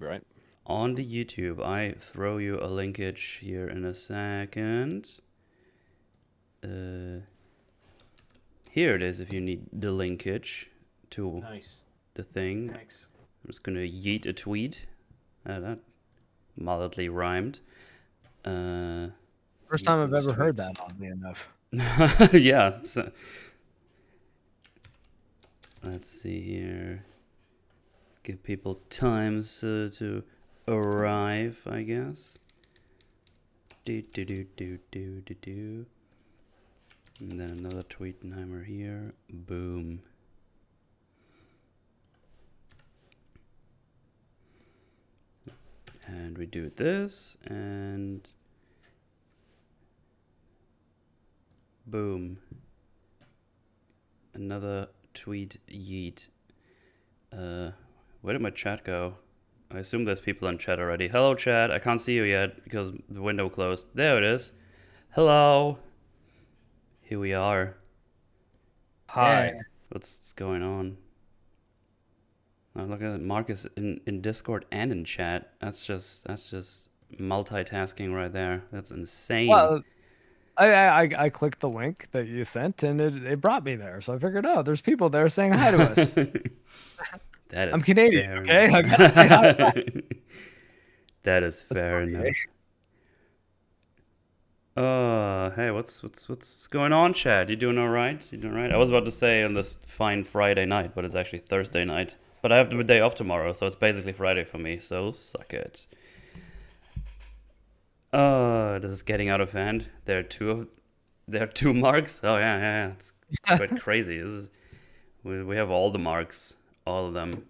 Right. On the YouTube. I throw you a linkage here in a second. Here it is if you need the linkage to Nice. the thing. Thanks. I'm just gonna yeet a tweet. That mildly rhymed. First Eat time I've those ever heard tweets. that, oddly enough. Yeah. Let's see here. Give people times to arrive, I guess. Do do do do do do do. And then another Tweetenheimer here. Boom. And we do this, and boom. Another tweet yeet. Where did my chat go? I assume there's people in chat already. Hello, chat. I can't see you yet because the window closed. There it is. Hello. Here we are. Hi. Yeah. What's going on? Oh, look at it. Marcus in Discord and in chat. That's just multitasking right there. That's insane. Well, I clicked the link that you sent and it brought me there. So I figured, oh, there's people there saying hi to us. That is I'm Canadian, fair okay? enough. I gotta say hi back. That is fair enough. Hey, what's going on, Chad? You doing all right? You doing all right? I was about to say on this fine Friday night, but it's actually Thursday night. But I have the day off tomorrow, so it's basically Friday for me. So suck it. This is getting out of hand. There are two marks. Oh yeah. It's quite crazy. We have all the marks, all of them.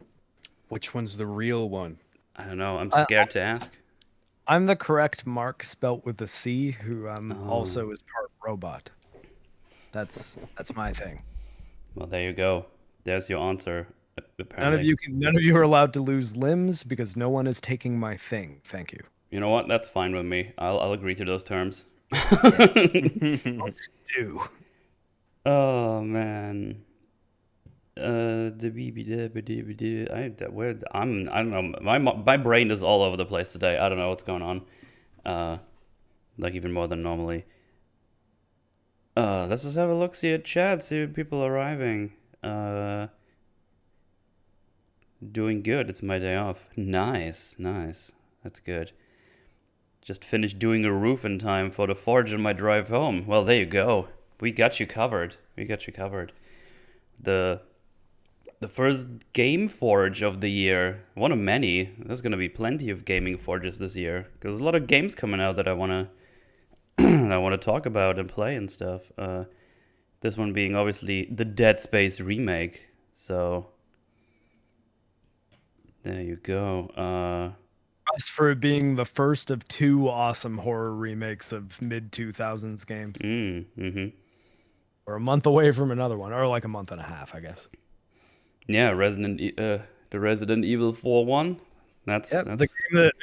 Which one's the real one? I don't know. I'm scared to ask. I'm the correct Mark spelt with a C, who Oh. also is part robot. That's my thing. Well, there you go. There's your answer. Apparently. None of you are allowed to lose limbs because no one is taking my thing. Thank you. You know what? That's fine with me. I'll agree to those terms. Let's do. Oh man. I don't know. My brain is all over the place today. I don't know what's going on. Like even more than normally. Let's just have a look, see at chat, see people arriving. Doing good. It's my day off. Nice. That's good. Just finished doing a roof in time for the forge on my drive home. Well, there you go. We got you covered. The first game forge of the year. One of many. There's gonna be plenty of gaming forges this year because there's a lot of games coming out that I wanna talk about and play and stuff. This one being obviously the Dead Space remake. So there you go. As for it being the first of two awesome horror remakes of mid 2000s games. We're a month away from another one, or like a month and a half, I guess. Yeah, the Resident Evil 4 one. That's the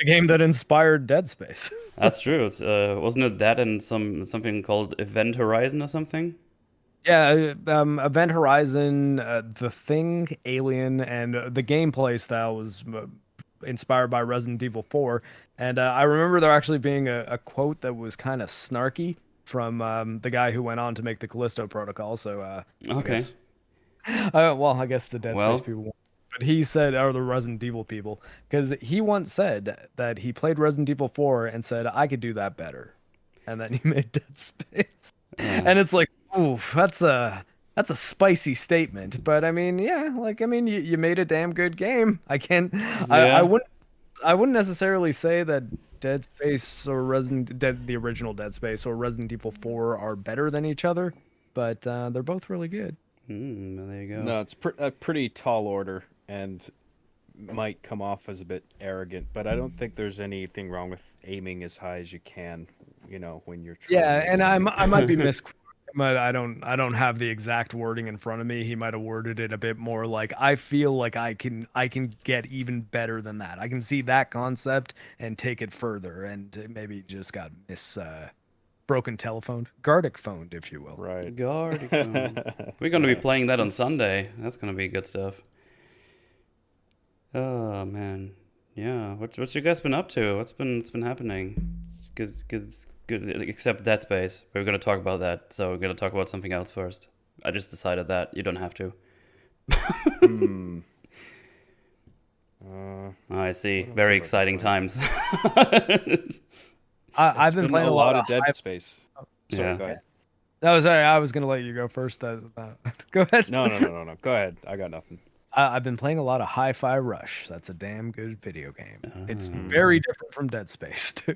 game that inspired Dead Space. That's true. It's, wasn't it that and something called Event Horizon or something? Yeah, Event Horizon, The Thing, Alien, and the gameplay style was inspired by Resident Evil 4. And I remember there actually being a quote that was kind of snarky from the guy who went on to make the Callisto Protocol. So Okay. I guess the Dead Space people. But he said, or the Resident Evil people, because he once said that he played Resident Evil 4 and said, I could do that better. And then he made Dead Space. And it's like, oof, that's a spicy statement. But I mean, yeah, you made a damn good game. I wouldn't necessarily say that Dead Space or the original Dead Space or Resident Evil 4 are better than each other, but they're both really good. Well, there you go. No, it's a pretty tall order and might come off as a bit arrogant, but I don't think there's anything wrong with aiming as high as you can, when you're trying. Yeah, and I might be misquoting, but I don't have the exact wording in front of me. He might have worded it a bit more like, I feel like I can get even better than that. I can see that concept and take it further, and maybe just got broken telephone, Gardic phoned, if you will. Right. Gardic phone. We're going to be playing that on Sunday. That's going to be good stuff. Oh, man. Yeah, what's you guys been up to? What's been happening? Good, except Dead Space. We're gonna talk about that, so we're gonna talk about something else first. I just decided that you don't have to. Hmm. I see. What else Very have I been exciting playing? times. I've been Been playing a a lot of Dead Space. Sorry, Yeah. go ahead. Oh, sorry, I was gonna let you go first. Go ahead. No. Go ahead. I got nothing. I've been playing a lot of Hi-Fi Rush. That's a damn good video game. It's Ah. very different from Dead Space too.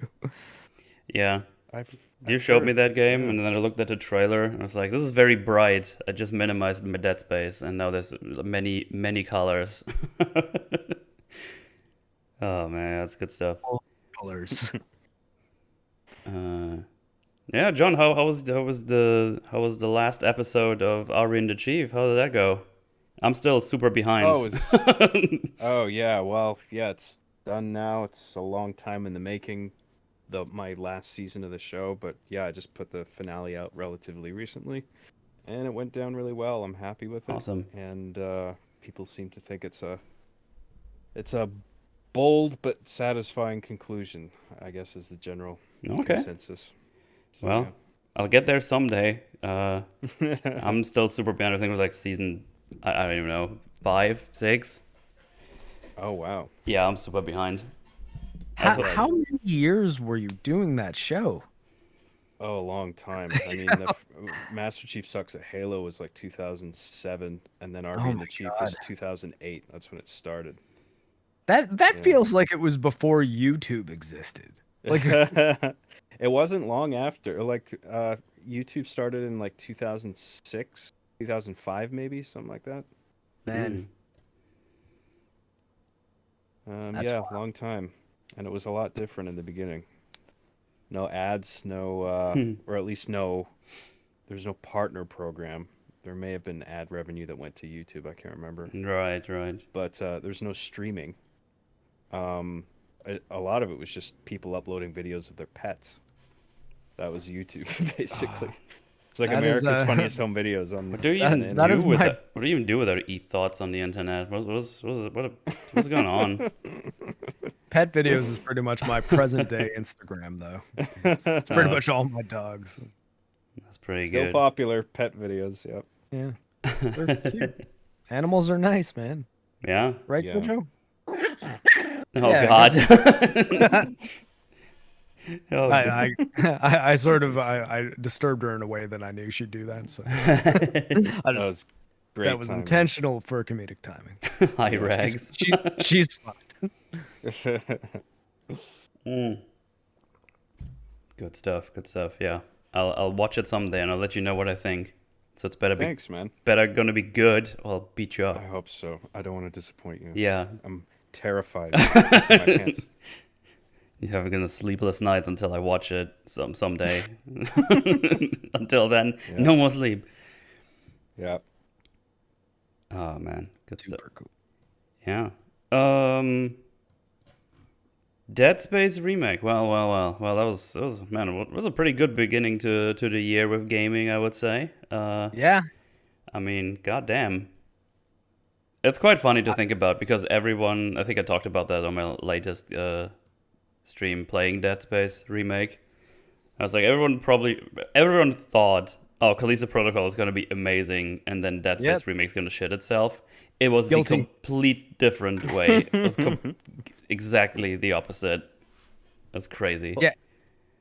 Yeah. You I've showed me heard, that game, yeah. and then I looked at the trailer, and I was like, "This is very bright." I just minimized my Dead Space, and now there's many colors. Oh man, that's good stuff. All colors. Yeah, John, how was the last episode of Ari and the Chief? How did that go? I'm still super behind. Oh yeah. Well, yeah. It's done now. It's a long time in the making. My last season of the show, but yeah, I just put the finale out relatively recently, and it went down really well. I'm happy with it. Awesome. And people seem to think it's a bold but satisfying conclusion, I guess, is the general Okay. consensus. So, Well, I'll get there someday. I'm still super behind. I think it was like season, I don't even know, 5, 6. Oh wow. Yeah, I'm super behind. How many years were you doing that show? Oh, a long time. I mean, Master Chief Sucks at Halo was like 2007, and then RB Oh and my the Chief was 2008. That's when it started. That Yeah. feels like it was before YouTube existed. Like It wasn't long after. Like YouTube started in like 2006, 2005 maybe, something like that. man, That's Yeah, wild. long time. And it was a lot different in the beginning. No ads, no or at least there's no partner program. There may have been ad revenue that went to YouTube, I can't remember. Right. But there's no streaming. A lot of it was just people uploading videos of their pets. That was YouTube, basically. It's like That is, America's Funniest Home Videos on What do you That- even that do is with my- that? What do you even do with our e-thoughts on the internet? What's going on? Pet videos is pretty much my present day Instagram, though. It's pretty much all my dogs. That's pretty Still good. popular pet videos, yep. Yeah, they're cute. Animals are nice, man. Yeah. Right, Yeah. Kojo? Oh Yeah, God. Oh, I sort of I disturbed her in a way that I knew she'd do that. So That was great. that was timing. intentional for comedic timing. Hi, Rags. She's fine. Good stuff. Yeah. I'll watch it someday and I'll let you know what I think. So it's better Thanks, man. gonna be good or I'll beat you I up. hope so. I don't want to disappoint you. Yeah. I'm terrified. I can't. You're having sleepless nights until I watch it someday. Until then, Yeah. no more sleep. Yeah. Oh man, good stuff. Super cool. Yeah. Dead Space Remake. Well. That was man. It was a pretty good beginning to the year with gaming, I would say. Yeah. I mean, goddamn. It's quite funny to think about because everyone. I think I talked about that on my latest stream playing Dead Space Remake. I was like, everyone thought, oh, Callisto Protocol is going to be amazing, and then Dead Space Remake is going to shit itself. It was Guilty. the complete different way. It was exactly the opposite. That's crazy. Yeah.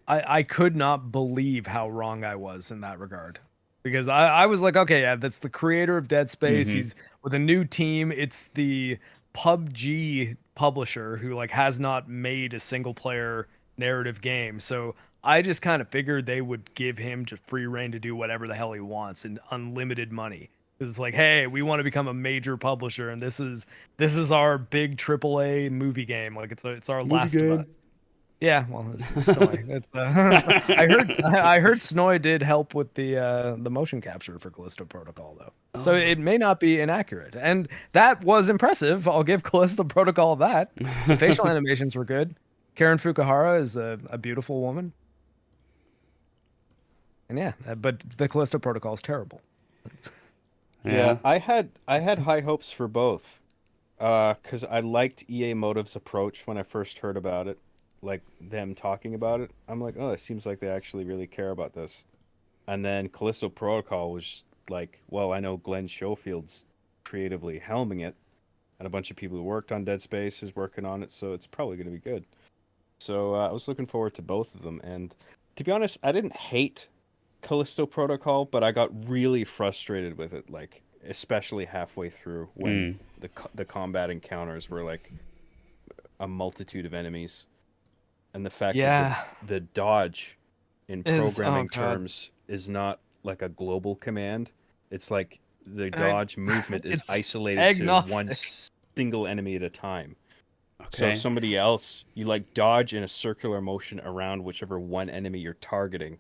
I could not believe how wrong I was in that regard. Because I was like, okay, yeah, that's the creator of Dead Space. He's with a new team. It's the PUBG publisher who like has not made a single player narrative game. So I just kind of figured they would give him just free reign to do whatever the hell he wants and unlimited money. It's like, hey, we want to become a major publisher, and this is our big AAA movie game. Like it's our Last of Us. Yeah, well, it's Snoy. It's, I heard Snoy did help with the motion capture for Callisto Protocol though, so it may not be inaccurate, and that was impressive. I'll give Callisto Protocol that. The facial animations were good. Karen Fukuhara is a beautiful woman, and yeah, but the Callisto Protocol is terrible. Yeah, I had high hopes for both. Because I liked EA Motive's approach when I first heard about it, like them talking about it. I'm like, oh, it seems like they actually really care about this. And then Callisto Protocol was like, well, I know Glenn Schofield's creatively helming it, and a bunch of people who worked on Dead Space is working on it, so it's probably going to be good. So I was looking forward to both of them, and to be honest, I didn't hate Callisto Protocol, but I got really frustrated with it, like especially halfway through when Mm. the combat encounters were like a multitude of enemies, and the fact that Yeah, the dodge in is oh programming god, terms is not like a global command. It's like the I, dodge movement is it's isolated to one agnostic. single enemy at a time. So if Okay. somebody else, you like dodge in a circular motion around whichever one enemy you're targeting,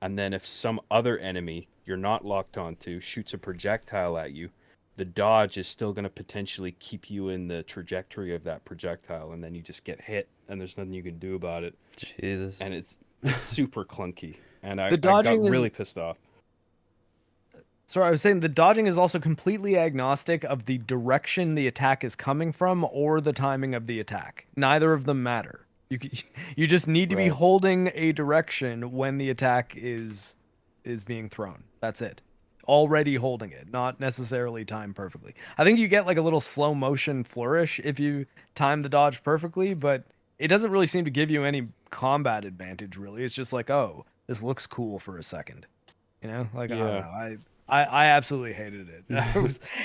and then if some other enemy you're not locked onto shoots a projectile at you, the dodge is still going to potentially keep you in the trajectory of that projectile, and then you just get hit, and there's nothing you can do about it, Jesus. and it's super clunky, and I, The I got dodging is really pissed off. Sorry, I was saying the dodging is also completely agnostic of the direction the attack is coming from or the timing of the attack. Neither of them matter. You just need to be Right. holding a direction when the attack is being thrown. That's it. Already holding it, not necessarily timed perfectly. I think you get like a little slow motion flourish if you time the dodge perfectly, but it doesn't really seem to give you any combat advantage really. It's just like, oh, this looks cool for a second. You know, like I don't Yeah. know. I absolutely hated it.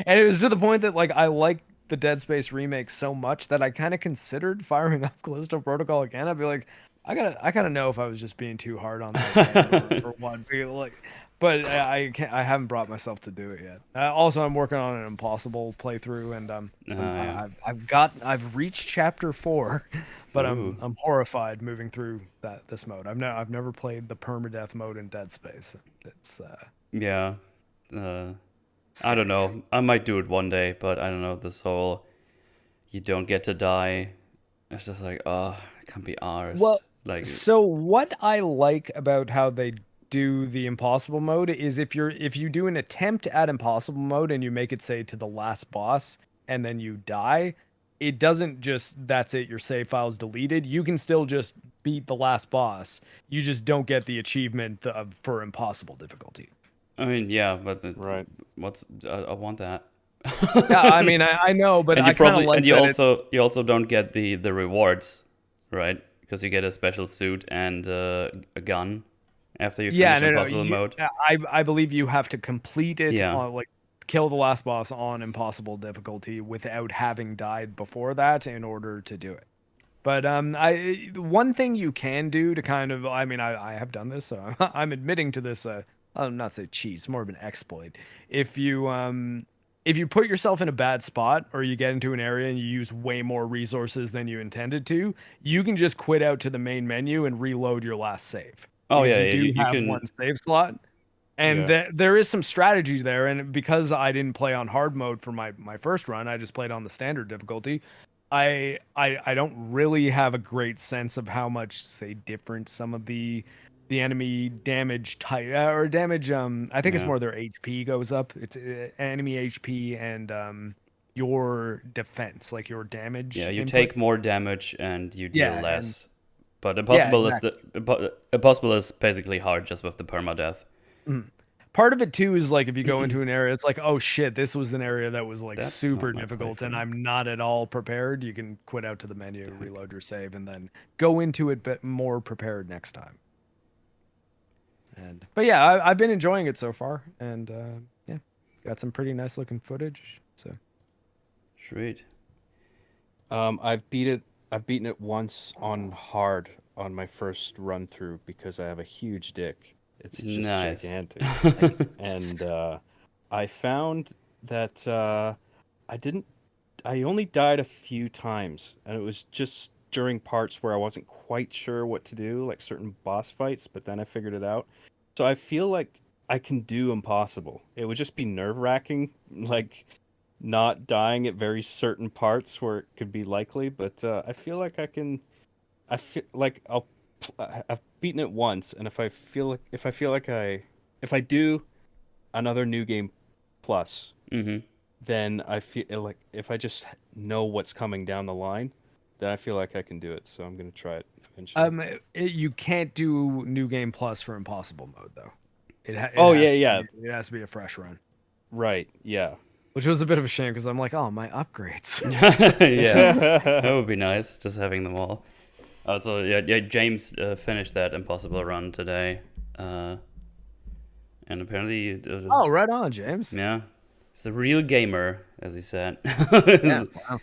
And it was to the point that like I like the Dead Space remake so much that I kind of considered firing up Callisto Protocol again. I'd be like, I gotta know if I was just being too hard on that game or what. Like, but I can't. I haven't brought myself to do it yet. Also, I'm working on an impossible playthrough, and Yeah. I've reached chapter 4, but Ooh. I'm horrified moving through this mode. I've never played the permadeath mode in Dead Space. It's Yeah. I don't scary. know. I might do it one day, but I don't know. This whole you don't get to die. It's just like, oh, I can't be arsed. Well, Like, so what I like about how they do the impossible mode is if you do an attempt at impossible mode and you make it say to the last boss and then you die, it doesn't just that's it, your save file's deleted. You can still just beat the last boss. You just don't get the achievement for impossible difficulty. I mean, yeah, but Right. I want that. Yeah, I mean I know, but And you I kind of probably like and you that it's also don't get the rewards, right? Because you get a special suit and a gun after you yeah, finish no, no. impossible mode. I believe you have to complete it Yeah. on like kill the last boss on impossible difficulty without having died before that in order to do it. But one thing you can do to kind of I mean I have done this, so I'm admitting to this. I'll not say cheat, it's more of an exploit. If you put yourself in a bad spot or you get into an area and you use way more resources than you intended to, you can just quit out to the main menu and reload your last save Oh because yeah, you yeah, do you have can. one save slot. And Yeah. there is some strategy there. And because I didn't play on hard mode for my first run, I just played on the standard difficulty. I don't really have a great sense of how much say different some of the enemy damage type or damage I think it's Yeah, more their HP goes up. It's enemy HP and your defense, like your damage yeah, you input. take more damage and you deal Yeah, and less. But yeah, impossible is exactly. impossible is basically hard just with the permadeath. Mhm. Part of it too is like if you go into an area, it's like, oh shit, this was an area that was like That's super not my difficult and playthrough. I'm not at all prepared. You can quit out to the What menu, the heck? reload your save, and then go into it but more prepared next time. And but yeah, I've been enjoying it so far, and yeah, got some pretty nice looking footage. So Sweet. I've beat it. I've beaten it once on hard on my first run through because I have a huge dick. It's just Nice. gigantic, and I found that I didn't. I only died a few times, and it was just during parts where I wasn't quite sure what to do, like certain boss fights. But then I figured it out. So I feel like I can do impossible. It would just be nerve-wracking, like not dying at very certain parts where it could be likely, but I feel like I can. I feel like I've beaten it once, and if I feel like if I do another new game plus, Mm-hmm. then I feel like if I just know what's coming down the line, then I feel like I can do it. So I'm gonna try it eventually. You can't do New Game Plus for Impossible mode though. It Oh has yeah, yeah, it has to be a fresh run, right, yeah. which was a bit of a shame because I'm like, oh, my upgrades. Yeah, that would be nice, just having them all. Also, yeah, James finished that Impossible run today, and apparently, Oh, right on, James. yeah, he's a real gamer, as he said. Yeah, wow.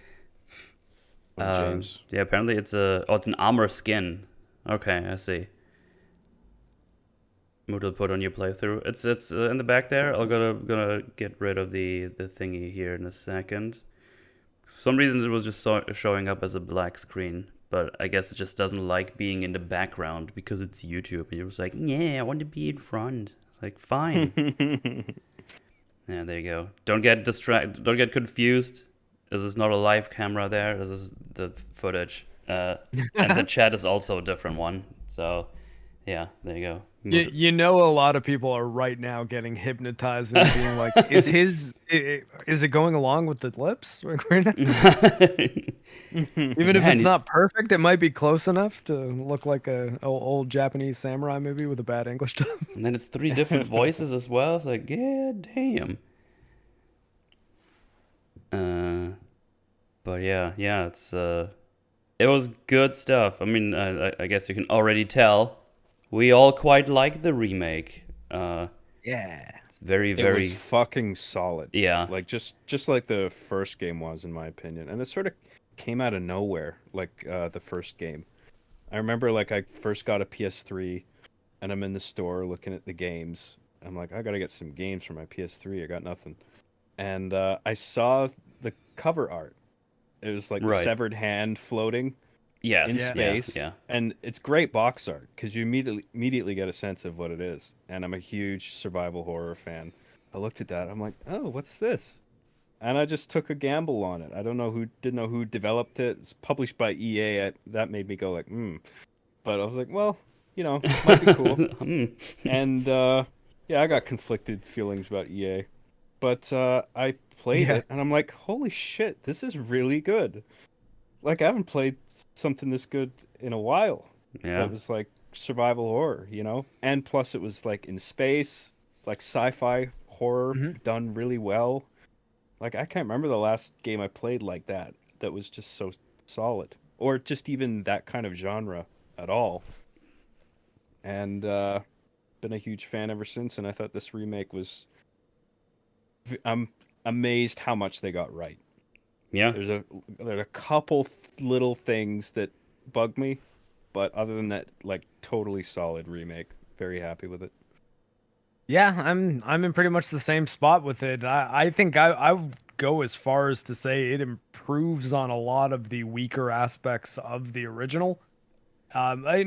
James. Yeah, apparently it's it's an armor skin. Okay, I see. Moodle put on your playthrough. It's in the back there. I'm gonna get rid of the thingy here in a second. For some reason it was just showing up as a black screen, but I guess it just doesn't like being in the background because it's YouTube. And it was like, yeah, I want to be in front. It's like, fine. Yeah, there you go. Don't get distracted. Don't get confused. This is not a live camera there. This is the footage. And the chat is also a different one. So, yeah, there you go. You know, a lot of people are right now getting hypnotized and being like, is it going along with the lips right now? Even if it's not perfect, it might be close enough to look like a old Japanese samurai movie with a bad English dub. And then it's 3 different voices as well. It's like, yeah, damn. But yeah, it was good stuff. I mean, I guess you can already tell we all quite like the remake. Yeah, it's very It was fucking solid. Yeah, like just like the first game was, in my opinion, and it sort of came out of nowhere. Like the first game, I remember like I first got a PS3, and I'm in the store looking at the games. I'm like, I gotta get some games for my PS3. I got nothing, and I saw the cover art. It was like the severed hand floating in space, and it's great box art because you immediately get a sense of what it is. And I'm a huge survival horror fan. I looked at that, I'm like, oh, what's this? And I just took a gamble on it. I didn't know who developed it. It's published by EA. That made me go like, But I was like, well, might be cool. And yeah, I got conflicted feelings about EA. But I played it, and I'm like, holy shit, this is really good. Like, I haven't played something this good in a while. Yeah. It was like survival horror, And plus it was like in space, like sci-fi horror done really well. Like, I can't remember the last game I played like that was just so solid. Or just even that kind of genre at all. And been a huge fan ever since, and I thought this remake was... I'm amazed how much they got right. Yeah. There's a couple little things that bug me, but other than that, like, totally solid remake. Very happy with it. Yeah, I'm in pretty much the same spot with it. I think I would go as far as to say it improves on a lot of the weaker aspects of the original. I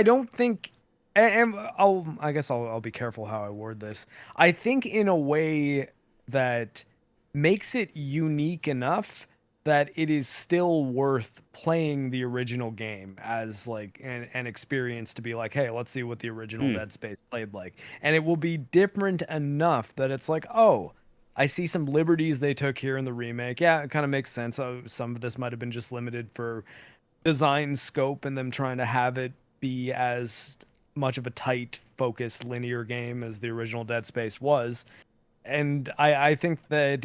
don't think, and I guess I'll be careful how I word this. I think in a way that makes it unique enough that it is still worth playing the original game as like an experience to be like, hey, let's see what the original Dead Space played like. And it will be different enough that it's like, oh, I see some liberties they took here in the remake. Yeah, it kind of makes sense. Some of this might have been just limited for design scope and them trying to have it be as much of a tight, focused, linear game as the original Dead Space was. And I think that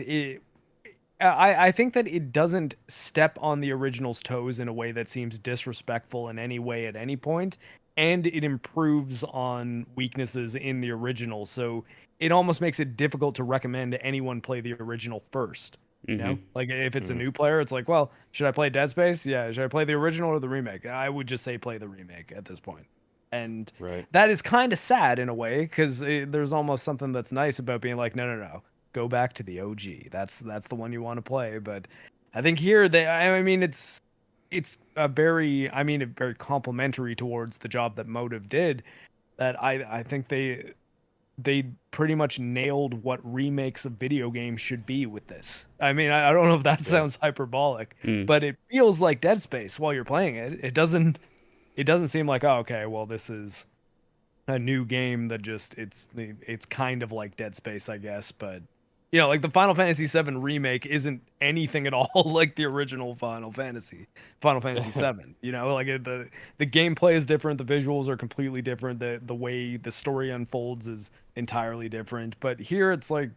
I think that it doesn't step on the original's toes in a way that seems disrespectful in any way at any point, and it improves on weaknesses in the original. So it almost makes it difficult to recommend anyone play the original first. You know, like if it's a new player, it's like, well, should I play Dead Space? Yeah, should I play the original or the remake? I would just say play the remake at this point. And that is kind of sad in a way because there's almost something that's nice about being like, no, go back to the OG. That's the one you want to play. But I think here it's very complimentary towards the job that Motive did. That I think they pretty much nailed what remakes of video games should be with this. I mean, I don't know if that sounds hyperbolic, but it feels like Dead Space while you're playing it. It doesn't seem like, oh, okay, well, this is a new game that just it's kind of like Dead Space, I guess, but like the Final Fantasy VII remake isn't anything at all like the original Final Fantasy VII. Like the gameplay is different, the visuals are completely different, the way the story unfolds is entirely different. But here it's like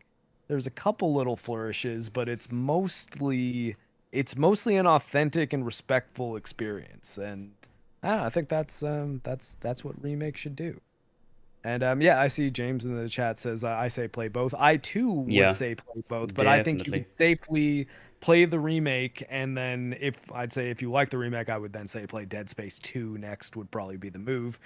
there's a couple little flourishes, but it's mostly an authentic and respectful experience, and I think that's what remake should do. And yeah, I see James in the chat says I say play both. I too would say play both, but I think you Definitely. would safely play the remake, and then if you like the remake, I would then say play Dead Space 2 next would probably be the move.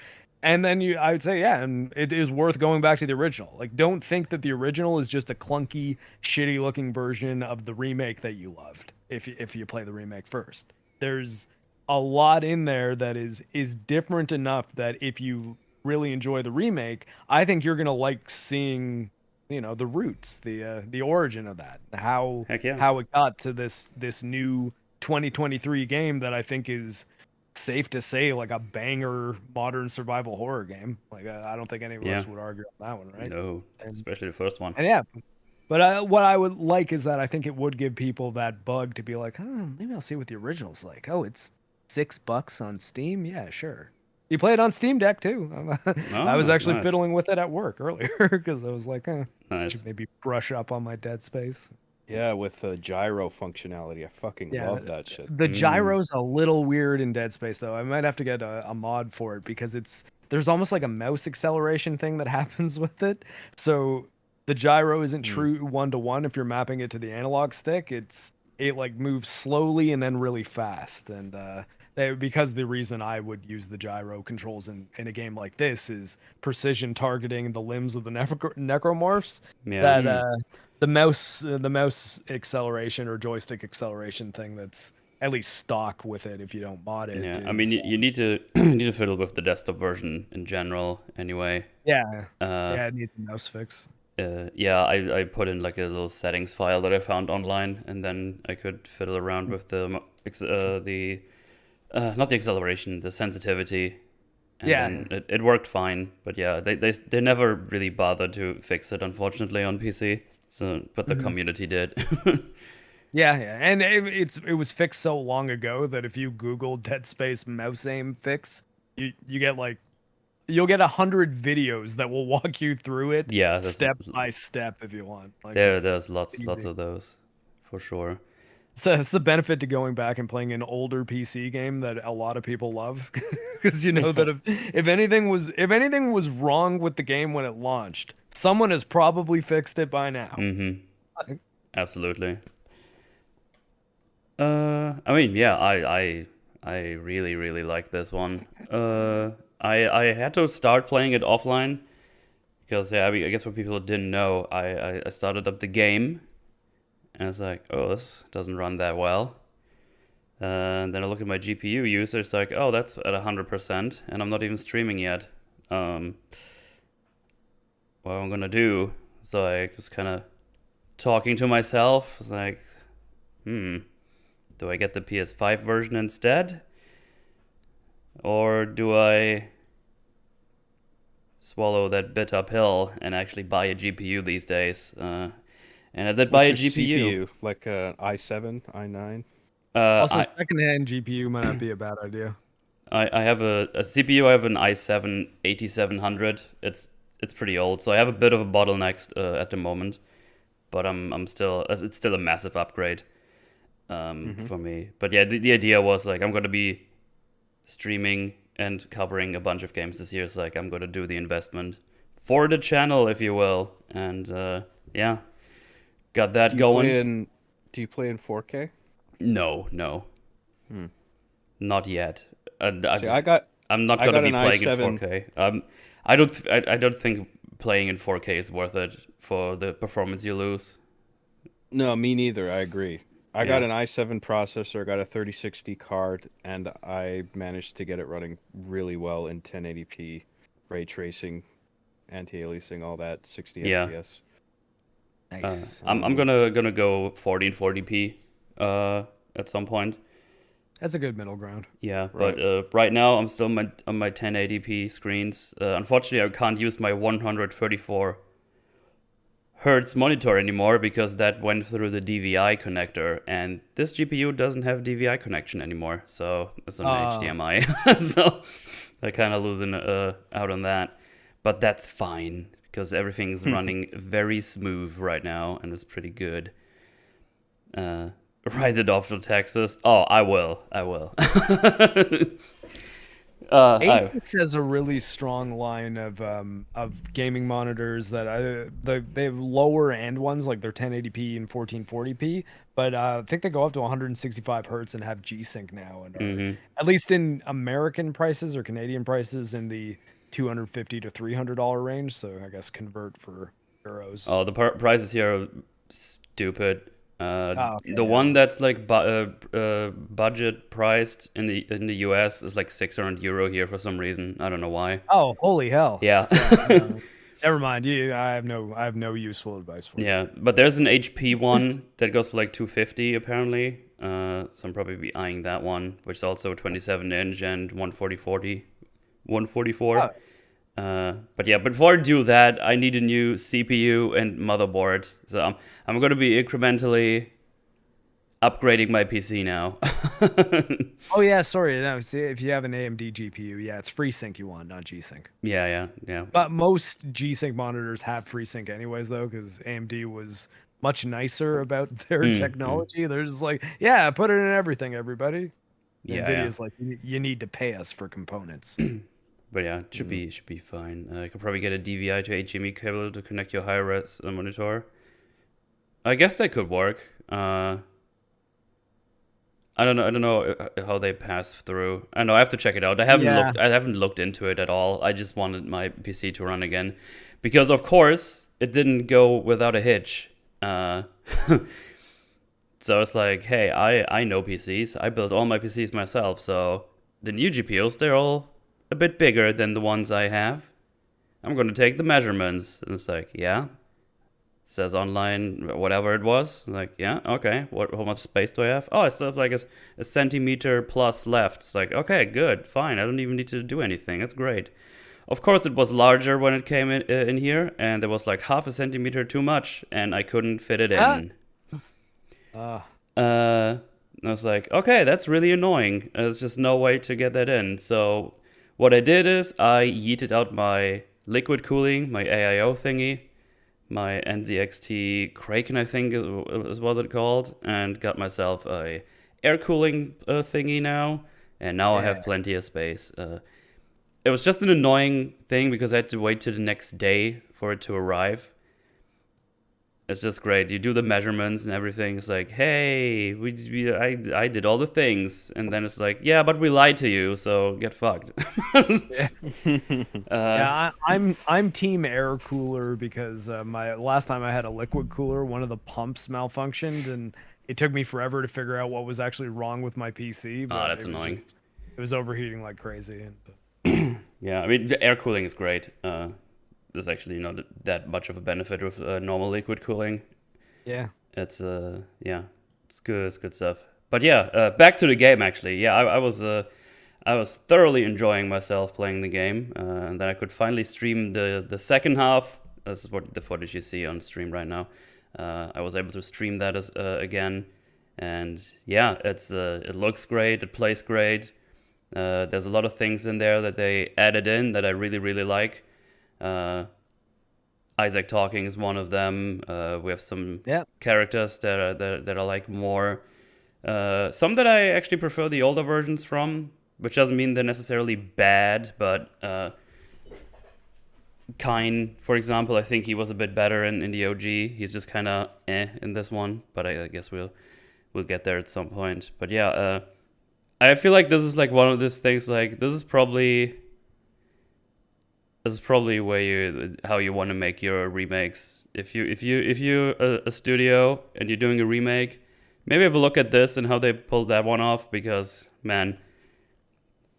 And then I would say yeah, and it is worth going back to the original. Like don't think that the original is just a clunky, shitty looking version of the remake that you loved. If you play the remake first. There's a lot in there that is different enough that if you really enjoy the remake, I think you're gonna like seeing, the roots, the origin of that, how Heck yeah. how it got to this new 2023 game that I think is safe to say like a banger modern survival horror game. Like I don't think any of us would argue on that one, right? No, And, especially the first one. and yeah, but what I would like is that I think it would give people that bug to be like, oh, maybe I'll see what the original's like. Oh, it's $6 on Steam. Yeah, sure. You play it on Steam Deck too. I was actually nice. fiddling with it at work earlier because I was like, I Nice. should maybe brush up on my Dead Space. Yeah, with the gyro functionality. I fucking Yeah, love that shit. The gyro's a little weird in Dead Space though. I might have to get a mod for it because there's almost like a mouse acceleration thing that happens with it. So the gyro isn't true 1-to-1 if you're mapping it to the analog stick. It like moves slowly and then really fast. And because the reason I would use the gyro controls in a game like this is precision targeting the limbs of the necromorphs. Yeah. That the mouse acceleration or joystick acceleration thing that's at least stock with it if you don't mod it. Yeah, I mean, you need to you need to fiddle with the desktop version in general, anyway. Yeah, Uh, it needs a mouse fix. yeah, I put in like a little settings file that I found online, and then I could fiddle around with the not the acceleration, the sensitivity. And then it worked fine, but yeah, they never really bothered to fix it, unfortunately, on PC. So, but the community did. Yeah, and it was fixed so long ago that if you Google Dead Space mouse aim fix, you'll get 100 videos that will walk you through it, Yeah, step by step if you want. Like there's lots easy. of those, for sure. So it's the benefit to going back and playing an older PC game that a lot of people love, because you know that if anything was wrong with the game when it launched, someone has probably fixed it by now. Mm-hmm. Absolutely. I mean, yeah, I really really like this one. I had to start playing it offline because yeah, I guess what people didn't know, I started up the game. And I was like, oh, this doesn't run that well. And then I look at my GPU user, it's like, oh, that's at 100%, and I'm not even streaming yet. What am I gonna do? So I was kind of talking to myself. I was like, do I get the PS5 version instead? Or do I swallow that bit uphill and actually buy a GPU these days? And I did buy a GPU. Like an i7, i9. Also, secondhand GPU might not be a bad idea. I have a CPU. I have an i7 8700. It's pretty old, so I have a bit of a bottleneck at the moment. But it's still a massive upgrade for me. But yeah, the idea was like I'm gonna be streaming and covering a bunch of games this year. So like I'm gonna do the investment for the channel, if you will, and yeah. Got that going. Do you play in 4K? No. Not yet. I'm not I gonna got be an playing i7. in 4K. I don't think playing in 4K is worth it for the performance you lose. No, me neither. I agree. I got an i7 processor, got a 3060 card, and I managed to get it running really well in 1080p, ray tracing, anti-aliasing, all that, 60 FPS. Nice. I'm gonna go 1440p at some point. That's a good middle ground. Yeah, Right. but right now I'm still on my 1080p screens. Unfortunately, I can't use my 134 hertz monitor anymore because that went through the DVI connector, and this GPU doesn't have DVI connection anymore, so it's on HDMI. So I kind of losing out on that, but that's fine because everything's running very smooth right now, and it's pretty good. Write it off to Texas. Oh, I will. Asus has a really strong line of gaming monitors that they have lower end ones, like they're 1080p and 1440p, but I think they go up to 165 hertz and have G-Sync now, and are, at least in American prices or Canadian prices, in the $250 to $300 range. So I guess convert for euros. Oh, the prices here are stupid. Okay, the one that's like budget priced in the US is like 600 euro here for some reason. I don't know why. Oh, holy hell! Yeah. Never mind. I have no useful advice for you. Yeah, but there's an HP one that goes for like 250 apparently. So I'm probably be eyeing that one, which is also 27-inch and 144. But yeah, before I do that, I need a new CPU and motherboard. So I'm going to be incrementally upgrading my PC now. Oh yeah, sorry. No, see, if you have an AMD GPU, yeah, it's FreeSync you want, not G-Sync. Yeah. But most G-Sync monitors have FreeSync anyways, though, because AMD was much nicer about their technology. They're just like, yeah, put it in everything, everybody. Yeah, NVIDIA's like, you need to pay us for components. But yeah, it should be fine. I could probably get a DVI to HDMI cable to connect your high-res monitor. I guess that could work. I don't know how they pass through. I know I have to check it out. I haven't looked into it at all. I just wanted my PC to run again, because of course it didn't go without a hitch. So it's like, hey, I know PCs. I built all my PCs myself. So the new GPUs, they're all a bit bigger than the ones I have. I'm going to take the measurements. And it's like, yeah. Says online, whatever it was. Like, yeah, okay. How much space do I have? Oh, I still have like a centimeter plus left. It's like, okay, good, fine. I don't even need to do anything. That's great. Of course, it was larger when it came in here, and there was like half a centimeter too much, and I couldn't fit it in. I was like, okay, that's really annoying. There's just no way to get that in. So what I did is I yeeted out my liquid cooling, my AIO thingy, my NZXT Kraken, I think is what it called, and got myself a air cooling thingy now, and now I have plenty of space. It was just an annoying thing because I had to wait till the next day for it to arrive. It's just great. You do the measurements and everything. It's like, hey, I did all the things, and then it's like, yeah, but we lied to you, so get fucked. I'm team air cooler because my last time I had a liquid cooler, one of the pumps malfunctioned, and it took me forever to figure out what was actually wrong with my PC. Oh, that's annoying. It was overheating like crazy. Yeah, I mean, the air cooling is great. There's actually not that much of a benefit with normal liquid cooling. Yeah. It's good. It's good stuff. But yeah, back to the game actually. Yeah, I was thoroughly enjoying myself playing the game, and then I could finally stream the second half. This is what the footage you see on stream right now. I was able to stream that again, and yeah, it looks great. It plays great. There's a lot of things in there that they added in that I really, really like. Isaac talking is one of them. We have some characters that I like more. Some that I actually prefer the older versions from, which doesn't mean they're necessarily bad, but Kine, for example, I think he was a bit better in the OG. He's just kind of in this one, but I guess we'll get there at some point. But yeah, I feel like this is like one of these things. Like this is probably how you want to make your remakes. If you're a studio and you're doing a remake, maybe have a look at this and how they pulled that one off, because man,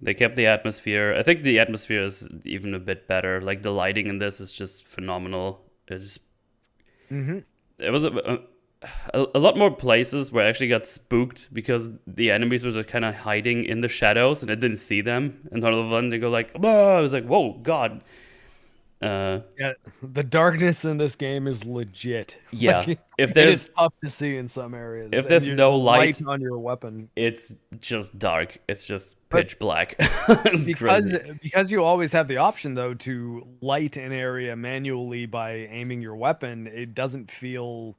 they kept the atmosphere. I think the atmosphere is even a bit better. Like the lighting in this is just phenomenal. It was a lot more places where I actually got spooked because the enemies were just kind of hiding in the shadows and I didn't see them. And all of a sudden they go like, whoa! I was like, whoa, God. Yeah, the darkness in this game is legit. Yeah, Like, if it is there's tough to see in some areas. if And there's the no light, on your weapon. it's just dark. It's just But pitch black. It's crazy. because you always have the option though to light an area manually by aiming your weapon, it doesn't feel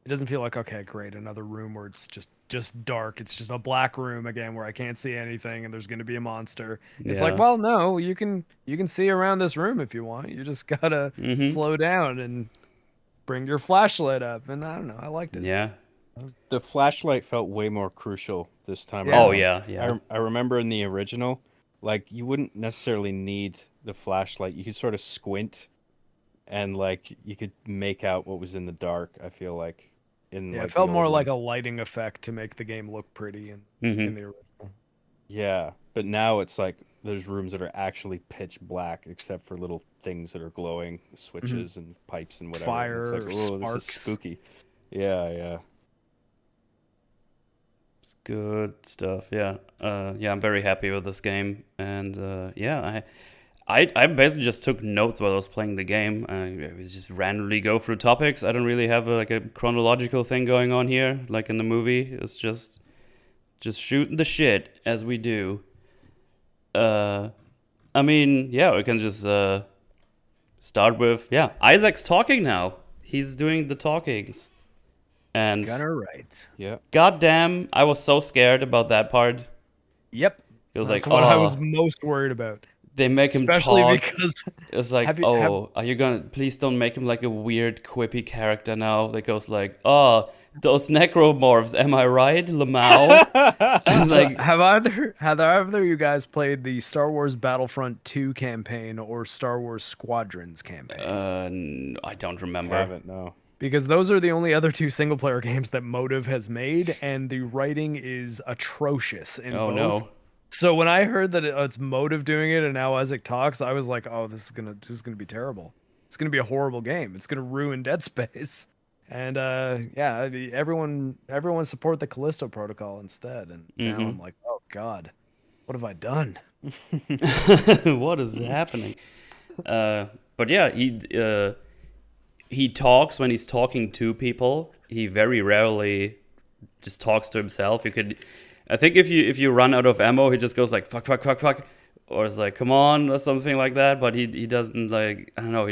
like, okay, great, another room where it's just dark. It's just a black room again where I can't see anything and there's going to be a monster. It's like, Yeah. well, no, you can see around this room if you want. You just got to slow down and bring your flashlight up. And I don't know, I liked it. Yeah. The flashlight felt way more crucial this time Yeah. Oh around. yeah, yeah. I remember in the original, like you wouldn't necessarily need the flashlight. You could sort of squint, and like you could make out what was in the dark. I feel like in Yeah, like it felt the more old like one. a lighting effect to make the game look pretty in Mhm. the original. Yeah, but now it's like there's rooms that are actually pitch black, except for little things that are glowing, switches and pipes and whatever. And it's Fire, like, oh, this is sparks. spooky. Yeah, yeah. It's good stuff. Yeah. Yeah, I'm very happy with this game, and yeah, I basically just took notes while I was playing the game. I was just randomly go through topics. I don't really have like a chronological thing going on here, like in the movie. It's just shooting the shit as we do. I mean, yeah, we can just start with Isaac's talking now. He's doing the talkings, and Gunner right. Yeah. goddamn, I was so scared about that part. Yep. It was That's like, what I oh, was most worried about. they make him Especially talk. because It's like, Have you- oh, are you gonna please don't make him like a weird quippy character now that goes like, oh, those necromorphs, am I right, Lamau? It's like, have either you guys played the Star Wars Battlefront 2 campaign or Star Wars Squadrons campaign? I don't remember. Haven't, no. Because those are the only other two single player games that Motive has made, and the writing is atrocious in Oh both. no. So when I heard that it's Motive doing it and now Isaac talks, I was like, oh, this is gonna be terrible. It's gonna be a horrible game. It's gonna ruin Dead Space. And everyone support the Callisto Protocol instead. And now I'm like, oh god, what have I done? What is happening? But yeah, he talks when he's talking to people. He very rarely just talks to himself. I think if you run out of ammo, he just goes like fuck, fuck, fuck, fuck, or it's like come on or something like that. But he doesn't, like, I don't know.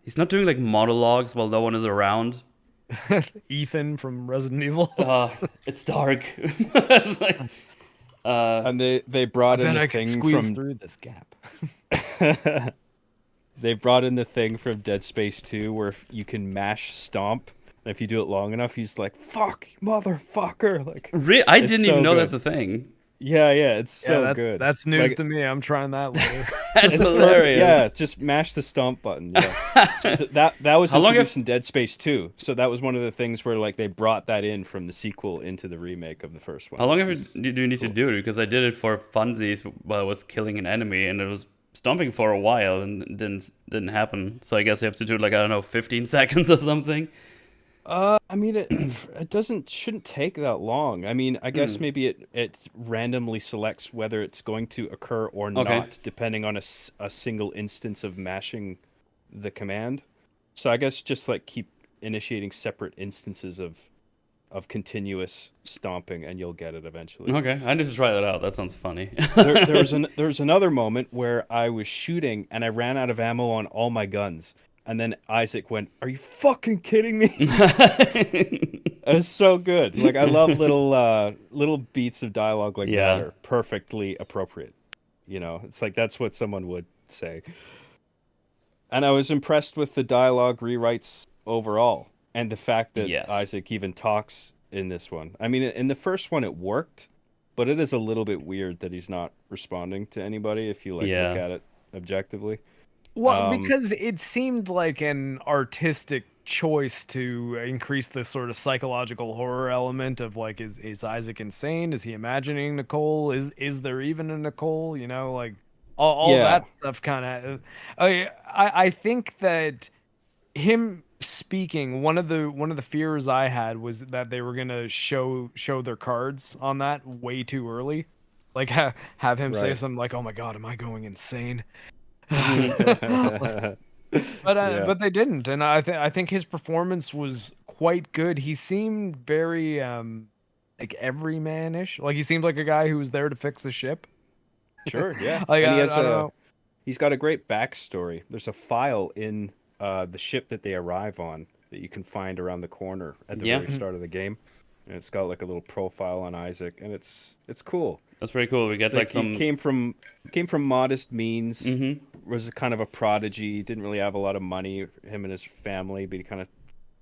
He's not doing like monologues while no one is around. Ethan from Resident Evil. It's dark. It's like, And they brought in Then the I can thing squeeze from through this gap. they brought in the thing from Dead Space 2 where if you can mash stomp. And if you do it long enough, he's like, "Fuck, motherfucker!" Like, I it's didn't so even know good. that's a thing. Yeah, it's so good. That's news Like, to me. I'm trying that later. That's it's perfect. hilarious. Yeah, just mash the stomp button. Yeah, so that was How long introduced in Dead Space 2. So that was one of the things where like they brought that in from the sequel into the remake of the first one. How long which do you need to do it? Because I did it for funsies while I was killing an enemy, and it was stomping for a while, and it didn't happen. So I guess I have to do it like, I don't know, 15 seconds or something. I mean, it shouldn't take that long. I mean, I guess maybe it randomly selects whether it's going to occur or Okay. not, depending on a single instance of mashing the command. So I guess just like keep initiating separate instances of continuous stomping, and you'll get it eventually. Okay, I need to try that out. That sounds funny. there was another moment where I was shooting and I ran out of ammo on all my guns. And then Isaac went, "Are you fucking kidding me?" It was so good. Like, I love little beats of dialogue like Yeah. that are perfectly appropriate. You know, it's like that's what someone would say. And I was impressed with the dialogue rewrites overall, and the fact that Yes. Isaac even talks in this one. I mean, in the first one it worked, but it is a little bit weird that he's not responding to anybody if you like Yeah. look at it objectively. Well, because it seemed like an artistic choice to increase the sort of psychological horror element of like, is Isaac insane? Is he imagining Nicole? Is there even a Nicole? You know, like all Yeah. that stuff kind of. I think that him speaking, one of the fears I had was that they were gonna show their cards on that way too early, like have him say Right. something like, "Oh my god, am I going insane?" Yeah. But they didn't, and I think his performance was quite good. He seemed very like everyman-ish. Like he seemed like a guy who was there to fix the ship. Sure, yeah. Like And I don't know. he's got a great backstory. There's a file in the ship that they arrive on that you can find around the corner at the Yeah, very start of the game. And it's got like a little profile on Isaac, and it's cool. that's pretty cool. We It's get like like he some. came from modest means, Mm-hmm. was a kind of a prodigy, didn't really have a lot of money, him and his family, but he kind of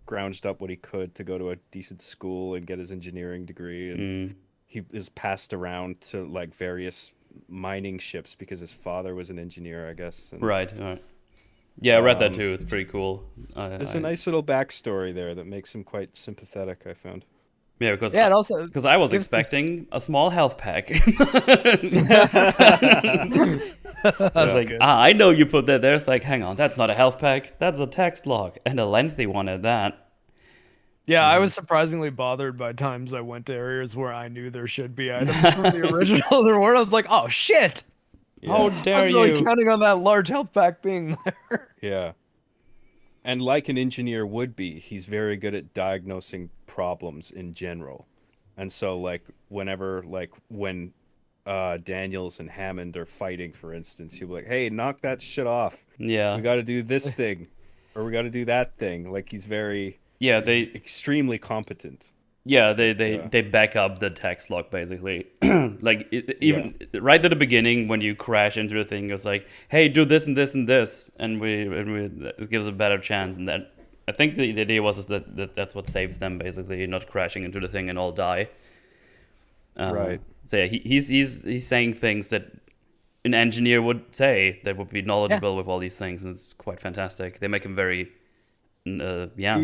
grounged up what he could to go to a decent school and get his engineering degree, and Mm, he is passed around to like various mining ships because his father was an engineer, I guess. And right. Yeah, I read that um, too. It's pretty cool. there's a nice little backstory there that makes him quite sympathetic, I found. Yeah, Yeah, it also because I was gives the- expecting a small health pack. I was like, good. I know you put that there. It's like, hang on, that's not a health pack. That's a text log, and a lengthy one at that. Yeah, I was surprisingly bothered by times I went to areas where I knew there should be items from the original. There weren't. I was like, oh shit! How Yeah. I dare was really you? counting on that large health pack being there. Yeah. And like an engineer would be, he's very good at diagnosing problems in general. And so like when Daniels and Hammond are fighting, for instance, he'll be like, "Hey, knock that shit off. Yeah, We got to do this thing or we got to do that thing." Like he's very yeah, they extremely competent. they back up the text log basically. Like even right at the beginning when you crash into the thing, it's like, hey, do this and this and this, and it gives a better chance. And that I think the idea was is that's what saves them basically, not crashing into the thing and all die. Right. So yeah, he's saying things that an engineer would say that would be knowledgeable with all these things, and it's quite fantastic. They make him very, yeah.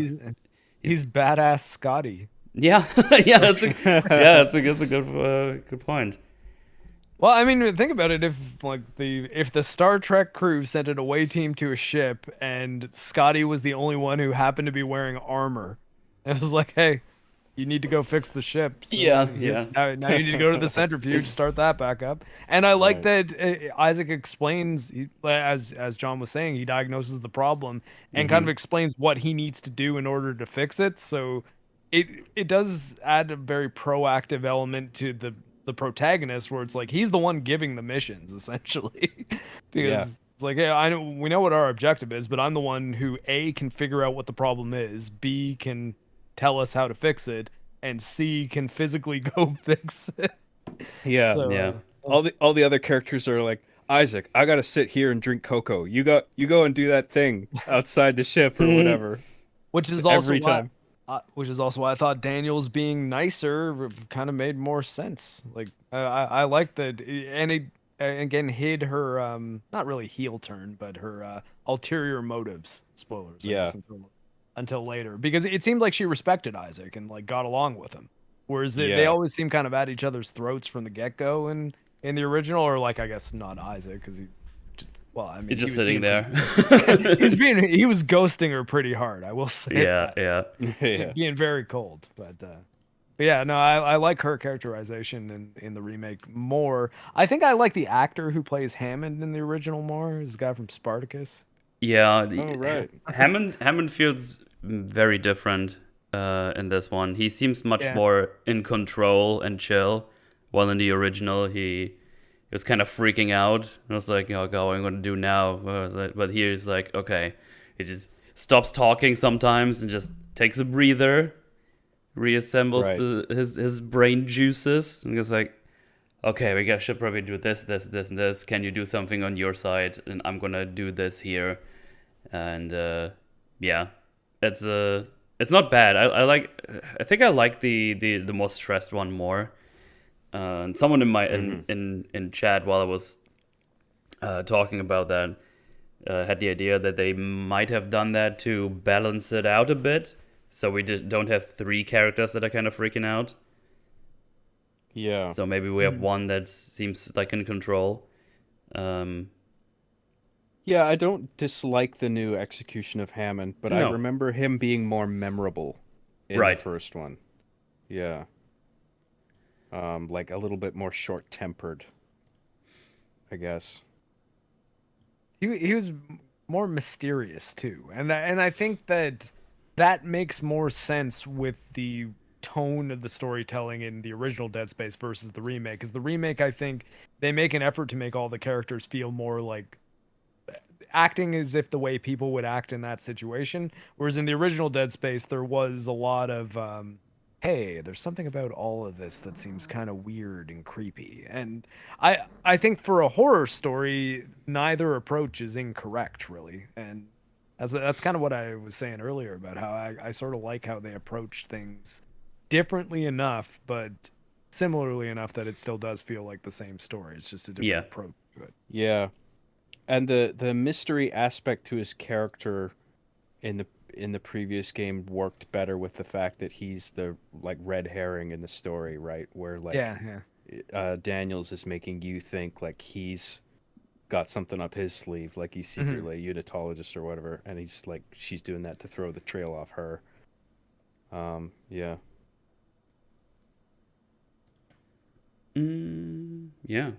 He's badass Scotty. Yeah, yeah, that's a good point. Well, I mean, think about it. If the Star Trek crew sent an away team to a ship and Scotty was the only one who happened to be wearing armor, it was like, hey, you need to go fix the ship. So Yeah. Now you need to go to the centrifuge, start that back up. And I like that Isaac explains, as John was saying, he diagnoses the problem and kind of explains what he needs to do in order to fix it. So it does add a very proactive element to the protagonist, where it's like he's the one giving the missions essentially, because it's like, hey, we know what our objective is, but I'm the one who A, can figure out what the problem is, B, can tell us how to fix it, and C, can physically go fix it. Yeah. So, Yeah. All the other characters are like, "Isaac, I got to sit here and drink cocoa. You go and do that thing outside the ship or whatever." which is It's also every time. which is also why I thought Daniels being nicer kind of made more sense. Like I like that, and it again hid her not really heel turn, but her ulterior motives. Spoilers, I guess, until later, because it seemed like she respected Isaac and like got along with him, whereas they always seem kind of at each other's throats from the get go in the original, or like I guess not Isaac because he. Well, I mean, He's just sitting there. he was ghosting her pretty hard. I will say. Yeah, that. yeah. Being very cold, but yeah, no, I like her characterization in the remake more. I think I like the actor who plays Hammond in the original more. He's the guy from Spartacus. Yeah. Oh, right. Hammond feels very different in this one. He seems much more in control and chill, while in the original he was kind of freaking out. I was like, oh god, what am I going to do now? But here he's like, okay. He just stops talking sometimes and just takes a breather, reassembles his brain juices, and goes like, okay, should probably do this, and this. Can you do something on your side? And I'm gonna do this here. And yeah, it's not bad. I think I like the more stressed one more. And someone in my in chat while I was talking about that had the idea that they might have done that to balance it out a bit, so we just don't have three characters that are kind of freaking out. Yeah. So maybe we have one that seems like in control. Yeah, I don't dislike the new execution of Hammond, but I remember him being more memorable in the first one. Yeah. Like a little bit more short-tempered, I guess. he was more mysterious too, and I think that makes more sense with the tone of the storytelling in the original Dead Space versus the remake. Because the remake, I think they make an effort to make all the characters feel more like acting as if the way people would act in that situation. Whereas in the original Dead Space, there was a lot of, hey, there's something about all of this that seems kind of weird and creepy. And I think for a horror story, neither approach is incorrect, really. And that's kind of what I was saying earlier about how I sort of like how they approach things differently enough, but similarly enough that it still does feel like the same story. It's just a different Yeah. approach to it. Yeah. And the mystery aspect to his character in the previous game worked better with the fact that he's the like red herring in the story, right? Where like Yeah. Daniels is making you think like he's got something up his sleeve, like he's secretly a unitologist or whatever, and he's like she's doing that to throw the trail off her. Yeah. Yeah.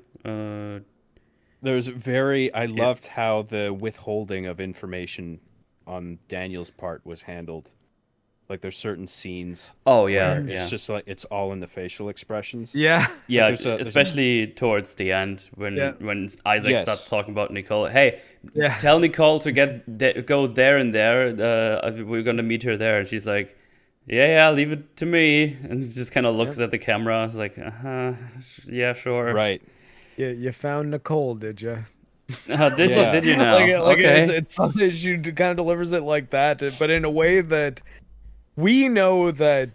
There's I loved how the withholding of information on Daniel's part was handled. Like there's certain scenes Oh yeah, where yeah. it's just like it's all in the facial expressions. Yeah. Yeah, there's a- especially towards the end Yeah. when Isaac Yes. starts talking about Nicole. Hey, Yeah. tell Nicole to go there and there. We're gonna meet her there. And she's like, yeah, leave it to me. And just kind of looks at the camera. It's like, yeah, sure. Right. Yeah, you found Nicole, did you? Did Yeah. you now? Like Okay. it's something she kind of delivers it like that, but in a way that we know that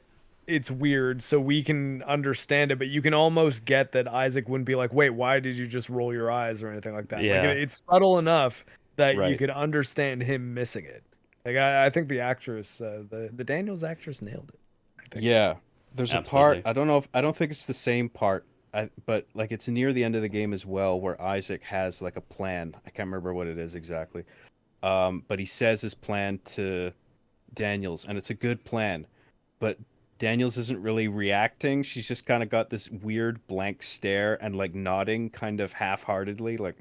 it's weird, so we can understand it. But you can almost get that Isaac wouldn't be like, "Wait, why did you just roll your eyes?" or anything like that. Yeah. Like it's subtle enough that you Right. could understand him missing it. Like I think the actress, the Daniels actress, nailed it. I think. Yeah. There's a part, Absolutely. I don't think it's the same part, but like it's near the end of the game as well where Isaac has like a plan. I can't remember what it is exactly. But he says his plan to Daniels, and it's a good plan. But Daniels isn't really reacting. She's just kind of got this weird blank stare and like nodding kind of half-heartedly, like,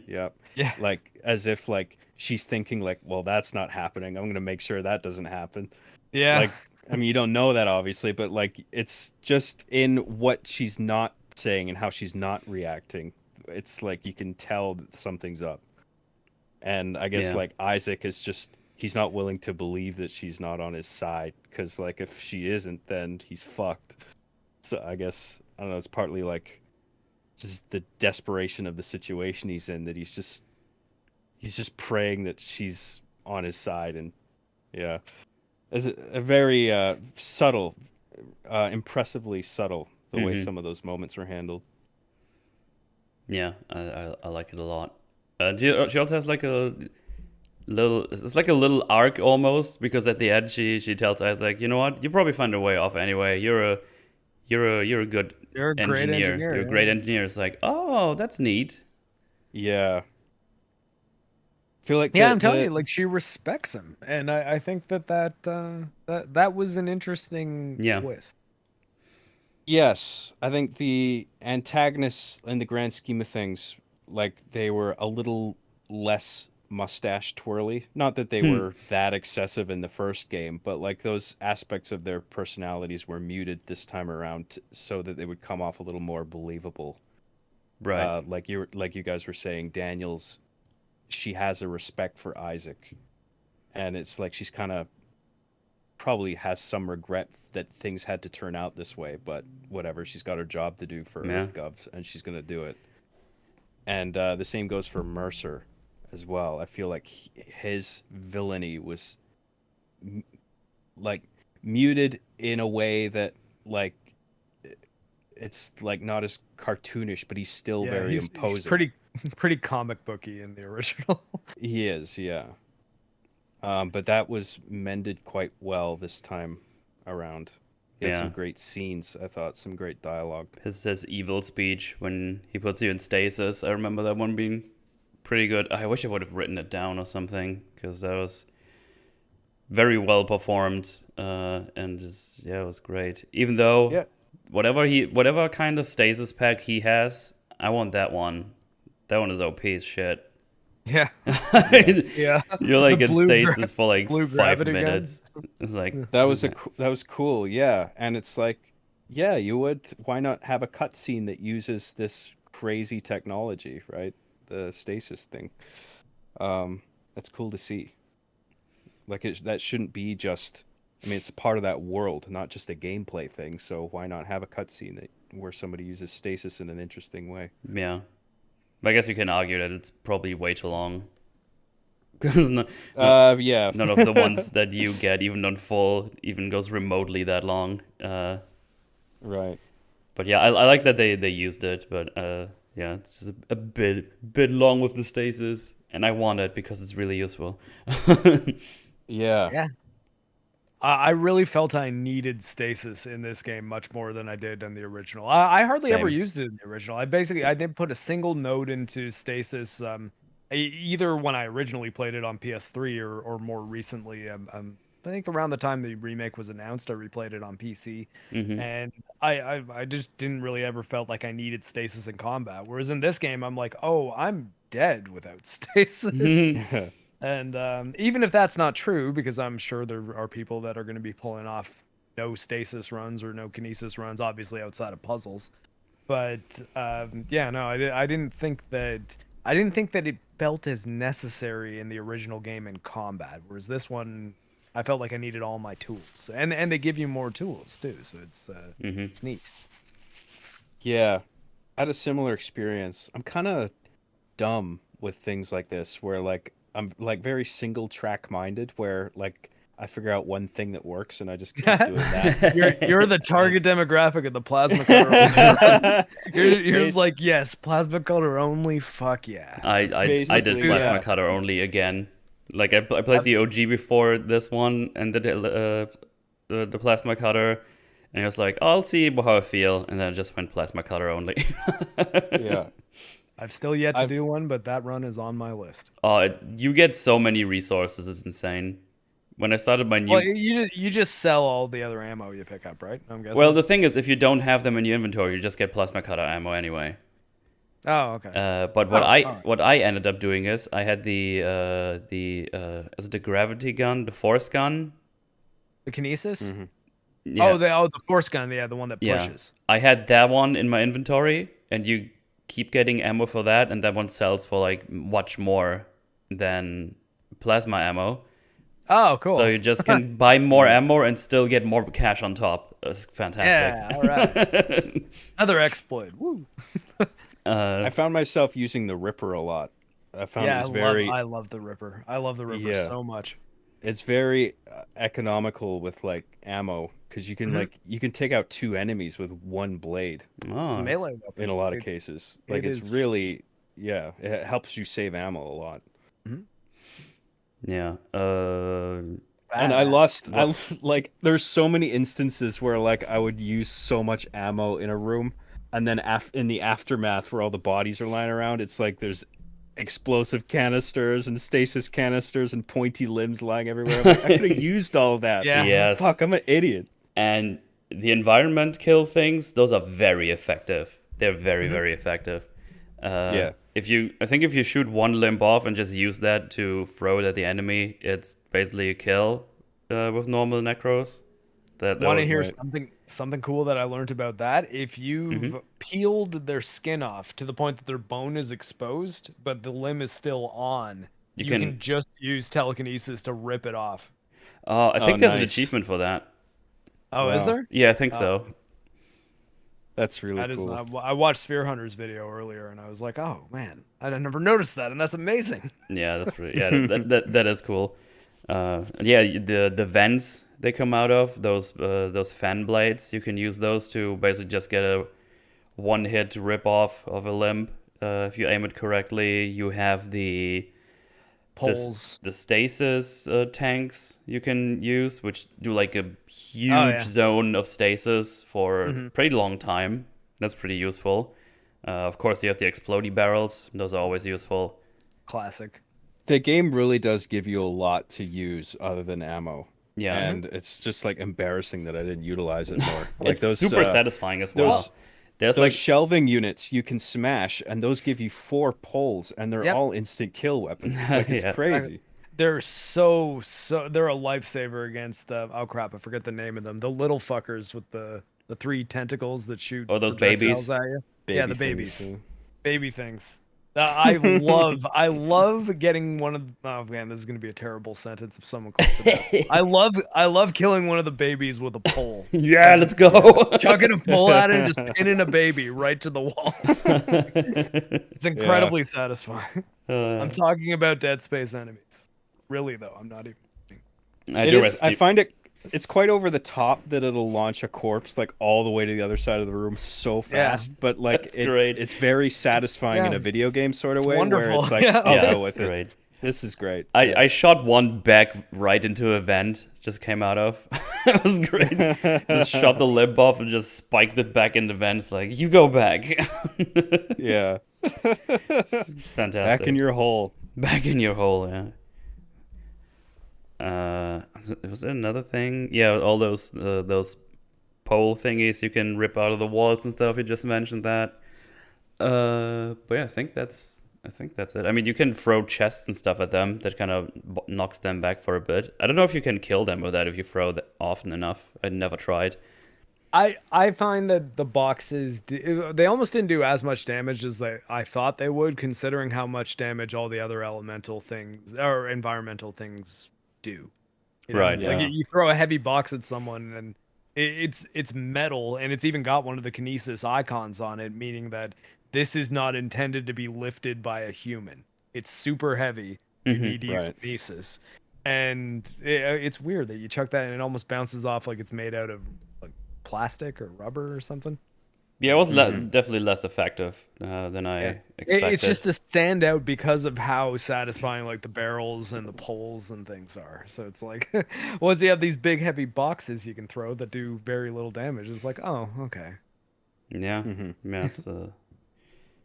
yep. Yeah. Like as if like she's thinking like, well, that's not happening. I'm gonna make sure that doesn't happen. Yeah. Like, I mean, you don't know that obviously, but like it's just in what she's not saying and how she's not reacting. It's like you can tell that something's up. And I guess Yeah. like Isaac is just he's not willing to believe that she's not on his side because like if she isn't, then he's fucked. So I guess I don't know. It's partly like just the desperation of the situation he's in that he's just praying that she's on his side, and yeah, it's a very subtle, impressively subtle the way some of those moments were handled. Yeah, I like it a lot. She also has like a it's like a little arc almost, because at the end she tells Isaac, you know what, you probably find a way off anyway. You're a good You're a great engineer. engineer, You're a yeah. great engineer. It's like, oh, that's neat. Yeah. Feel like Yeah, I'm telling you, like she respects him, and I think that was an interesting Yeah. twist. Yes, I think the antagonists in the grand scheme of things, like they were a little less mustache twirly. Not that they were that excessive in the first game, but like those aspects of their personalities were muted this time around so that they would come off a little more believable. Right. Like you guys were saying, Daniels, she has a respect for Isaac, and it's like she's kind of probably has some regret that things had to turn out this way, but whatever, she's got her job to do for EarthGov, and she's gonna do it. And the same goes for Mercer as well. I feel like his villainy was like muted in a way that like it's like not as cartoonish, but he's still very imposing. He's pretty comic booky in the original. He is, yeah. But that was mended quite well this time around. He had some great scenes, I thought, some great dialogue. His evil speech when he puts you in stasis, I remember that one being pretty good. I wish I would have written it down or something, because that was very well performed, and just it was great. Even though whatever kind of stasis pack he has, I want that one. That one is OP as shit. Yeah. Yeah. You're like The in blue stasis for like blue 5 gravity gun. minutes. It's like That was that was cool, yeah. And it's like, yeah, you would. Why not have a cutscene that uses this crazy technology, right? The stasis thing. That's cool to see. Like that shouldn't be just. I mean, it's a part of that world, not just a gameplay thing. So why not have a cutscene that where somebody uses stasis in an interesting way? yeah. But I guess you can argue that it's probably way too long. Because Yeah. none of the ones that you get, even on full, even goes remotely that long. Right. But yeah, I like that they used it. But yeah, it's just a bit long with the stasis, and I want it because it's really useful. Yeah. Yeah. I really felt I needed stasis in this game much more than I did in the original. I hardly ever Same. used it in the original. I didn't put a single node into stasis. Either when I originally played it on PS3 or more recently. I think around the time the remake was announced, I replayed it on PC, Hmm. and I just didn't really ever felt like I needed stasis in combat. Whereas in this game, I'm like, oh, I'm dead without stasis. Yeah. And even if that's not true, because I'm sure there are people that are going to be pulling off no stasis runs or no kinesis runs, obviously outside of puzzles. But yeah, no, I didn't think that it felt as necessary in the original game in combat. Whereas this one, I felt like I needed all my tools, and they give you more tools too, so it's neat. Yeah. I had a similar experience. I'm kind of dumb with things like this where like I'm like very single track minded where like I figure out one thing that works and I just keep doing that. You're the target demographic of the plasma cutter. You're just like, yes, plasma cutter only. Fuck yeah. I did basically plasma that. cutter only again. Like I played the OG before this one and the plasma cutter, and I was like, I'll see how I feel, and then I just went plasma cutter only. Yeah. I've still yet to do one, but that run is on my list. You get so many resources, it's insane. When I started my new Well, you just sell all the other ammo you pick up, right? I'm guessing. Well, the thing is, if you don't have them in your inventory, you just get plasma cutter ammo anyway. Oh, okay. But what alright. what I ended up doing is I had the gravity gun, the force gun. The kinesis? Mm-hmm. Yeah. The force gun, yeah, the one that Yeah. pushes. I had that one in my inventory, and you keep getting ammo for that, and that one sells for like much more than plasma ammo. Oh, cool. So you just can buy more ammo and still get more cash on top. It's fantastic. Yeah, all right. Another exploit. Woo. I found myself using the Ripper a lot. I found it was very I love the Ripper. I love the Ripper Yeah. so much. it's very economical with like ammo because you can like you can take out two enemies with one blade It's Oh, a melee weapon. in a lot of cases. Like it it's is- really it helps you save ammo a lot. yeah. And I lost like there's so many instances where like I would use so much ammo in a room and then in the aftermath where all the bodies are lying around it's like there's explosive canisters and stasis canisters and pointy limbs lying everywhere. I'm like, I could have used all of that. Yeah. Yes. Fuck, I'm an idiot. And the environment kill things, those are very effective. They're very, very effective. Yeah. I think if you shoot one limb off and just use that to throw it at the enemy, it's basically a kill with normal necros. Want to hear right. something cool that I learned about that? If you've peeled their skin off to the point that their bone is exposed, but the limb is still on, you can just use telekinesis to rip it off. I think there's an nice. achievement for that. Oh, is Wow. there? Yeah, I think so. That's really That is. cool. I watched Sphere Hunter's video earlier, and I was like, "Oh man, I never noticed that, and that's amazing." Yeah, that's pretty. Yeah, that is cool. Yeah, the vents they come out of, those fan blades, you can use those to basically just get a one hit rip off of a limb if you aim it correctly. You have the Poles. the stasis tanks you can use, which do like a huge yeah. zone of stasis for a pretty long time. That's pretty useful. Of course, you have the explodey barrels. Those are always useful. Classic. The game really does give you a lot to use other than ammo. Yeah. And it's just like embarrassing that I didn't utilize it more. Like It's super satisfying as well. There's Those like shelving units you can smash, and those give you 4 poles, and they're Yep. all instant kill weapons. Like, it's Yeah. crazy. They're they're a lifesaver against oh crap, I forget the name of them. The little fuckers with the 3 tentacles that shoot Oh, those projectiles babies. at you. Yeah, the Baby babies. things, Baby things. I love getting one of. Oh man, this is gonna be a terrible sentence if someone calls it out. I love killing one of the babies with a pole. Yeah, let's go. Chucking a pole at it and just pinning a baby right to the wall. It's incredibly satisfying. I'm talking about Dead Space enemies. Really though, I'm not even. I find it's quite over the top that it'll launch a corpse like all the way to the other side of the room so fast, but like That's great. it's very satisfying in a video game sort of It's way wonderful. where it's like, Yeah. I'll Yeah, go with that's it. great. This is great. I shot one back right into a vent, just came out of. It was great. Just shot the lip off and just spiked it back in the vent. It's like, you go back. Yeah. Fantastic. Back in your hole. Back in your hole, yeah. Was there another thing? Yeah, all those pole thingies you can rip out of the walls and stuff. You just mentioned that. But yeah, I think that's it. I mean, you can throw chests and stuff at them. That kind of knocks them back for a bit. I don't know if you can kill them with that if you throw that often enough. I never tried. I find that the boxes they almost didn't do as much damage as I thought they would, considering how much damage all the other elemental things or environmental things do. You know? Right, Like yeah. you throw a heavy box at someone and it's metal, and it's even got one of the kinesis icons on it, meaning that this is not intended to be lifted by a human. It's super heavy. You need to use kinesis. And it's weird that you chuck that and it almost bounces off like it's made out of like plastic or rubber or something. Yeah, it was definitely less effective than I expected. It's just a standout because of how satisfying like the barrels and the poles and things are. So it's like, once you have these big heavy boxes you can throw that do very little damage, it's like, oh, okay. Yeah, yeah, it's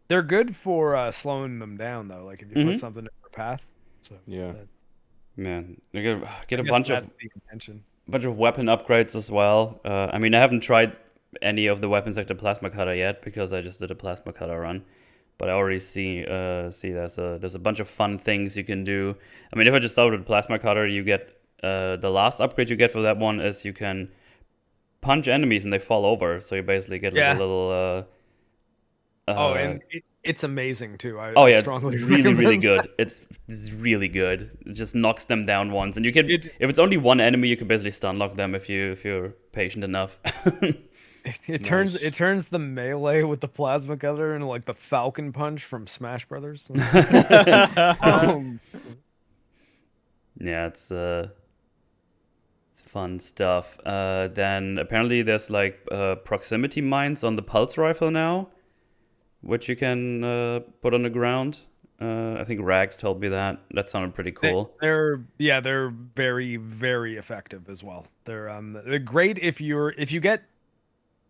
They're good for slowing them down though. Like if you put something in their path. So Yeah. man, you get a I guess bunch that's of the intention. weapon upgrades as well. I mean, I haven't tried any of the weapons like the plasma cutter yet because I just did a plasma cutter run, but I already see there's a bunch of fun things you can do. I mean, if I just start with the plasma cutter, you get the last upgrade you get for that one is you can punch enemies and they fall over, so you basically get like a little and it's amazing too. It's strongly really really recommend good. It's really good. It just knocks them down once, and you can if it's only one enemy, you can basically stun lock them if you're patient enough. It turns the melee with the plasma cutter into like the Falcon Punch from Smash Brothers. Yeah, it's fun stuff. Then apparently there's like proximity mines on the pulse rifle now, which you can put on the ground. I think Rags told me that. That sounded pretty cool. They're very very effective as well. They're great if you get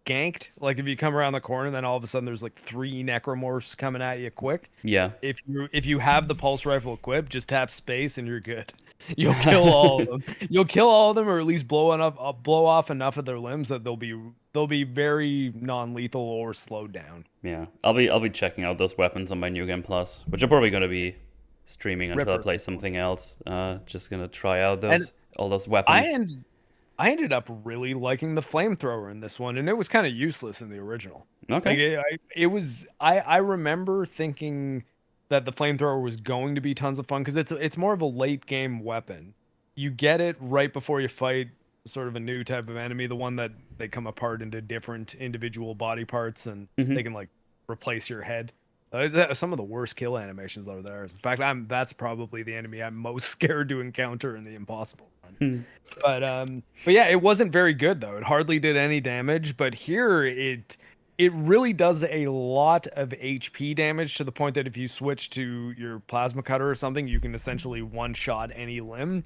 ganked, like if you come around the corner and then all of a sudden there's like 3 necromorphs coming at you quick. Yeah. If you have the pulse rifle equipped, just tap space and you're good. You'll kill all of them. You'll kill all of them, or at least blow off enough of their limbs that they'll be very non-lethal or slowed down. Yeah. I'll be checking out those weapons on my New Game Plus, which I'm probably gonna be streaming until I play something else. Just gonna try out all those weapons. I ended up really liking the flamethrower in this one, and it was kind of useless in the original. Okay. Like I remember thinking that the flamethrower was going to be tons of fun because it's more of a late game weapon. You get it right before you fight sort of a new type of enemy, the one that they come apart into different individual body parts and they can like replace your head. Some of the worst kill animations over there. In fact, that's probably the enemy I'm most scared to encounter in the Impossible one. But yeah, it wasn't very good though. It hardly did any damage. But here it really does a lot of HP damage to the point that if you switch to your plasma cutter or something, you can essentially one-shot any limb.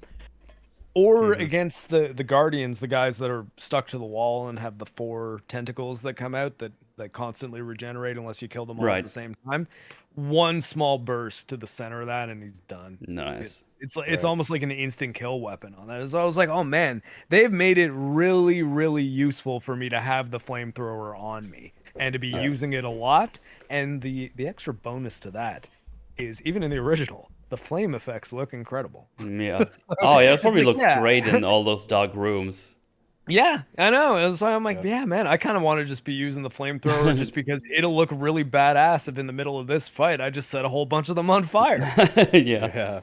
Or against the Guardians, the guys that are stuck to the wall and have the 4 tentacles that come out that constantly regenerate unless you kill them all at the same time. One small burst to the center of that and he's done. Nice. It's almost like an instant kill weapon on that. So I was like, oh man, they've made it really, really useful for me to have the flamethrower on me. and to be using it a lot. And the extra bonus to that is, even in the original, the flame effects look incredible. Yeah. Oh, yeah, it probably like, looks yeah. great in all those dark rooms. Yeah, I know. It was like, I'm like, yeah, man, I kind of want to just be using the flamethrower just because it'll look really badass if in the middle of this fight I just set a whole bunch of them on fire. Yeah.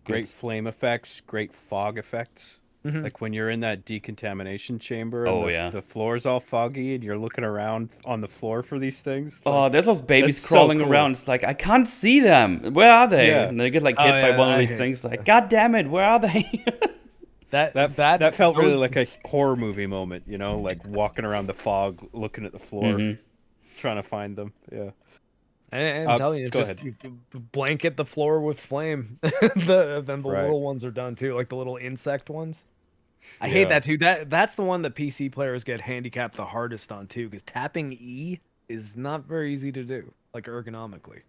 Great Good. flame effects, great fog effects. Mhm. Like when you're in that decontamination chamber and Oh, yeah. the floor's all foggy and you're looking around on the floor for these things. Oh, Like, there's those babies that's so crawling cool. around. It's like, I can't see them. Where are they? Yeah. And they get like Oh, hit by yeah, one of I these hate things. Like, God damn it, where are they? That felt really like a horror movie moment, you know, like walking around the fog, looking at the floor, trying to find them. Yeah. And I'm telling you, go just ahead. you blanket the floor with flame. Then the Right. little ones are done too, like the little insect ones. I hate that too. That's the one that PC players get handicapped the hardest on too, because tapping E is not very easy to do, like ergonomically.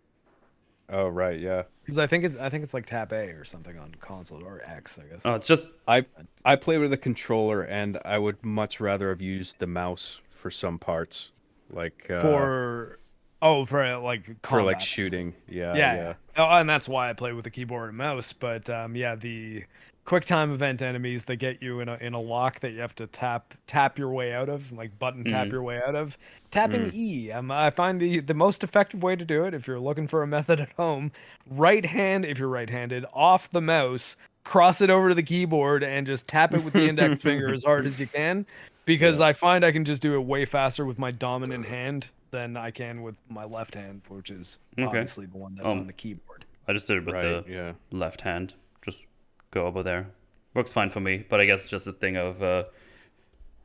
Oh right, yeah. Because I think it's like tap A or something on console, or X, I guess. Oh, it's just I play with a controller, and I would much rather have used the mouse for some parts, like for like for combat like and shooting. Yeah, yeah. Oh, and that's why I play with a keyboard and mouse. But yeah, the quick time event enemies that get you in a lock that you have to tap your way out of, like button tap your way out of. Tapping E, I find the most effective way to do it if you're looking for a method at home. Right hand, if you're right-handed, off the mouse, cross it over to the keyboard, and just tap it with the index finger as hard as you can. Because I find I can just do it way faster with my dominant hand than I can with my left hand, which is obviously the one that's on the keyboard. I just did it with the left hand. Just go over there. Works fine for me, but I guess it's just a thing of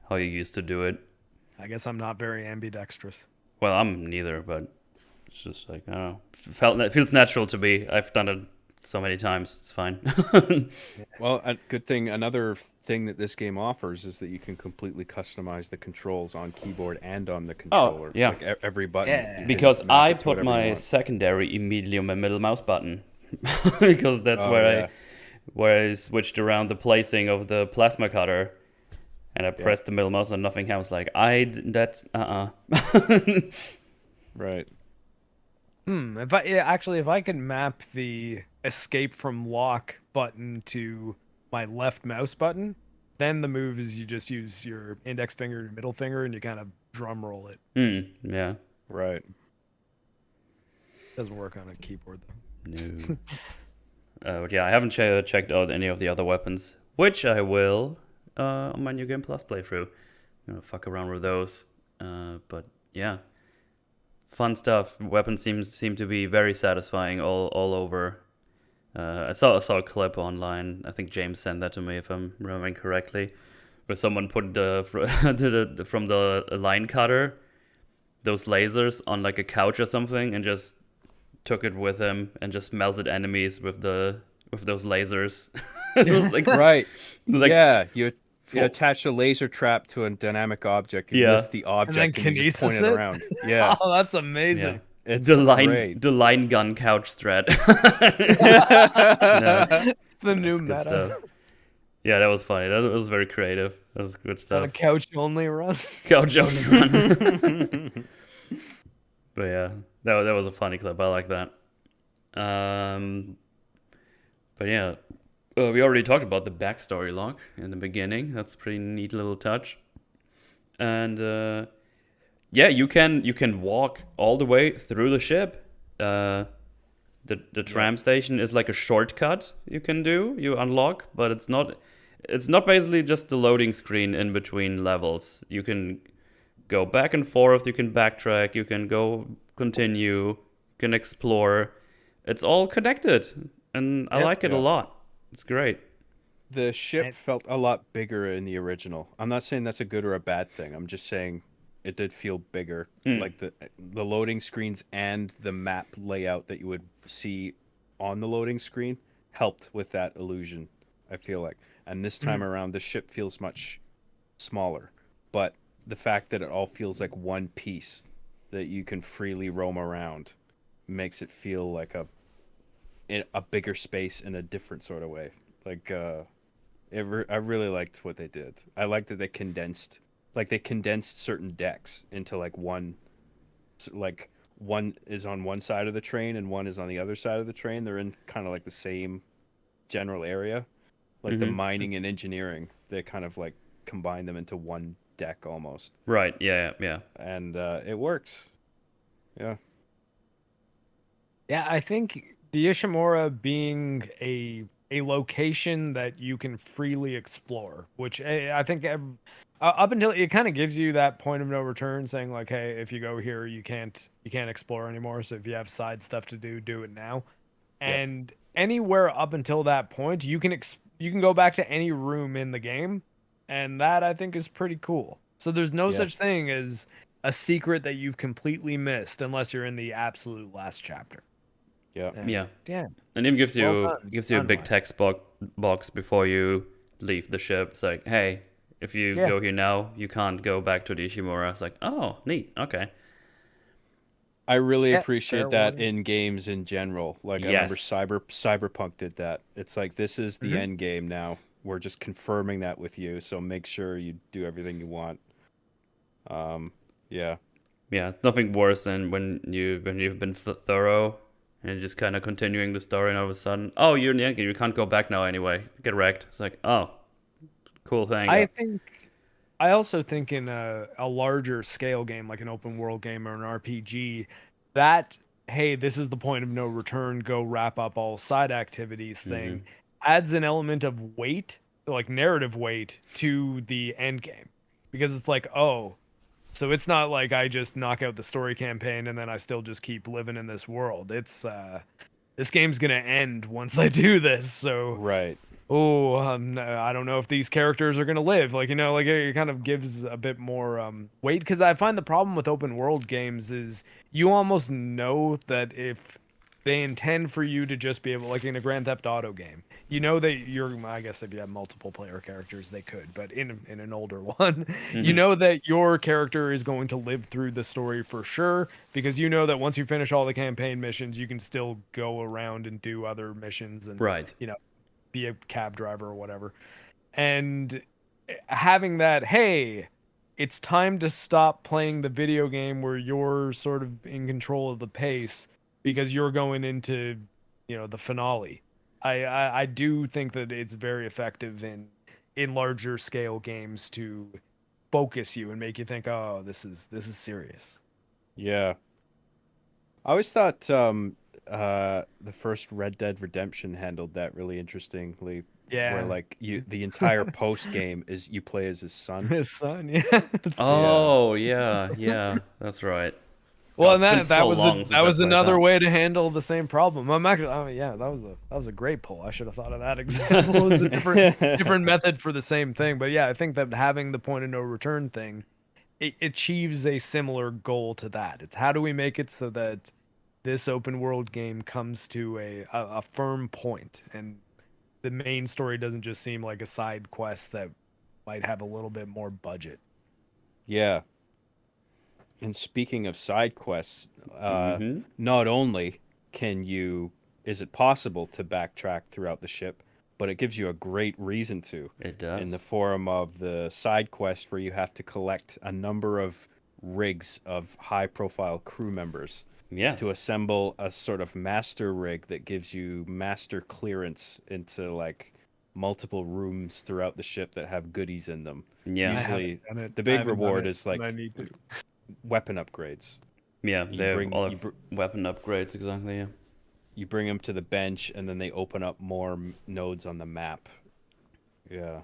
how you used to do it. I guess I'm not very ambidextrous. Well, I'm neither, but it's just like, I don't know. It feels natural to me. I've done it so many times. It's fine. Well, a good thing, another thing that this game offers is that you can completely customize the controls on keyboard and on the controller. yeah. Like every button. Yeah. you can Because map I it to put whatever you my want. secondary immediately on my middle mouse button. Because that's where I switched around the placing of the plasma cutter. And I pressed the middle mouse and nothing happens. Like, that's, Right. If I could map the escape from lock button to my left mouse button, then the move is you just use your index finger and middle finger and you kind of drum roll it. Yeah. Right. Doesn't work on a keyboard though. No. But yeah, I haven't checked out any of the other weapons, which I will on my New Game Plus playthrough. I'm gonna fuck around with those. But yeah, fun stuff. Weapons seem to be very satisfying all over. I saw a clip online. I think James sent that to me, if I'm remembering correctly, where someone put from the line cutter those lasers on like a couch or something, and just took it with him and just melted enemies with those lasers. It was like Right. like yeah. You attach a laser trap to a dynamic object. You lift the object and you just point it around. Yeah. Oh, that's amazing. Yeah. It's the line gun couch thread. No, The new good meta. stuff. Yeah, that was funny. That was very creative. That was good On a stuff. couch only run. Couch only run. But yeah, that was a funny clip. I like that. But yeah, we already talked about the backstory log in the beginning. That's a pretty neat little touch. And yeah, you can walk all the way through the ship. The tram station is like a shortcut you can do. You unlock, but it's not basically just the loading screen in between levels. You can go back and forth, you can backtrack, you can go continue, you can explore. It's all connected, and I like it a lot. It's great. The ship felt a lot bigger in the original. I'm not saying that's a good or a bad thing. I'm just saying it did feel bigger. Like the loading screens and the map layout that you would see on the loading screen helped with that illusion, I feel like. And this time around, the ship feels much smaller. But the fact that it all feels like one piece that you can freely roam around makes it feel like a bigger space in a different sort of way. Like I really liked what they did. I liked that they condensed like they condensed certain decks into like like one is on one side of the train and one is on the other side of the train. They're in kind of like the same general area, like the Mm-hmm. mining and engineering. They kind of like combine them into one deck almost, Right. Yeah. and it works. Yeah. Yeah, I think the Ishimura being a location that you can freely explore, which I think up until it kind of gives you that point of no return, saying like, hey, if you go here, you can't explore anymore. So if you have side stuff to do, do it now. Yep. And anywhere up until that point, you can go back to any room in the game, and that I think is pretty cool. So there's no Yeah. such thing as a secret that you've completely missed unless you're in the absolute last chapter. Yeah. And Yeah. yeah, And it gives Well you done. gives you a big Timeline. text box before you leave the ship. It's like, hey, if you Yeah. go here now, you can't go back to the Ishimura. It's like, oh, neat. Okay. I really Yeah, appreciate fair that warning. in games in general. Like I remember Yes. Cyberpunk did that. It's like this is the Mhm. end game now. We're just confirming that with you, so make sure you do everything you want. Yeah. Yeah, it's nothing worse than when you've been thorough and just kind of continuing the story, and all of a sudden, oh, you're in the end game. You can't go back now anyway. Get wrecked. It's like, oh, cool. Thanks. I also think in a larger scale game like an open world game or an RPG, that hey, this is the point of no return, go wrap up all side activities thing adds an element of weight, like narrative weight to the end game. Because it's like, oh, so it's not like I just knock out the story campaign and then I still just keep living in this world. It's this game's going to end once I do this. So Right. oh, I don't know if these characters are gonna live. Like, like it kind of gives a bit more weight. Because I find the problem with open world games is you almost know that if they intend for you to just be able, like in a Grand Theft Auto game, you know that I guess if you have multiple player characters, they could, but in an older one, you know that your character is going to live through the story for sure, because you know that once you finish all the campaign missions, you can still go around and do other missions and Right. be a cab driver or whatever. And having that, hey, it's time to stop playing the video game where you're sort of in control of the pace because you're going into, the finale. I do think that it's very effective in larger scale games to focus you and make you think, oh, this is serious. Yeah. I always thought the first Red Dead Redemption handled that really interestingly, where Yeah. like the entire post game is you play as his son. His son, yeah. Oh, yeah. That's right. Well, God, and it's been so long since that I was played another that. way to handle the same problem. I'm actually, yeah, that was a great pull. I should have thought of that example as a different method for the same thing. But yeah, I think that having the point of no return thing, it achieves a similar goal to that. It's how do we make it so that this open world game comes to a firm point and the main story doesn't just seem like a side quest that might have a little bit more budget. Yeah. And speaking of side quests, Mm-hmm. not only is it possible to backtrack throughout the ship, but it gives you a great reason to, It in does. the form of the side quest where you have to collect a number of rigs of high-profile crew members Yes. to assemble a sort of master rig that gives you master clearance into like multiple rooms throughout the ship that have goodies in them. Yeah. I Usually, haven't done it. the I big haven't done reward it, is but like I need to. weapon upgrades. Yeah, You they have bring all you, of br- weapon upgrades, exactly, yeah. you bring them to the bench, and then they open up more nodes on the map. Yeah,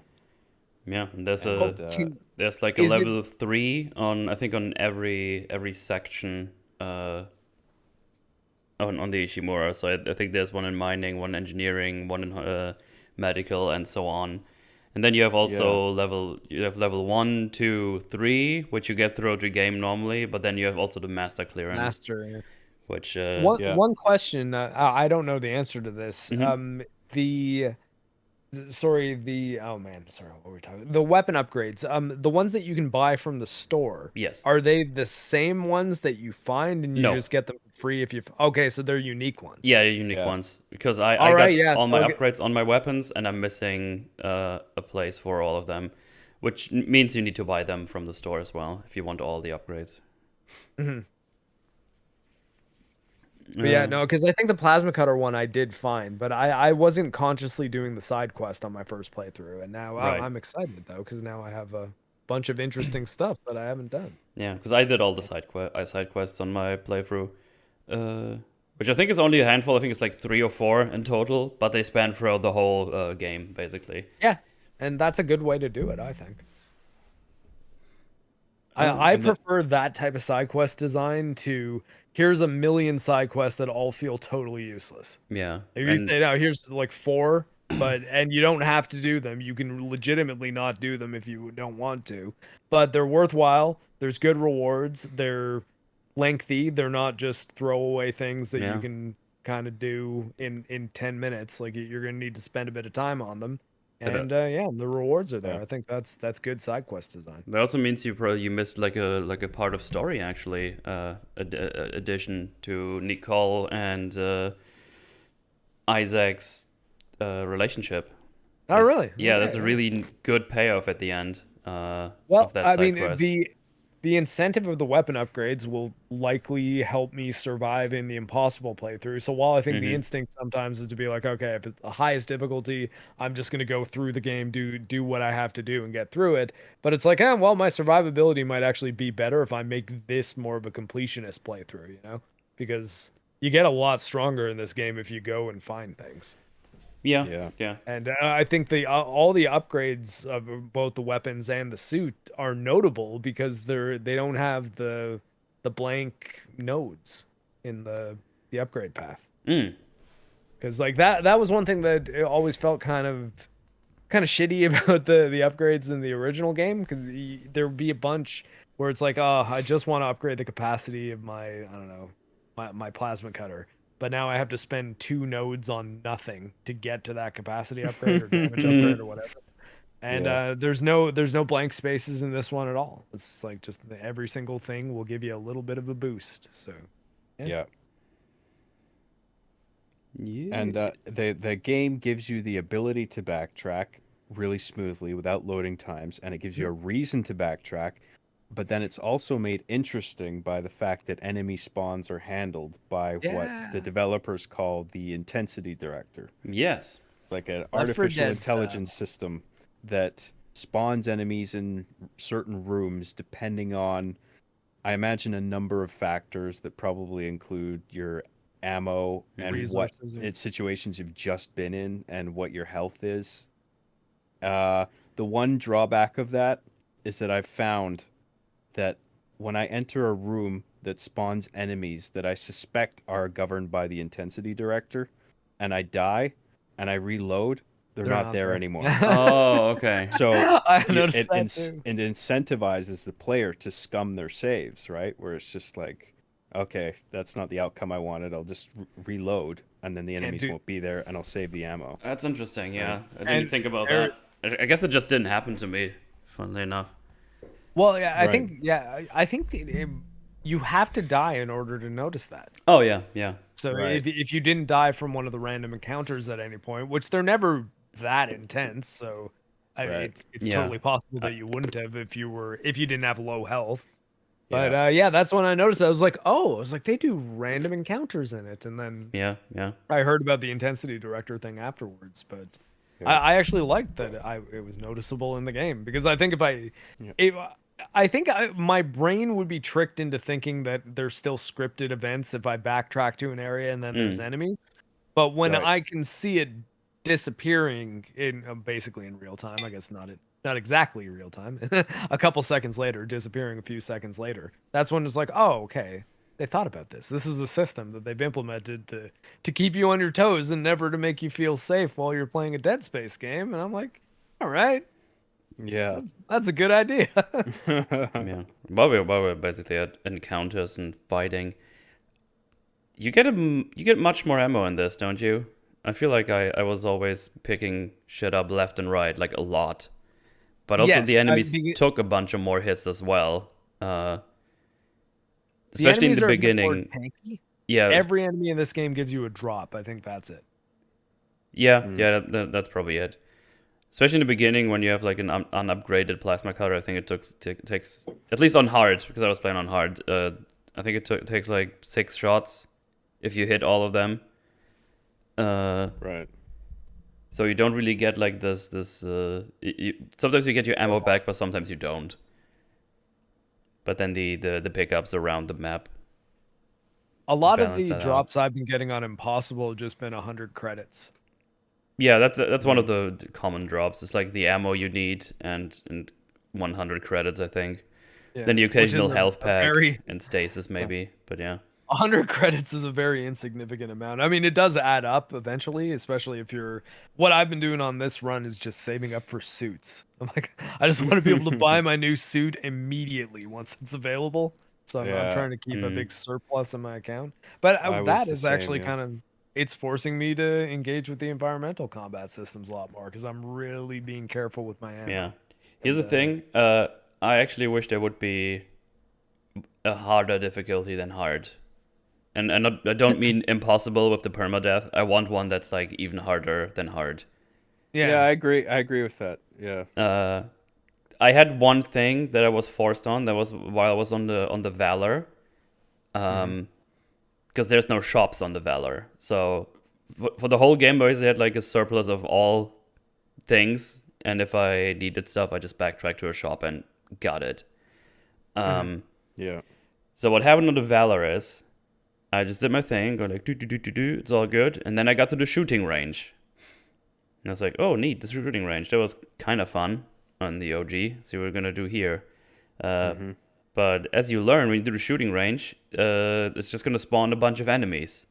Yeah, and there's and there's like a Is it level 3 on, I think, on every section on the Ishimura. So I think there's one in mining, one engineering, one in medical, and so on. And then you have also level 1, 2, 3, which you get throughout the game normally, but then you have also the master clearance, master? which Yeah. One question. I don't know the answer to this. Mhm. The sorry, oh man, sorry, what were we talking? The weapon upgrades. The ones that you can buy from the store. Yes. Are they the same ones that you find and you No. just get them free if you? Okay, so they're unique ones. Yeah, unique Yeah. ones. Because I All got right, yeah. all my Okay. upgrades on my weapons, and I'm missing a place for all of them. which means you need to buy them from the store as well if you want all the upgrades. Mm-hmm. But yeah, no, because I think the plasma cutter one I did fine, but I wasn't consciously doing the side quest on my first playthrough, and now Right. I'm excited though because now I have a bunch of interesting stuff that I haven't done. Yeah, because I did all the side quests on my playthrough, which I think is only a handful. I think it's like 3 or 4 in total, but they span throughout the whole game basically. Yeah, and that's a good way to do it, I think. I prefer that type of side quest design to here's a million side quests that all feel totally useless. Yeah. If you say, now here's like 4, and you don't have to do them. You can legitimately not do them if you don't want to, but they're worthwhile. There's good rewards. They're lengthy. They're not just throwaway things that you can kind of do in 10 minutes. Like you're going to need to spend a bit of time on them. And yeah, the rewards are there. Yeah. I think that's good side quest design. That also means you missed like a part of story actually. Addition to Nicole and Isaac's relationship. Oh, really? Yeah, Okay, there's a really good payoff at the end well, of that side I mean, quest. the incentive of the weapon upgrades will likely help me survive in the impossible playthrough. So while I think the instinct sometimes is to be like, okay, if it's the highest difficulty, I'm just gonna go through the game, do what I have to do and get through it. But it's like, well, my survivability might actually be better if I make this more of a completionist playthrough, you know? Because you get a lot stronger in this game if you go and find things. Yeah. And I think all the upgrades of both the weapons and the suit are notable because they don't have the blank nodes in the upgrade path. Because like that was one thing that it always felt kind of shitty about the upgrades in the original game, because there would be a bunch where it's like, oh, I just want to upgrade the capacity of my, I don't know, my plasma cutter. But now I have to spend 2 nodes on nothing to get to that capacity upgrade or damage upgrade or whatever. And there's no blank spaces in this one at all. It's like just every single thing will give you a little bit of a boost. So Yeah. And the game gives you the ability to backtrack really smoothly without loading times, and it gives you a reason to backtrack. But then it's also made interesting by the fact that enemy spawns are handled by what the developers call the intensity director. Yes. Like an artificial intelligence system that spawns enemies in certain rooms depending on, I imagine, a number of factors that probably include your ammo and what situations you've just been in and what your health is. The one drawback of that is that I've found that when I enter a room that spawns enemies that I suspect are governed by the intensity director, and I die and I reload, they're not there anymore. Oh, okay. So I it incentivizes the player to scum their saves, right? Where it's just like, okay, that's not the outcome I wanted. I'll just reload, and then the enemies won't be there, and I'll save the ammo. That's interesting, yeah. I didn't think about that. I guess it just didn't happen to me, funnily enough. Well, yeah, I think you have to die in order to notice that. Oh, yeah. So if you didn't die from one of the random encounters at any point, which they're never that intense, so it's totally possible that you wouldn't have if you didn't have low health. But that's when I noticed. I was like, they do random encounters in it, and then I heard about the intensity director thing afterwards, but. I actually liked that it was noticeable in the game, because I think my brain would be tricked into thinking that there's still scripted events if I backtrack to an area and then there's enemies. But when I can see it disappearing in basically in real time, I guess not exactly real time, a couple seconds later, disappearing a few seconds later, that's when it's like, oh, okay. They thought about this. This is a system that they've implemented to keep you on your toes and never to make you feel safe while you're playing a Dead Space game. And I'm like, all right. Yeah. That's a good idea. Yeah. While we're basically at encounters and fighting, you get much more ammo in this, don't you? I feel like I was always picking shit up left and right, like a lot. But also the enemies took a bunch of more hits as well. Especially in the beginning. Yeah. Every enemy in this game gives you a drop. I think that's it. Yeah, that's probably it. Especially in the beginning when you have like an unupgraded plasma cutter. I think it takes, at least on hard, because I was playing on hard, I think it takes like 6 shots if you hit all of them. Right. So you don't really get like this sometimes you get your ammo back, but sometimes you don't. But then the pickups around the map. A lot of Balance the that drops I've been getting on Impossible have just been 100 credits. Yeah, that's one of the common drops. It's like the ammo you need and 100 credits, I think. Yeah, Then the which is occasional health pack very, and stasis maybe, but yeah. 100 credits is a very insignificant amount. I mean, it does add up eventually, especially if you're. What I've been doing on this run is just saving up for suits. I'm like, I just want to be able to buy my new suit immediately once it's available. So I'm Yeah. trying to keep a big surplus in my account. But I was that the is same, actually yeah. kind of. It's forcing me to engage with the environmental combat systems a lot more because I'm really being careful with my ammo. Yeah. Here's the And, thing. I actually wish there would be a harder difficulty than hard. And I don't mean impossible with the permadeath. I want one that's like even harder than hard. Yeah, I agree. I agree with that. Yeah. I had one thing that I was forced on. That was while I was on the Valor. Because there's no shops on the Valor. So for the whole game, I always had like a surplus of all things. And if I needed stuff, I just backtracked to a shop and got it. Yeah. So what happened on the Valor is I just did my thing, going like, do, it's all good. And then I got to the shooting range. And I was like, oh, neat, this shooting range. That was kind of fun on the OG. See what we're going to do here. But as you learn, when you do the shooting range, it's just going to spawn a bunch of enemies.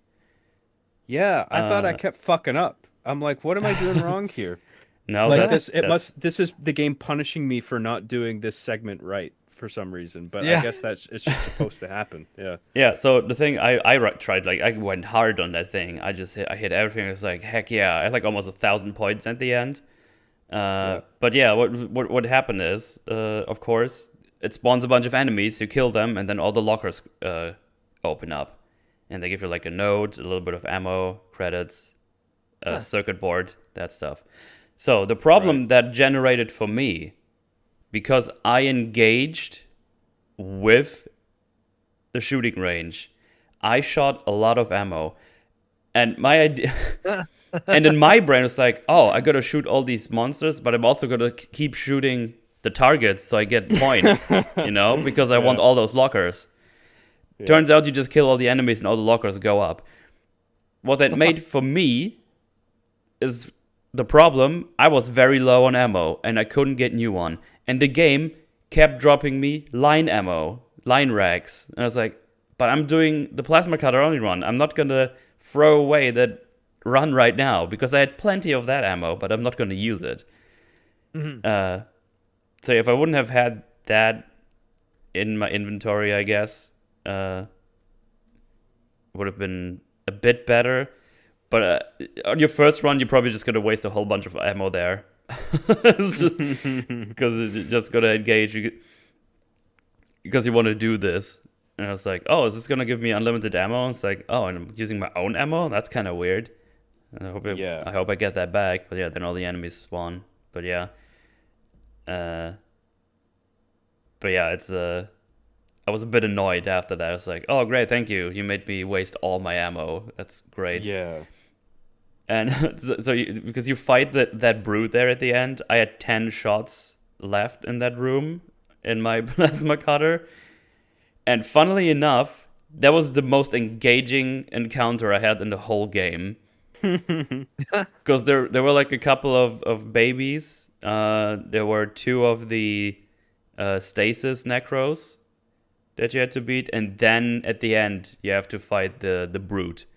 Yeah, I thought I kept fucking up. I'm like, what am I doing wrong here? No, Like that's, this is the game punishing me for not doing this segment right for some reason. But Yeah. I guess it's just supposed to happen. Yeah. Yeah, so the thing I tried, like I went hard on that thing. I hit everything. It was like, heck yeah, I had like almost 1,000 points at the end. But yeah, what happened is, of course, it spawns a bunch of enemies. You kill them, and then all the lockers open up, and they give you like a note, a little bit of ammo, credits, circuit board, that stuff. So the problem that generated for me, because I engaged with the shooting range, I shot a lot of ammo, and my idea. And in my brain, it's like, oh, I gotta shoot all these monsters, but I'm also gonna keep shooting the targets so I get points, because I want all those lockers. Yeah. Turns out you just kill all the enemies and all the lockers go up. What that made for me is the problem. I was very low on ammo, and I couldn't get new one. And the game kept dropping me line ammo, line racks. And I was like, but I'm doing the plasma cutter only run. I'm not gonna throw away that run right now because I had plenty of that ammo, but I'm not going to use it. So if I wouldn't have had that in my inventory, I guess would have been a bit better. But on your first run, you're probably just going to waste a whole bunch of ammo there. Because you're just going to engage because you want to do this. And I was like, oh, is this going to give me unlimited ammo? And it's like, oh, and I'm using my own ammo? That's kind of weird. And I hope I get that back. But yeah, then all the enemies spawn. But yeah. It's I was a bit annoyed after that. I was like, oh, great, thank you. You made me waste all my ammo. That's great. Yeah. And because you fight that brute there at the end, I had 10 shots left in that room in my plasma cutter. And funnily enough, that was the most engaging encounter I had in the whole game. Because there were like a couple of babies. There were 2 of the stasis necros that you had to beat. And then at the end, you have to fight the brute.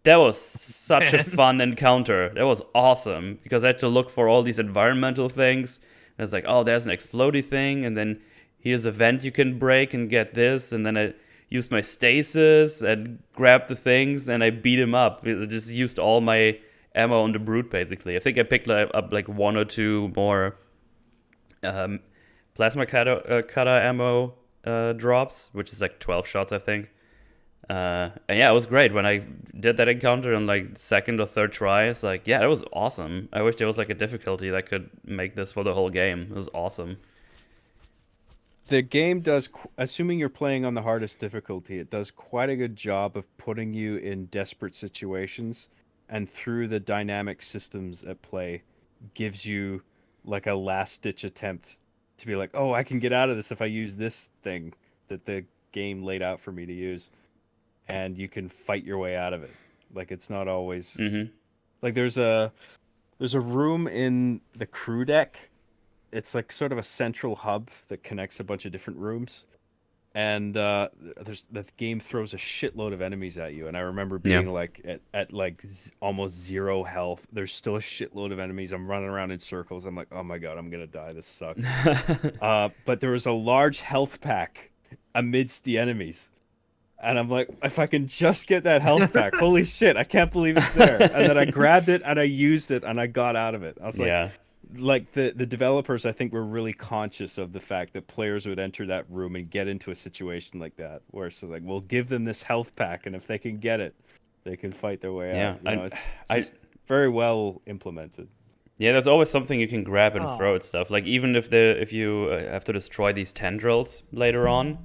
That was such a fun encounter. That was awesome. Because I had to look for all these environmental things. And it's like, oh, there's an explodey thing. And then here's a vent you can break and get this. And then I used my stasis and grabbed the things and I beat him up. I just used all my ammo on the brute, basically. I think I picked up like 1 or 2 more plasma cutter ammo drops, which is like 12 shots, I think. And yeah, it was great when I did that encounter on like second or third try. It's like, yeah, that was awesome. I wish there was like a difficulty that could make this for the whole game. It was awesome. The game does, assuming you're playing on the hardest difficulty, it does quite a good job of putting you in desperate situations, and through the dynamic systems at play, gives you like a last ditch attempt to be like, oh, I can get out of this if I use this thing that the game laid out for me to use, and you can fight your way out of it. Like it's not always like there's a room in the crew deck. It's like sort of a central hub that connects a bunch of different rooms, and the game throws a shitload of enemies at you. And I remember being like at like almost zero health. There's still a shitload of enemies. I'm running around in circles. I'm like, oh my god, I'm gonna die. This sucks. But there was a large health pack amidst the enemies. And I'm like, if I can just get that health pack, holy shit, I can't believe it's there. And then I grabbed it and I used it and I got out of it. I was like the developers, I think, were really conscious of the fact that players would enter that room and get into a situation like that, where it's like, we'll give them this health pack, and if they can get it, they can fight their way out. You know, it's just very well implemented. Yeah, there's always something you can grab and throw at stuff. Like even if you have to destroy these tendrils later on.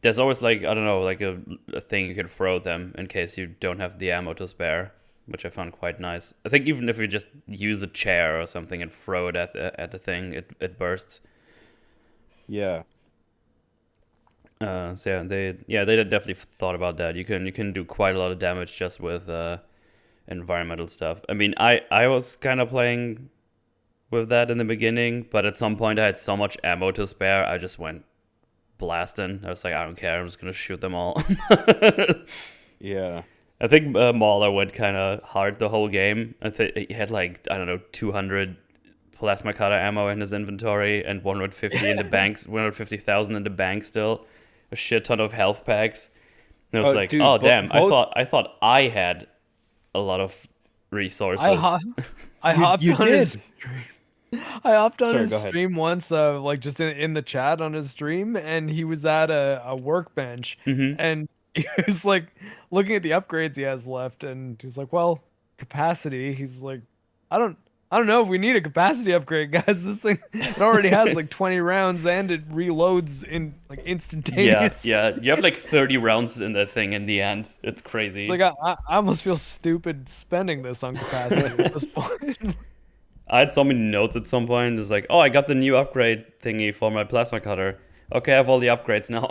There's always like, I don't know, like a thing you can throw at them in case you don't have the ammo to spare, which I found quite nice. I think even if you just use a chair or something and throw it at the thing, it bursts. Yeah. So yeah, they definitely thought about that. You can do quite a lot of damage just with environmental stuff. I mean, I was kind of playing with that in the beginning, but at some point I had so much ammo to spare, I just went blasting. I was like, I don't care, I'm just gonna shoot them all. Yeah. I think Mauler went kind of hard the whole game. I think he had like, I don't know, 200 plasma cutter ammo in his inventory and 150 in the banks, 150,000 in the bank still. A shit ton of health packs. And I was like, dude, damn, I thought I had a lot of resources. I hopped on his stream. I hopped on his stream once, like just in the chat on his stream, and he was at a workbench, and he was like looking at the upgrades he has left, and he's like, well, capacity. He's like, I don't know if we need a capacity upgrade, guys. This thing, it already has like 20 rounds and it reloads in like instantaneous. Yeah. You have like 30 rounds in that thing in the end. It's crazy. It's like I almost feel stupid spending this on capacity at this point. I had so many notes at some point. It's like, oh, I got the new upgrade thingy for my plasma cutter. Okay, I have all the upgrades now.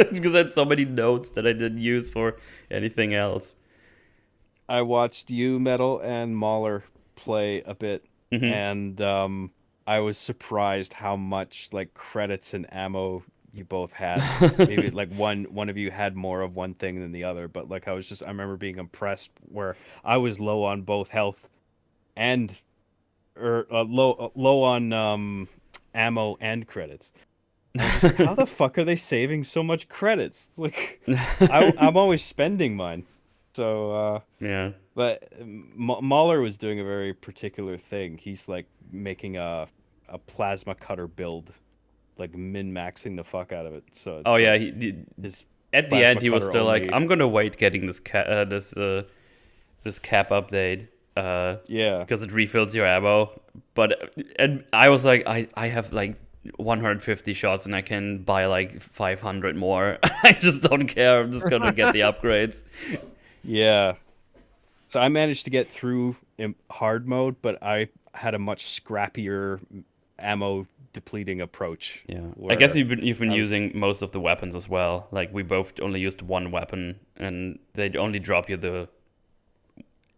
Because I had so many notes that I didn't use for anything else. I watched you, Metal, and Mauler play a bit, and I was surprised how much like credits and ammo you both had. Maybe like one of you had more of one thing than the other, but like I remember being impressed where I was low on both health and low on ammo and credits. I was just like, how the fuck are they saving so much credits? Like, I'm always spending mine. So yeah. But Mahler was doing a very particular thing. He's like making a plasma cutter build, like min-maxing the fuck out of it. So it's at the end he was still like, I'm gonna wait getting this this cap update. Because it refills your ammo. And I was like, I have like 150 shots and I can buy like 500 more. I just don't care. I'm just gonna get the upgrades. Yeah. So I managed to get through in hard mode, but I had a much scrappier ammo depleting approach. Yeah. I guess you've been using most of the weapons as well. Like we both only used one weapon and they only drop you the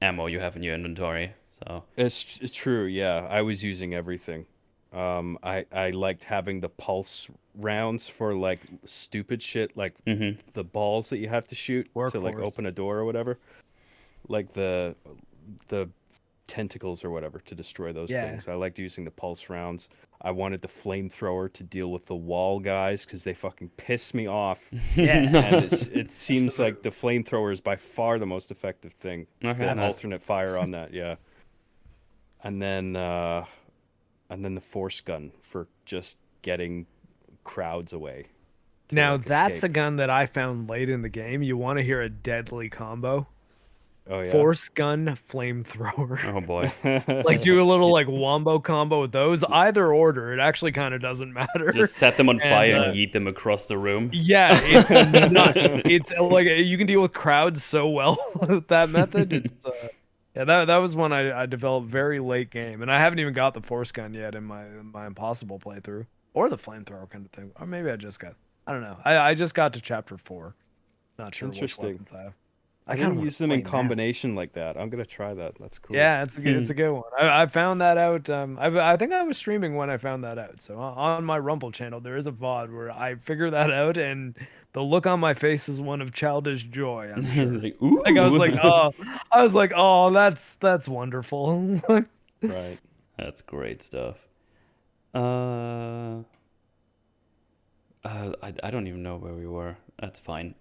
ammo you have in your inventory. So it's true. Yeah, I was using everything. I liked having the pulse rounds for like stupid shit, like the balls that you have to shoot to like open a door or whatever, like the tentacles or whatever to destroy those things. I liked using the pulse rounds. I wanted the flamethrower to deal with the wall guys because they fucking piss me off. And it seems like the flamethrower is by far the most effective thing. The alternate fire on that, and then the force gun for just getting crowds away Now like, that's escape. a gun that I found late in the game. You want to hear a deadly combo? Oh yeah. Force gun, flamethrower. Oh boy. Like do a little like wombo combo with those. Either order, it actually kind of doesn't matter. Just set them on fire and uh, yeet them across the room. Yeah, it's nuts. It's like you can deal with crowds so well with that method. It's yeah, that was one I developed very late game, and I haven't even got the force gun yet in my impossible playthrough, or the flamethrower kind of thing. Or maybe I just got. I don't know. I just got to chapter 4. Not sure which Interesting. weapons I have. I kinda didn't wanna use them in play now. combination like that. I'm gonna try that. That's cool. Yeah, it's a good one. I found that out. I think I was streaming when I found that out. So on my Rumble channel, there is a VOD where I figure that out, and the look on my face is one of childish joy. I'm sure. Like, ooh. Like I was like, oh, that's wonderful. Right. That's great stuff. I don't even know where we were. That's fine.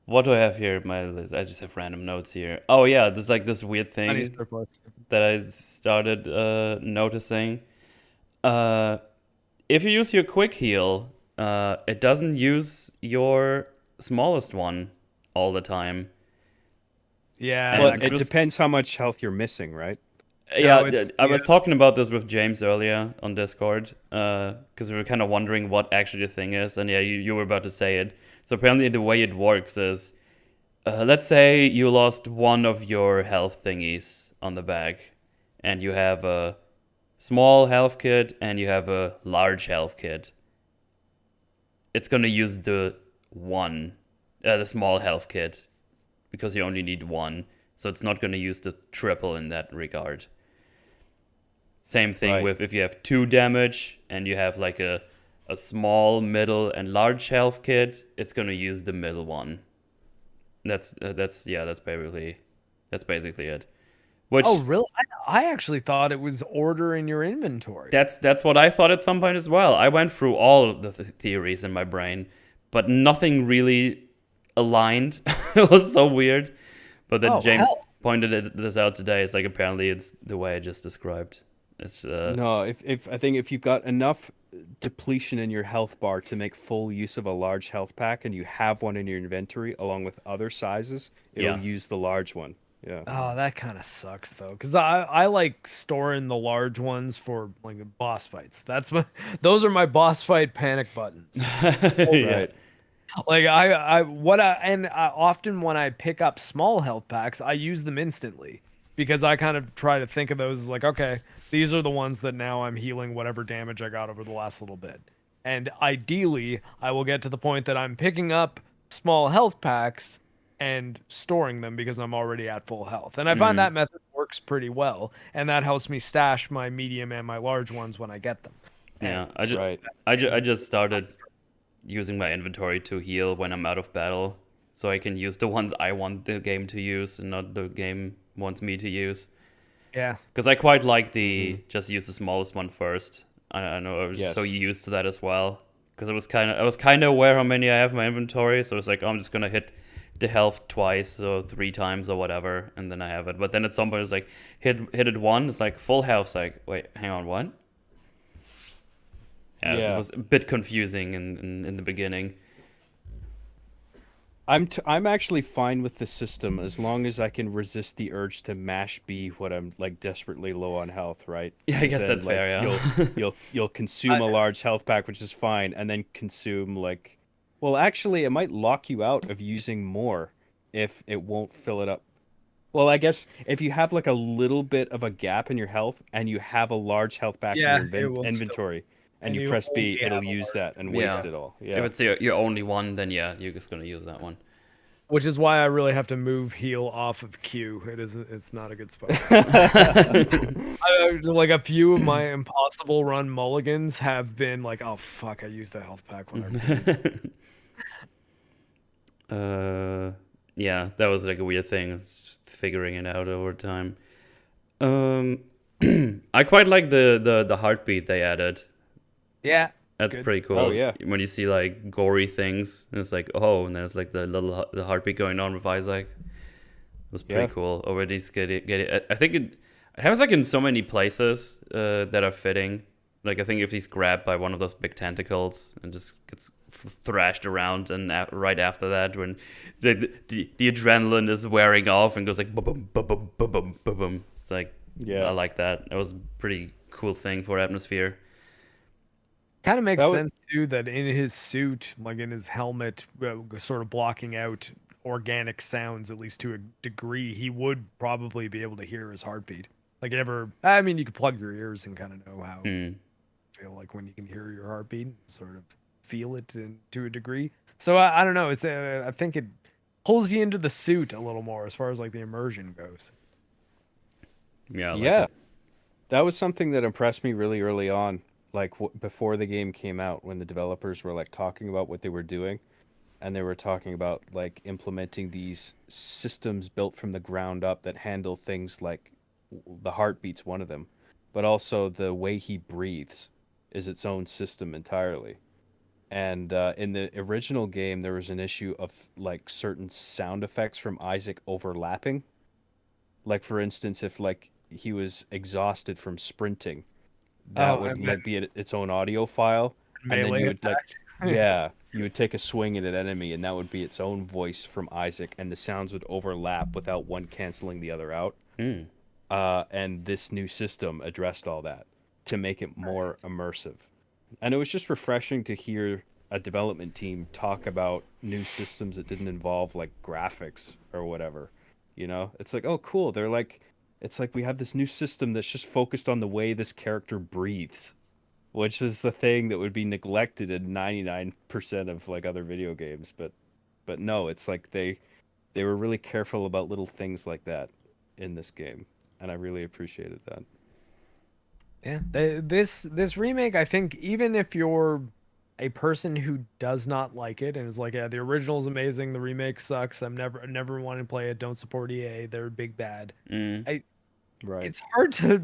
What do I have here in my list? I just have random notes here. Oh yeah, there's like this weird thing that I started noticing. If you use your quick heal, it doesn't use your smallest one all the time. Yeah, Well, And it depends how much health you're missing, right? Yeah, it's- I was talking about this with James earlier on Discord, because we were kind of wondering what actually the thing is, and yeah, you were about to say it. So apparently the way it works is, let's say you lost one of your health thingies on the bag, and you have a small health kit and you have a large health kit. It's gonna use the small health kit, because you only need one, so it's not gonna use the triple in that regard. Same thing Right. with if you have 2 damage and you have like a small, middle, and large health kit, it's gonna use the middle one. That's basically it. Which Oh, really? I actually thought it was order in your inventory. that's what I thought at some point as well. I went through all of the theories in my brain, but nothing really aligned. It was so weird. But then James pointed this out today. It's like apparently it's the way I just described. It's No, if you've got enough depletion in your health bar to make full use of a large health pack, and you have one in your inventory along with other sizes, it'll use the large one. Yeah. Oh, that kind of sucks though, because I like storing the large ones for like boss fights. Those are my boss fight panic buttons. yeah. Like often when I pick up small health packs, I use them instantly, because I kind of try to think of those as like, okay, these are the ones that now I'm healing whatever damage I got over the last little bit. And ideally, I will get to the point that I'm picking up small health packs and storing them because I'm already at full health. And I find that method works pretty well, and that helps me stash my medium and my large ones when I get them. Yeah, Right. I just started using my inventory to heal when I'm out of battle, so I can use the ones I want the game to use and not the game wants me to use. Yeah. Because I quite like the just use the smallest one first. I know I was so used to that as well. Because I was kind of aware how many I have in my inventory, so it's like, oh, I'm just gonna hit the health twice or 3 times or whatever, and then I have it. But then at some point it's like hit it one, it's like full health. It's like, wait, hang on, what? Yeah, it was a bit confusing in the beginning. I'm actually fine with the system as long as I can resist the urge to mash B when I'm like desperately low on health, right? Yeah, I guess Then, that's like, fair. Yeah, you'll consume a large health pack, which is fine, and then consume like, well, actually, it might lock you out of using more if it won't fill it up. Well, I guess if you have like a little bit of a gap in your health and you have a large health pack in your inventory, and you press B, it'll use that and waste it all. Yeah. If it's your only one, then yeah, you're just gonna use that one. Which is why I really have to move heal off of Q. It's not a good spot. Like a few of my impossible run mulligans have been like, oh fuck, I used the health pack when Yeah, that was like a weird thing. It's just figuring it out over time. I quite like the heartbeat they added. Yeah. That's pretty cool. Oh, yeah. When you see like gory things, and it's like, oh, and there's like the heartbeat going on with Isaac. It was pretty cool. Already get it. I think it has like in so many places that are fitting. Like, I think if he's grabbed by one of those big tentacles and just gets thrashed around, and right after that, when the adrenaline is wearing off and goes like boom, boom, boom, boom, boom, boom, boom. It's like, I like that. It was a pretty cool thing for atmosphere. Kind of makes sense too that in his suit, like in his helmet, sort of blocking out organic sounds, at least to a degree, he would probably be able to hear his heartbeat. Like, I mean, you could plug your ears and kind of know how feel like when you can hear your heartbeat, sort of feel it to a degree. So I don't know. It's I think it pulls you into the suit a little more as far as like the immersion goes. Yeah, that was something that impressed me really early on. Like before the game came out, when the developers were like talking about what they were doing, and they were talking about like implementing these systems built from the ground up that handle things like the heartbeat's one of them, but also the way he breathes is its own system entirely. And in the original game, there was an issue of like certain sound effects from Isaac overlapping. Like for instance, if like he was exhausted from sprinting, that would like be its own audio file, and then you would like you would take a swing at an enemy, and that would be its own voice from Isaac, and the sounds would overlap without one canceling the other out. And this new system addressed all that to make it more immersive, and it was just refreshing to hear a development team talk about new systems that didn't involve like graphics or whatever. You know, it's like, oh cool, they're like, it's like we have this new system that's just focused on the way this character breathes, which is the thing that would be neglected in 99% of like other video games. But no, it's like they were really careful about little things like that in this game, and I really appreciated that. Yeah, this remake, I think, even if you're a person who does not like it and is like, yeah, the original is amazing, the remake sucks, I'm never want to play it, don't support EA, they're big bad. It's hard to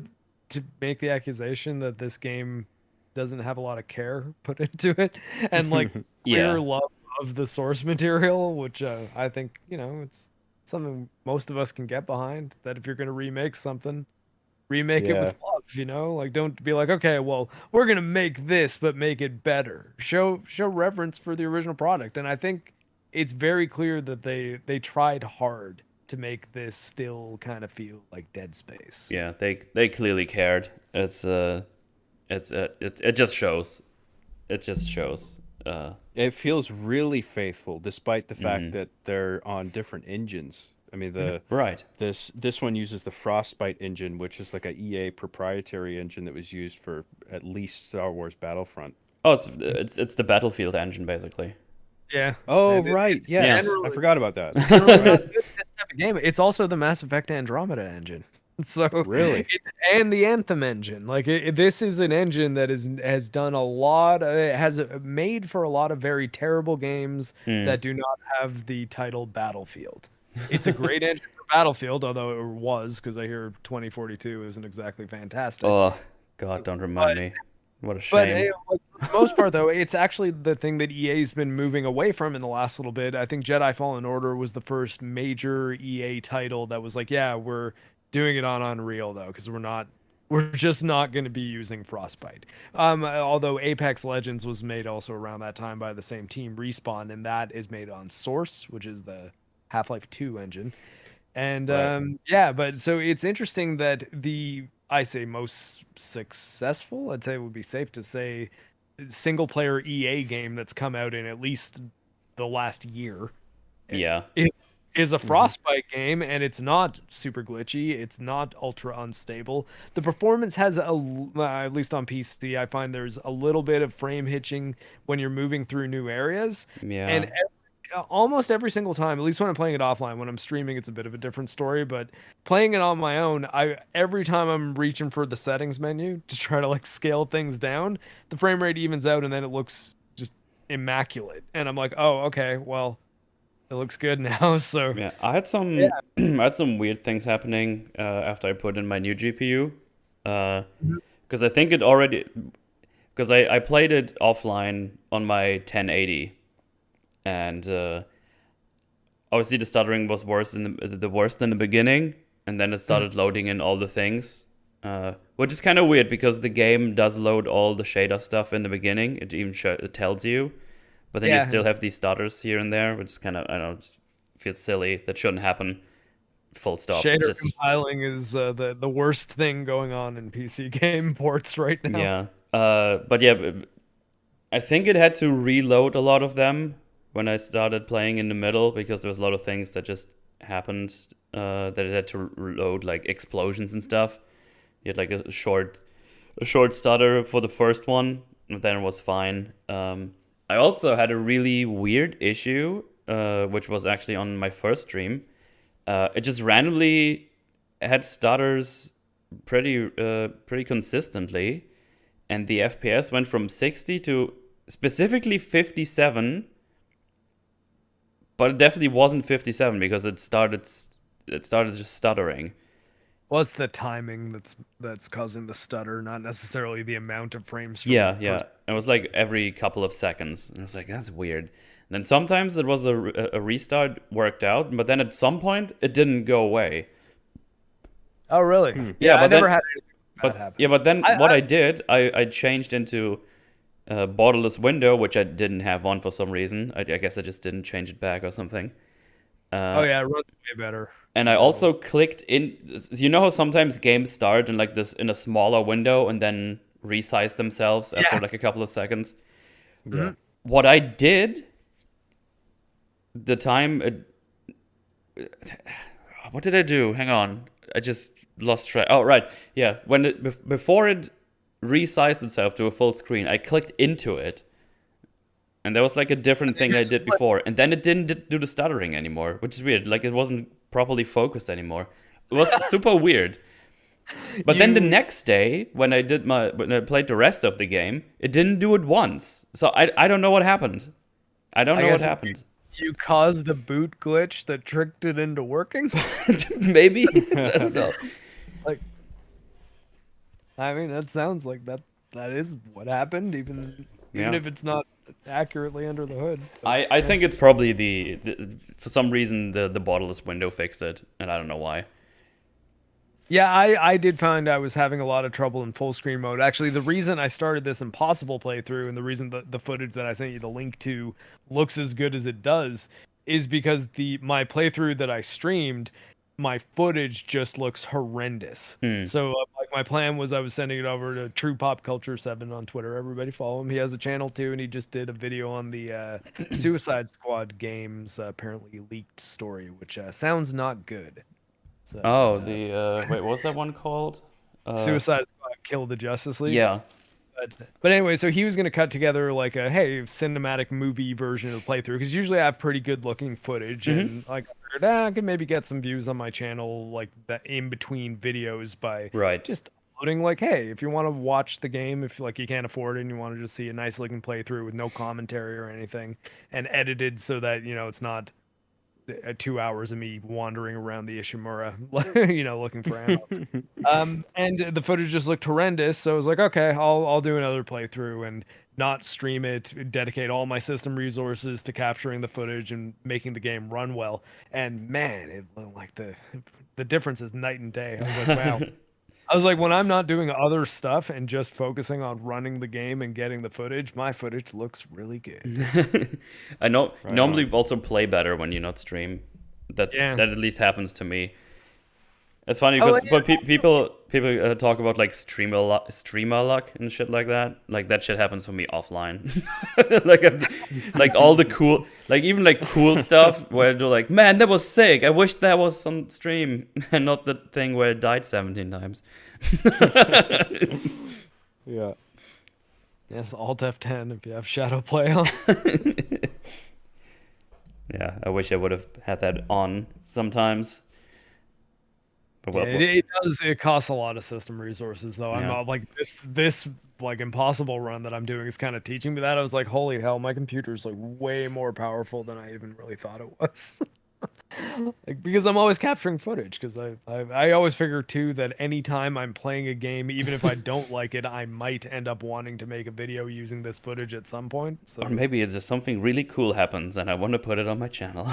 make the accusation that this game doesn't have a lot of care put into it, and like clear love of the source material, which I think, you know, it's something most of us can get behind, that if you're going to remake something, remake it with love, you know, like don't be like, okay, well, we're gonna make this but make it better. Show reverence for the original product. And I think it's very clear that they tried hard to make this still kind of feel like Dead Space. Yeah, they clearly cared. It just shows. It just shows. It feels really faithful, despite the fact that they're on different engines. I mean, this one uses the Frostbite engine, which is like a EA proprietary engine that was used for at least Star Wars Battlefront. Oh, it's the Battlefield engine, basically. Yeah. Oh, right. Yes. I forgot about that. This type of game. It's also the Mass Effect Andromeda engine. So really, and the Anthem engine. Like this is an engine that has done a lot. It has made for a lot of very terrible games that do not have the title Battlefield. It's a great engine for Battlefield, although it was, because I hear 2042 isn't exactly fantastic. Oh, God, don't remind me. What a shame. But for the most part, though, it's actually the thing that EA's been moving away from in the last little bit. I think Jedi Fallen Order was the first major EA title that was like, yeah, we're doing it on Unreal, though, because we're just not going to be using Frostbite. Although Apex Legends was made also around that time by the same team, Respawn, and that is made on Source, which is the Half-Life 2 engine. And yeah, but so it's interesting that I say most successful, I'd say it would be safe to say, single player EA game that's come out in at least the last year. Yeah. Is a Frostbite game, and it's not super glitchy. It's not ultra unstable. The performance has at least on PC, I find there's a little bit of frame hitching when you're moving through new areas. Yeah. And almost every single time, at least when I'm playing it offline, when I'm streaming, it's a bit of a different story, but playing it on my own, every time I'm reaching for the settings menu to try to like scale things down, the frame rate evens out, and then it looks just immaculate. And I'm like, oh, okay, well, it looks good now. So yeah, I had some I had some weird things happening after I put in my new GPU, because I think it already, because I played it offline on my 1080, and obviously the stuttering was worse in the worst in the beginning, and then it started loading in all the things, which is kind of weird because the game does load all the shader stuff in the beginning. It even it tells you, but then you still have these stutters here and there, which is kind of, I don't know, just feels silly. That shouldn't happen. Full stop. Shader compiling is the worst thing going on in PC game ports right now. Yeah. But yeah, I think it had to reload a lot of them when I started playing in the middle because there was a lot of things that just happened that it had to load, like explosions and stuff. You had like a short stutter for the first one, and then it was fine. I also had a really weird issue, which was actually on my first stream. It just randomly had stutters pretty consistently, and the FPS went from 60 to specifically 57, but it definitely wasn't 57 because it started just stuttering. Well, it's the timing that's causing the stutter, not necessarily the amount of frames. Yeah. It was like every couple of seconds. And I was like, that's weird. And then sometimes it was a restart worked out, but then at some point it didn't go away. Oh, really? Yeah, but I never had that happen. Yeah, but then I did, I changed into borderless window, which I didn't have on for some reason. I guess I just didn't change it back or something. Oh yeah, it runs way better. And I also clicked in. You know how sometimes games start in like this in a smaller window and then resize themselves after like a couple of seconds. Yeah. What I did, the time. What did I do? Hang on, I just lost track. Oh right, yeah. When before it resized itself to a full screen, I clicked into it. And there was like a different thing I did before. And then it didn't do the stuttering anymore, which is weird. Like it wasn't properly focused anymore. It was super weird. But then the next day, when I played the rest of the game, it didn't do it once. So I don't know what happened. I don't know what happened. You caused a boot glitch that tricked it into working? Maybe. I don't know. Like, I mean, that sounds like that is what happened, even if it's not accurately under the hood. I think it's probably the for some reason the borderless window fixed it, and I don't know why. Yeah, I did find I was having a lot of trouble in full screen mode. Actually, the reason I started this impossible playthrough and the reason the footage that I sent you the link to looks as good as it does is because my playthrough that I streamed, my footage just looks horrendous. So like my plan was I was sending it over to True Pop Culture 7 on Twitter. Everybody follow him. He has a channel too, and he just did a video on the Suicide Squad games apparently leaked story, which sounds not good. So, wait, what was that one called? Suicide Squad Kill the Justice League. Yeah. But anyway, so he was going to cut together like a cinematic movie version of the playthrough, because usually I have pretty good looking footage, and like I could maybe get some views on my channel like that in between videos by just uploading like, hey, if you want to watch the game, if like you can't afford it and you want to just see a nice looking playthrough with no commentary or anything, and edited so that it's not 2 hours of me wandering around the Ishimura, looking for ammo. And the footage just looked horrendous. So I was like, okay, I'll do another playthrough and not stream it, dedicate all my system resources to capturing the footage and making the game run well. And man, it like the difference is night and day. I was like, wow. I was like, when I'm not doing other stuff and just focusing on running the game and getting the footage, my footage looks really good. I know. Right, normally also play better when you not stream. That at least happens to me. It's funny because people talk about like streamer luck and shit like that. Like that shit happens for me offline. like all the cool, like even like cool stuff where they're like, man, that was sick. I wish that was on stream and not the thing where it died 17 times. Yeah. Yes, Alt F10 if you have Shadow Play on. Yeah, I wish I would have had that on sometimes. But it does. It costs a lot of system resources, though. I'm not like this like impossible run that I'm doing is kind of teaching me that. I was like, holy hell, my computer's like way more powerful than I even really thought it was. Like, because I'm always capturing footage. Because I always figure too that anytime I'm playing a game, even if I don't like it, I might end up wanting to make a video using this footage at some point. So. Or maybe it's just something really cool happens, and I want to put it on my channel.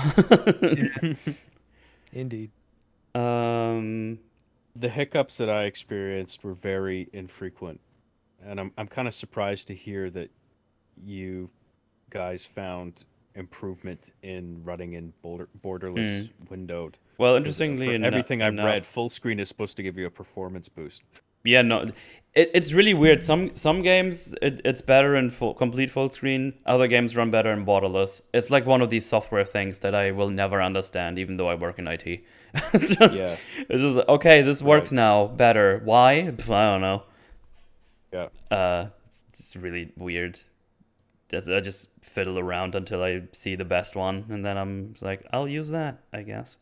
Indeed. The hiccups that I experienced were very infrequent, and I'm kind of surprised to hear that you guys found improvement in running in borderless windowed. Well, 'Cause, interestingly for everything I've read, enough, full screen is supposed to give you a performance boost. yeah, no, it's really weird. Some games it's better in complete full screen. Other games run better in borderless. It's like one of these software things that I will never understand, even though I work in IT. Yeah. It's just okay. This works Right. now better. Why? Pff, I don't know. Yeah. It's really weird. I just fiddle around until I see the best one, and then I'm just like, I'll use that, I guess.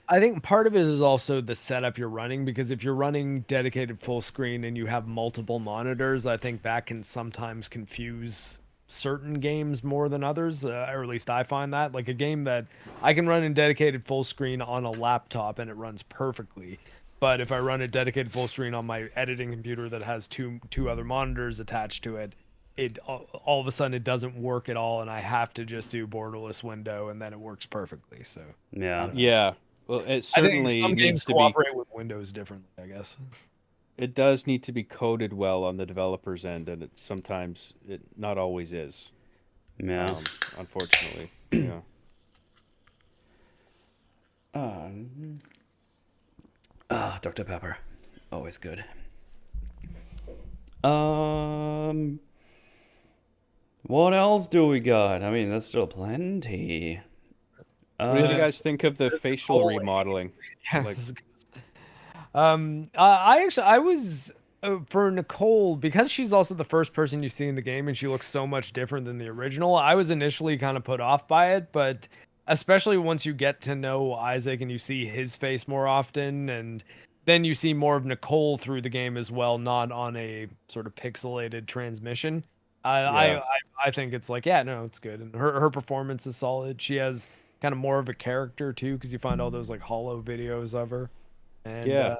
I think part of it is also the setup you're running, because if you're running dedicated full screen and you have multiple monitors, I think that can sometimes confuse certain games more than others, or at least I find that. Like a game that I can run in dedicated full screen on a laptop and it runs perfectly. But if I run a dedicated full screen on my editing computer that has two other monitors attached to it, it all of a sudden it doesn't work at all, and I have to just do borderless window, and then it works perfectly. So Yeah. Yeah. Well, it I think certainly some needs games to be. cooperate with Windows differently, I guess. It does need to be coded well on the developer's end, and it not always is. Yeah. Unfortunately. Yeah. Dr. Pepper, always good. What else do we got? I mean, there's still plenty. What did you guys think of the facial remodeling? Yeah. Like, I was for Nicole, because she's also the first person you see in the game and she looks so much different than the original. I was initially kind of put off by it, but especially once you get to know Isaac and you see his face more often, and then you see more of Nicole through the game as well, not on a sort of pixelated transmission. Yeah. I think it's like, yeah, no, it's good, and her performance is solid. She has kind of more of a character too, because you find all those like hollow videos of her. And Yeah.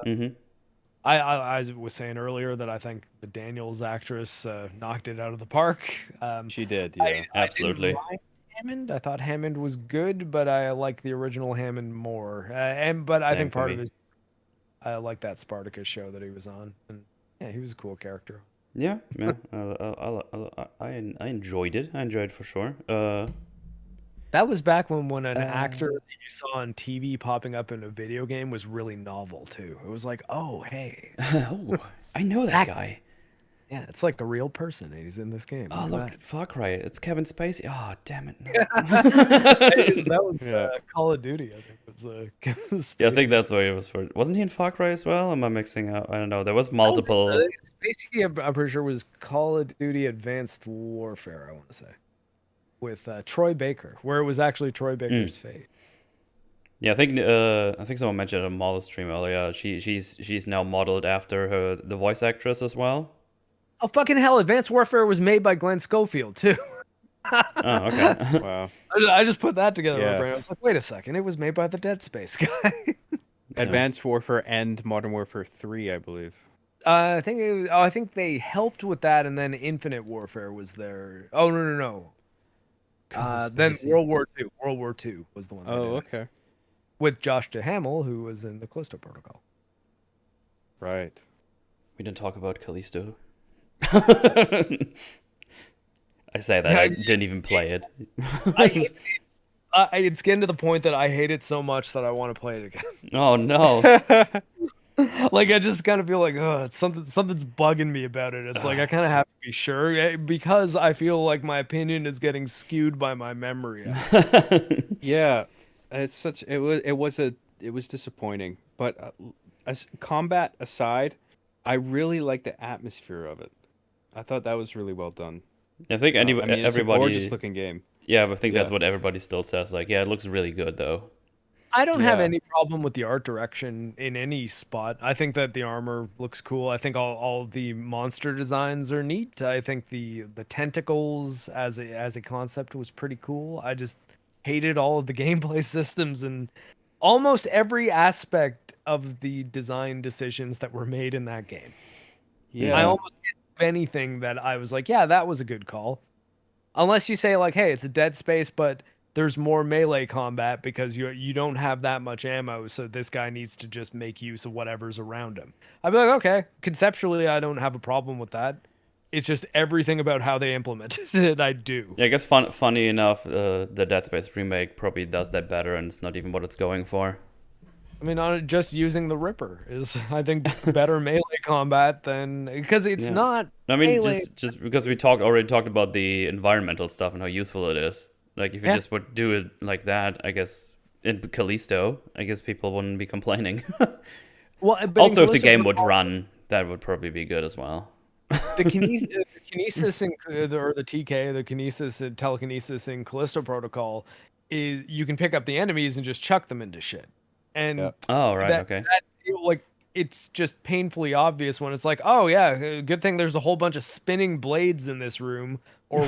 I was saying earlier that I think the Daniels actress knocked it out of the park. She did, I- yeah. I Absolutely. didn't like Hammond. I thought Hammond was good, but I like the original Hammond more. But I Same think for part of me. it, I like that Spartacus show that he was on, and yeah, he was a cool character. Yeah. I enjoyed it. I enjoyed it for sure. That was back when an actor that you saw on TV popping up in a video game was really novel too. It was like, oh hey, Oh, I know that guy. yeah, it's like a real person, and he's in this game. Oh, at look, that. Far Cry. It's Kevin Spacey. Oh, damn it. No. That was Yeah. Call of Duty, I think. Was Yeah, I think that's why it was for. Wasn't he in Far Cry as well? Am I mixing up? I don't know. There was multiple. Basically, I'm pretty sure was Call of Duty Advanced Warfare. I want to say with Troy Baker, where it was actually Troy Baker's face. Yeah, I think someone mentioned a model stream earlier. She's now modeled after the voice actress as well. Oh fucking hell! Advanced Warfare was made by Glenn Schofield too. Oh, okay. Wow. I just put that together in my Yeah. brain. I was like, wait a second, it was made by the Dead Space guy. Advanced Warfare and Modern Warfare 3, I believe. I think I think they helped with that, and then Infinite Warfare was there. Oh no. Then Spacey. World War II. World War II was the one. Oh, okay. With Josh Duhamel, who was in the Callisto Protocol. Right. We didn't talk about Callisto. I say that. I didn't even play it. It's getting to the point that I hate it so much that I want to play it again. Oh, no. Like I just kind of feel like, oh, it's something's bugging me about it. It's like I kind of have to be sure, because I feel like my opinion is getting skewed by my memory. Yeah. It was disappointing, but as combat aside, I really like the atmosphere of it. I thought that was really well done. I think I mean, it's everybody. a gorgeous looking game. Yeah, but I think that's Yeah. what everybody still says. Like, yeah, it looks really good, though. I don't have Yeah. any problem with the art direction in any spot. I think that the armor looks cool. I think all the monster designs are neat. I think the tentacles as a concept was pretty cool. I just hated all of the gameplay systems and almost every aspect of the design decisions that were made in that game. Yeah. I almost didn't have anything that I was like, yeah, that was a good call. Unless you say like, hey, it's a Dead Space, but there's more melee combat because you don't have that much ammo, so this guy needs to just make use of whatever's around him. I'd be like, okay, conceptually, I don't have a problem with that. It's just everything about how they implemented it, I do. Yeah, I guess funny enough, the Dead Space remake probably does that better, and it's not even what it's going for. I mean, just using the Ripper is, I think, better melee combat than because it's not. I mean, melee. just because we already talked about the environmental stuff and how useful it is. Like, if you just would do it like that, I guess in Callisto, I guess people wouldn't be complaining. Well, but also, if the game would run, that would probably be good as well. The kinesis in, or the TK, the kinesis and telekinesis in Callisto Protocol is you can pick up the enemies and just chuck them into shit. And oh, right, okay. Like, it's just painfully obvious when it's like, oh yeah, good thing there's a whole bunch of spinning blades in this room, or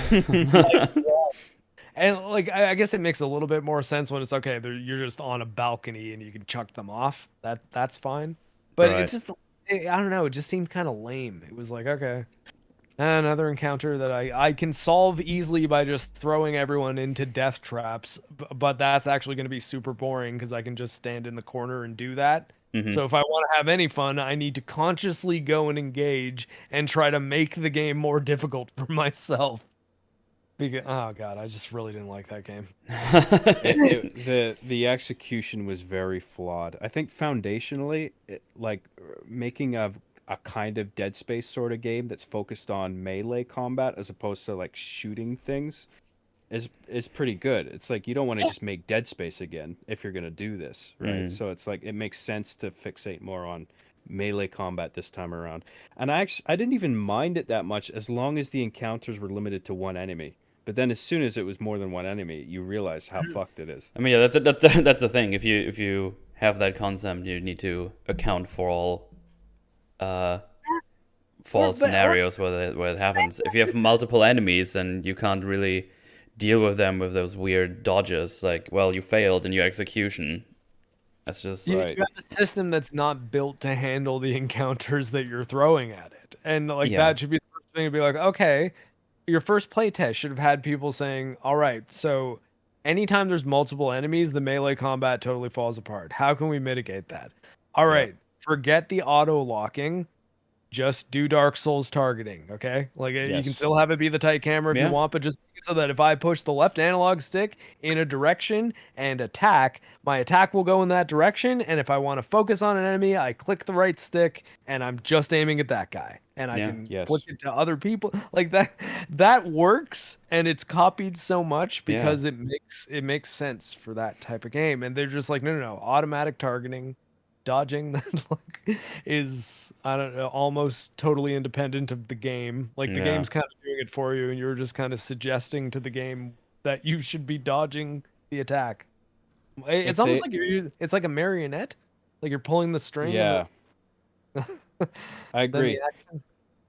and like I guess it makes a little bit more sense when it's okay, you're just on a balcony and you can chuck them off. That's fine, but it just I don't know, it just seemed kind of lame. It was like, okay, another encounter that I can solve easily by just throwing everyone into death traps, but that's actually going to be super boring because I can just stand in the corner and do that. So if I want to have any fun, I need to consciously go and engage and try to make the game more difficult for myself. Because, oh god, I just really didn't like that game. The execution was very flawed. I think foundationally, like making a kind of Dead Space sort of game that's focused on melee combat as opposed to like shooting things is pretty good. It's like you don't want to just make Dead Space again if you're gonna do this, right? So it's like it makes sense to fixate more on melee combat this time around. And I didn't even mind it that much as long as the encounters were limited to one enemy. But then as soon as it was more than one enemy, you realize how fucked it is. I mean, yeah, that's the thing. If you have that concept, you need to account for all scenarios where it happens. If you have multiple enemies and you can't really deal with them with those weird dodges, like, well, you failed in your execution. That's just you got a system that's not built to handle the encounters that you're throwing at it, and like that should be the first thing to be like, okay. Your first playtest should have had people saying, all right, so anytime there's multiple enemies, the melee combat totally falls apart. How can we mitigate that? All right, forget the auto locking. Just do Dark Souls targeting, okay? Like you can still have it be the tight camera if you want, but just make it so that if I push the left analog stick in a direction and attack, my attack will go in that direction. And if I want to focus on an enemy, I click the right stick and I'm just aiming at that guy. And I can flick it to other people. Like that works, and it's copied so much because it makes sense for that type of game. And they're just like, no, automatic targeting. Dodging that is, I don't know, almost totally independent of the game. Like the game's kind of doing it for you, and you're just kind of suggesting to the game that you should be dodging the attack. It's almost like it's like a marionette, like you're pulling the string. Yeah, I agree.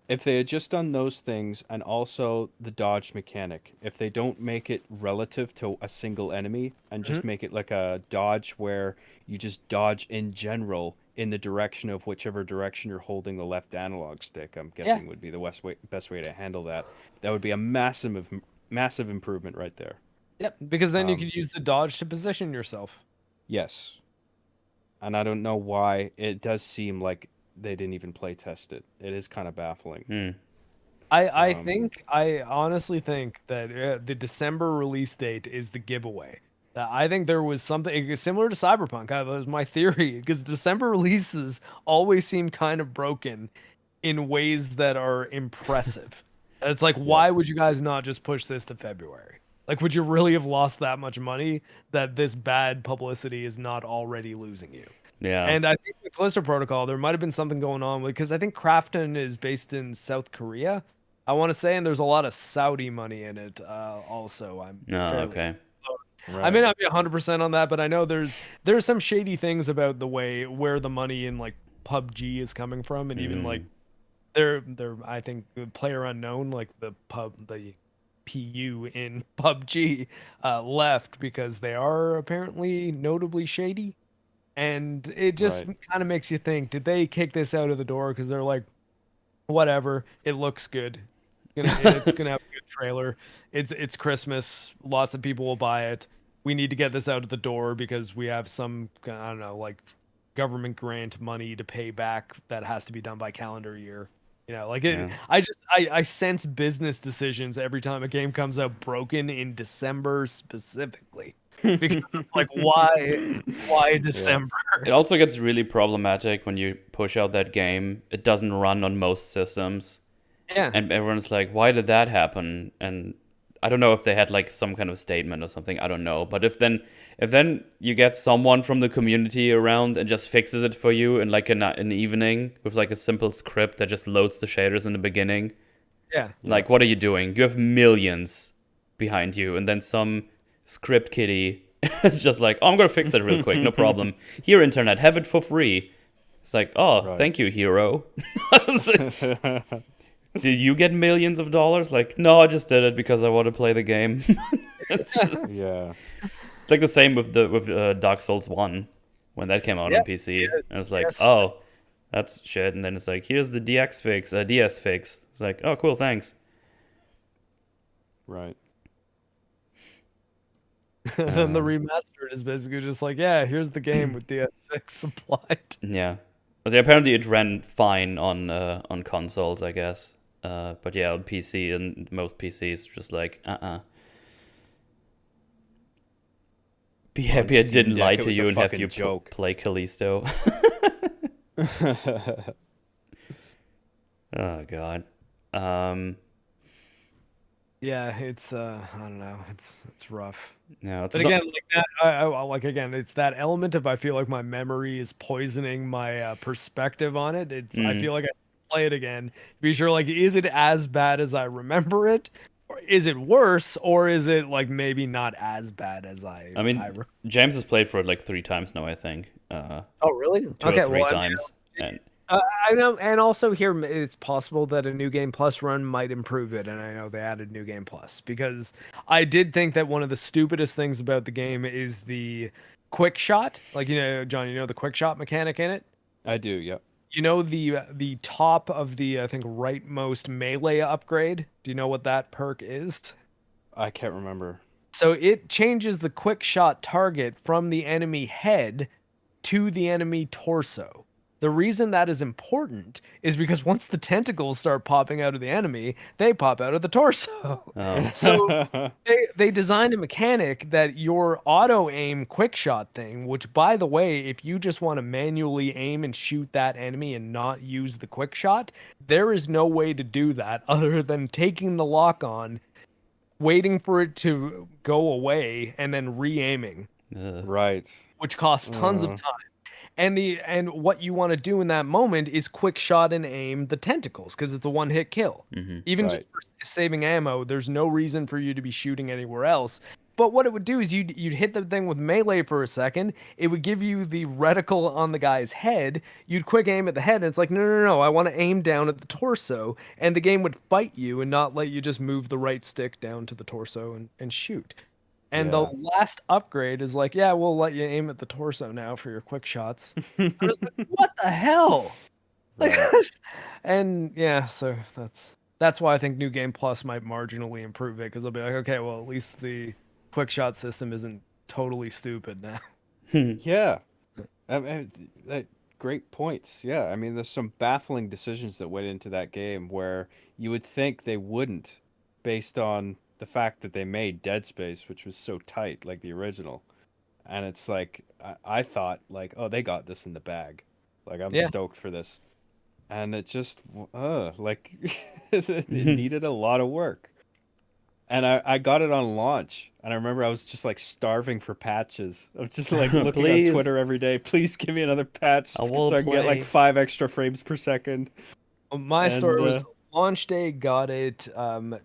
If they had just done those things and also the dodge mechanic, if they don't make it relative to a single enemy and just make it like a dodge where you just dodge in general in the direction of whichever direction you're holding the left analog stick, I'm guessing would be the best way to handle that. That would be a massive improvement right there. Yep, because then you could use the dodge to position yourself. Yes. And I don't know why it does seem like they didn't even play test it. It is kind of baffling. I honestly think that the December release date is the giveaway. I think there was something similar to Cyberpunk. That was my theory, because December releases always seem kind of broken in ways that are impressive. And it's like, why would you guys not just push this to February? Like, would you really have lost that much money that this bad publicity is not already losing you? Yeah. And I think with Callisto Protocol, there might have been something going on because I think Krafton is based in South Korea, I want to say, and there's a lot of Saudi money in it also. Okay. Right. I may not be 100% on that, but I know there's some shady things about the way where the money in like PUBG is coming from, and even like they're I think Player Unknown, like the PU in PUBG left because they are apparently notably shady. And it just kind of makes you think, did they kick this out of the door because they're like, whatever, it looks good. It's gonna have a good trailer. It's Christmas. Lots of people will buy it. we need to get this out of the door because we have some, I don't know, like government grant money to pay back that has to be done by calendar year. You know, like Yeah. I sense business decisions every time a game comes out broken in December specifically. Because it's like, why December? It also gets really problematic when you push out that game. It doesn't run on most systems. Yeah. And everyone's like, why did that happen? And I don't know if they had like some kind of statement or something. I don't know. But if then you get someone from the community around and just fixes it for you in like an evening with like a simple script that just loads the shaders in the beginning. Yeah. Like, what are you doing? You have millions behind you, and then some script kiddie is just like, oh, I'm gonna fix that real quick, no problem. Here, internet, have it for free. It's like, oh, thank you, hero. Did you get millions of dollars? Like, no, I just did it because I want to play the game. It's like the same with Dark Souls 1 when that came out on PC. And it's like, oh, that's shit. And then it's like, here's the DS fix. It's like, oh, cool, thanks. Right. And then the remastered is basically just like, yeah, here's the game with DS fix supplied. Yeah. Apparently it ran fine on consoles, I guess. But yeah, on PC and most PCs, just like, Be happy I didn't lie to you and have you play Callisto. Oh God. Yeah, it's I don't know, it's rough. No, but again, like that, I like again, it's that element of I feel like my memory is poisoning my perspective on it. I feel like I play it again, be sure like, is it as bad as I remember it, or is it worse, or is it like maybe not as bad as I mean, James has played for it like 3 times now, I think. Oh really? 2 or 3 times. I know, and also here it's possible that a New Game Plus run might improve it, and I know they added New Game Plus because I did think that one of the stupidest things about the game is the quick shot. Like, you know, John, you know the quick shot mechanic in it? I do, yep. You know the top of the I think rightmost melee upgrade? Do you know what that perk is? I can't remember. So it changes the quick shot target from the enemy head to the enemy torso. The reason that is important is because once the tentacles start popping out of the enemy, they pop out of the torso. Oh. So they designed a mechanic that your auto-aim quick shot thing, which, by the way, if you just want to manually aim and shoot that enemy and not use the quick shot, there is no way to do that other than taking the lock on, waiting for it to go away, and then re-aiming. Right. Which costs tons of time. And what you want to do in that moment is quick shot and aim the tentacles because it's a one-hit kill. Even just for saving ammo, there's no reason for you to be shooting anywhere else. But what it would do is you'd hit the thing with melee for a second. It would give you the reticle on the guy's head. You'd quick aim at the head, and it's like, no, I want to aim down at the torso. And the game would fight you and not let you just move the right stick down to the torso and shoot. And the last upgrade is like, yeah, we'll let you aim at the torso now for your quick shots. I was like, what the hell? Like, and yeah, so that's why I think New Game Plus might marginally improve it, because they'll be like, okay, well, at least the quick shot system isn't totally stupid now. Yeah. I mean, great points. Yeah, I mean, there's some baffling decisions that went into that game where you would think they wouldn't, based on the fact that they made Dead Space, which was so tight, like the original. And it's like, I thought, like, oh, they got this in the bag. Like, I'm stoked for this. And it just, like, it needed a lot of work. And I got it on launch. And I remember I was just, like, starving for patches. I'm just, like, looking on Twitter every day. Please give me another patch so I can get, like, 5 extra frames per second. My story was... launch day, got it,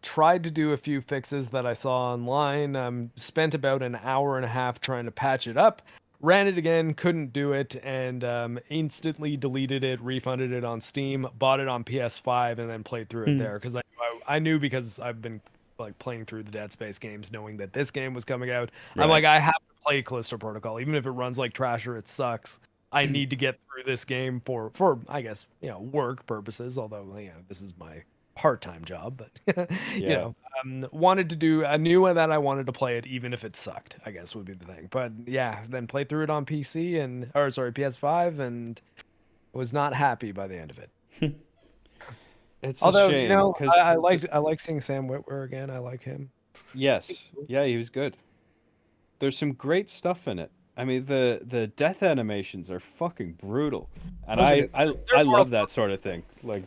tried to do a few fixes that I saw online, spent about an hour and a half trying to patch it up, ran it again, couldn't do it, and instantly deleted it, refunded it on Steam, bought it on PS5, and then played through it there, because I knew, because I've been like playing through the Dead Space games, knowing that this game was coming out. I'm like, I have to play Callisto Protocol, even if it runs like trash or it sucks. I need to get through this game for I guess, you know, work purposes, although, you know, this is my part-time job, but you Yeah. know, wanted to do. I knew that I wanted to play it, even if it sucked. I guess would be the thing. But yeah, then played through it on PC or sorry, PS5, and was not happy by the end of it. It's a Although, you shame know, because I like seeing Sam Witwer again. I like him. yes, yeah, he was good. There's some great stuff in it. I mean, the death animations are fucking brutal, and Those are good. I They're more love that sort of thing. Like,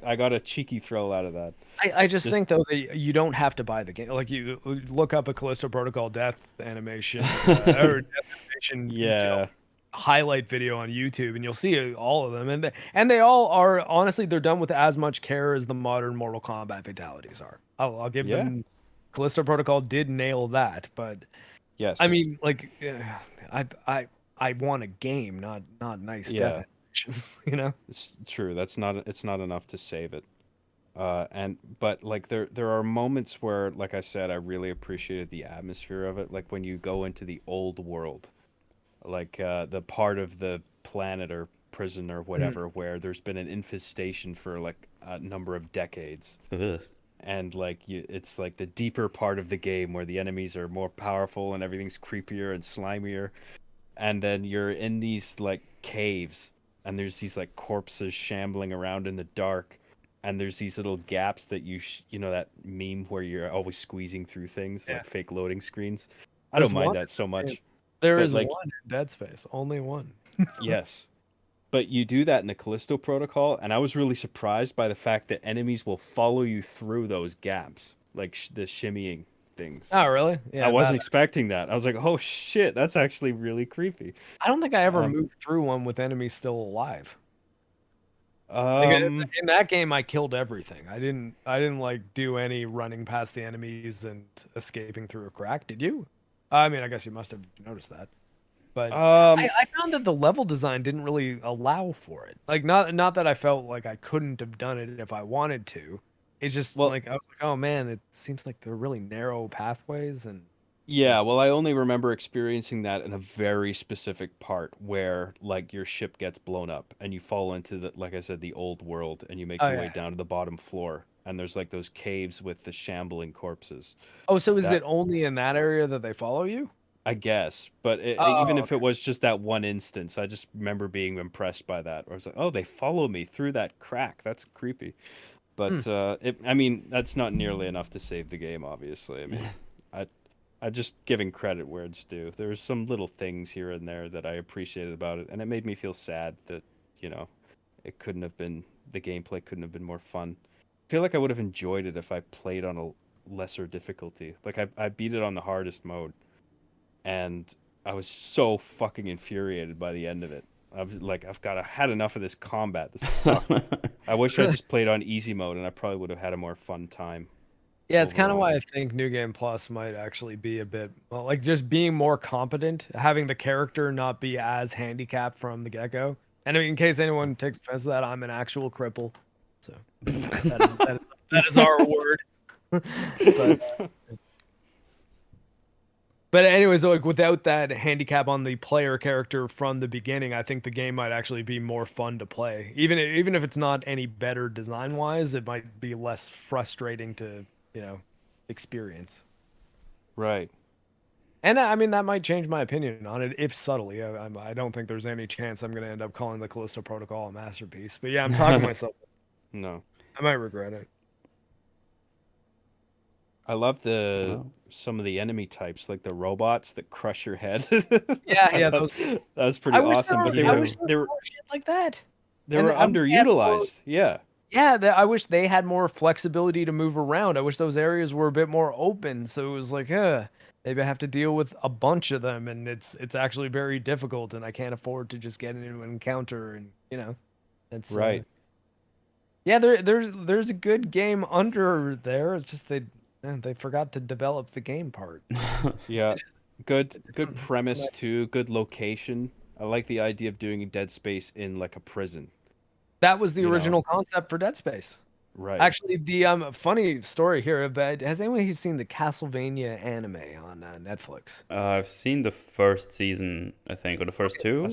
I got a cheeky throw out of that. I just Just think though that you don't have to buy the game. Like you look up a Callisto Protocol death animation or death animation yeah, highlight video on YouTube, and you'll see all of them, and they all are honestly they're done with as much care as the modern Mortal Kombat fatalities are. I'll give yeah, them. Callisto Protocol did nail that, but I yes, mean, like, I want a game, not nice death yeah. animations, you know? It's true. It's not enough to save it. And but like there are moments where, like I said, I really appreciated the atmosphere of it. Like when you go into the old world, like the part of the planet or prison or Mm. whatever where there's been an infestation for like a number of decades. Ugh. And it's like the deeper part of the game where the enemies are more powerful and everything's creepier and slimier. And then you're in these like caves, and there's these like corpses shambling around in the dark, and there's these little gaps that you know that meme where you're always squeezing through things Yeah. like fake loading screens. I There's don't mind one that so much. There But is like, one in Dead Space, only one. yes, but you do that in the Callisto Protocol, and I was really surprised by the fact that enemies will follow you through those gaps, like the shimmying things. Oh, really? I Yeah, wasn't expecting that. I was like, "Oh shit, that's actually really creepy." I don't think I ever Um, moved through one with enemies still alive. Like um, in that game, I killed everything. I didn't like do any running past the enemies and escaping through a crack. Did you? I mean, I guess you must have noticed that. But um, I found that the level design didn't really allow for it. Like not that I felt like I couldn't have done it if I wanted to. It's just well, like I was like, oh man, it seems like they're really narrow pathways and yeah, yeah. well, I only remember experiencing that in a very specific part where like your ship gets blown up and you fall into the, like I said, the old world, and you make Oh your way yeah. down to the bottom floor, and there's like those caves with the shambling corpses. Oh, so is it That only in that area that they follow you? I guess, but even Oh, if it was just that one instance, I just remember being impressed by that. Where I was like, "Oh, they follow me through that crack. That's creepy." hmm. But I mean, that's not nearly enough to save the game, obviously. I mean, I, I'm just giving credit where it's due. There were some little things here and there that I appreciated about it, and it made me feel sad that, you know, it couldn't have been, the gameplay couldn't have been more fun. I feel like I would have enjoyed it if I played on a lesser difficulty. Like I beat it on the hardest mode, and I was so fucking infuriated by the end of it. I was like, had enough of this combat. This sucks. I wish I just played on easy mode, and I probably would have had a more fun time Yeah, it's kind of overall. why I think New Game Plus might actually be a bit well, like just being more competent, having the character not be as handicapped from the get-go. And I mean, in case anyone takes offense to that, I'm an actual cripple. So that is our word. But anyways, like without that handicap on the player character from the beginning, I think the game might actually be more fun to play. Even if it's not any better design wise, it might be less frustrating to, you know, experience. Right. And I mean, that might change my opinion on it, if subtly. I don't think there's any chance I'm going to end up calling the Callisto Protocol a masterpiece. But yeah, I'm talking myself. No. I might regret it. I love Wow. some of the enemy types, like the robots that crush your head. Yeah, I yeah, thought those. that was pretty awesome, but I wish there they was were more shit like that. they And were I wish they had more. underutilized. Yeah. Yeah, I wish they had more flexibility to move around. I wish those areas were a bit more open. So it was like, maybe I have to deal with a bunch of them, and it's actually very difficult, and I can't afford to just get into an encounter, and you know, it's Right. yeah, there's a good game under there. It's just they forgot to develop the game part. Yeah. Good It's premise not- too, good location. I like the idea of doing Dead Space in like a prison, That was the you know. original concept for Dead Space. Right. Actually, the funny story here, but has anyone seen the Castlevania anime on Netflix? I've seen the first season, I think, or the first I two.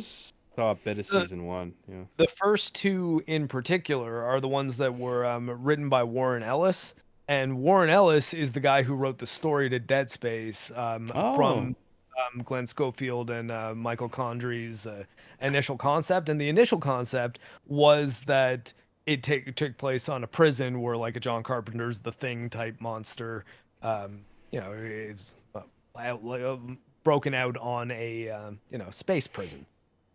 Saw a bit of season 1. Yeah. The first two in particular are the ones that were written by Warren Ellis, and Warren Ellis is the guy who wrote the story to Dead Space from Glenn Schofield and Michael Condrey's initial concept. And the initial concept was that it took place on a prison where, like, a John Carpenter's The Thing type monster, is broken out on a space prison.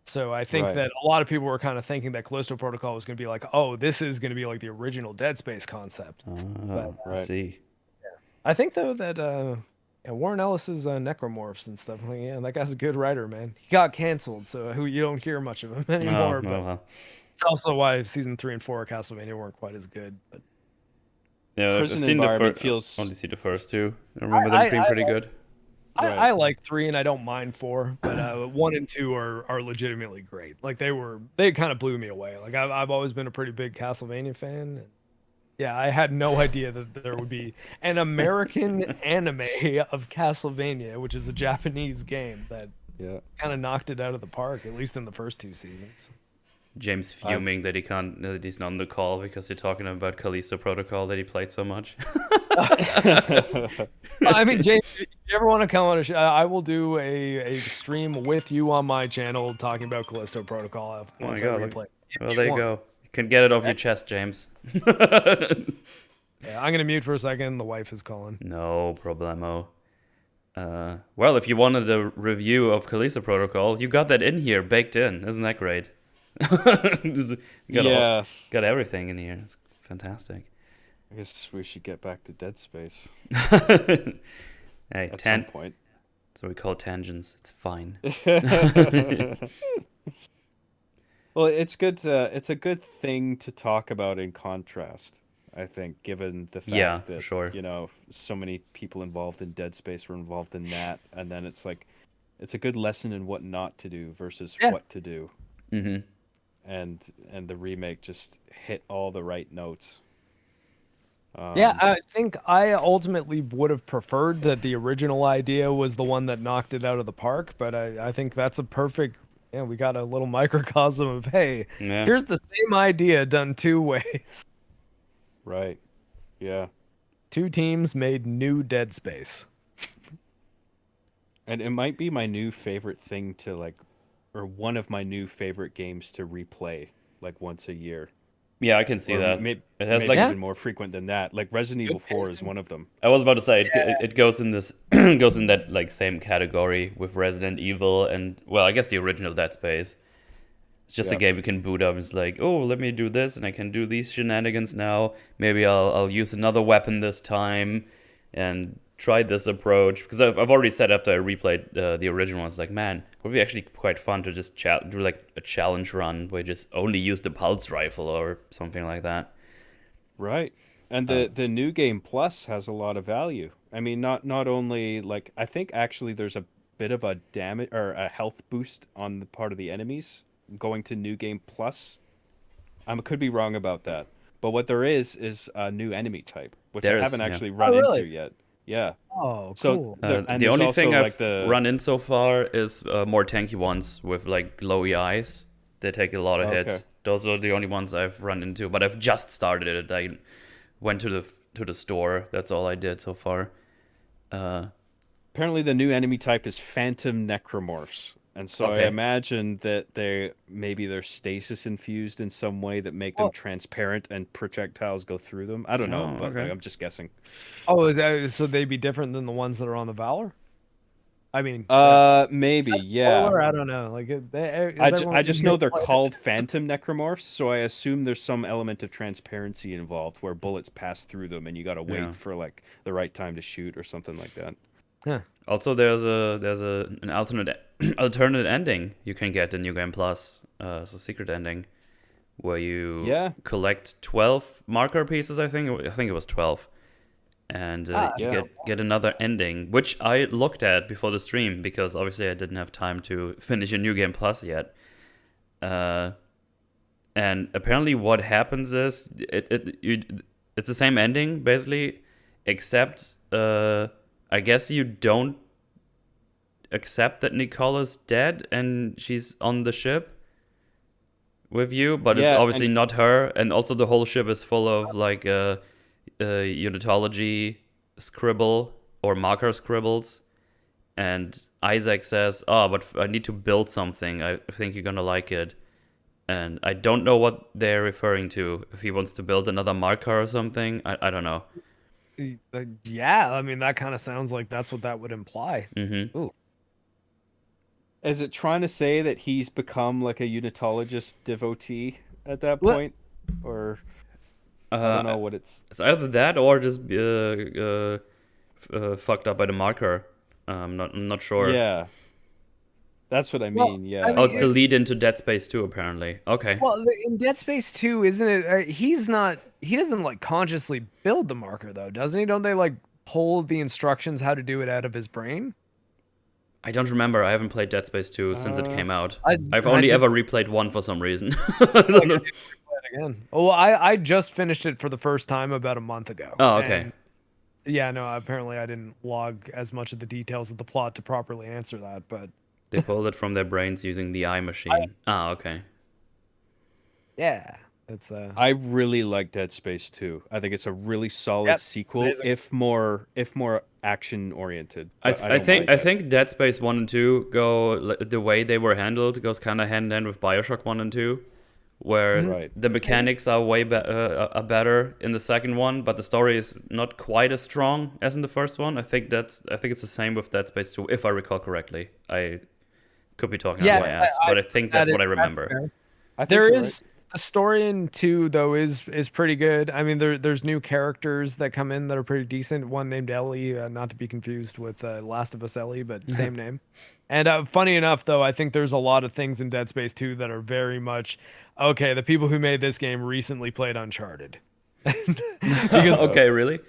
So I think that a lot of people were kind of thinking that Callisto Protocol was going to be like, oh, this is going to be like the original Dead Space concept. I see. I think, though, that Warren Ellis's Necromorphs and stuff, like, yeah, that guy's a good writer, man. He got canceled, so you don't hear much of him anymore. But it's also why season 3 and 4 of Castlevania weren't quite as good. But yeah, I've Prison seen environment feels. only see the first two. I remember them being pretty good. I like 3 and I don't mind 4, but 1 and 2 are legitimately great. Like, they kind of blew me away. Like, I've always been a pretty big Castlevania fan. And yeah, I had no idea that there would be an American anime of Castlevania, which is a Japanese game that kind of knocked it out of the park, at least in the first 2 seasons. James fuming that he's not on the call because you're talking about Callisto Protocol that he played so much. I mean, James, if you ever want to come on a show, I will do a stream with you on my channel talking about Callisto Protocol. Oh my god! Well, there you go. You can get it off your chest, James. Yeah, I'm gonna mute for a second. The wife is calling. No problemo. Well, if you wanted a review of Callisto Protocol, you got that in here, baked in. Isn't that great? Got everything in here. It's fantastic. I guess we should get back to Dead Space. Hey, at some point. That's what we call tangents. It's fine. Well, it's good. It's a good thing to talk about in contrast, I think, given the fact that for sure. So many people involved in Dead Space were involved in that, and then it's like, it's a good lesson in what not to do versus what to do. Mm-hmm. And the remake just hit all the right notes. I think I ultimately would have preferred that the original idea was the one that knocked it out of the park, but I think that's a perfect. Yeah, we got a little microcosm of, hey, here's the same idea done 2 ways. Right. Yeah. 2 teams made new Dead Space. And it might be my new favorite thing to or one of my new favorite games to replay once a year. Yeah, I can see that. It has even more frequent than that. Like Resident Evil 4 is one of them. I was about to say it goes in this goes in that same category with Resident Evil and, well, I guess the original Dead Space. It's just a game you can boot up. It's like, oh, let me do this and I can do these shenanigans now. Maybe I'll use another weapon this time and try this approach, because I've already said after I replayed the original, it's like, man, it would be actually quite fun to just do a challenge run where you just only use the pulse rifle or something like that. Right. And the new game plus has a lot of value. I mean, not only I think actually there's a bit of a damage or a health boost on the part of the enemies going to new game plus. I could be wrong about that, but what there is a new enemy type, which I haven't actually run into yet. Yeah. Oh, cool. So the only thing I've run in so far is more tanky ones with glowy eyes. They take a lot of hits. Those are the only ones I've run into. But I've just started it. I went to the store. That's all I did so far. Apparently, the new enemy type is Phantom Necromorphs. And so I imagine that they're stasis infused in some way that make them transparent and projectiles go through them. I don't know, but I'm just guessing. Oh, so they'd be different than the ones that are on the Valor? I mean, maybe, yeah. I don't know. I just know they're called Phantom Necromorphs, so I assume there's some element of transparency involved where bullets pass through them, and you got to wait for the right time to shoot or something like that. Huh. Also, there's an alternate ending you can get in New Game Plus. It's a secret ending where you collect 12 marker pieces. I think it was 12, and you get another ending, which I looked at before the stream because obviously I didn't have time to finish a New Game Plus yet. And apparently, what happens is it's the same ending basically, except I guess you don't accept that Nicola's dead and she's on the ship. with you, but it's Yeah, obviously and not her. And also the whole ship is full of like unitology scribble or marker scribbles. And Isaac says, "Oh, but I need to build something. I think you're gonna like it." And I don't know what they're referring to. If he wants to build another marker or something, I don't know. Yeah, I mean that kind of sounds like that's what that would imply. Mm-hmm. Ooh. is it trying to say that he's become like a unitologist devotee at that What? point, or I don't know what it's. It's either that or just fucked up by the marker. I'm not sure. Yeah, that's what I Well, mean. I Yeah. Oh, mean, it's the lead into Dead Space 2, apparently. Okay. well, in Dead Space 2, isn't it? He's not. He doesn't like consciously build the marker though, doesn't he? Don't they like pull the instructions how to do it out of his brain? I don't remember. I haven't played Dead Space 2 since it came out. I've I only did- ever replayed 1 for some reason. like, I didn't play it again. Oh, I just finished it for the first time about a month ago. Oh, okay. And yeah, no. Apparently, I didn't log as much of the details of the plot to properly answer that, but They pulled it from their brains using the eye machine. Okay. yeah, it's I really like Dead Space 2. I think it's a really solid Yep, sequel, amazing. if more action oriented. I think Dead Space 1 and 2 go the way they were handled goes kind of hand in hand with BioShock 1 and 2, where Right. the mechanics are way better in the second one, but the story is not quite as strong as in the first one. I think it's the same with Dead Space 2, if I recall correctly. I could be talking out of my ass, but I think that's what I remember. I think There you're is the story in 2 though is pretty good. I mean, there's new characters that come in that are pretty decent. One named Ellie, not to be confused with Last of Us Ellie, but same name. And funny enough, though, I think there's a lot of things in Dead Space 2 that are very much okay. The people who made this game recently played Uncharted. Because Okay, really?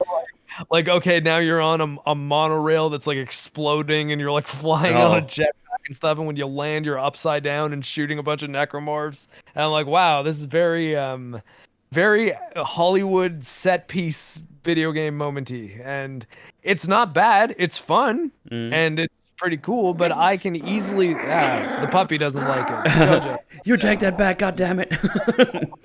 like okay, now you're on a monorail that's like exploding and you're like flying on a Oh. jetpack and stuff, and when you land you're upside down and shooting a bunch of necromorphs, and I'm like, wow, this is very Hollywood set piece video game momenty, and it's not bad, it's fun, and it's pretty cool, but I can easily the puppy doesn't like it. Jojo. You take that back, goddammit.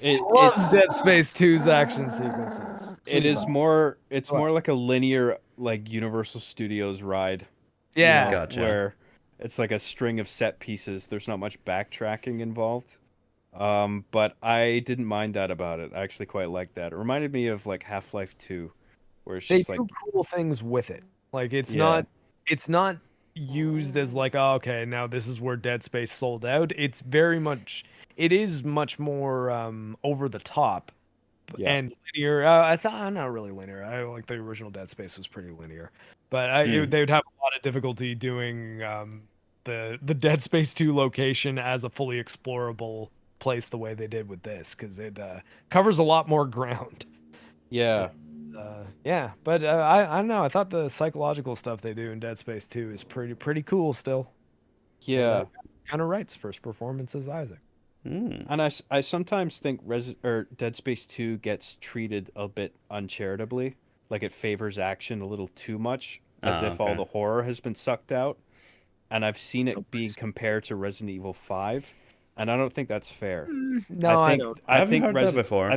Love It's Dead Space 2's action sequences. it is more it's more like a linear like Universal Studios ride. Yeah. Gotcha. Where it's like a string of set pieces. There's not much backtracking involved. But I didn't mind that about it. I actually quite liked that. It reminded me of like Half-Life 2, where it's They just like do cool things with it. Like it's Yeah. not used as like, oh, okay, now this is where Dead Space sold out. It is much more over the top Yeah. and linear. It's not really linear. I like the original Dead Space was pretty linear, but they would have a lot of difficulty doing the Dead Space 2 location as a fully explorable place the way they did with this, because it covers a lot more ground. yeah. Yeah, but I don't know. I thought the psychological stuff they do in Dead Space 2 is pretty cool still. Yeah. Kind of writes first performance as Isaac. And I sometimes think Dead Space 2 gets treated a bit uncharitably, like it favors action a little too much, as if all okay. the horror has been sucked out. And I've seen it being compared to Resident Evil 5, and I don't think that's fair. No, I don't. I haven't heard that before.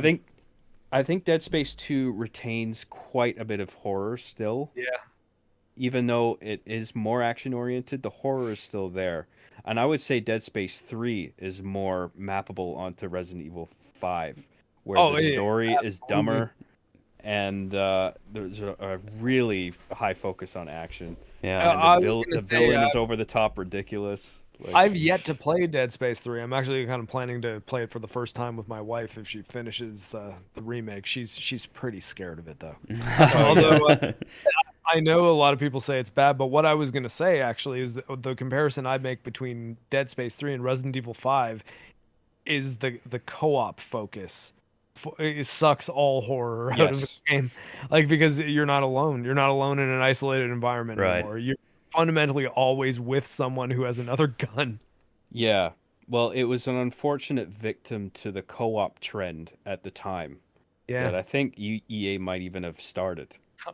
I think Dead Space 2 retains quite a bit of horror still. Yeah. Even though it is more action oriented, the horror is still there. And I would say Dead Space 3 is more mappable onto Resident Evil 5, where the story is dumber and there's a really high focus on action. Yeah. And the villain is over the top ridiculous. Like, I've yet to play Dead Space 3. I'm actually kind of planning to play it for the first time with my wife if she finishes the remake. She's pretty scared of it though. Although I know a lot of people say it's bad, but what I was going to say actually is the comparison I make between Dead Space 3 and Resident Evil 5 is the co-op focus. It sucks all horror out of the game, like, because you're not alone. You're not alone in an isolated environment anymore. You're fundamentally always with someone who has another gun. Yeah. Well, it was an unfortunate victim to the co-op trend at the time. Yeah. That I think EA might even have started.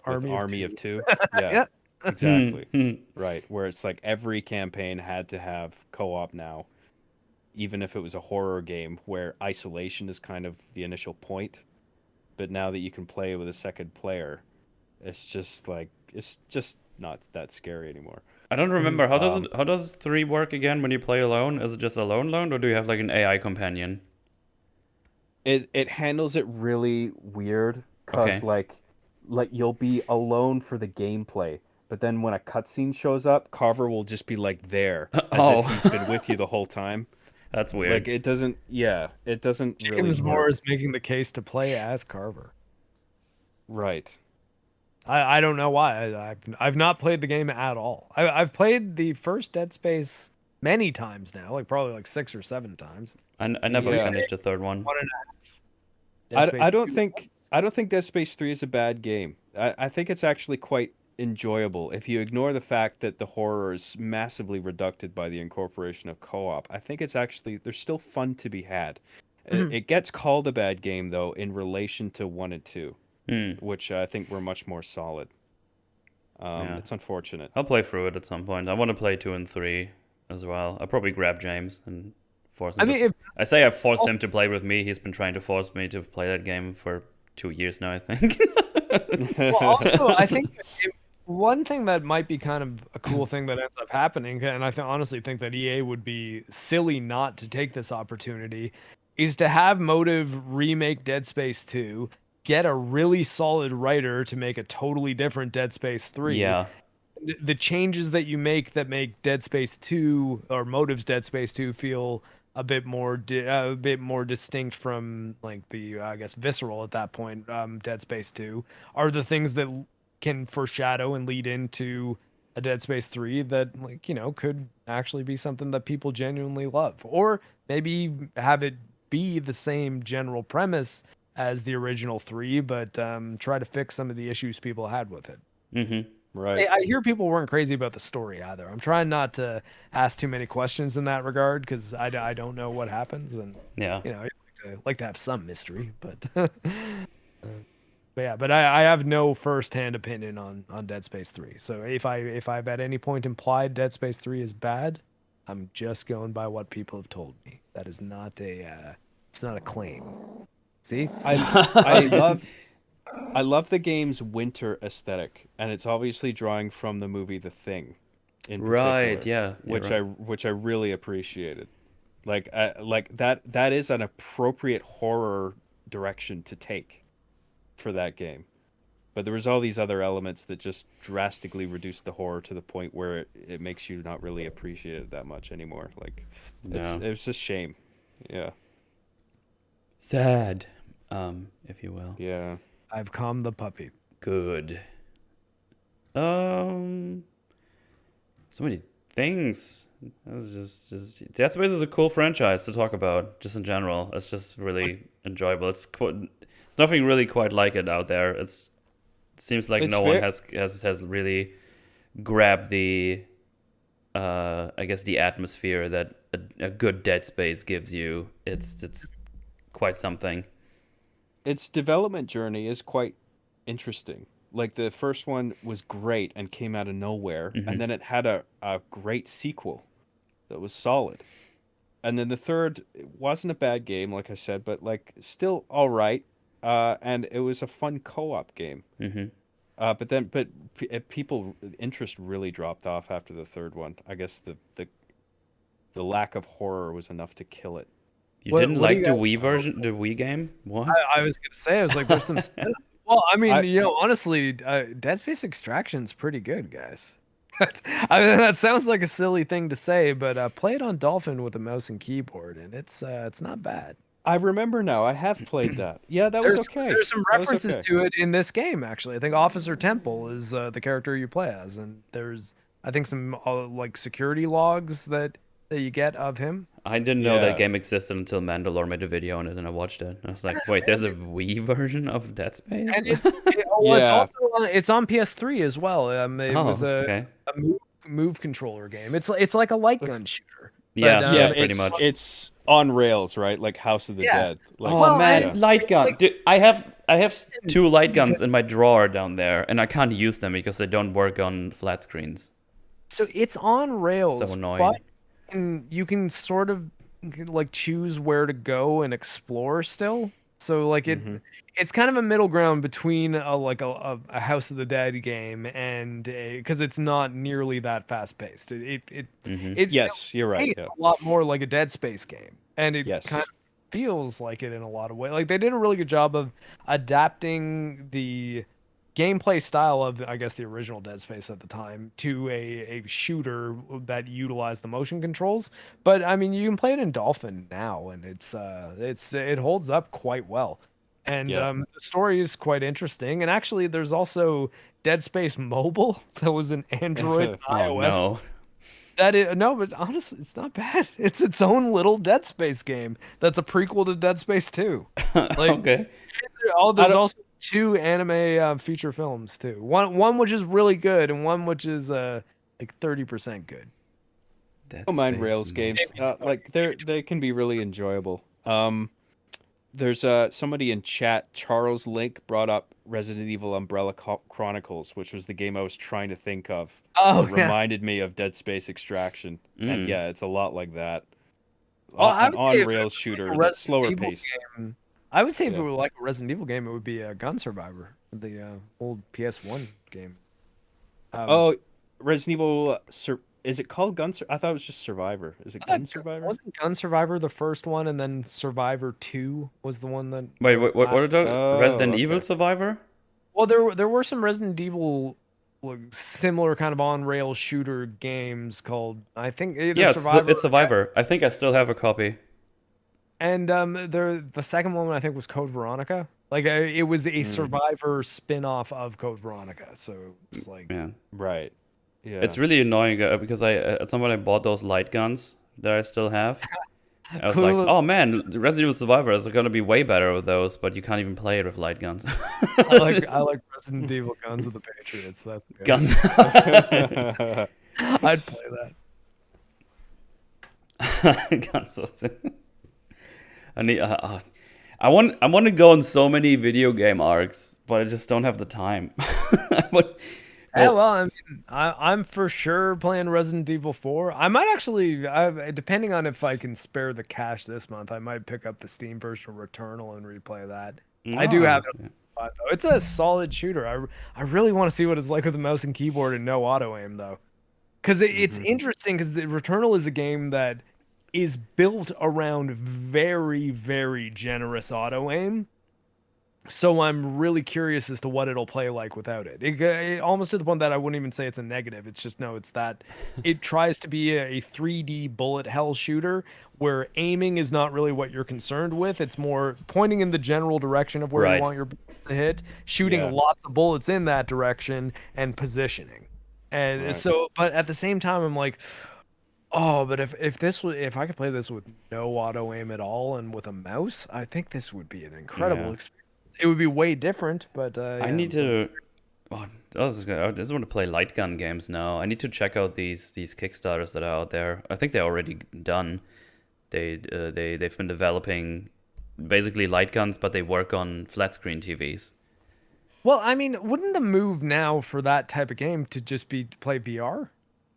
Army of Two. Yeah. Yeah. Exactly. Right. Where it's like every campaign had to have co-op now. even if it was a horror game where isolation is kind of the initial point, but now that you can play with a second player, it's just not that scary anymore. I don't remember how does 3 work again when you play alone? Is it just alone, or do you have like an AI companion? It handles it really weird because Okay. like you'll be alone for the gameplay, but then when a cutscene shows up, Carver will just be like there as if he's been with you the whole time. That's Like weird. it doesn't really James Moore work. is making the case to play as Carver. Right. I don't know why. I've not played the game at all. I've played the first Dead Space many times now, like probably like 6 or 7 times. I never Yeah. finished the third one. One and a half. Dead Space I don't 2 think Dead Space 3 is a bad game. I think it's actually quite enjoyable if you ignore the fact that the horror is massively reduced by the incorporation of co-op. I think it's actually there's still fun to be had. It gets called a bad game though in relation to 1 and 2, Hmm. which I think were much more solid. Yeah. It's unfortunate. I'll play through it at some point. I want to play 2 and 3 as well. I'll probably grab James and force him I mean, if I say I forced him to play with me. He's been trying to force me to play that game for 2 years now, I think. well, also, I think one thing that might be kind of a cool thing that ends up happening, and honestly think that EA would be silly not to take this opportunity, is to have Motive remake Dead Space 2, get a really solid writer to make a totally different Dead Space 3. Yeah. The changes that you make that make Dead Space 2 or Motive's Dead Space 2 feel a bit more distinct from like the I guess visceral at that point Dead Space 2 are the things that can foreshadow and lead into a Dead Space 3 that like could actually be something that people genuinely love, or maybe have it be the same general premise as the original 3 but try to fix some of the issues people had with it. Mm-hmm. Right. I hear people weren't crazy about the story either. I'm trying not to ask too many questions in that regard because I don't know what happens, and Yeah. I like to have some mystery, but but yeah, but I have no first-hand opinion on Dead Space 3. So if I've at any point implied Dead Space 3 is bad, I'm just going by what people have told me. That is not it's not a claim. See, I love the game's winter aesthetic, and it's obviously drawing from the movie The Thing, in Right, particular, yeah. which I really appreciated. Like that is an appropriate horror direction to take for that game. But there was all these other elements that just drastically reduced the horror to the point where it makes you not really appreciate it that much anymore. Like No. it was just shame. Yeah. Sad, if you will. Yeah. I've calmed the puppy. Good. So many things. Just Dead Space is a cool franchise to talk about, just in general. It's just really enjoyable. It's nothing really quite like it out there. It seems like no one has really grabbed the I guess the atmosphere that a good Dead Space gives you. It's quite something. Its development journey is quite interesting. Like the first one was great and came out of nowhere, and then it had a great sequel that was solid. And then the third wasn't a bad game, like I said, but like still all right. And it was a fun co-op game. Mm-hmm. But people interest really dropped off after the third one. I guess the lack of horror was enough to kill it. You What- didn't what do like you the guys Wii version, the Wii game? What? I was gonna say, I was like, there's some. Well, I mean, I- honestly, Dead Space Extraction's pretty good, guys. I mean, that sounds like a silly thing to say, but play it on Dolphin with a mouse and keyboard, and it's not bad. I remember now. I have played that. Yeah, that was okay. There's some That was references okay. to it in this game, actually. I think Officer Temple is the character you play as, and there's, I think, some like security logs that you get of him. I didn't know Yeah. that game existed until Mandalore made a video on it, and I watched it. I was like, wait, there's a Wii version of Dead Space? And it's Yeah. also it's on PS3 as well. It was okay. a move controller game. It's like a light gun shooter. Yeah, But, Yeah, pretty it's, much. it's on rails, right? Like House of the Yeah. Dead. Like, Oh Well, man, yeah. light gun. Dude, I have 2 light guns in my drawer down there, and I can't use them because they don't work on flat screens. So it's on rails. So annoying. But you can sort of like choose where to go and explore still. So like Mhm. it's kind of a middle ground between a House of the Dead game and because it's not nearly that fast paced. Mm-hmm. It Yes, you're right. tastes Yeah. a lot more like a Dead Space game, and it Yes. kind of feels like it in a lot of ways. Like they did a really good job of adapting the gameplay style of, I guess, the original Dead Space at the time to a shooter that utilized the motion controls. But I mean, you can play it in Dolphin now, and it holds up quite well. And Yeah. the story is quite interesting. And actually, there's also Dead Space Mobile that was an Android and Oh iOS. no. No, but honestly, it's not bad. It's its own little Dead Space game that's a prequel to Dead Space 2. Like, Okay. there's don't- also 2 anime feature films too. One which is really good and one which is like 30% good. Dead don't mind Space Rails Mode. games. Like they can be really enjoyable. There's somebody in chat, Charles Link, brought up Resident Evil Umbrella Chronicles, which was the game I was trying to think of. Oh, It yeah. reminded me of Dead Space Extraction, and yeah, it's a lot like that. Oh, I An would say if it on-rails was shooter a that's Resident slower Evil paced. game, I would say if Yeah. it were like a Resident Evil game, it would be a Gun Survivor, the old PS1 game. Oh, Resident Evil. Is it called Gun? I thought it was just Survivor. Is it I thought Gun Survivor? Wasn't Gun Survivor the first one, and then Survivor 2 was the one that. Wait, what are you Oh, Resident okay. Evil Survivor? Well, there were some Resident Evil similar kind of on-rail shooter games called, I think, either Yeah, Survivor. it's Survivor. I think I still have a copy. And the second one I think was Code Veronica. Like it was a Survivor spin-off of Code Veronica. So it's like Yeah. Right. Yeah. It's really annoying because at some point I bought those light guns that I still have. I was like, Clueless. oh man, Resident Evil Survivor is going to be way better with those, but you can't even play it with light guns. I like Resident Evil Guns of the Patriots. That's good. Guns. I'd play that. Guns. I need. I want to go on so many video game arcs, but I just don't have the time. But Yeah, well, I mean, I'm for sure playing Resident Evil 4. I might actually, depending on if I can spare the cash this month, I might pick up the Steam version of Returnal and replay that. I do have it. Though. It's a solid shooter. I really want to see what it's like with a mouse and keyboard and no auto aim though, because it's interesting because the Returnal is a game that is built around very, very generous auto aim. So I'm really curious as to what it'll play like without it. It almost to the point that I wouldn't even say it's a negative. It's just no, it's that it tries to be a 3D bullet hell shooter where aiming is not really what you're concerned with. It's more pointing in the general direction of where Right. you want your bullets to hit, shooting Yeah. lots of bullets in that direction, and positioning. And Right. so, but at the same time, I'm like, oh, but if I could play this with no auto aim at all and with a mouse, I think this would be an incredible Yeah. experience. It would be way different, but I yeah, need to. Oh, I just want to play light gun games now. I need to check out these Kickstarters that are out there. I think they're already done. They've been developing basically light guns, but they work on flat screen TVs. Well, I mean, wouldn't the move now for that type of game to just be to play VR?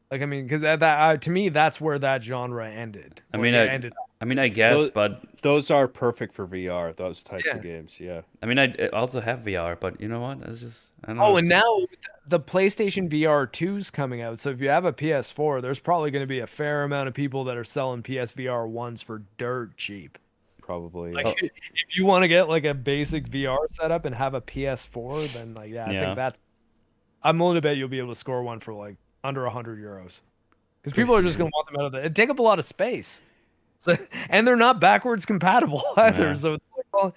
Like, I mean, because that to me, that's where that genre ended. I Or mean, it ended. I guess, So- but Those are perfect for VR. Those types Yeah. of games. Yeah. I mean, I also have VR, but you know what? It's just I don't know. Oh, and now the PlayStation VR 2's coming out. So if you have a PS4, there's probably going to be a fair amount of people that are selling PSVR 1s for dirt cheap. Probably. Like, if you want to get like a basic VR setup and have a PS4, then like, yeah, I Yeah. think that's. I'm willing to bet you'll be able to score one for like under €100, because people are just going to want them out of the. It take up a lot of space, so and they're not backwards compatible either. Yeah. So it's like, well,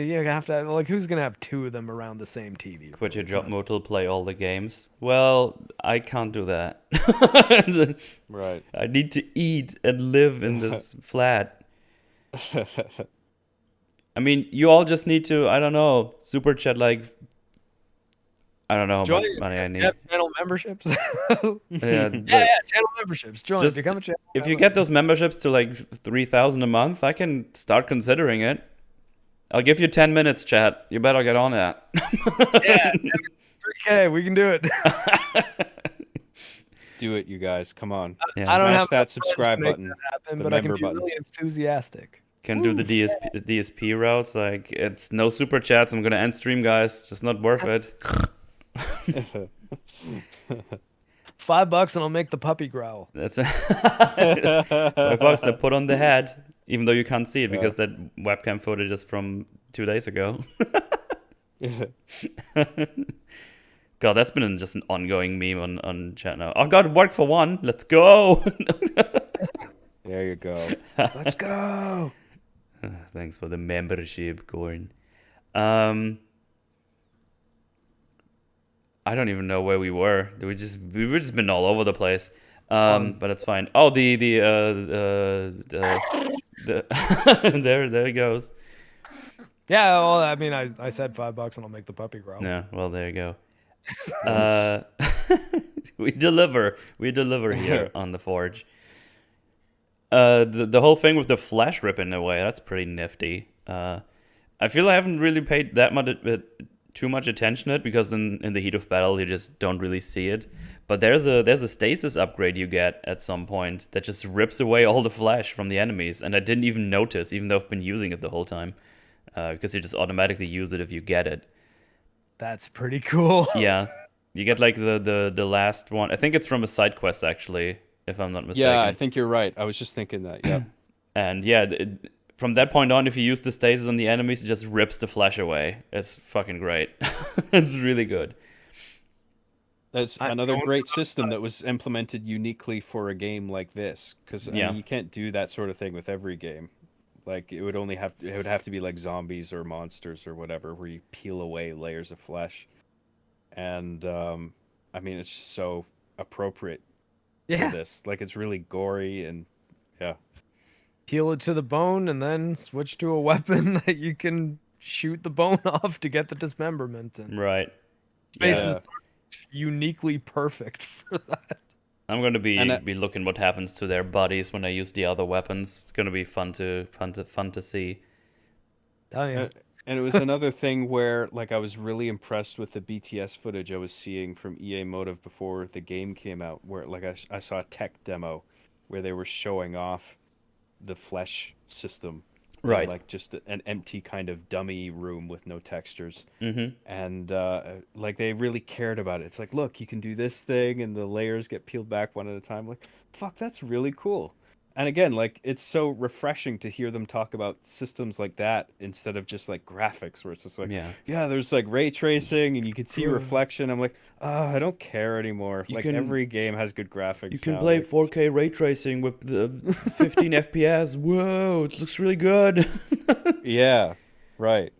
you have to like, who's going to have 2 of them around the same TV? Quit your It's job not- mode to play all the games. Well, I can't do that. Right. I need to eat and live in this flat. I mean, you all just need to, I don't know, super chat like, I don't know how much Join- money I need. Yeah, channel memberships. Yeah, yeah, channel memberships. Join. Just- Become a channel. if you get those memberships to like 3,000 a month, I can start considering it. I'll give you 10 minutes, chat. You better get on that. Yeah, 3K, we can do it. Do it, you guys. Come on. Yeah. I don't Smash have that enough friends subscribe to make button. that happen, the but I can member be button. really enthusiastic. Can do the DSP routes. Like, it's no super chats. I'm gonna end stream, guys. Just not worth it. $5 and I'll make the puppy growl. That's $5 to put on the head, even though you can't see it because that webcam footage is from 2 days ago. God, that's been just an ongoing meme on chat now. Oh God, work for one. Let's go. There you go. Let's go. Thanks for the membership, Gorn. I don't even know where we were. We were just been all over the place. But it's fine. Oh, the there it goes. Yeah, well, I mean, I said $5 and I'll make the puppy growl. Yeah, well, there you go. We deliver here on the Forge. The whole thing with the flash ripping away, that's pretty nifty. I feel I haven't really paid that much too much attention to it because in the heat of battle you just don't really see it. But there's a stasis upgrade you get at some point that just rips away all the flash from the enemies, and I didn't even notice, even though I've been using it the whole time, because you just automatically use it if you get it. That's pretty cool. Yeah, you get like the last one. I think it's from a side quest actually, if I'm not mistaken. Yeah, I think you're right. I was just thinking that. Yeah. And yeah, from that point on, if you use the stasis on the enemies, it just rips the flash away. It's fucking great. It's really good. That's another great system that was implemented uniquely for a game like this, because I mean, you can't do that sort of thing with every game. Like it would have to be like zombies or monsters or whatever, where you peel away layers of flesh. And I mean, it's just so appropriate for this. Like it's really gory and Peel it to the bone and then switch to a weapon that you can shoot the bone off to get the dismemberment. And right. Space is uniquely perfect for that. I'm gonna be looking what happens to their bodies when I use the other weapons. It's gonna be fun to see. Oh yeah. And it was another thing where like I was really impressed with the BTS footage I was seeing from EA Motive before the game came out, where like I saw a tech demo where they were showing off the flesh system, right? Like just an empty kind of dummy room with no textures, and like they really cared about it. It's like, look, you can do this thing, and the layers get peeled back one at a time. Like, fuck, that's really cool. And again, like it's so refreshing to hear them talk about systems like that instead of just like graphics, where it's just like, yeah, there's like ray tracing and you can see reflection. I'm like, I don't care anymore. Like every game has good graphics. You can play 4K ray tracing with the 15 FPS. Whoa, it looks really good. Yeah, right.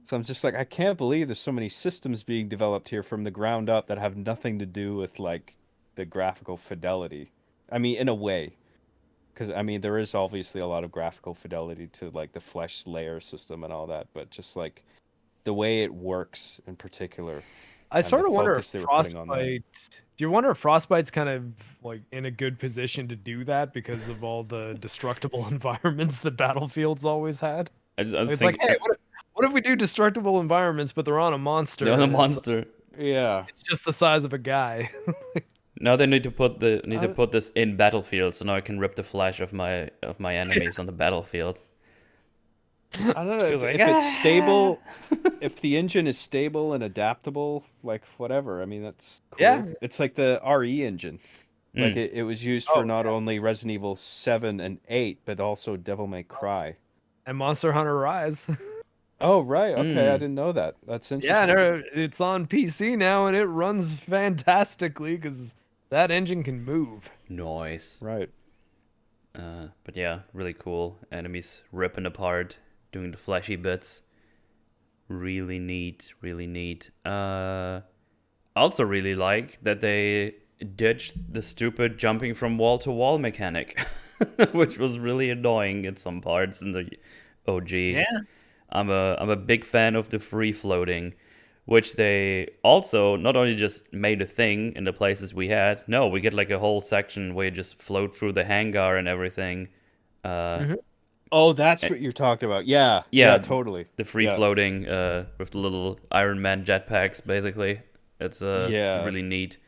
So I'm just like, I can't believe there's so many systems being developed here from the ground up that have nothing to do with like the graphical fidelity. I mean, in a way. Because, I mean, there is obviously a lot of graphical fidelity to, like, the flesh layer system and all that, but just, like, the way it works in particular. I sort of wonder if Frostbite... Do you wonder if Frostbite's kind of, like, in a good position to do that because of all the destructible environments that Battlefield's always had? It's like, hey, what if we do destructible environments, but they're on a monster? They're on a monster. Yeah. It's just the size of a guy. Now they need to put this in Battlefield, so now I can rip the flesh of my enemies on the battlefield. I don't know if it's stable, if the engine is stable and adaptable, like whatever. I mean, that's cool. Yeah. It's like the RE engine. Like it was used for not only Resident Evil 7 and 8, but also Devil May Cry and Monster Hunter Rise. Oh, right. Okay, I didn't know that. That's interesting. Yeah, it's on PC now, and it runs fantastically because that engine can move. Nice. Right. But yeah, really cool. Enemies ripping apart, doing the flashy bits. Really neat, really neat. Also really like that they ditched the stupid jumping from wall to wall mechanic, which was really annoying in some parts in the OG. Yeah. I'm a big fan of the free floating, which they also not only just made a thing in the places we had. No, we get like a whole section where you just float through the hangar and everything. Oh, that's what you're talking about. Yeah, totally. The free floating with the little Iron Man jetpacks, basically. It's really neat.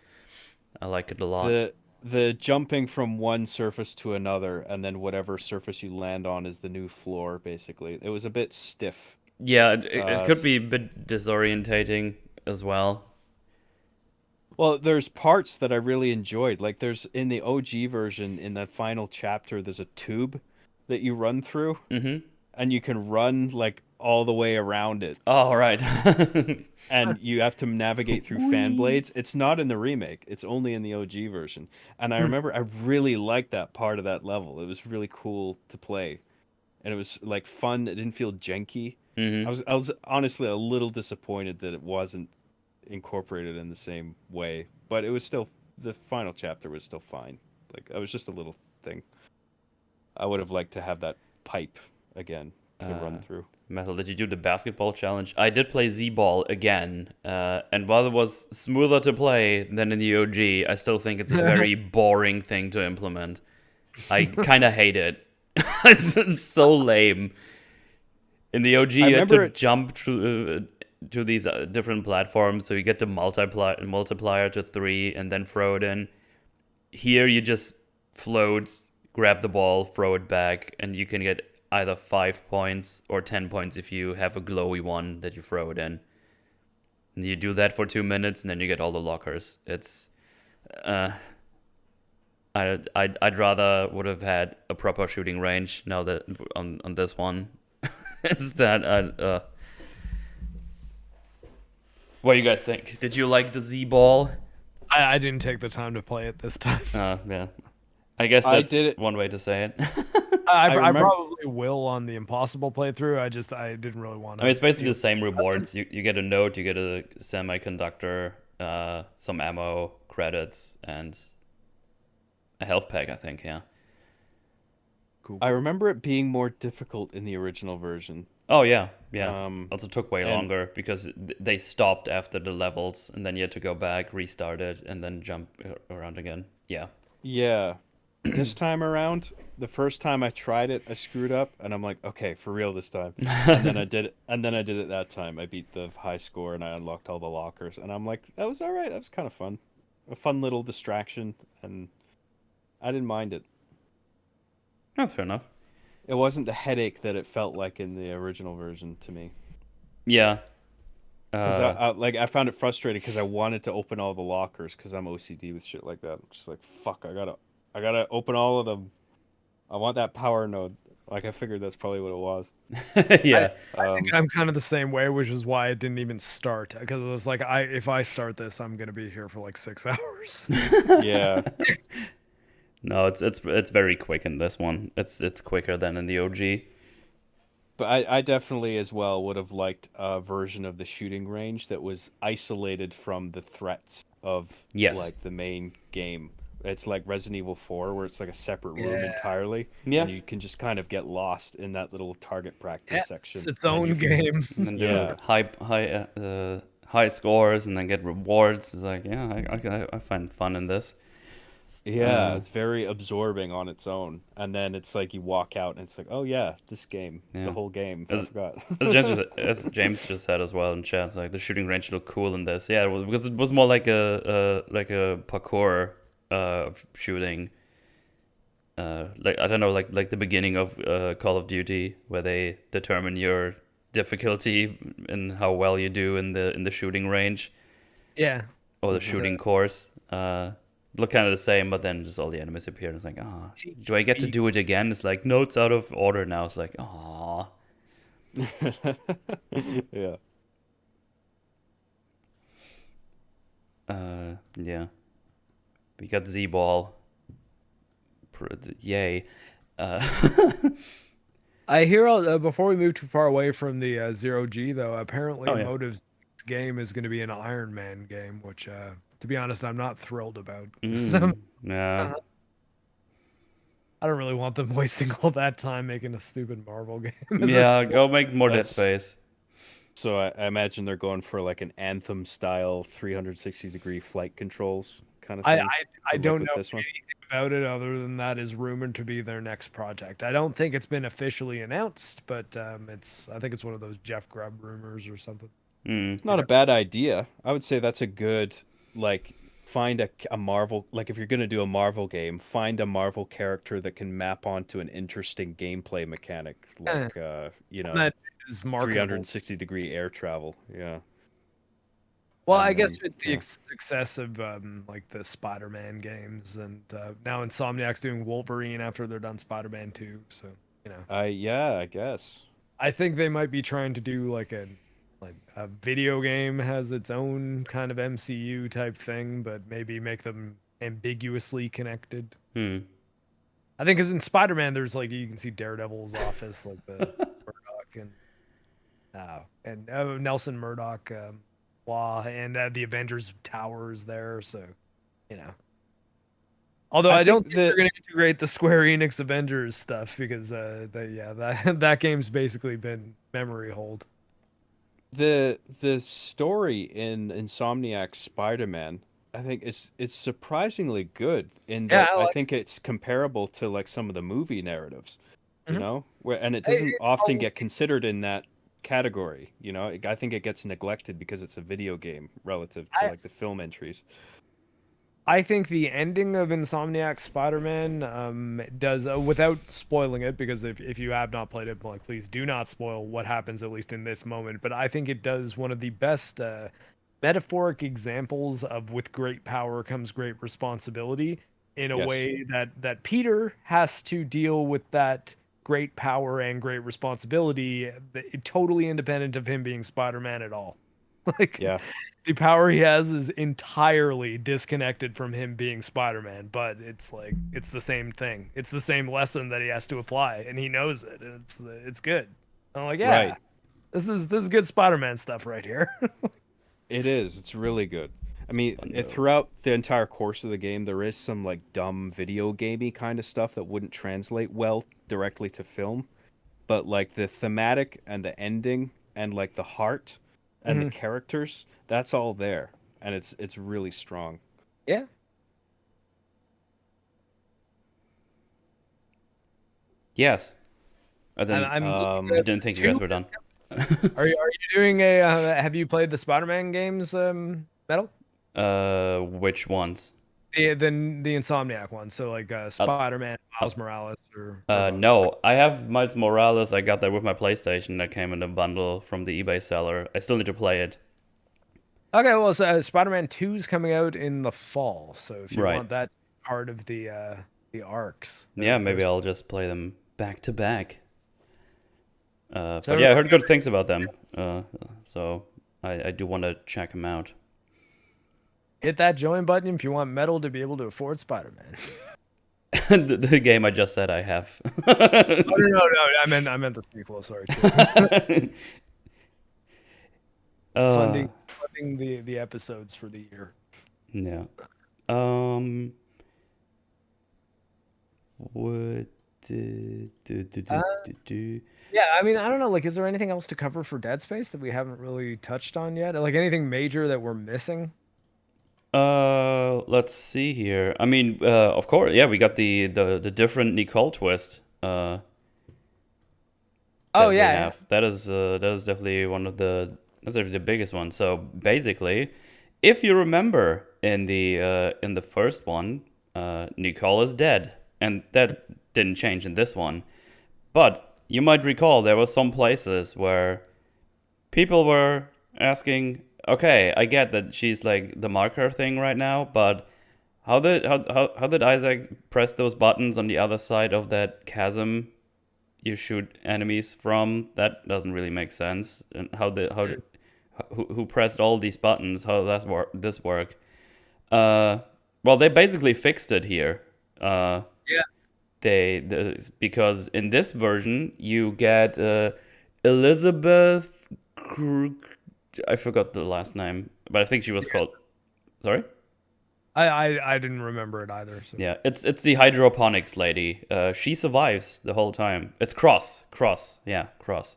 I like it a lot. The jumping from one surface to another, and then whatever surface you land on is the new floor. Basically, it was a bit stiff. Yeah, it could S- be a bit disorientating as well. Well, there's parts that I really enjoyed. Like there's in the OG version, in the final chapter, there's a tube that you run through, Mm-hmm. and you can run like all the way around it, Oh, right. and you have to navigate through fan Whee! blades. It's not in the remake; it's only in the OG version. And I Hmm. remember I really liked that part of that level. It was really cool to play, and it was like fun. It didn't feel janky. Mm-hmm. I was honestly a little disappointed that it wasn't incorporated in the same way, but it was still the final chapter was still fine. Like it was just a little thing. I would have liked to have that pipe again to run through. Metal, did you do the basketball challenge? I did play Z-Ball again, and while it was smoother to play than in the OG, I still think it's a very boring thing to implement. I kind of hate it. It's so lame. In the OG, I you had to remember it. jump through to these different platforms, so you get the multiplier to 3 and then throw it in. Here, you just float, grab the ball, throw it back, and you can get either 5 points or 10 points if you have a glowy one that you throw it in. And you do that for 2 minutes, and then you get all the lockers. It's, I'd rather would have had a proper shooting range now that on this one. It's that what do you guys think? Did you like the Z ball? I didn't take the time to play it this time. Yeah. I guess I that's did it. one way to say it. I remember- probably will on the impossible playthrough. I didn't really want to. I mean, it's basically the same rewards. You get a note, you get a semiconductor, some ammo, credits, and a health pack, I think, yeah. I remember it being more difficult in the original version. Oh, yeah. Also took way and- longer because they stopped after the levels, and then you had to go back, restart it, and then jump around again. Yeah. Yeah. This time around, the first time I tried it, I screwed up, and I'm like, okay, for real this time. And then I did it. And then I did it that time. I beat the high score, and I unlocked all the lockers. And I'm like, that was all right. That was kind of fun, a fun little distraction, and I didn't mind it. That's fair enough. It wasn't the headache that it felt like in the original version to me. Yeah. 'Cause I found it frustrating because I wanted to open all the lockers because I'm OCD with shit like that. I'm just like, fuck, I gotta open all of them. I want that power node. Like I figured that's probably what it was. Yeah. I think I'm kind of the same way, which is why I didn't even start because it was like if I start this, I'm gonna be here for like 6 hours. Yeah. No, it's very quick in this one. It's quicker than in the OG. But I definitely as well would have liked a version of the shooting range that was isolated from the threats of Yes. like the main game. It's like Resident Evil 4 where it's like a separate room Yeah. entirely. Yeah. And you can just kind of get lost in that little target practice section. It's its and own you can- game. And then do Yeah. high scores and then get rewards. It's like, yeah, I find fun in this. Yeah, it's very absorbing on its own. And then it's like you walk out and it's like, oh yeah, this game. Yeah. The whole game. I forgot. As James just said as well in chat, it's like the shooting range looked cool in this. Yeah, it was, because it was more like a parkour shooting. Like I don't know, like the beginning of Call of Duty, where they determine your difficulty and how well you do in the shooting range Yeah. or the shooting course. Look kind of the same, but then just all the enemies appear, and it's like, ah, do I get to do it again? It's like, no, it's out of order now. It's like, ah. Yeah. Yeah. We got Z-Ball. Yay. I hear before we move too far away from the Zero G though, apparently Oh, yeah. Motive's game is going to be an Iron Man game, which to be honest, I'm not thrilled about. Yeah. I don't really want them wasting all that time making a stupid Marvel game. Yeah, go make more Dead That's- Space. So I imagine they're going for like an Anthem style 360-degree flight controls kind of thing. I don't with know this one. anything about it other than that is rumored to be their next project. I don't think it's been officially announced, but I think it's one of those Jeff Grubb rumors or something. Mm. Not a bad idea. I would say that's a good like find a Marvel, like if you're gonna do a Marvel game, find a Marvel character that can map onto an interesting gameplay mechanic, like That is marketable. 360-degree air travel. Yeah. Well, And I guess then with the success of like the Spider-Man games, and now Insomniac's doing Wolverine after they're done Spider-Man 2, so you know, I guess. I think they might be trying to do like a video game has its own kind of MCU type thing, but maybe make them ambiguously connected. I think because in Spider-Man, there's like you can see Daredevil's office, like the Murdoch and Nelson Murdoch, and the Avengers Tower is there, so you know. Although I don't think they're going to integrate the Square Enix Avengers stuff because that game's basically been memory hold. The story in Insomniac Spider-Man, I think it's surprisingly good in that I think it's comparable to like some of the movie narratives, you know, and it doesn't often get considered in that category, you know. I think it gets neglected because it's a video game relative to like the film entries. I think the ending of Insomniac Spider-Man does, without spoiling it, because if you have not played it, like please do not spoil what happens at least in this moment. But I think it does one of the best metaphoric examples of with great power comes great responsibility in a way that Peter has to deal with that great power and great responsibility, totally independent of him being Spider-Man at all. Like, the power he has is entirely disconnected from him being Spider-Man, but it's like it's the same thing. It's the same lesson that he has to apply, and he knows it. And it's good. I'm like, yeah, this is good Spider-Man stuff right here. It is. It's really good. I mean, throughout the entire course of the game, there is some like dumb video gamey kind of stuff that wouldn't translate well directly to film, but like the thematic and the ending and like the heart and the characters, that's all there, and it's really strong. Yeah. Yes. I didn't think you guys were done. Are you doing a? Have you played the Spider-Man games, Metal? Which ones? The Insomniac ones. So like Spider-Man, Miles Morales, or no, I have Miles Morales. I got that with my PlayStation. That came in a bundle from the eBay seller. I still need to play it. Okay, well, so Spider-Man 2 is coming out in the fall. So if you want that part of the arcs, maybe I'll just play them back to back. But yeah, I heard good things about them. So I do want to check them out. Hit that join button if you want Metal to be able to afford Spider-Man. the game I just said I have. No. I meant the sequel. Sorry. Funding the episodes for the year. Yeah. What Yeah, I mean, I don't know. Like, is there anything else to cover for Dead Space that we haven't really touched on yet? Like, anything major that we're missing? Let's see here. I mean, of course, yeah, we got the different Nicole twist. Oh yeah. That is definitely that's definitely the biggest one. So basically, if you remember in the first one, Nicole is dead, and that didn't change in this one. But you might recall there were some places where people were asking, okay, I get that she's like the marker thing right now, but how did Isaac press those buttons on the other side of that chasm you shoot enemies from? That doesn't really make sense. And who pressed all these buttons? How does this work? Well, they basically fixed it here. Because in this version you get Elizabeth. I forgot the last name, but I think she was called. Sorry. I didn't remember it either. So. Yeah, it's the hydroponics lady. She survives the whole time. It's Cross. Yeah, Cross.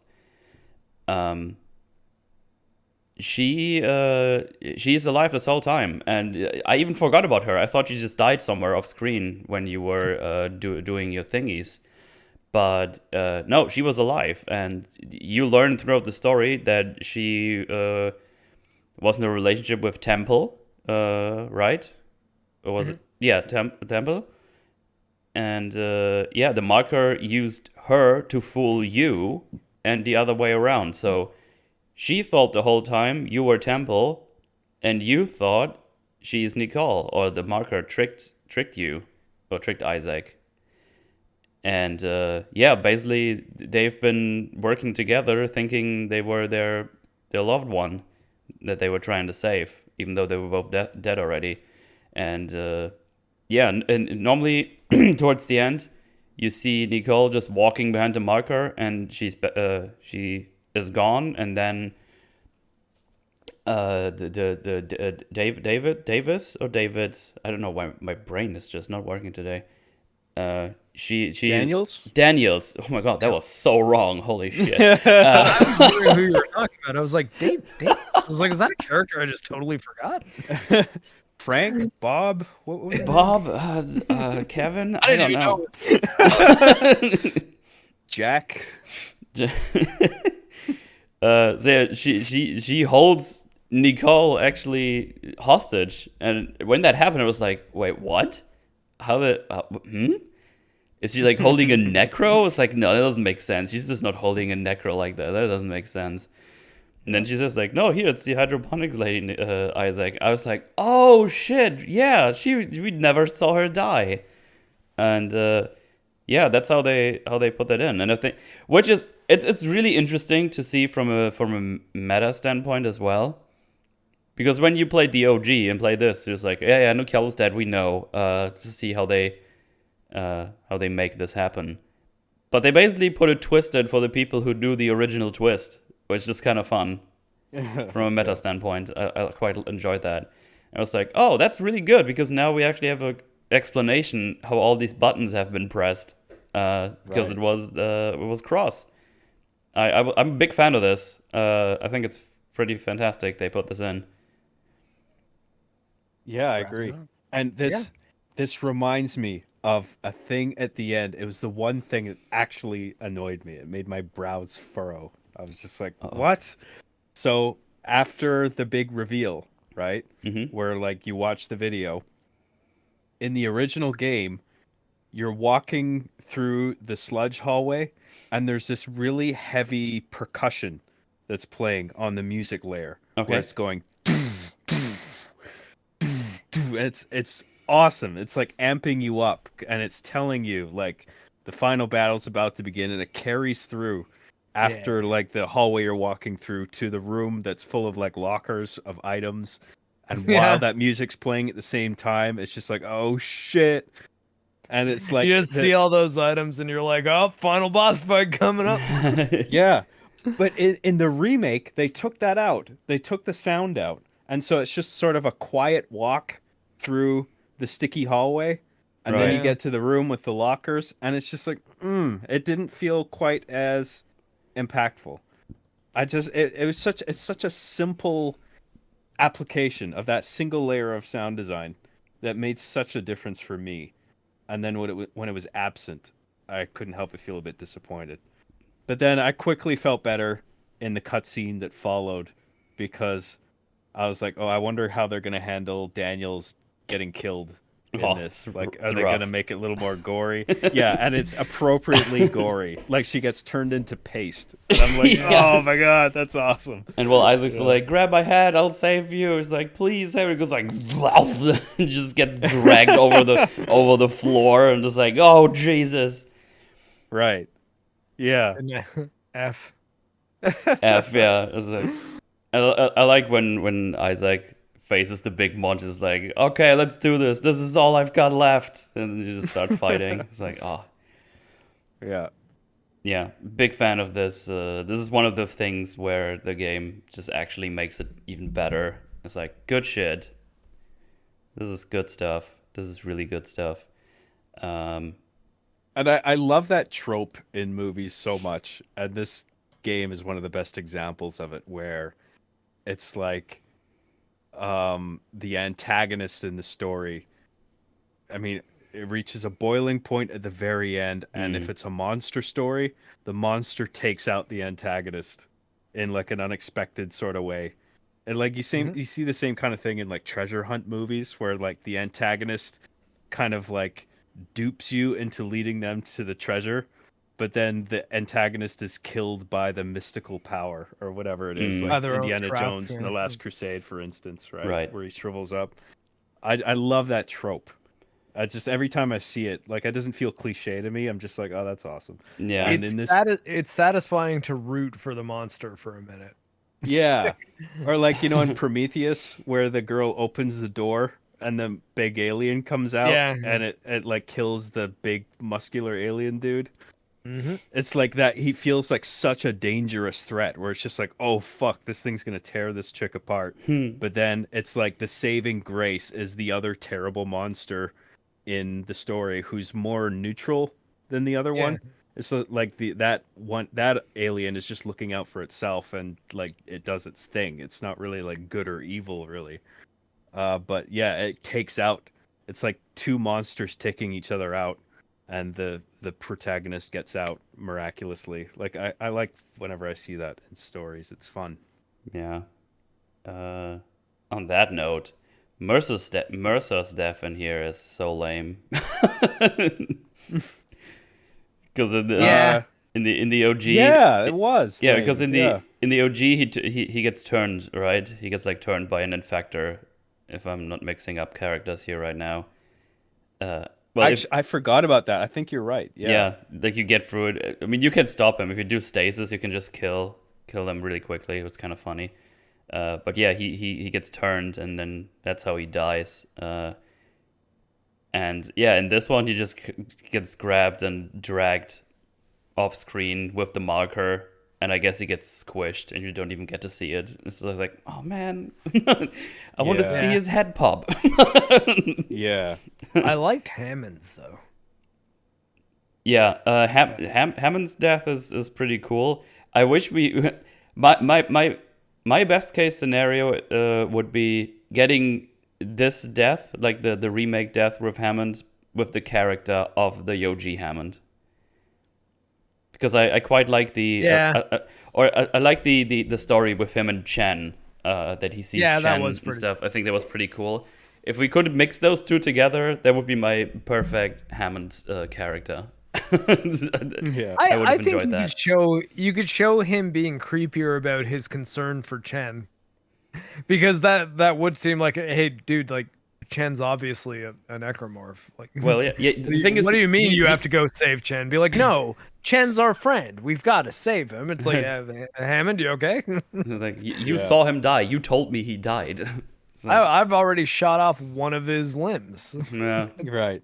She's alive this whole time, and I even forgot about her. I thought she just died somewhere off screen when you were doing your thingies. But no, she was alive, and you learn throughout the story that she was in a relationship with Temple, right? or was it? Yeah, temple. And yeah, the marker used her to fool you, and the other way around. So she thought the whole time you were Temple, and you thought she's Nicole, or the marker tricked you, or tricked Isaac. And yeah, basically they've been working together, thinking they were their loved one that they were trying to save, even though they were both dead already. And yeah, and normally towards the end, you see Nicole just walking behind the marker, and she is gone, and then Davis or David's, I don't know why my brain is just not working today. She Daniels. Oh my god, that was so wrong. Holy shit. I was wondering who you were talking about. I was like, Dave. I was like, is that a character I just totally forgot? Frank, Bob, what was it? Bob, Kevin. I don't know. Jack. So she holds Nicole actually hostage, and when that happened, I was like, wait, what? How is she like holding a necro? It's like, no, that doesn't make sense. She's just not holding a necro like that. That doesn't make sense. And then she says like, no, here, it's the hydroponics lady, Isaac. I was like, oh shit, yeah, we never saw her die. And yeah, that's how they put that in. And I think, which is, it's really interesting to see from a meta standpoint as well. Because when you played the OG and play this, it's like, yeah, Nicole is dead, we know. To see how they make this happen. But they basically put a twist in for the people who do the original twist, which is kind of fun from a meta standpoint. I quite enjoyed that. I was like, oh, that's really good, because now we actually have an explanation how all these buttons have been pressed, because it was cross. I'm a big fan of this. I think it's pretty fantastic they put this in. Yeah, I agree. And this reminds me of a thing at the end. It was the one thing that actually annoyed me. It made my brows furrow. I was just like, what? So after the big reveal, right? Mm-hmm. Where like you watch the video, in the original game, you're walking through the sludge hallway, and there's this really heavy percussion that's playing on the music layer. Okay. Where it's going it's awesome. It's like amping you up, and it's telling you like the final battle's about to begin, and it carries through after like the hallway you're walking through to the room that's full of like lockers of items. And while that music's playing at the same time, it's just like, oh shit. And it's like you just see all those items and you're like, oh, final boss fight coming up. Yeah. But in the remake, they took that out. They took the sound out. And so it's just sort of a quiet walk through the sticky hallway. And then you get to the room with the lockers. And it's just like, it didn't feel quite as impactful. It's such a simple application of that single layer of sound design that made such a difference for me. And then when it was absent, I couldn't help but feel a bit disappointed. But then I quickly felt better in the cutscene that followed, because I was like, oh, I wonder how they're going to handle Daniel's getting killed in this. Like, are they going to make it a little more gory? Yeah, and it's appropriately gory. Like, she gets turned into paste. And I'm like, oh my god, that's awesome. And while Isaac's like, grab my head, I'll save you. He's like, please save me. He goes like, and just gets dragged over the floor, and just like, oh Jesus. Right. Yeah. F. Yeah. It's like, I like when Isaac faces the big monster. It's like, okay, let's do this. This is all I've got left. And you just start fighting. It's like, oh. Yeah. Yeah, big fan of this. This is one of the things where the game just actually makes it even better. It's like, good shit. This is good stuff. This is really good stuff. And I love that trope in movies so much. And this game is one of the best examples of it, where it's like the antagonist in the story, I mean, it reaches a boiling point at the very end, and if it's a monster story, the monster takes out the antagonist in like an unexpected sort of way. And like you see the same kind of thing in like treasure hunt movies where like the antagonist kind of like dupes you into leading them to the treasure, but then the antagonist is killed by the mystical power or whatever it is, like Their own Indiana trap, Jones in yeah. The Last Crusade, for instance, right? Right. Where he shrivels up. I love that trope. I just every time I see it, like it doesn't feel cliche to me. I'm just like, oh, that's awesome. Yeah. And It's in this, it's satisfying to root for the monster for a minute. yeah, or like in Prometheus, where the girl opens the door and the big alien comes out, Yeah. and it like kills the big muscular alien dude. Mm-hmm. It's like that. He feels like such a dangerous threat, where it's just like, oh fuck, this thing's gonna tear this chick apart. But then it's like the saving grace is the other terrible monster in the story, who's more neutral than the other one. It's like that alien is just looking out for itself, and like it does its thing. It's not really like good or evil, really. But yeah, it takes out. It's like two monsters taking each other out, and the protagonist gets out miraculously. Like I like whenever I see that in stories. It's fun. Yeah. On that note, Mercer's death in here is so lame. Because in the OG, Yeah, it was. yeah, lame. because in the OG he gets turned, right. He gets like turned by an infector. If I'm not mixing up characters here right now. I forgot about that. I think you're right. Yeah, like you get through it. I mean, you can stop him if you do stasis. You can just kill them really quickly. It was kind of funny. But yeah, he gets turned, and then that's how he dies. And yeah, in this one, he just gets grabbed and dragged off screen with the marker, and I guess he gets squished, and you don't even get to see it. It's like, oh man, I want to see his head pop. Yeah. I liked Hammond's though. Yeah, Hammond's death is pretty cool. I wish we my best case scenario would be getting this death, like the remake death with Hammond, with the character of the OG Hammond, because I quite like the I like the story with him and Chen, that he sees Chen and stuff. I think that was pretty cool. If we could mix those two together, that would be my perfect Hammond character. Yeah, I would have think enjoyed that. You could show him being creepier about his concern for Chen, because that would seem like, hey, dude, like Chen's obviously a necromorph. Like, well, yeah. The thing is, what do you mean you have to go save Chen? Be like, no, Chen's our friend. We've got to save him. It's like, Hammond, you okay? It's like you saw him die. You told me he died. I've already shot off one of his limbs. Yeah, right.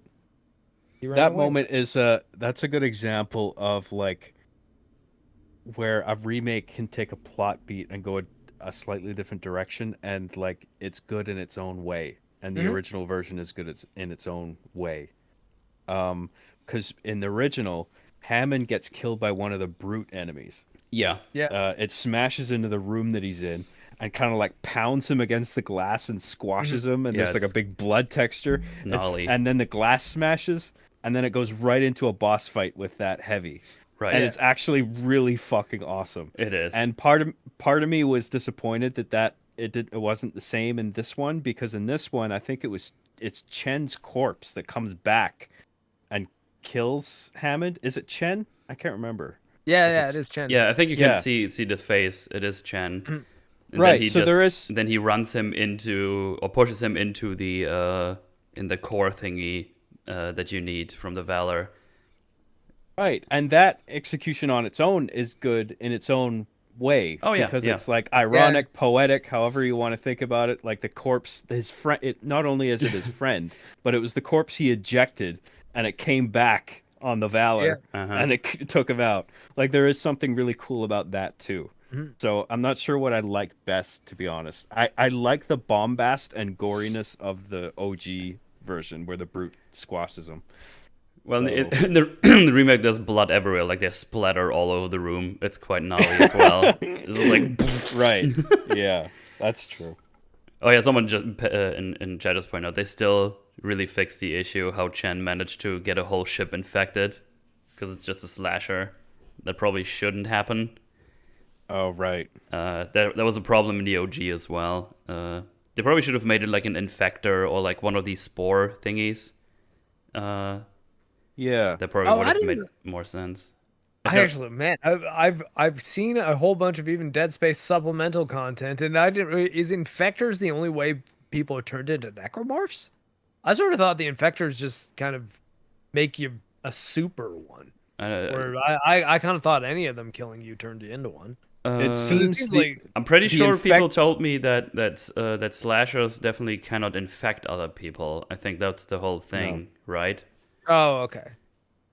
That moment is that's a good example of like where a remake can take a plot beat and go a slightly different direction, and like it's good in its own way, and the original version is good in its own way. Because in the original, Hammond gets killed by one of the brute enemies. yeah. It smashes into the room that he's in and kind of like pounds him against the glass and squashes him, and there's like a big blood texture. It's gnarly. And then the glass smashes, and then it goes right into a boss fight with that heavy. Right. And it's actually really fucking awesome. It is. And part of me was disappointed that it wasn't the same in this one, because in this one I think it's Chen's corpse that comes back and kills Hammond. Is it Chen? I can't remember. Yeah, it is Chen. Yeah, I think you can see the face. It is Chen. And Right. then he runs him into, or pushes him into the in the core thingy that you need from the Valor. Right, and that execution on its own is good in its own way. Oh, yeah, because yeah. it's like ironic, poetic, however you want to think about it. Like the corpse, his friend. It not only is it his friend, but it was the corpse he ejected, and it came back on the Valor, and it took him out. Like there is something really cool about that too. So I'm not sure what I like best, to be honest. I like the bombast and goriness of the OG version where the brute squashes him. Well, in the remake, there's blood everywhere. Like there's splatter all over the room. It's quite gnarly as well. It's just like right. Yeah, that's true. Oh yeah, someone just in chat just pointed out they still really fixed the issue how Chen managed to get a whole ship infected, because it's just a slasher. That probably shouldn't happen. Oh, right. That was a problem in the OG as well. They probably should have made it like an infector or like one of these spore thingies. Yeah. That probably Oh, would I have made didn't. more sense. I actually, man, I've seen a whole bunch of even Dead Space supplemental content, and I didn't. Is infectors the only way people are turned into necromorphs? I sort of thought the infectors just kind of make you a super one. Uh, Or I kind of thought any of them killing you turned you into one. It Because it seems seems the like I'm pretty the sure people infect told me that slashers definitely cannot infect other people. I think that's the whole thing, right? oh okay.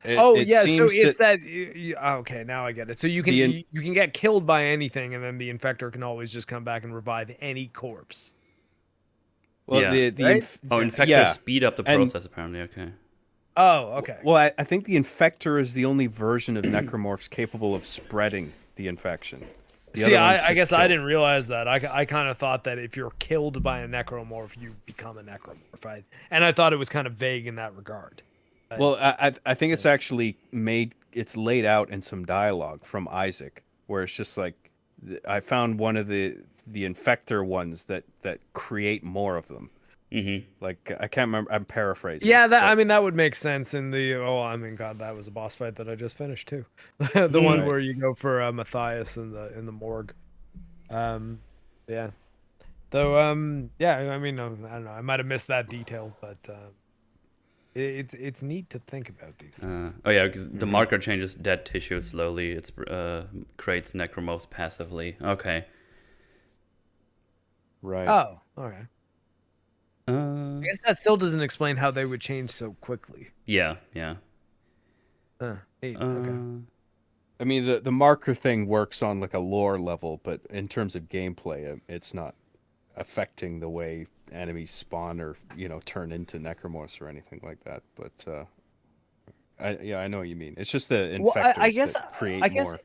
it, Oh it yeah, so seems it's that that. Okay, now I get it. So you can the you can get killed by anything, and then the infector can always just come back and revive any corpse, well Yeah. right? Oh, infectors yeah, speed up the and process apparently. Okay. Oh, okay. well, I think the infector is the only version of necromorphs capable of spreading the infection. The See, other ones I just guess I kill. didn't realize that. I kind of thought that if you're killed by a necromorph, you become a necromorph. And I thought it was kind of vague in that regard. Well, I think it's actually made. It's laid out in some dialogue from Isaac, where it's just like I found one of the infector ones that create more of them. Mm-hmm. Like I can't remember. I'm paraphrasing. Yeah, that but- I mean that would make sense in the I mean God, that was a boss fight that I just finished too. The one Right. where you go for Matthias in the morgue. Yeah. Though yeah, I mean I don't know. I might have missed that detail, but it's neat to think about these things. Oh yeah, because the marker changes dead tissue slowly. It's creates necromorphs passively. Okay. Right. Oh, okay. Uh, I guess that still doesn't explain how they would change so quickly. yeah, yeah. Neat, Uh, okay. I mean, the marker thing works on like a lore level, but in terms of gameplay, it's not affecting the way enemies spawn or turn into necromorphs or anything like that. But I know what you mean. It's just the Well, infectors I guess that create I guess more.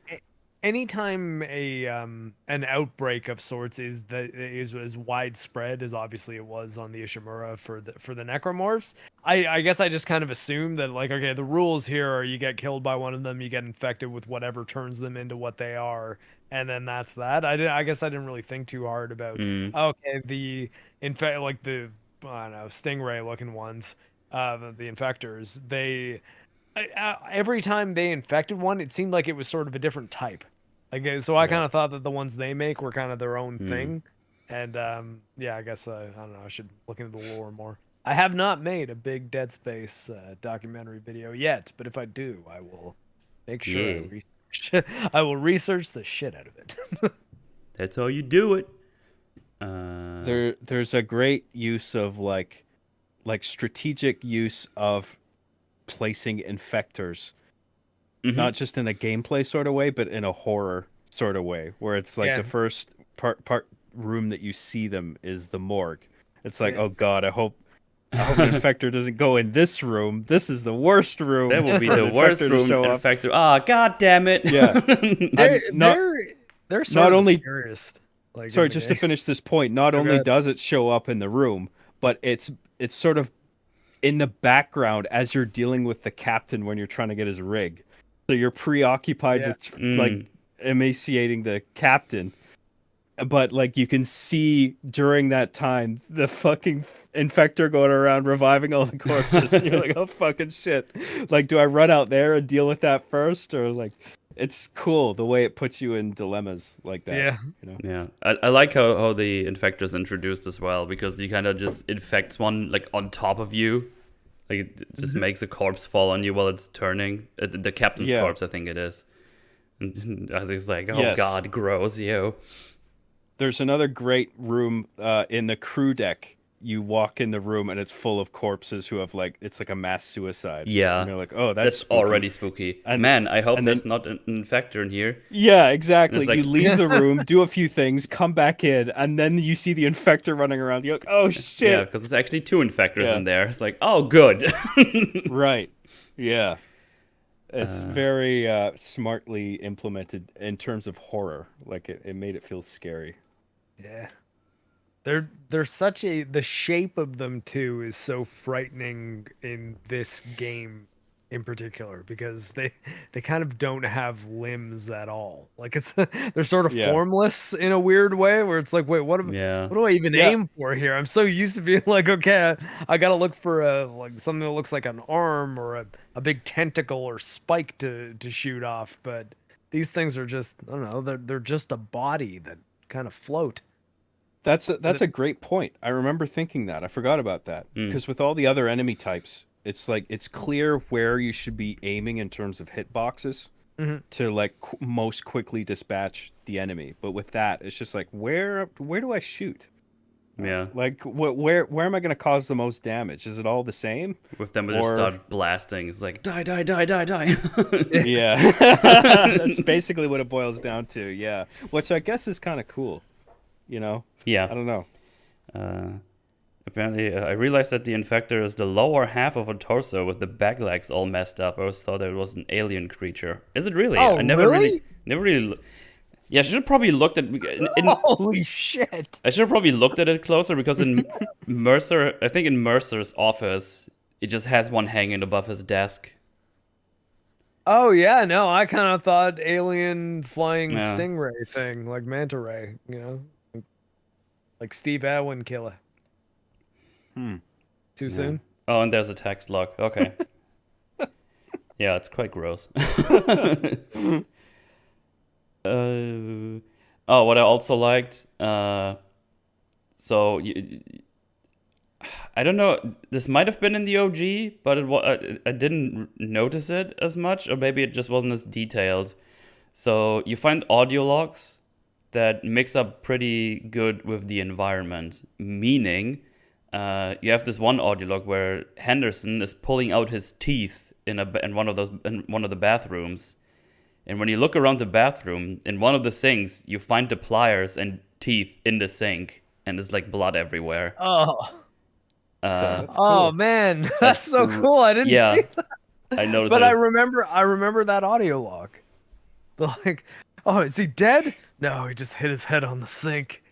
anytime an outbreak of sorts is as widespread as obviously it was on the Ishimura for the necromorphs, I guess I just kind of assume that like okay, the rules here are you get killed by one of them, you get infected with whatever turns them into what they are, and then that's that. I guess I didn't really think too hard about mm, okay, the like the I don't know, stingray looking ones, the infectors, every time they infected one, it seemed like it was sort of a different type. Like so, I Yeah. kind of thought that the ones they make were kind of their own Hmm. thing, and yeah, I guess I don't know. I should look into the lore more. I have not made a big Dead Space documentary video yet, but if I do, I will make sure Yeah. I research. I will research the shit out of it. that's how you do it. There's a great use of like strategic use of placing infectors, Mhm. not just in a gameplay sort of way, but in a horror sort of way, where it's like Yeah. the first part room that you see them is the morgue. It's like, Yeah. oh god, I hope an infector doesn't go in this room. This is the worst room. That would be for the an worst infector to room. show up. Infector. Ah, god damn it. Yeah. not- They're sort not of only- the scariest. Like, Sorry, in the just to game. finish this point, not Oh, only God. does it show up in the room, but it's sort of in the background as you're dealing with the captain when you're trying to get his rig. So you're preoccupied Yeah. with like emaciating the captain, but like you can see during that time the fucking infector going around reviving all the corpses. And you're like, oh fucking shit! Like, do I run out there and deal with that first, or like? It's cool the way it puts you in dilemmas like that. Yeah. Yeah, I like how the infector's introduced as well, because he kind of just infects one like on top of you, like it just makes a corpse fall on you while it's turning. The captain's Yeah. corpse, I think it is. And I was just like, oh Yes. god, gross, yo. There's another great room in the crew deck. You walk in the room and it's full of corpses who have it's like a mass suicide. Yeah. And you're like, oh, That's spooky. already spooky. And- Man, I hope and there's then- not an infector in here. Yeah, exactly. And it's You like- leave the room, do a few things, come back in, and then you see the infector running around. You're like, oh Yeah, shit. because there's actually two infectors Yeah. in there. It's like, oh, good. Right. Yeah. It's very smartly implemented in terms of horror. Like it made it feel scary. Yeah. They're the shape of them too is so frightening in this game in particular, because they kind of don't have limbs at all. Like they're sort of Yeah. formless in a weird way, where it's like, wait, what Yeah. do I even Yeah. aim for here? I'm so used to being like, okay, I gotta look for like something that looks like an arm or a big tentacle or spike to shoot off, but these things are just, I don't know, they're just a body that kind of float. That's a great point. I remember thinking that. I forgot about that. Because with all the other enemy types, it's like it's clear where you should be aiming in terms of hitboxes to like most quickly dispatch the enemy. But with that, it's just like where do I shoot? Yeah. Like where am I going to cause the most damage? Is it all the same? With them, we just start blasting. It's like die, die, die, die, die. Yeah. That's basically what it boils down to. Yeah. Which I guess is kind of cool. You know? Yeah. I don't know. Apparently, I realized that the infector is the lower half of a torso with the back legs all messed up. I always thought it was an alien creature. Is it really? Oh, I never really? Yeah, I should have probably looked at. Holy shit! I should have probably looked at it closer because in Mercer, I think in Mercer's office, it just has one hanging above his desk. Oh yeah, no, I kind of thought alien flying Yeah. stingray thing, like manta ray, you know, like Steve Irwin killer. Too soon? Oh, and there's a text log. Okay. Yeah, it's quite gross. What I also liked. So I don't know. This might have been in the OG, but I didn't notice it as much, or maybe it just wasn't as detailed. So you find audio logs that mix up pretty good with the environment, meaning you have this one audio log where Henderson is pulling out his teeth in one of the bathrooms, and when you look around the bathroom, in one of the sinks, you find the pliers and teeth in the sink, and there's like blood everywhere. Oh, That's oh cool. man, that's so cool. I didn't Yeah, see that. I noticed. But I remember that audio log. Like, oh, is he dead? No, he just hit his head on the sink.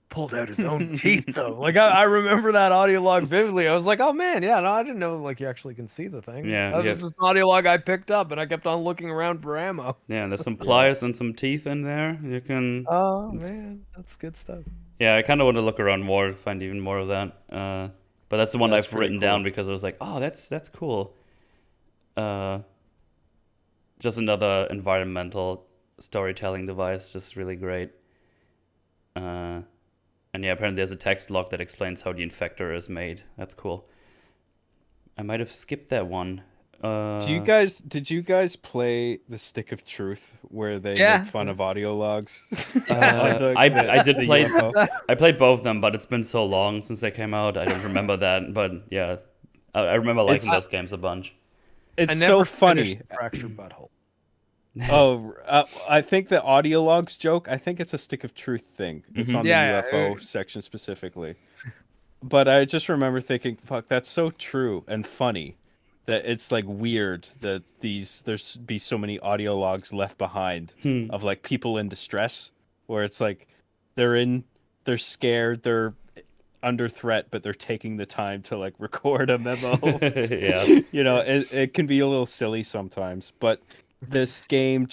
Pulled out his own teeth though. Like I remember that audio log vividly. I was like, oh man, yeah, no, I didn't know like you actually can see the thing. Yeah, That was just an audio log I picked up, and I kept on looking around for ammo. Yeah, there's some pliers and some teeth in there. You can. Oh man, that's good stuff. Yeah, I kind of want to look around more to find even more of that. But that's the one That's I've pretty written cool. down because I was like, oh, that's cool. Just another environmental storytelling device, just really great. And yeah, apparently there's a text log that explains how the infector is made. That's cool. I might have skipped that one. Did you guys play the Stick of Truth where they make fun of audio logs? I did the play. UFO. I played both of them, but it's been so long since they came out. I don't remember that. But yeah, I remember liking those games a bunch. It's I so never funny. finished Fractured Butthole. Oh, I think the audio logs joke. I think it's a Stick of Truth thing. It's on the UFO section specifically. But I just remember thinking, "Fuck, that's so true and funny." That it's like weird that there's be so many audio logs left behind of like people in distress, where it's like they're scared, they're under threat, but they're taking the time to like record a memo. Yeah. You know, it can be a little silly sometimes, but this game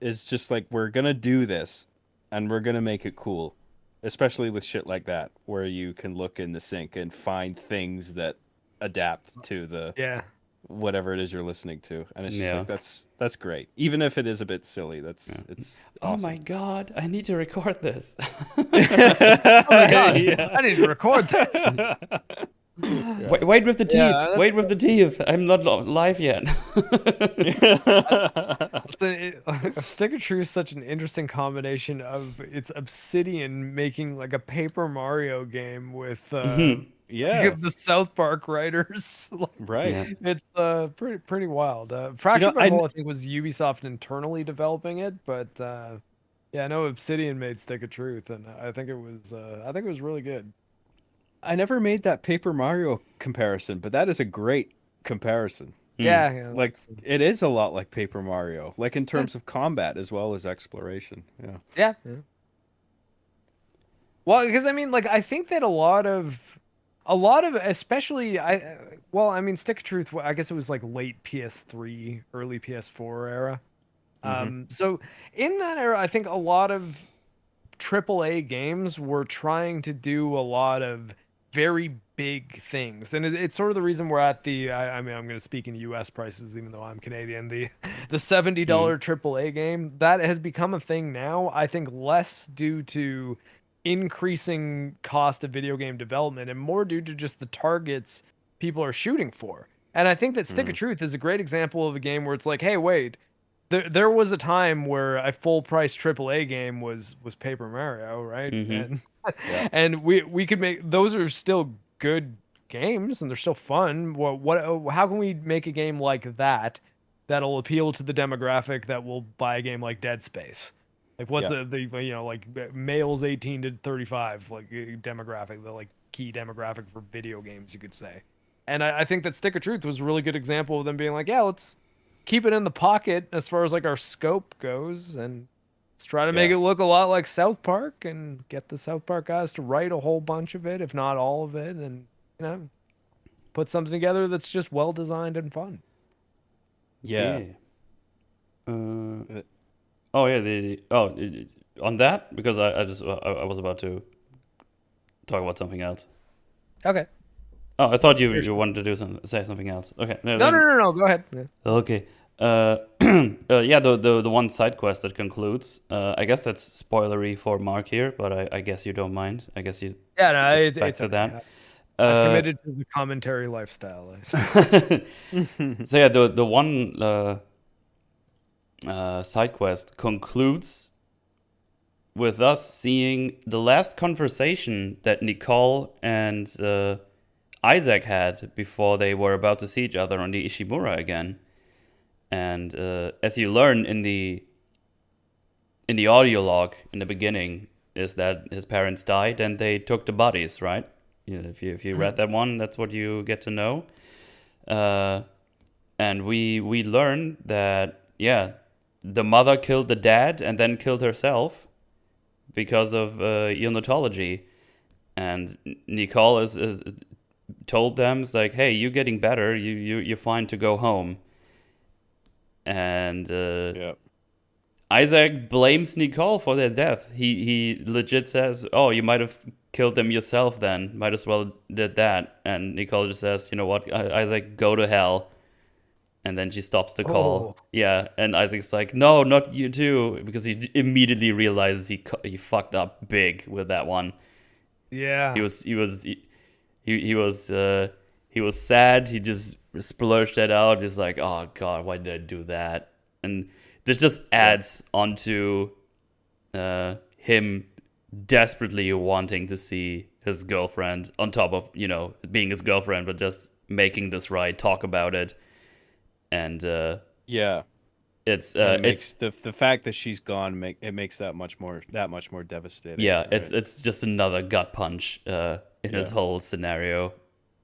is just like, we're gonna do this and we're gonna make it cool, especially with shit like that where you can look in the sink and find things that adapt to the whatever it is you're listening to, and it's just like that's great, even if it is a bit silly. It's Oh awesome. my god, I need to record this. Oh my god, I need to record this. Wait with the teeth. Yeah, Wait with the teeth. I'm not live yet. A Stick of Truth is such an interesting combination of it's Obsidian making like a Paper Mario game with the South Park writers. Right. It's pretty wild. Fractured I Butthole, I think, was Ubisoft internally developing it, but yeah, I know Obsidian made Stick of Truth, and I think it was really good. I never made that Paper Mario comparison, but that is a great comparison. Yeah, Like it is a lot like Paper Mario, like in terms of combat as well as exploration. Yeah. Well, because I mean, like, I think that a lot of a lot of, especially I mean, Stick of Truth, I guess it was like late PS3, early PS4 era. So in that era, I think a lot of AAA games were trying to do a lot of very big things, and it's sort of the reason we're at the. I mean, I'm going to speak in U.S. prices, even though I'm Canadian. The $70 AAA game that has become a thing now. I think less due to increasing cost of video game development and more due to just the targets people are shooting for. And I think that Stick of Truth is a great example of a game where it's like, hey, wait, there was a time where a full price AAA game was Paper Mario, right? And Yeah. and we could make those are still good games and they're still fun. How can we make a game like that that'll appeal to the demographic that will buy a game like Dead Space? Like what's the like males 18 to 35 like demographic, the like key demographic for video games, you could say. And I think that Stick of Truth was a really good example of them being like, yeah, let's keep it in the pocket as far as like our scope goes, and let's try to make it look a lot like South Park and get the South Park guys to write a whole bunch of it, if not all of it, and put something together that's just well designed and fun. Yeah. Oh yeah, on that, because I was about to talk about something else. Okay. Oh, I thought you wanted to say something else. Okay. No. Go ahead. Yeah. Okay. Yeah, the one side quest that concludes. I guess that's spoilery for Mark here, but I guess you don't mind. I guess you expected that. I've committed to the commentary lifestyle. So yeah, the one side quest concludes with us seeing the last conversation that Nicole and Isaac had before they were about to see each other on the Ishimura again. And as you learn in the audio log in the beginning, is that his parents died and they took the bodies, right? If you read that one, that's what you get to know. And we learn that the mother killed the dad and then killed herself because of ionotology. And Nicole is told them, it's like, hey, you're getting better, you're fine to go home. And Isaac blames Nicole for their death. He legit says, oh, you might have killed them yourself then, might as well did that. And Nicole just says, you know what, Isaac, go to hell. And then she stops the call. Yeah, and Isaac's like, no, not you too, because he immediately realizes he fucked up big with that one. Yeah, he was sad. He just splurged that out. He's like, oh god, why did I do that? And this just adds onto him desperately wanting to see his girlfriend, on top of being his girlfriend, but just making this right, talk about it. And it's the fact that she's gone makes that much more devastating. Yeah, right? it's just another gut punch in his whole scenario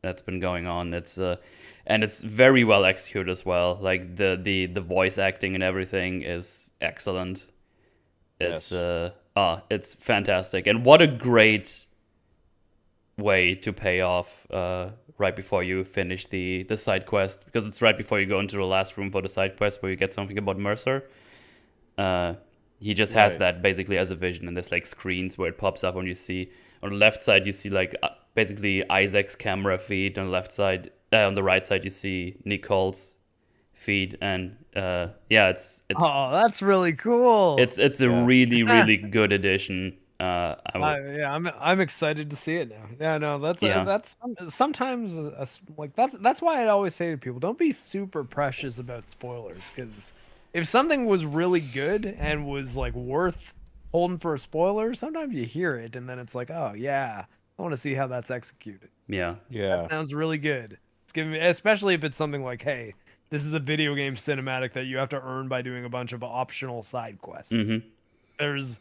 that's been going on. It's and it's very well executed as well. Like the voice acting and everything is excellent. It's it's fantastic, and what a great way to pay off right before you finish the side quest, because it's right before you go into the last room for the side quest where you get something about Mercer. He just has that basically as a vision, and there's like screens where it pops up, and you see on the left side you see like basically Isaac's camera feed, on the left side, on the right side you see Nicole's feed, and it's oh, that's really cool. It's a really good addition. I'm excited to see it now. Yeah, no, that's sometimes like that's why I always say to people, don't be super precious about spoilers, because if something was really good and was like worth holding for a spoiler, sometimes you hear it and then it's like, oh yeah, I want to see how that's executed. Yeah, that sounds really good. It's giving me, especially if it's something like, hey, this is a video game cinematic that you have to earn by doing a bunch of optional side quests. There's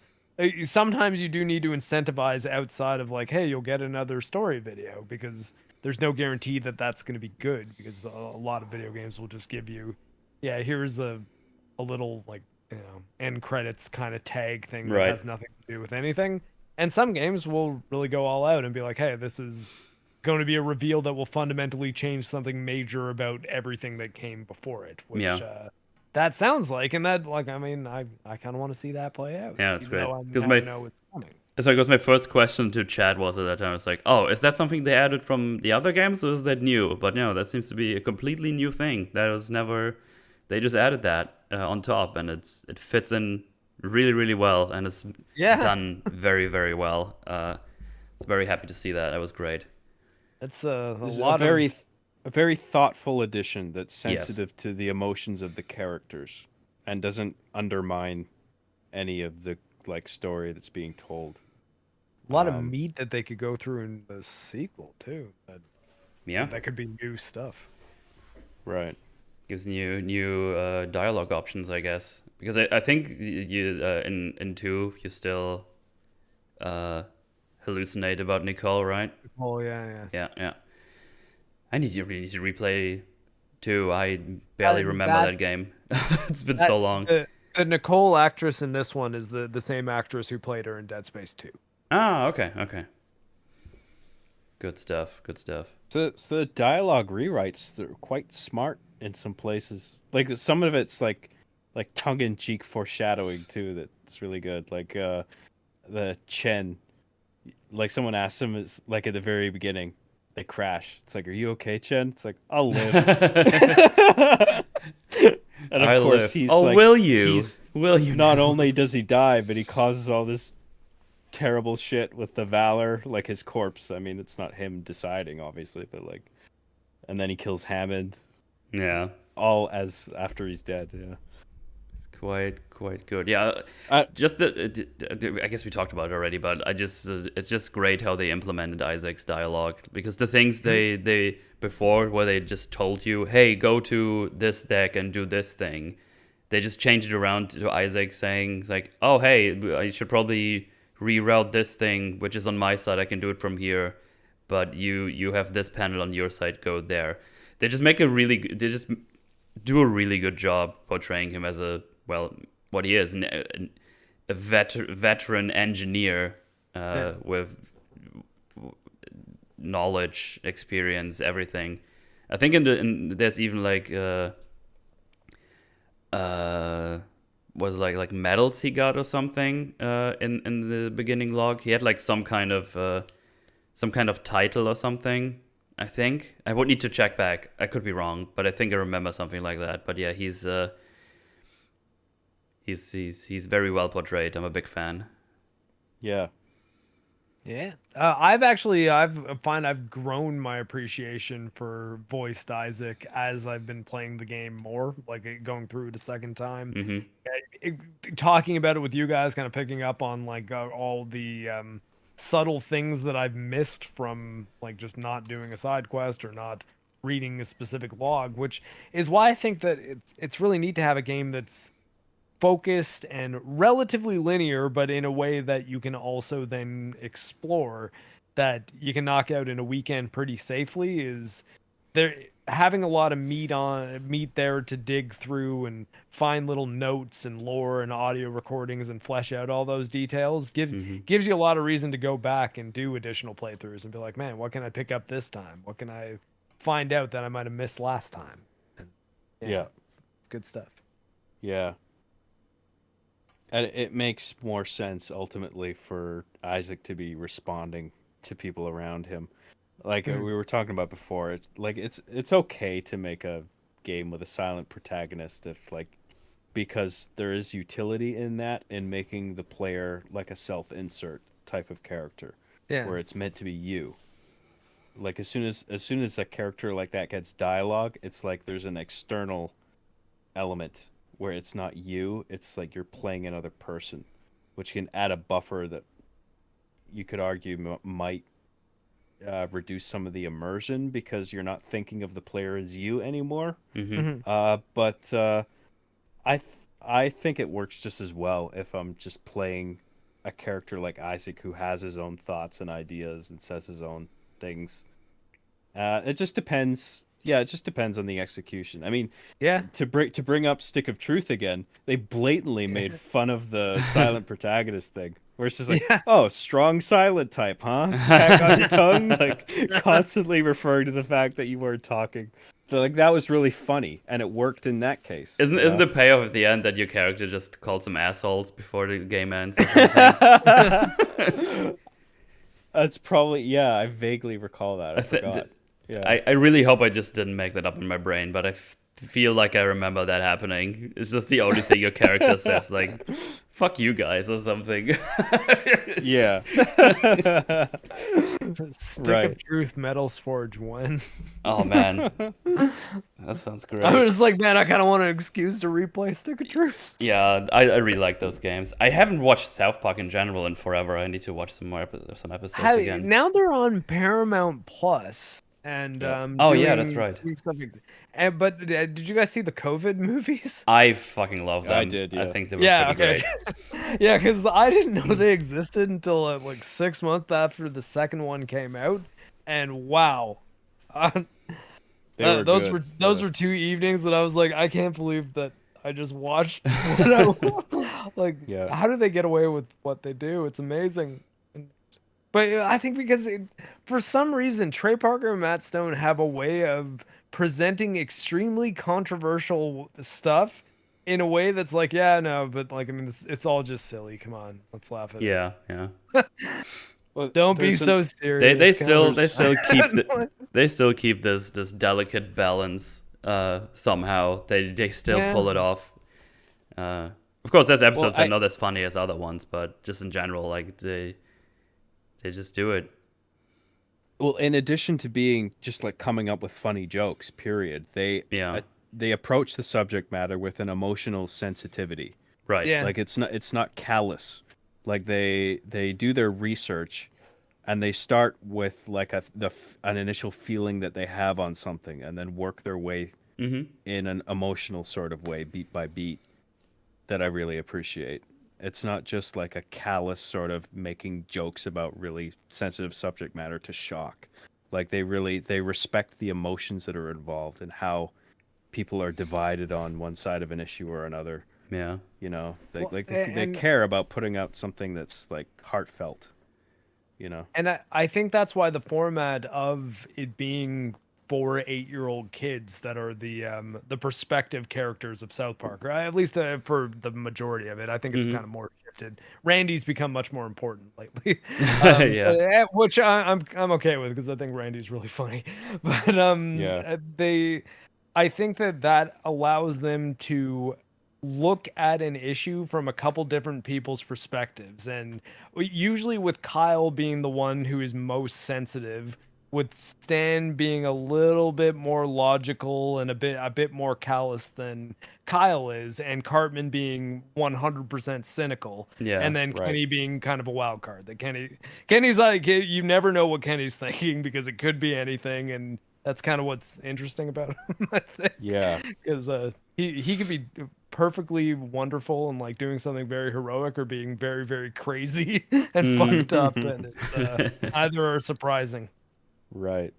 sometimes you do need to incentivize outside of like, hey, you'll get another story video, because there's no guarantee that that's going to be good, because a lot of video games will just give you, here's a little like end credits kind of tag thing that has nothing to do with anything. And some games will really go all out and be like, hey, this is going to be a reveal that will fundamentally change something major about everything that came before it, which that sounds like, and that, like, I mean, I kind of want to see that play out. Yeah, it's great. Because I know it's coming. So because my first question to Chad was at that time, I was like, oh, is that something they added from the other games, or is that new? But no, that seems to be a completely new thing. That was never, they just added that on top, and it fits in really, really well, and it's done very, very well. I was very happy to see that. That was great. It's a very thoughtful addition that's sensitive to the emotions of the characters and doesn't undermine any of the like story that's being told. A lot of meat that they could go through in the sequel too. That could be new stuff. Right. Gives new dialogue options, I guess. Because I think you in 2 you still hallucinate about Nicole, right? Oh yeah. I need to replay 2. I barely remember that game. It's been so long. The Nicole actress in this one is the same actress who played her in Dead Space 2. Ah, okay. Good stuff. So the dialogue rewrites, they're quite smart in some places. Like some of it's like tongue-in-cheek foreshadowing too. That's really good. Like the Chen, like someone asks him, it's like at the very beginning, they crash. It's like, "Are you okay, Chen?" It's like, "I'll live." And of course, he's like, will you? Will you? Not only does he die, but he causes all this terrible shit with the Valor, like his corpse. I mean, it's not him deciding, obviously, but like, and then he kills Hammond. Yeah. All as after he's dead. Yeah. It's quite good. Yeah. Just I guess we talked about it already, but it's just great how they implemented Isaac's dialogue, because the things they before where they just told you, hey, go to this deck and do this thing, they just changed it around to Isaac saying like, oh, hey, I should probably reroute this thing, which is on my side. I can do it from here, but you have this panel on your side. Go there. They just do a really good job portraying him as what he is, a veteran engineer with knowledge, experience, everything. I think there's even like was like medals he got or something in the beginning log. He had like some kind of title or something. I think I would need to check back. I could be wrong, but I think I remember something like that. But yeah, he's very well portrayed. I'm a big fan. Yeah. Yeah. I've grown my appreciation for voiced Isaac as I've been playing the game more, like going through it a second time. Mm-hmm. Talking about it with you guys, kind of picking up on like all the subtle things that I've missed from like just not doing a side quest or not reading a specific log, which is why I think that it's really neat to have a game that's focused and relatively linear, but in a way that you can also then explore, that you can knock out in a weekend pretty safely. Is there having a lot of meat there to dig through and find little notes and lore and audio recordings and flesh out all those details gives you a lot of reason to go back and do additional playthroughs and be like, man, what can I pick up this time? What can I find out that I might have missed last time? And yeah, it's good stuff. Yeah. And it makes more sense ultimately for Isaac to be responding to people around him. Like we were talking about before, it's okay to make a game with a silent protagonist because there is utility in that, in making the player like a self-insert type of character. Yeah. Where it's meant to be you. Like as soon as a character like that gets dialogue, it's like there's an external element where it's not you, it's like you're playing another person, which can add a buffer that you could argue might reduce some of the immersion, because you're not thinking of the player as you anymore. But I think it works just as well if I'm just playing a character like Isaac who has his own thoughts and ideas and says his own things. It just depends. Yeah, it just depends on the execution. I mean, to bring up Stick of Truth again, they blatantly made fun of the silent protagonist thing. Where it's just like, Yeah. oh, strong silent type, huh? Cat on your tongue, like constantly referring to the fact that you weren't talking. So like that was really funny, and it worked in that case. Isn't the payoff at the end that your character just called some assholes before the game ends or something? That's probably I vaguely recall that. I forgot. Yeah. I really hope I just didn't make that up in my brain, but I feel like I remember that happening. It's just the only thing your character says, like, fuck you guys or something. Yeah. Stick Right. of Truth, Metals Forge 1. Oh, man. That sounds great. I was like, man, I kind of want an excuse to replay Stick of Truth. Yeah, I really like those games. I haven't watched South Park in general in forever. I need to watch some episodes again. Now they're on Paramount Plus. And Oh, yeah, that's right. doing stuff but did you guys see the COVID movies? I fucking love them. I did, yeah. I think they were pretty great. Yeah, because I didn't know they existed until like 6 months after the second one came out, and wow, those were 2 evenings that I was like, I can't believe that I just watched. Like, how do they get away with what they do? It's amazing. But I think because for some reason, Trey Parker and Matt Stone have a way of presenting extremely controversial stuff in a way that's like, yeah, no, but like, I mean, it's all just silly. Come on, let's laugh at it. Yeah. Well, Don't be so serious. They still keep this delicate balance somehow. They still pull it off. Of course, there's episodes that are not as funny as other ones, but just in general, like they just do it. Well, in addition to being just like coming up with funny jokes, period, they approach the subject matter with an emotional sensitivity. Right. Yeah. Like it's not callous. Like they do their research, and they start with like an initial feeling that they have on something, and then work their way in an emotional sort of way, beat by beat, that I really appreciate. It's not just like a callous sort of making jokes about really sensitive subject matter to shock. Like they respect the emotions that are involved and how people are divided on one side of an issue or another. Yeah. You know, they care about putting out something that's like heartfelt, you know. And I think that's why the format of it being 4 8-year-old kids that are the perspective characters of South Park, or at least for the majority of it. I think it's kind of more shifted. Randy's become much more important lately, which I'm okay with because I think Randy's really funny. But I think that allows them to look at an issue from a couple different people's perspectives, and usually with Kyle being the one who is most sensitive, with Stan being a little bit more logical and a bit more callous than Kyle is, and Cartman being 100% cynical, and then Kenny being kind of a wild card. That Kenny's like, you never know what Kenny's thinking because it could be anything, and that's kind of what's interesting about him, I think. Yeah, because he could be perfectly wonderful and like doing something very heroic, or being very, very crazy and fucked up, and it's either are surprising. Right.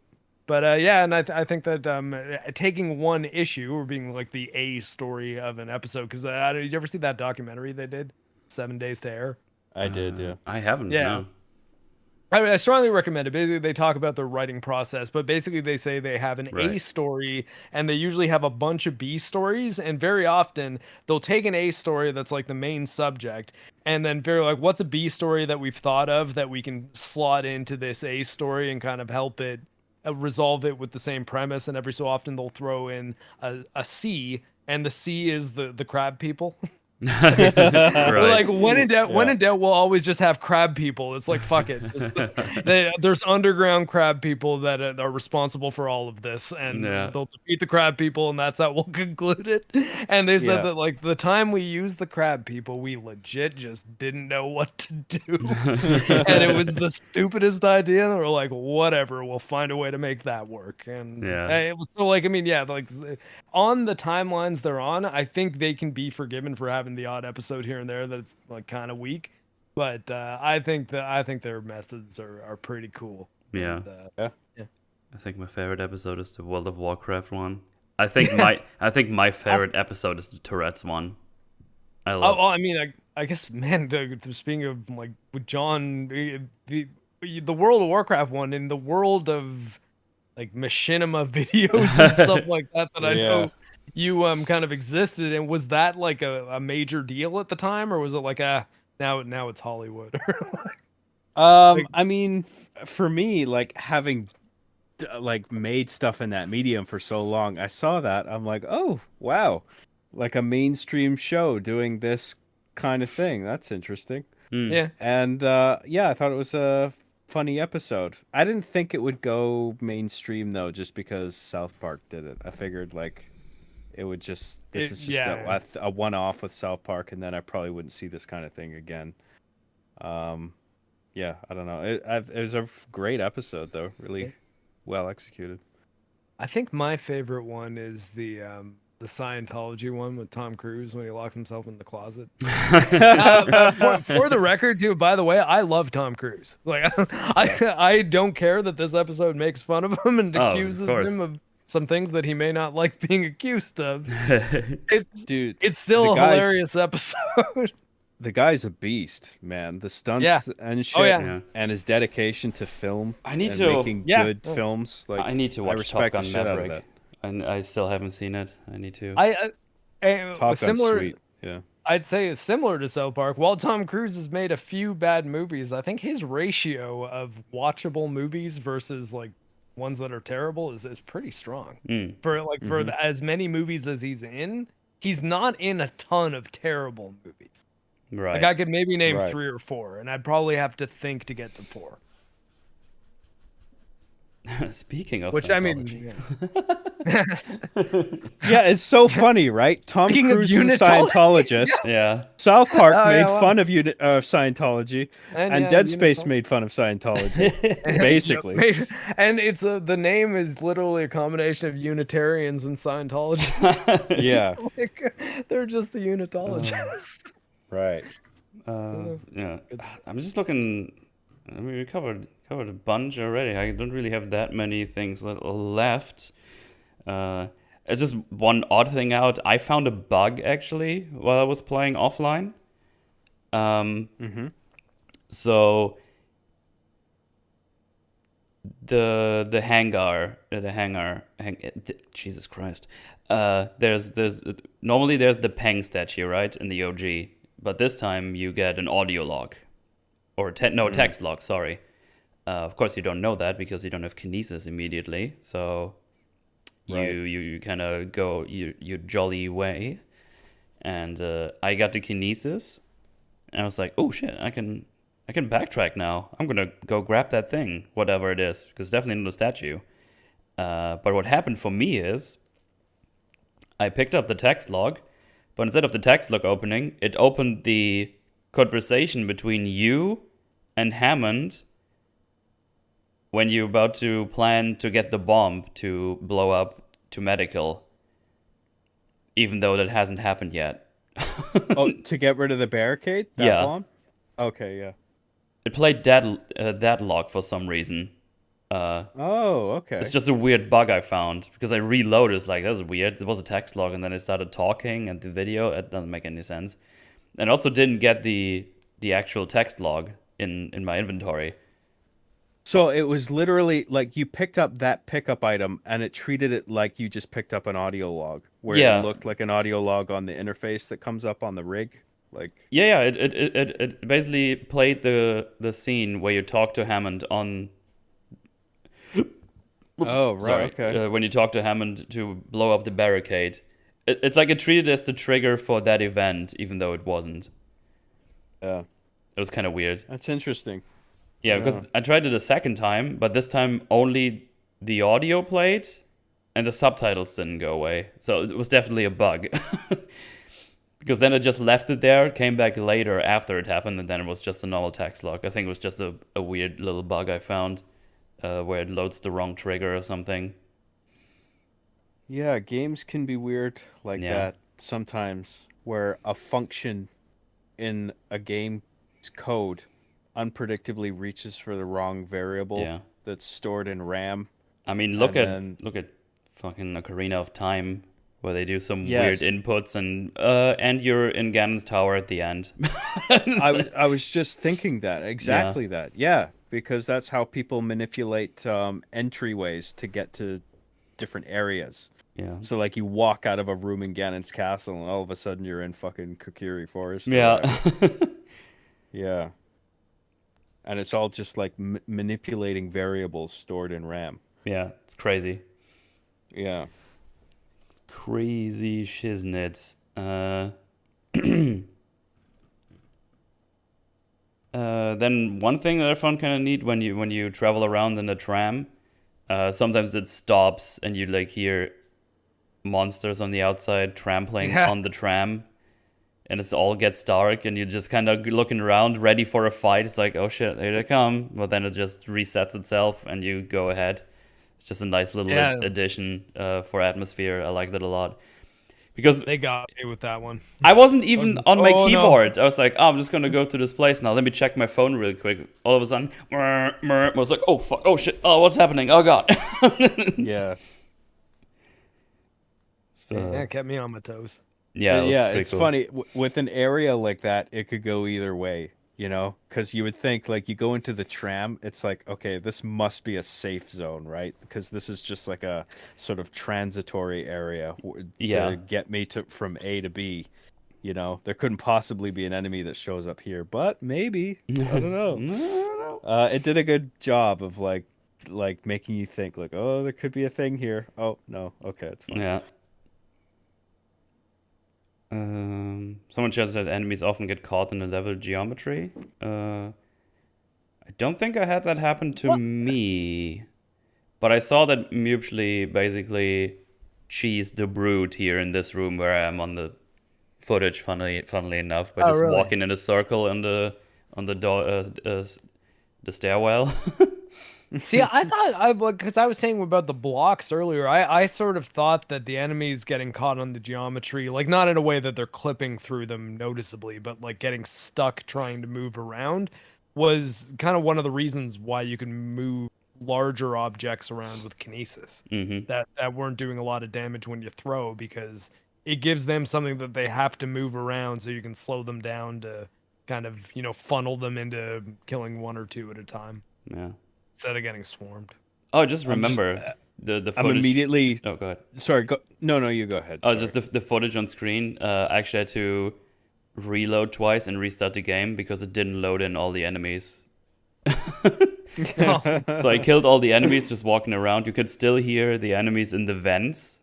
But and I think that taking one issue or being like the A story of an episode, because did you ever see that documentary they did, 7 Days to Air? I did, yeah. I haven't. Yeah. No. I strongly recommend it. Basically, they talk about their writing process, but basically they say they have an A story, and they usually have a bunch of B stories, and very often they'll take an A story that's like the main subject, and then very like, what's a B story that we've thought of that we can slot into this A story and kind of help it resolve it with the same premise, and every so often they'll throw in a C, and the C is the crab people. Like when in doubt, we'll always just have crab people. It's like, fuck it. There's underground crab people that are responsible for all of this, and they'll defeat the crab people, and that's how we'll conclude it. And they said that like the time we used the crab people, we legit just didn't know what to do, and it was the stupidest idea. And we're like, whatever, we'll find a way to make that work. And it was so like, I mean, like on the timelines they're on, I think they can be forgiven for having the odd episode here and there that's like kind of weak, but I think their methods are pretty cool. Yeah. And, I think my favorite episode is the World of Warcraft one. I think my favorite episode is the Tourette's one. I Oh, love. well, I mean, I guess, man. Speaking of like with John, the World of Warcraft one in the world of like machinima videos and stuff like that that I Yeah. know you kind of existed. And was that like a major deal at the time, or was it like now it's Hollywood? Like, I mean, for me, like having like made stuff in that medium for so long, I saw that. I'm like, oh wow, like a mainstream show doing this kind of thing. That's interesting. Mm. yeah, And yeah, I thought it was a funny episode. I didn't think it would go mainstream though, just because South Park did it. I figured like it would just this is just yeah. a one-off with South Park, and then I probably wouldn't see this kind of thing again. Um, yeah, I don't know. It was a great episode though, really well executed. I think my favorite one is the Scientology one with Tom Cruise when he locks himself in the closet. For the record, too, by the way, I love Tom Cruise. Like, I don't care that this episode makes fun of him and Oh, of accuses course. him of some things that he may not like being accused of. Dude, It's still the a guy's hilarious episode. the guy's a beast, man. The Yeah. stunts and shit, Oh yeah. Yeah. and his dedication to film I need and to- making Yeah. good films. Like I need to I watch Top respect the Gun shit out of Maverick, that. and I still haven't seen it. I need to. Top Gun's similar. sweet. Yeah. I'd say it's similar to South Park. While Tom Cruise has made a few bad movies, I think his ratio of watchable movies versus like ones that are terrible is pretty strong. Mm. For like as many movies as he's not in a ton of terrible movies. Right. Like I could maybe name Right. 3 or 4, and I'd probably have to think to get to 4. Speaking of Which I mean, Scientology. Yeah, it's so funny, right? Tom Speaking of Cruise is a Unitology- Scientologist. Yeah. South Park Oh, made yeah, wow. fun of Scientology, and yeah, Dead Space Unitology. made fun of Scientology. Basically. And it's the name is literally a combination of Unitarians and Scientologists. Yeah, Like, they're just the Unitologists. right. Yeah. I'm just looking. I mean, we covered a bunch already. I don't really have that many things left. It's just one odd thing out. I found a bug actually while I was playing offline. So Jesus Christ. There's normally there's the Peng statue, right, in the OG, but this time you get an audio log or text log, sorry. Of course you don't know that because you don't have kinesis immediately. So Right. you kind of go your jolly way, and I got the kinesis, and I was like, oh shit, I can backtrack now. I'm gonna go grab that thing, whatever it is, because it's definitely not a statue. But what happened for me is I picked up the text log, but instead of the text log opening, it opened the conversation between you and Hammond when you're about to plan to get the bomb to blow up to medical, even though that hasn't happened yet. Oh, to get rid of the barricade? That Yeah. bomb? Okay, yeah. It played that log for some reason. Oh, okay. It's just a weird bug I found because I reloaded. It's like, that was weird. It was a text log, and then it started talking, and the video, it doesn't make any sense. And I also didn't get the actual text log in my inventory. So it was literally like you picked up that pickup item and it treated it like you just picked up an audio log, where Yeah. it looked like an audio log on the interface that comes up on the rig. Like, Yeah. It basically played the scene where you talk to Hammond on. Oops, Oh, right, sorry. okay. When you talk to Hammond to blow up the barricade, it's like it treated as the trigger for that event, even though it wasn't. yeah, It was kind of weird. that's interesting. Yeah, because Yeah. I tried it a second time, but this time only the audio played and the subtitles didn't go away. So it was definitely a bug. Because then it just left it there, came back later after it happened, and then it was just a normal text log. I think it was just a weird little bug I found where it loads the wrong trigger or something. Yeah, games can be weird like Yeah. that sometimes, where a function in a game's code unpredictably reaches for the wrong variable Yeah. that's stored in RAM. I mean, look And at fucking Ocarina of Time. where they do some Yes. weird inputs, and you're in Ganon's tower at the end. I was just thinking that exactly that. Yeah, because that's how people manipulate entryways to get to different areas. Yeah. So like you walk out of a room in Ganon's castle, and all of a sudden you're in fucking Kokiri Forest. Or Yeah. whatever. Yeah. And it's all just like manipulating variables stored in RAM. Yeah, it's crazy. Yeah. Crazy shiznits. Then one thing that I found kind of neat when you travel around in a tram, sometimes it stops and you like hear monsters on the outside trampling on the tram, and it all gets dark and you're just kind of looking around ready for a fight. It's like, oh shit, here they come. But then it just resets itself and you go ahead. It's just a nice little addition for atmosphere. I like that a lot. Because they got me with that one. I wasn't even on my keyboard. No. I was like, oh, I'm just going to go to this place now. Let me check my phone real quick. All of a sudden, I was like, oh, fuck. Oh, shit. Oh, what's happening? Oh, God. Yeah. Yeah, it kept me on my toes. Yeah, it's cool. Funny. With an area like that, it could go either way, you know? Because you would think, like, you go into the tram, it's like, okay, this must be a safe zone, right? Because this is just like a sort of transitory area to get me from A to B. You know, there couldn't possibly be an enemy that shows up here, but maybe. I don't know. It did a good job of like making you think, like, oh, there could be a thing here. Oh no, okay, it's fine. Yeah. Someone just said enemies often get caught in a level geometry. I don't think I had that happen to me, but I saw that mutually basically cheese the brute here in this room where I am on the footage. Funnily enough, by just walking in a circle on the stairwell. See, I thought because I was saying about the blocks earlier, I sort of thought that the enemies getting caught on the geometry, like not in a way that they're clipping through them noticeably, but like getting stuck trying to move around was kind of one of the reasons why you can move larger objects around with kinesis that weren't doing a lot of damage when you throw, because it gives them something that they have to move around so you can slow them down to kind of, you know, funnel them into killing one or two at a time. Yeah. Instead of getting swarmed. Oh, just remember the footage. I'm immediately. Oh, go ahead. Sorry, go. No, you go ahead. Oh, just the footage on screen. I actually had to reload twice and restart the game because it didn't load in all the enemies. So I killed all the enemies just walking around. You could still hear the enemies in the vents.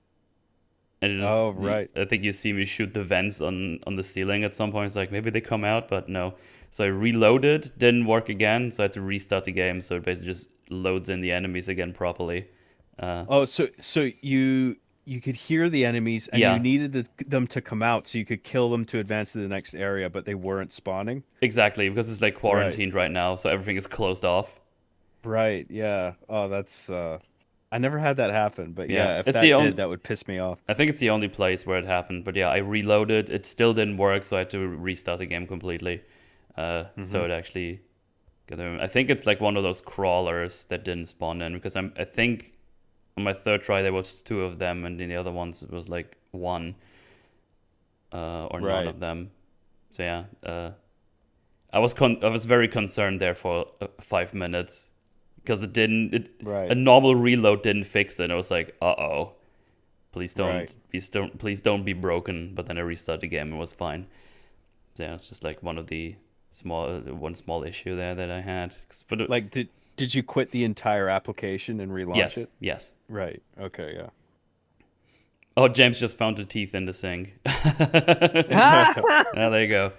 And right. I think you see me shoot the vents on the ceiling at some point. It's like, maybe they come out, but no. So I reloaded, didn't work again, so I had to restart the game. So it basically just loads in the enemies again properly. So you could hear the enemies, and you needed them to come out so you could kill them to advance to the next area, but they weren't spawning? Exactly, because it's like quarantined right now, so everything is closed off. Right, yeah. Oh, that's... I never had that happen, but if that would piss me off. I think it's the only place where it happened, but yeah, I reloaded. It still didn't work, so I had to restart the game completely. So it actually... I think it's like one of those crawlers that didn't spawn in, because I think on my third try there was 2 of them, and in the other ones it was like 1 or none of them. So yeah, I was very concerned there for 5 minutes because a normal reload didn't fix it. I was like, please don't be broken. But then I restarted the game and it was fine. So yeah, it's just like one small issue there that I had. Did you quit the entire application and relaunch it? Yes. Right. Okay. Yeah. Oh, James just found the teeth in the sink. There you go.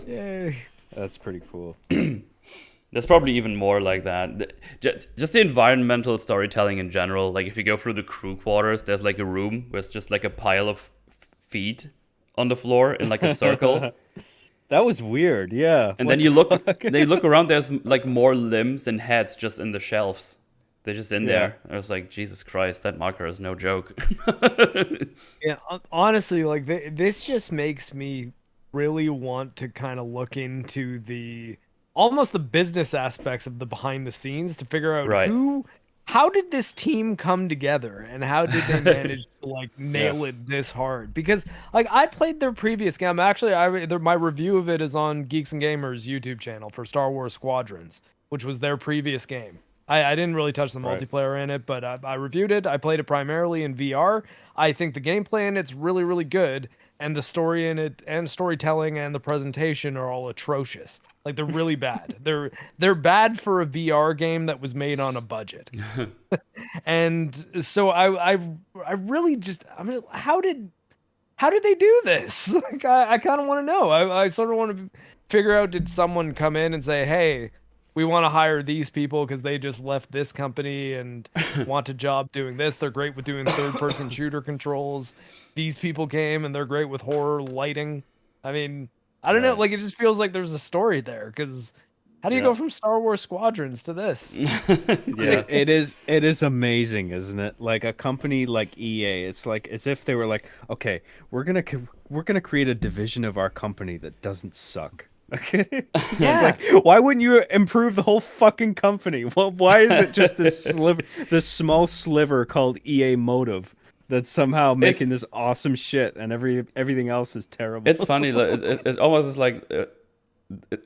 Yay. That's pretty cool. There's probably even more like that. Just the environmental storytelling in general. Like if you go through the crew quarters, there's like a room where it's just like a pile of feet on the floor in like a circle. That was weird, yeah. And then you look around, there's like more limbs and heads just in the shelves. They're just in there. I was like, Jesus Christ, that marker is no joke. Yeah, honestly, like this just makes me really want to kind of look into almost the business aspects of the behind the scenes to figure out how did this team come together, and how did they manage to like nail it this hard? Because like I played their previous game. Actually, my review of it is on Geeks and Gamers YouTube channel for Star Wars Squadrons, which was their previous game. I didn't really touch the multiplayer in it, but I reviewed it. I played it primarily in VR. I think the gameplay in it's really, really good, and the story in it, and storytelling, and the presentation are all atrocious. Like they're really bad. They're bad for a VR game that was made on a budget. And so I really just how did they do this? Like I kind of want to know. I sort of want to figure out, did someone come in and say, hey, we want to hire these people because they just left this company and want a job doing this. They're great with doing third-person shooter controls. These people came and they're great with horror lighting. I mean, I don't know. Like, it just feels like there's a story there, because how do you go from Star Wars Squadrons to this? It is amazing, isn't it? Like a company like EA, it's like as if they were like, okay, we're gonna create a division of our company that doesn't suck. Okay. It's like, why wouldn't you improve the whole fucking company? Well, why is it just this small sliver called EA Motive that's somehow making this awesome shit, and everything else is terrible? It's funny. It almost is like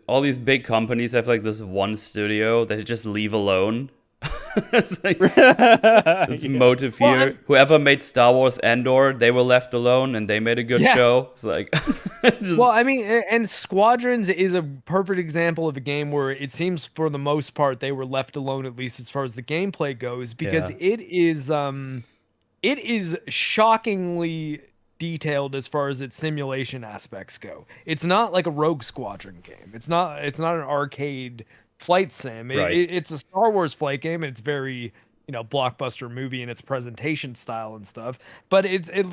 all these big companies have like this one studio that they just leave alone. It's like it's motive here. Whoever made Star Wars Andor, they were left alone, and they made a good show. It's like, well, I mean, and Squadrons is a perfect example of a game where it seems for the most part they were left alone, at least as far as the gameplay goes, because it is shockingly detailed as far as its simulation aspects go. It's not like a Rogue Squadron game. It's not an arcade flight sim. It's a Star Wars flight game, and it's very, blockbuster movie in its presentation style and stuff. But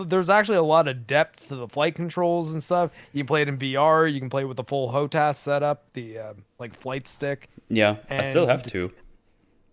there's actually a lot of depth to the flight controls and stuff. You can play it in VR. You can play with the full HOTAS setup, the like flight stick. Yeah, I still have to.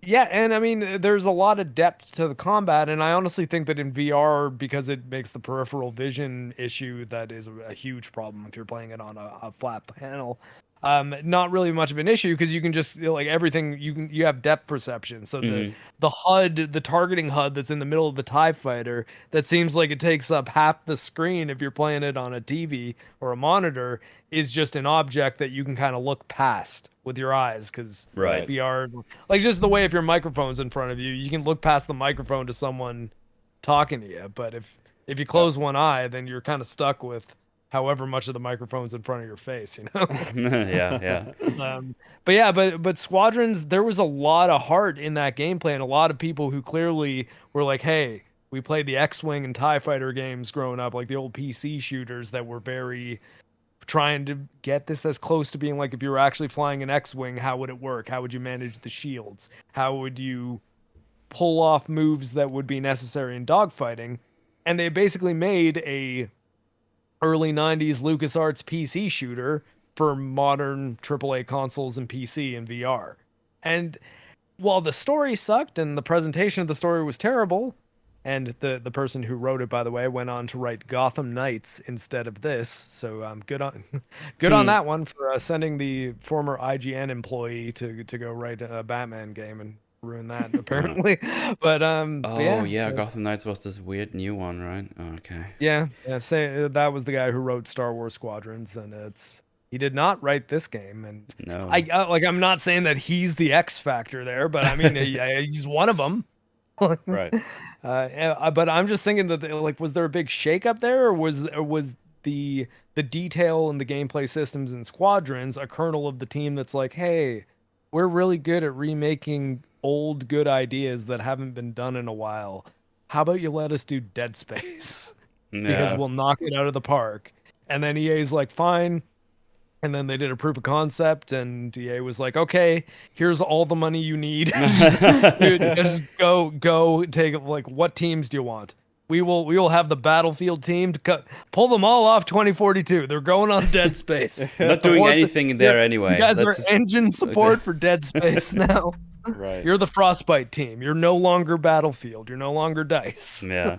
Yeah, and I mean, there's a lot of depth to the combat, and I honestly think that in VR, because it makes the peripheral vision issue that is a huge problem if you're playing it on a flat panel. Not really much of an issue, because you can just like everything, you have depth perception. So the HUD, the targeting HUD that's in the middle of the TIE fighter, that seems like it takes up half the screen if you're playing it on a TV or a monitor, is just an object that you can kind of look past with your eyes, because VR, like just the way if your microphone's in front of you, you can look past the microphone to someone talking to you. But if you close one eye, then you're kind of stuck with however much of the microphone's in front of your face, But Squadrons, there was a lot of heart in that gameplay, and a lot of people who clearly were like, hey, we played the X-Wing and TIE Fighter games growing up, like the old PC shooters that were very trying to get this as close to being like, if you were actually flying an X-Wing, how would it work? How would you manage the shields? How would you pull off moves that would be necessary in dogfighting? And they basically made a early 90s LucasArts PC shooter for modern AAA consoles and PC and VR. And while the story sucked and the presentation of the story was terrible, and the person who wrote it, by the way, went on to write Gotham Knights instead of this, so good on that one for sending the former IGN employee to go write a Batman game and ruin that, apparently. but Gotham Knights was this weird new one, right? Oh, okay. Say that was the guy who wrote Star Wars Squadrons, and he did not write this game. And no, I'm not saying that he's the X factor there, but I mean he's one of them. Right. But I'm just thinking that was there a big shakeup there, or was the detail and the gameplay systems in Squadrons a kernel of the team that's like, hey, we're really good at remaking old good ideas that haven't been done in a while. How about you let us do Dead Space? Because we'll knock it out of the park. And then EA's like, fine. And then they did a proof of concept, and EA was like, okay, here's all the money you need. just go take, like, what teams do you want? We will have the Battlefield team to pull them all off 2042. They're going on Dead Space. Not doing anything there anyway. You guys are engine support for Dead Space now. Right. You're the Frostbite team. You're no longer Battlefield. You're no longer DICE. Yeah.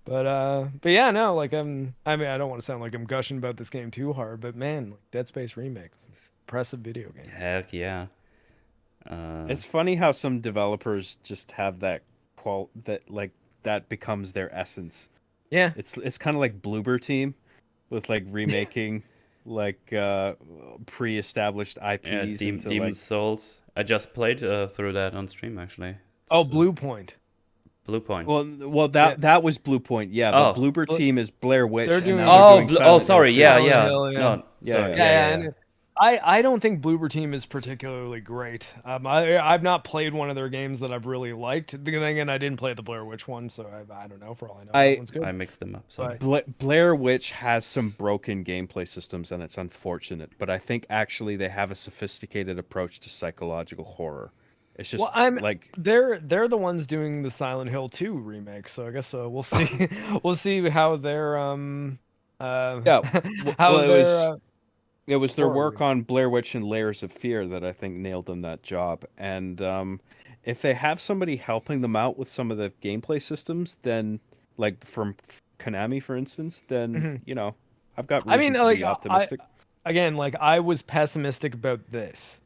But yeah, no, like I mean, I don't want to sound like I'm gushing about this game too hard, but man, like Dead Space Remake, it's an impressive video game. Heck yeah. It's funny how some developers just have that that becomes their essence. Yeah. It's kind of like Bloober Team with like remaking like pre-established IPs into Demon like Souls. I just played through that on stream actually. Oh, It's, Blue Point. Blue Point. well Yeah. that was Blue Point, yeah, but Oh. Bloober Team is Blair Witch. They're and doing- now they're doing Silent Hill sorry, 2. yeah, Silent yeah. Hill, yeah. No, Yeah, sorry, yeah. yeah. I don't think Bloober Team is particularly great. I've not played one of their games that I've really liked. Then again, I didn't play the Blair Witch one, so I don't know. For all I know, that one's good. I mixed them up. Sorry. Blair Witch has some broken gameplay systems, and it's unfortunate. But I think actually they have a sophisticated approach to psychological horror. It's just they're the ones doing the Silent Hill 2 remake, so I guess we'll see we'll see how their it was their horror work on Blair Witch and Layers of Fear that I think nailed them that job. And if they have somebody helping them out with some of the gameplay systems, then like from Konami, for instance, then you know I've got reason to be optimistic. Again, like I was pessimistic about this.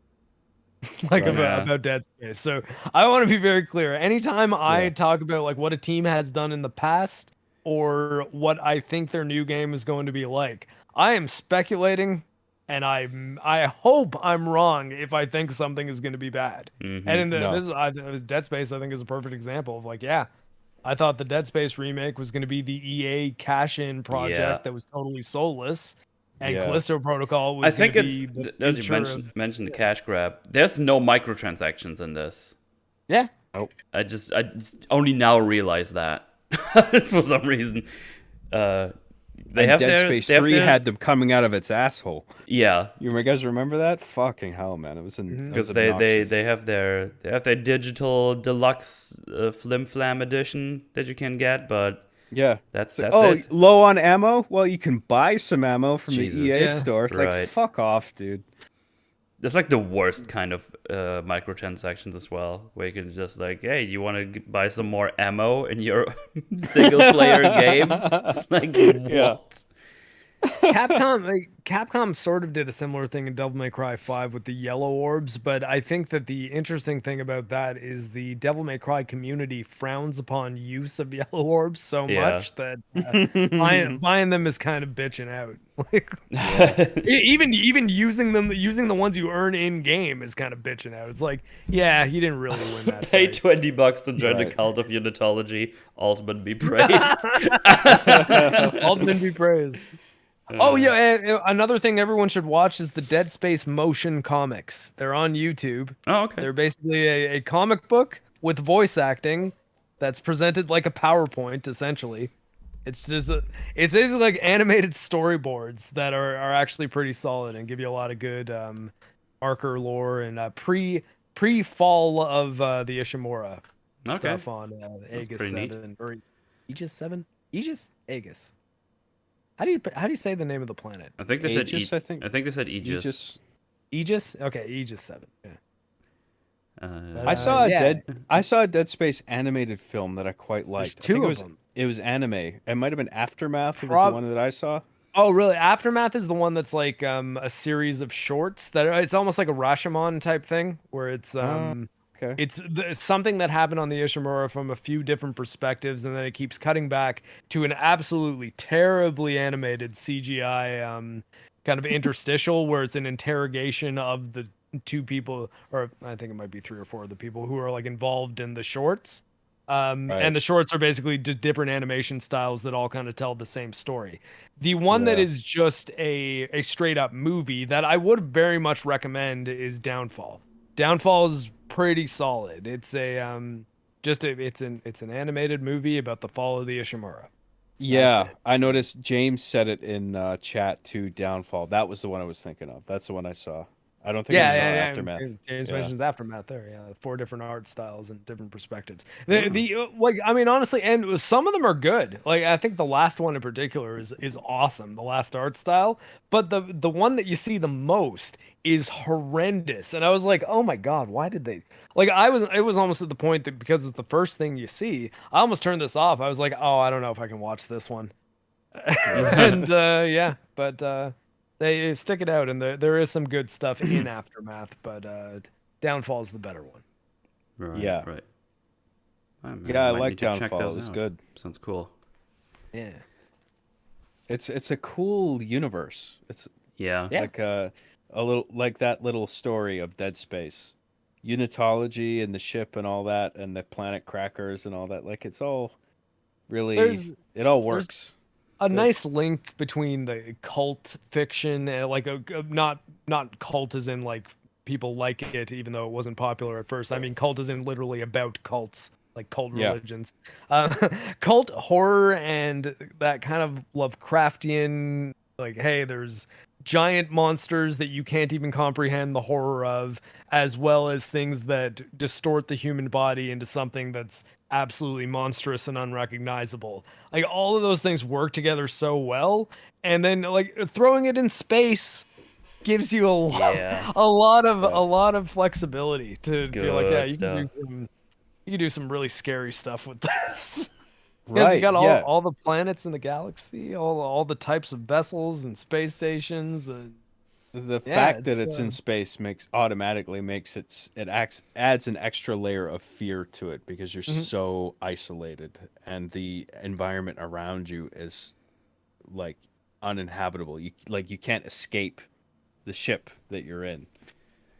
Like about Dead Space. So I want to be very clear. Anytime I talk about like what a team has done in the past or what I think their new game is going to be like, I am speculating, and I hope I'm wrong if I think something is going to be bad. Mm-hmm. And this Dead Space, I think, is a perfect example of like, yeah, I thought the Dead Space remake was going to be the EA cash-in project that was totally soulless. And Callisto Protocol was. I think it's. You mentioned the cash grab. There's no microtransactions in this. Yeah. Oh. I just only now realize that for some reason. They have Dead Space 3 had them coming out of its asshole. Yeah. You guys remember that? Fucking hell, man! It was because they have their digital deluxe flim flam edition that you can get, but. Yeah, that's it. Low on ammo? Well, you can buy some ammo from the EA store. Like, right. Fuck off, dude. That's like the worst kind of microtransactions as well, where you can just like, hey, you want to buy some more ammo in your single-player game? It's like, what? Yeah. Capcom sort of did a similar thing in Devil May Cry 5 with the yellow orbs, but I think that the interesting thing about that is the Devil May Cry community frowns upon use of yellow orbs so much that buying them is kind of bitching out. Like, even using the ones you earn in game is kind of bitching out. It's like, yeah, you didn't really win that. Pay $20 to join the cult of unitology. Ultimate be praised. Ultimate be praised. Oh yeah, and another thing everyone should watch is the Dead Space motion comics. They're on YouTube. Oh, okay. They're basically a comic book with voice acting that's presented like a PowerPoint, essentially. It's basically like animated storyboards that are actually pretty solid and give you a lot of good marker lore and pre-fall of the Ishimura stuff on Aegis 7 or Aegis 7? Aegis? Aegis. How do you say the name of the planet? I think they said Aegis, I think they said Aegis. Aegis? Okay, Aegis 7. Yeah. I saw a Dead Space animated film that I quite liked. There's two of them. It was anime. It might have been Aftermath. Was the one that I saw. Oh, really? Aftermath is the one that's like a series of shorts that it's almost like a Rashomon type thing, where it's it's something that happened on the Ishimura from a few different perspectives, and then it keeps cutting back to an absolutely terribly animated CGI kind of interstitial where it's an interrogation of the two people, or I think it might be 3 or 4 of the people who are like involved in the shorts. And the shorts are basically just different animation styles that all kind of tell the same story. The one that is just a straight up movie that I would very much recommend is Downfall. Downfall is pretty solid. It's it's an animated movie about the fall of the Ishimura. Yeah, I noticed James said it in chat too. Downfall. That was the one I was thinking of. That's the one I saw. I don't think I saw Aftermath. James mentions Aftermath there. Yeah, 4 different art styles and different perspectives. I mean, honestly, and some of them are good. Like I think the last one in particular is awesome. The last art style, but the one that you see the most is horrendous. And I was like, oh my god, why did they? Like it was almost at the point that because it's the first thing you see, I almost turned this off. I was like, oh, I don't know if I can watch this one. And they stick it out, and there is some good stuff in Aftermath, but Downfall's the better one. Right. Yeah. Right. Yeah, I might like need to check Downfall. those It was out. good. Sounds cool. Yeah. It's a cool universe. It's Yeah. Yeah. like a little like that little story of Dead Space, unitology and the ship and all that, and the planet crackers and all that. Like it's all really it all there's works. a Good. nice link between the cult fiction and like not cult as in like people like it even though it wasn't popular at first. I mean cult as in literally about cults, like cult Yeah. religions. Cult horror and that kind of Lovecraftian, like, hey, there's giant monsters that you can't even comprehend the horror of, as well as things that distort the human body into something that's absolutely monstrous and unrecognizable. Like all of those things work together so well, and then like throwing it in space gives you Yeah. a lot Yeah. of flexibility to be like, yeah, Good stuff. you can do some really scary stuff with this. Because you Right. got Yeah. all the planets in the galaxy, all the types of vessels and space stations. The Yeah, fact that it's in space automatically makes adds an extra layer of fear to it because you're Mhm. so isolated and the environment around you is like uninhabitable. You can't escape the ship that you're in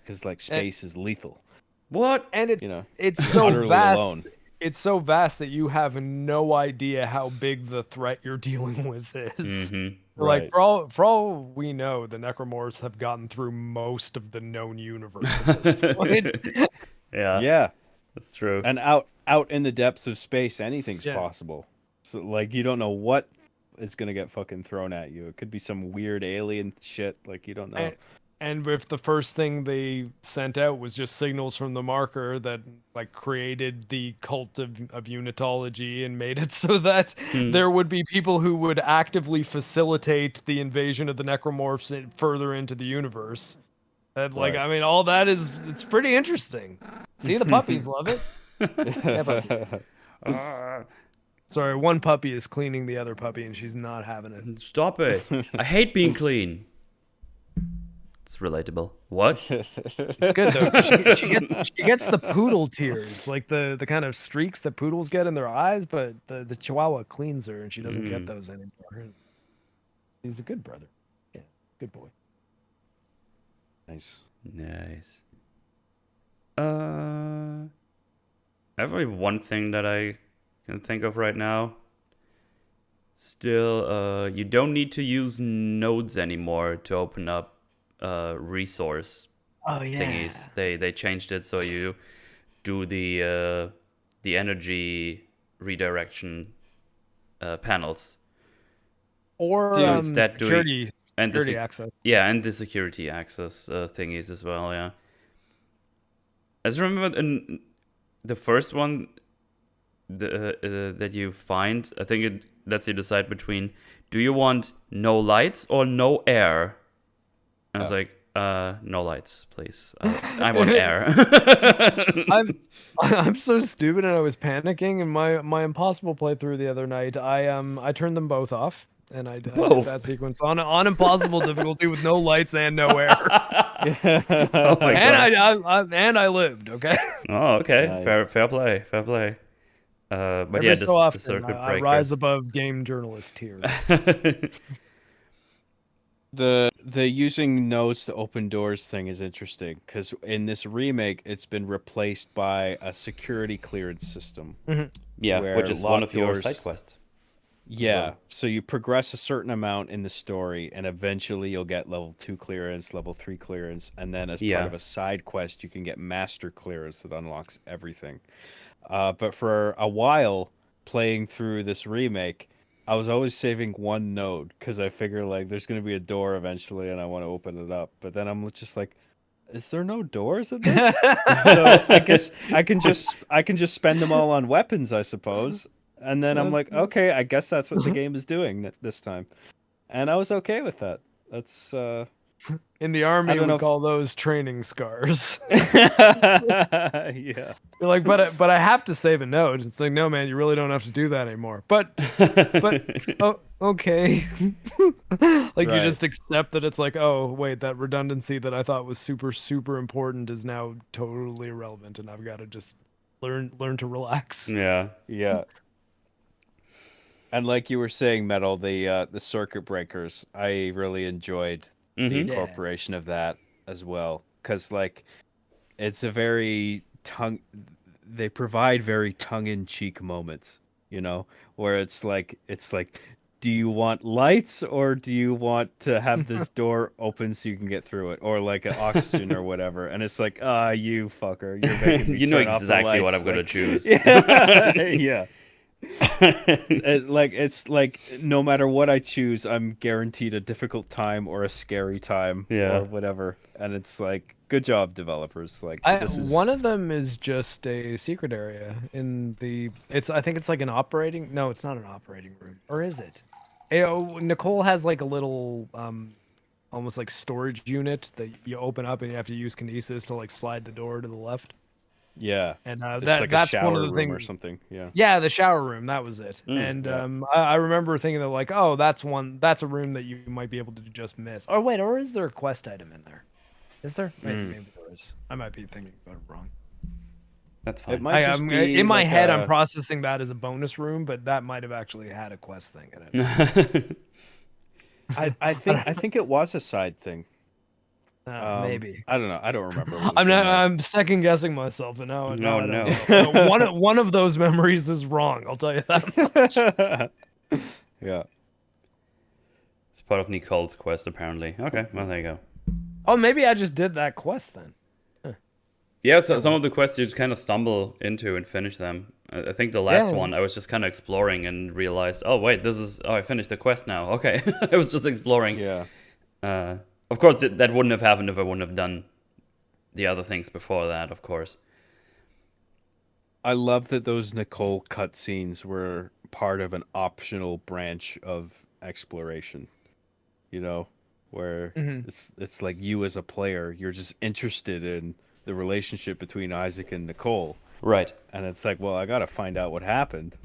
because like and, space is lethal. What? and You know, it's you're so utterly vast. alone. It's so vast that you have no idea how big the threat you're dealing with is. Mm-hmm. Like Right. for all we know, the Necromorphs have gotten through most of the known universe at this point. Yeah. Yeah. That's true. And out in the depths of space, anything's Yeah. possible. So like you don't know what is gonna get fucking thrown at you. It could be some weird alien shit. Like you don't know. And if the first thing they sent out was just signals from the marker that like created the cult of unitology and made it so that there would be people who would actively facilitate the invasion of the necromorphs further into the universe. And like, Right. I mean, all that it's pretty interesting. See, the puppies love it. Yeah, puppy. Sorry, one puppy is cleaning the other puppy and she's not having it. Stop it. I hate being clean. It's relatable. What? It's good though. She gets the poodle tears, like the kind of streaks that poodles get in their eyes, but the Chihuahua cleans her and she doesn't get those anymore. He's a good brother. Yeah, good boy. Nice. Nice. I have only one thing that I can think of right now. Still, you don't need to use nodes anymore to open up resource thingies. They changed it so you do the energy redirection panels. Or So instead security and access. Yeah, and the security access thingies as well. Yeah. I just remember in the first one that you find, I think it lets you decide between do you want no lights or no air. I was like, no lights, please. I want air. I'm so stupid and I was panicking in my impossible playthrough the other night. I turned them both off and I did that sequence on impossible difficulty with no lights and no air. Oh my God. And I lived, okay? Oh, okay. Nice. Fair play. But Every yeah, so often, the circuit I breaker. rise above game journalist here. The using nodes to open doors thing is interesting because in this remake, it's been replaced by a security clearance system. Yeah, where which is one locked of your doors- side quests. Yeah, well. so you progress a certain amount in the story, and eventually you'll get level 2 clearance, level 3 clearance, and then as part of a side quest, you can get master clearance that unlocks everything. But for a while, playing through this remake, I was always saving one node because I figure like there's gonna be a door eventually, and I want to open it up. But then I'm just like, is there no doors in this? So I guess I can just spend them all on weapons, I suppose. And then I'm like, okay, I guess that's what the game is doing this time. And I was okay with that. That's In the army, don't we know call those training scars. yeah. You're like, but I have to save a note. It's like, no, man, you really don't have to do that anymore. But oh, okay. Like you Right. just accept that it's like, oh, wait, that redundancy that I thought was super, super important is now totally irrelevant, and I've got to just learn to relax. Yeah. Yeah. And like you were saying, Metal, the circuit breakers, I really enjoyed the Mm-hmm. Yeah. incorporation of that as well. Because like it's a very they provide very tongue-in-cheek moments, you know, where it's like do you want lights or do you want to have this door open so you can get through it, or like an oxygen or whatever, and it's like you fucker, you're making me You know turn off the exactly what lights. I'm gonna Like, choose. yeah. Yeah. It's like no matter what I choose, I'm guaranteed a difficult time or a scary time Yeah. or whatever. And it's like, good job, developers. Like this is One of them is just a secret area in the. I think it's like an operating. No, it's not an operating room, or is it? Nicole has like a little almost like storage unit that you open up and you have to use kinesis to like slide the door to the left. yeah. And It's like a that's shower one of the room or things. something. Yeah. Yeah, the shower room. That was it. And yeah. I remember thinking that like, oh, that's a room that you might be able to just miss. Oh wait, or is there a quest item in there? Is there? Maybe there is. I might be thinking about it wrong. That's It fine. might just be In my like head, I'm a- processing that as a bonus room, but that might have actually had a quest thing in it. I think it was a side thing. Maybe. I don't know. I don't remember. What was in there. I'm second guessing myself, and now No, I don't no. know. One of those memories is wrong. I'll tell you that. Yeah. It's part of Nicole's quest, apparently. Okay, well, there you go. Oh, maybe I just did that quest then. Yeah, so some of the quests you kind of stumble into and finish them. I think the last Yeah. one, I was just kind of exploring and realized, oh, wait, I finished the quest now. Okay, I was just exploring. Yeah. Of course, that wouldn't have happened if I wouldn't have done the other things before that, of course. I love that those Nicole cutscenes were part of an optional branch of exploration. You know, where it's like you as a player, you're just interested in the relationship between Isaac and Nicole, Right. and it's like, well, I got to find out what happened.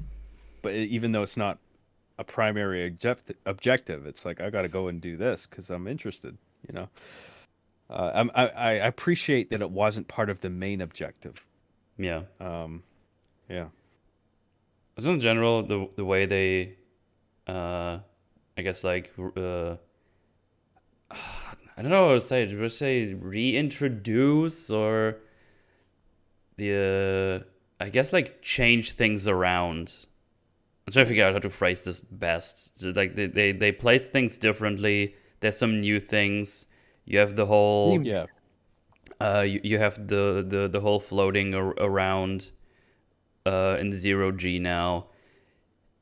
But even though it's not a primary objective, it's like I got to go and do this because I'm interested. You know, I appreciate that it wasn't part of the main objective. Yeah. Yeah. Just in general, the way they, I guess, like, I don't know what to say. Did we say reintroduce or I guess, like, change things around? I'm trying to figure out how to phrase this best. Just, like, they place things differently. There's some new things. You have the whole Yeah. you have the whole floating around in 0G now.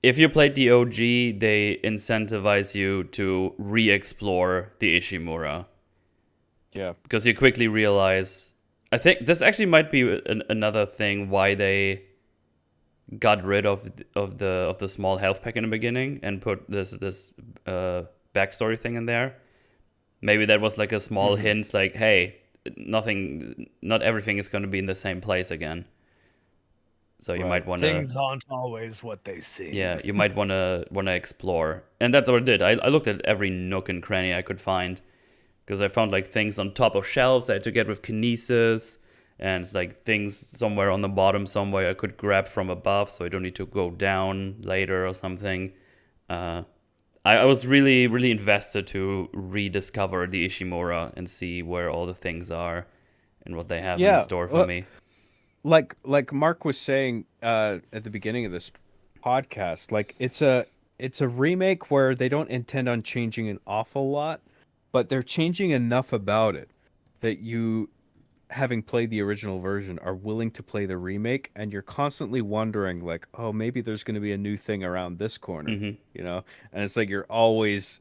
If you played the OG, they incentivize you to re-explore the Ishimura. Yeah. Because you quickly realize, I think this actually might be another thing why they got rid of the small health pack in the beginning and put this backstory thing in there. Maybe that was like a small hint, like, hey, not everything is going to be in the same place again. So you might want to. Things aren't always what they seem. Yeah, you might want to explore, and that's what I did. I looked at every nook and cranny I could find, because I found like things on top of shelves I had to get with kinesis, and it's like things somewhere on the bottom somewhere I could grab from above, so I don't need to go down later or something. I was really, really invested to rediscover the Ishimura and see where all the things are and what they have in store for me. Like Mark was saying at the beginning of this podcast, like it's a remake where they don't intend on changing an awful lot, but they're changing enough about it that you, having played the original version, are willing to play the remake, and you're constantly wondering like, oh, maybe there's going to be a new thing around this corner, you know? And it's like you're always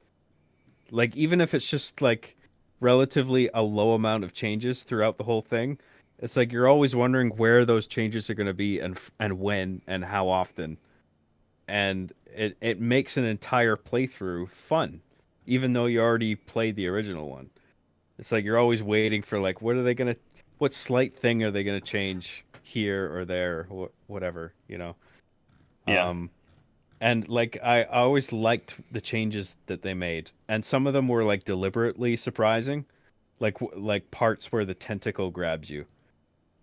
like, even if it's just like relatively a low amount of changes throughout the whole thing, it's like you're always wondering where those changes are going to be and when and how often. And it makes an entire playthrough fun, even though you already played the original one. It's like you're always waiting for like what slight thing are they gonna change here or there, or whatever, you know. Yeah. And like I always liked the changes that they made, and some of them were like deliberately surprising, like parts where the tentacle grabs you.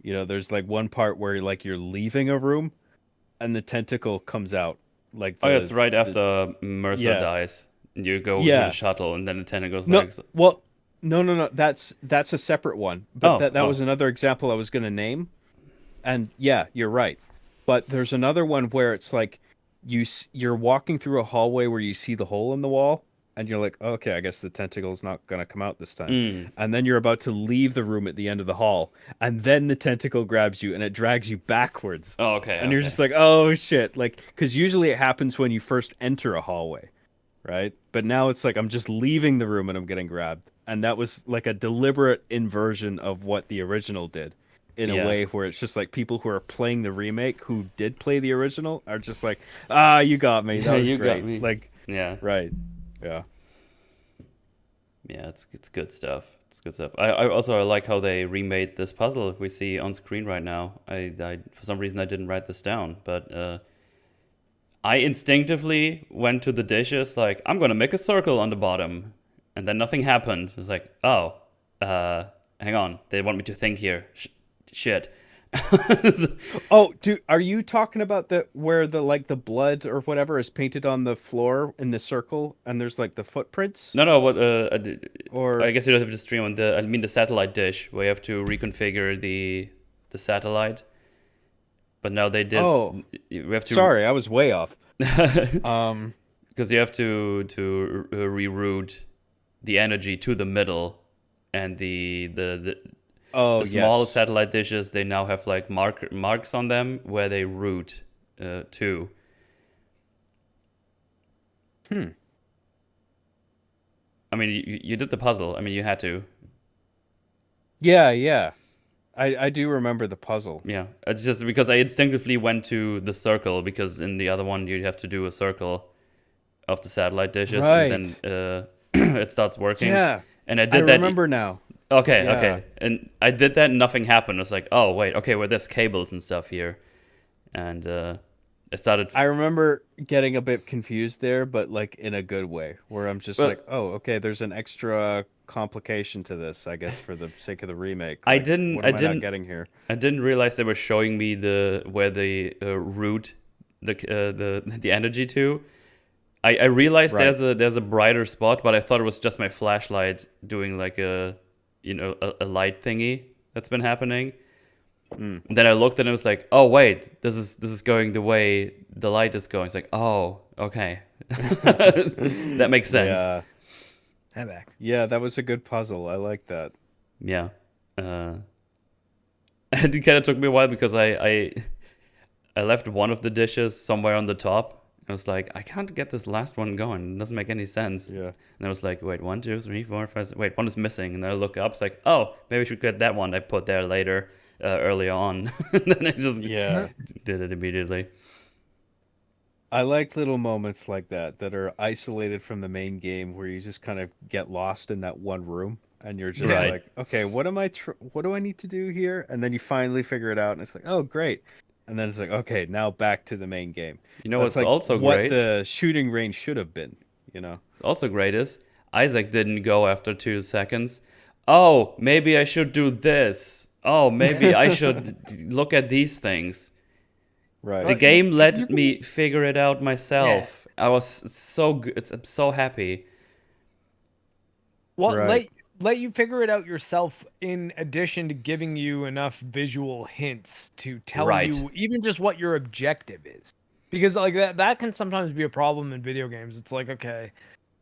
You know, there's like one part where like you're leaving a room, and the tentacle comes out, like Oh, yeah, it's right the after Mercer yeah dies. You go to the yeah shuttle, and then the tentacle's no like, well no, that's a separate one, but oh, that oh, was another example I was gonna name. And yeah, you're right. But there's another one where it's like you're walking through a hallway where you see the hole in the wall, and you're like, okay, I guess the tentacle's not gonna come out this time. mm. And then you're about to leave the room at the end of the hall, and then the tentacle grabs you and it drags you backwards. Oh, okay, And you're okay. just like, oh shit, like because usually it happens when you first enter a hallway, right? But now it's like I'm just leaving the room and I'm getting grabbed, and that was like a deliberate inversion of what the original did in a Yeah. way where it's just like people who are playing the remake who did play the original are just like, ah, you got me. That was You got great. me. Like, Yeah. right. Yeah. Yeah, it's good stuff. It's good stuff. I also like how they remade this puzzle we see on screen right now. I for some reason I didn't write this down, but I instinctively went to the dishes like I'm gonna make a circle on the bottom, and then nothing happened. It's like, oh, hang on, they want me to think here. Shit. Oh, dude, are you talking about the where the like the blood or whatever is painted on the floor in the circle and there's like the footprints? No, what? Or I guess you don't have to stream on the. I mean the satellite dish where you have to reconfigure the satellite. But now they did. oh, We have to. sorry, I was way off. Because you have to reroute the energy to the middle, and Oh, the small yes. satellite dishes, they now have like marks on them where they route to. I mean, you did the puzzle. I mean, you had to. Yeah, yeah. I do remember the puzzle. Yeah, it's just because I instinctively went to the circle because in the other one you have to do a circle of the satellite dishes and Right. then it starts working. Yeah. And I I did that. remember now. Okay, Yeah. okay. And I did that and nothing happened. It's like, oh, wait, okay, well, there's cables and stuff here. And I started. I remember getting a bit confused there, but like in a good way, where I'm just Well- like, oh, okay, there's an extra complication to this, I guess, for the sake of the remake. I Like, didn't- What I am I didn't- not getting here? I didn't realize they were showing me where they route the energy to. I realized Right. there's a brighter spot, but I thought it was just my flashlight doing like a light thingy that's been happening. And then I looked and it was like, oh wait, this is going the way the light is going. It's like, oh, okay, that makes sense. Yeah. Head back. Yeah, that was a good puzzle. I like that. Yeah. And it kind of took me a while because I left one of the dishes somewhere on the top. I was like, I can't get this last one going. It doesn't make any sense. Yeah. And I was like, wait, 1, 2, 3, 4, 5. Wait, one is missing. And then I look up. It's like, oh, maybe I should get that one I put there later, earlier on. And then I just Yeah. did it immediately. I like little moments like that are isolated from the main game where you just kind of get lost in that one room and you're just Right. like, okay, what do I need to do here? And then you finally figure it out and it's like, oh, great. And then it's like, okay, now back to the main game. You know That's what's like also what great? the shooting range should have been, you know? What's also great is Isaac didn't go after 2 seconds. Oh, maybe I should do this. Oh, maybe I should look at these things. Right. The game let me figure it out myself. I was so good. I'm so happy. Well, Right. let you figure it out yourself in addition to giving you enough visual hints to tell Right. you even just what your objective is. Because like that can sometimes be a problem in video games. It's like, okay,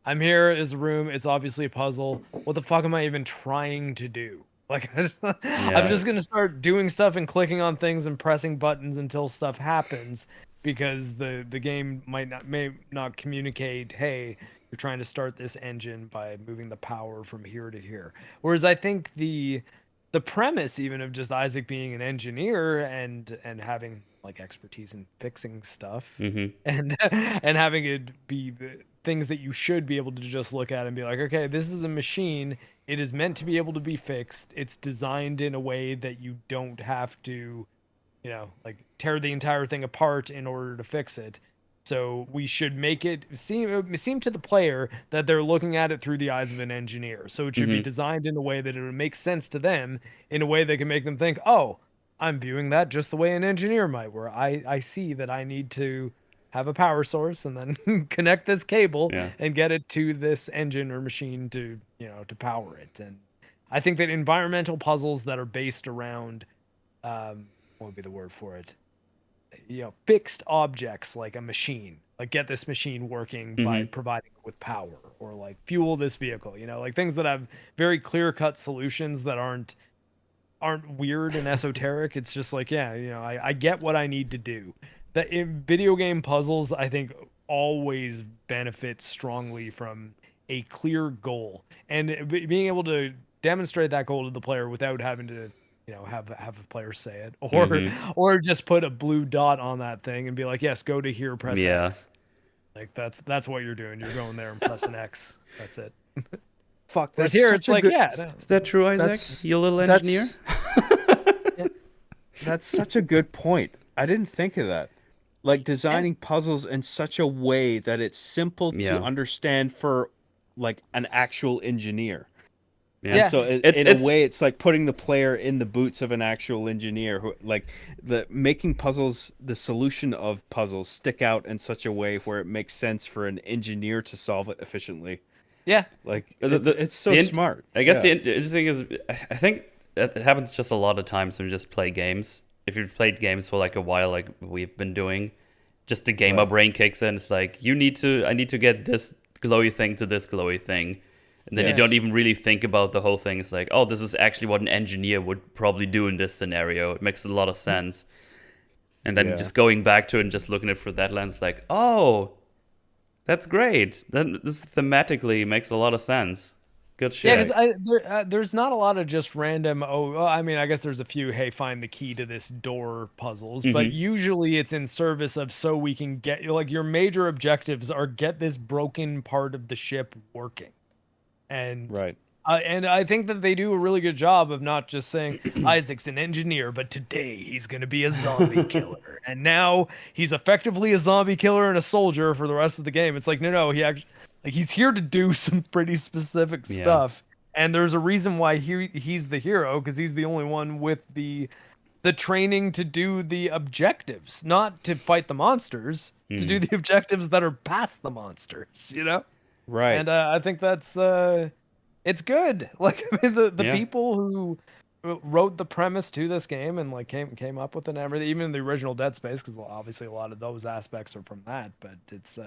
I'm here as a room, it's obviously a puzzle. What the fuck am I even trying to do? Like I'm just going to start doing stuff and clicking on things and pressing buttons until stuff happens because the game may not communicate, hey, you're trying to start this engine by moving the power from here to here. Whereas I think the premise even of just Isaac being an engineer and having like expertise in fixing stuff Mm-hmm. and having it be the things that you should be able to just look at and be like, okay, this is a machine. it is meant to be able to be fixed. It's designed in a way that you don't have to, like tear the entire thing apart in order to fix it. So we should make it seem to the player that they're looking at it through the eyes of an engineer. So it should be designed in a way that it would make sense to them, in a way that can make them think, oh, I'm viewing that just the way an engineer might, where I see that I need to have a power source and then connect this cable and get it to this engine or machine to, to power it. And I think that environmental puzzles that are based around, what would be the word for it? Fixed objects like a machine, like get this machine working by providing it with power, or like fuel this vehicle, like things that have very clear cut solutions that aren't weird and esoteric. It's just like, I get what I need to do. That in video game puzzles, I think always benefit strongly from a clear goal, and being able to demonstrate that goal to the player without having to have a player say it, or just put a blue dot on that thing and be like, yes, go to here, press X. Like that's what you're doing. You're going there and pressing X. That's it. Fuck. That's here. It's like, Is that true, Isaac? You little engineer. That's such a good point. I didn't think of that. Like designing puzzles in such a way that it's simple to understand for like an actual engineer. And so in a way, it's like putting the player in the boots of an actual engineer who, like, making puzzles, the solution of puzzles stick out in such a way where it makes sense for an engineer to solve it efficiently. Yeah. Like, it's so smart. I guess the interesting is, I think it happens just a lot of times when you just play games. If you've played games for like a while, like we've been doing, just the gamer brain kicks in. It's like, I need to get this glowy thing to this glowy thing. And then you don't even really think about the whole thing. It's like, oh, this is actually what an engineer would probably do in this scenario. It makes a lot of sense. And then just going back to it and just looking at it through that lens, like, oh, that's great. Then this thematically makes a lot of sense. Good shit. Yeah, because there's not a lot of just random, I mean, I guess there's a few, hey, find the key to this door puzzles. But usually it's in service of so we can get, like, your major objectives are get this broken part of the ship working. And and I think that they do a really good job of not just saying Isaac's an engineer, but today he's going to be a zombie killer. And now he's effectively a zombie killer and a soldier for the rest of the game. It's like, no, he actually, like, he's here to do some pretty specific stuff. And there's a reason why he's the hero, because he's the only one with the training to do the objectives, not to fight the monsters, to do the objectives that are past the monsters, Right. And I think that's it's good. Like, I mean, the people who wrote the premise to this game and like came up with it and everything, even in the original Dead Space, because obviously a lot of those aspects are from that, but it's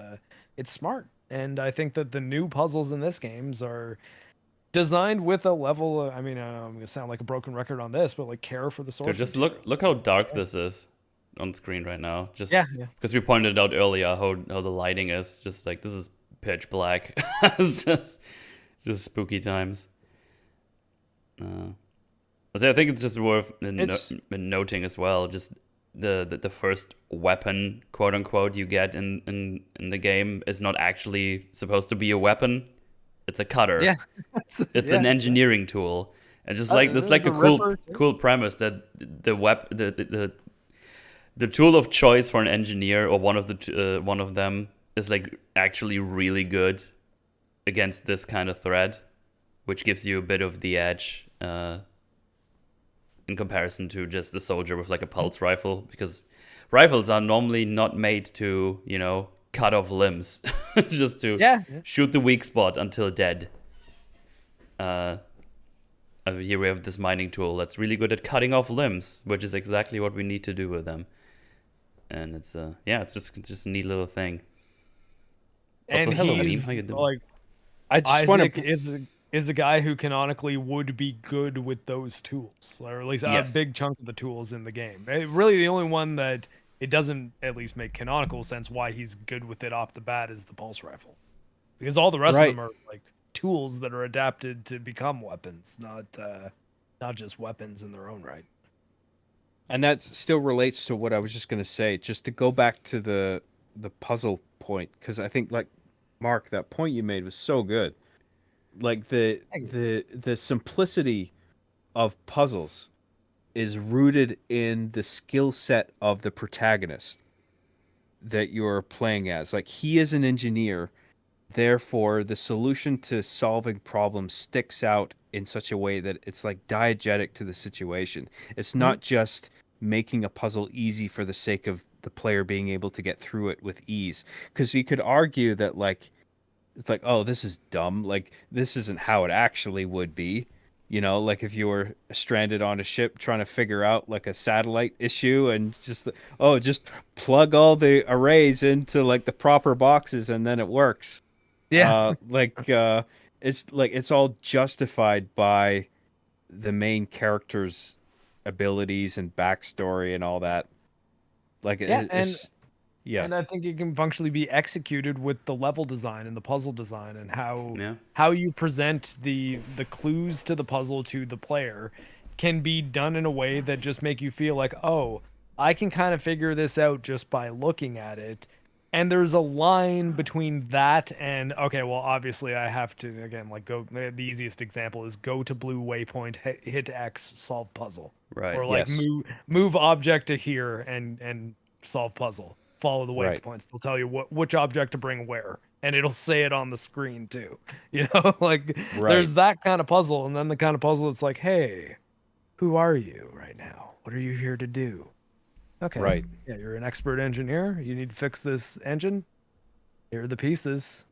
smart. And I think that the new puzzles in this games are designed with a level of, I mean, I'm gonna sound like a broken record on this, but like care for the source. Dude, just look how dark this is on screen right now. Just because we pointed out earlier how the lighting is. Just like, this is pitch black. It's just spooky times. So I think it's just worth noting as well, just the first weapon, quote unquote, you get in the game is not actually supposed to be a weapon. It's a cutter. Yeah. It's an engineering tool. And just like this, like a cool premise that the tool of choice for an engineer, or one of them, is like actually really good against this kind of threat, which gives you a bit of the edge in comparison to just the soldier with like a pulse rifle, because rifles are normally not made to, cut off limbs. It's just to shoot the weak spot until dead. Here we have this mining tool that's really good at cutting off limbs, which is exactly what we need to do with them. And it's it's just a neat little thing. Also, and hello, he's, how you doing? Like, I just Isaac is a guy who canonically would be good with those tools, or at least a big chunk of the tools in the game. Really, the only one that it doesn't at least make canonical sense why he's good with it off the bat is the pulse rifle, because all the rest of them are like tools that are adapted to become weapons, not just weapons in their own right. And that still relates to what I was just going to say, just to go back to the puzzle point, because I think, like, Mark, that point you made was so good. Like the simplicity of puzzles is rooted in the skill set of the protagonist that you're playing as. Like, he is an engineer, therefore the solution to solving problems sticks out in such a way that it's like diegetic to the situation. It's not just making a puzzle easy for the sake of the player being able to get through it with ease. Because you could argue that, like, it's like, oh, this is dumb. Like, this isn't how it actually would be. You know, like if you were stranded on a ship trying to figure out like a satellite issue and just, oh, just plug all the arrays into like the proper boxes and then it works. Yeah. It's like it's all justified by the main character's abilities and backstory and all that. Like it's yeah. And I think it can functionally be executed with the level design and the puzzle design and Yeah. how you present the clues to the puzzle to the player can be done in a way that just make you feel like, oh, I can kind of figure this out just by looking at it. And there's a line between that and, okay, well, obviously I have to, again, like go, the easiest example is go to blue waypoint, hit X, solve puzzle. Right. Or like Yes. move object to here and solve puzzle. Follow the Right. waypoints. They'll tell you which object to bring where, and it'll say it on the screen too. You know, like there's that kind of puzzle, and then the kind of puzzle that's like, hey, who are you right now? What are you here to do? Okay. Right. Yeah, you're an expert engineer. You need to fix this engine. Here are the pieces.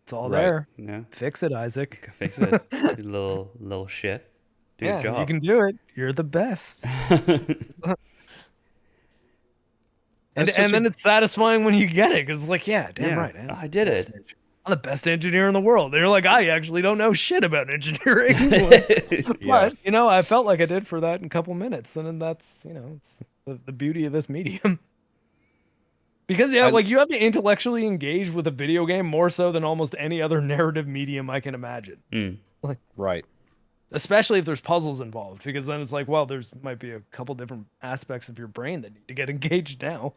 It's all Right. there. Yeah. Fix it, Isaac. Fix it. You little shit. Do your Yeah, job. you can do it. You're the best. And then it's satisfying when you get it because it's like, yeah, damn Yeah, right. I did it. I'm the best engineer in the world. And you're like, I actually don't know shit about engineering. Yeah. But, you know, I felt like I did for that in a couple minutes. And then that's, you know, it's the beauty of this medium. Because, yeah, like you have to intellectually engage with a video game more so than almost any other narrative medium I can imagine. Like, Right. especially if there's puzzles involved, because then it's like, well, might be a couple different aspects of your brain that need to get engaged now.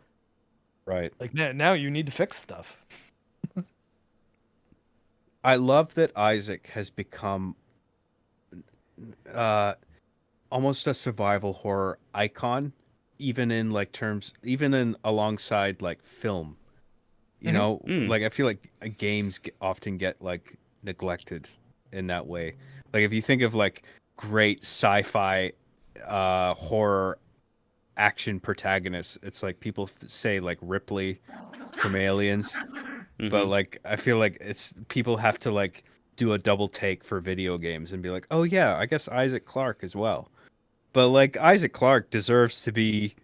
Right. Like now you need to fix stuff. I love that Isaac has become almost a survival horror icon, even in like terms, even in alongside like film. You know, like I feel like games often get like neglected in that way. Like if you think of like great sci-fi horror action protagonists, it's like people say like Ripley from Aliens, but like I feel like it's people have to like do a double take for video games and be like, oh yeah, I guess Isaac Clarke as well. But like Isaac Clarke deserves to be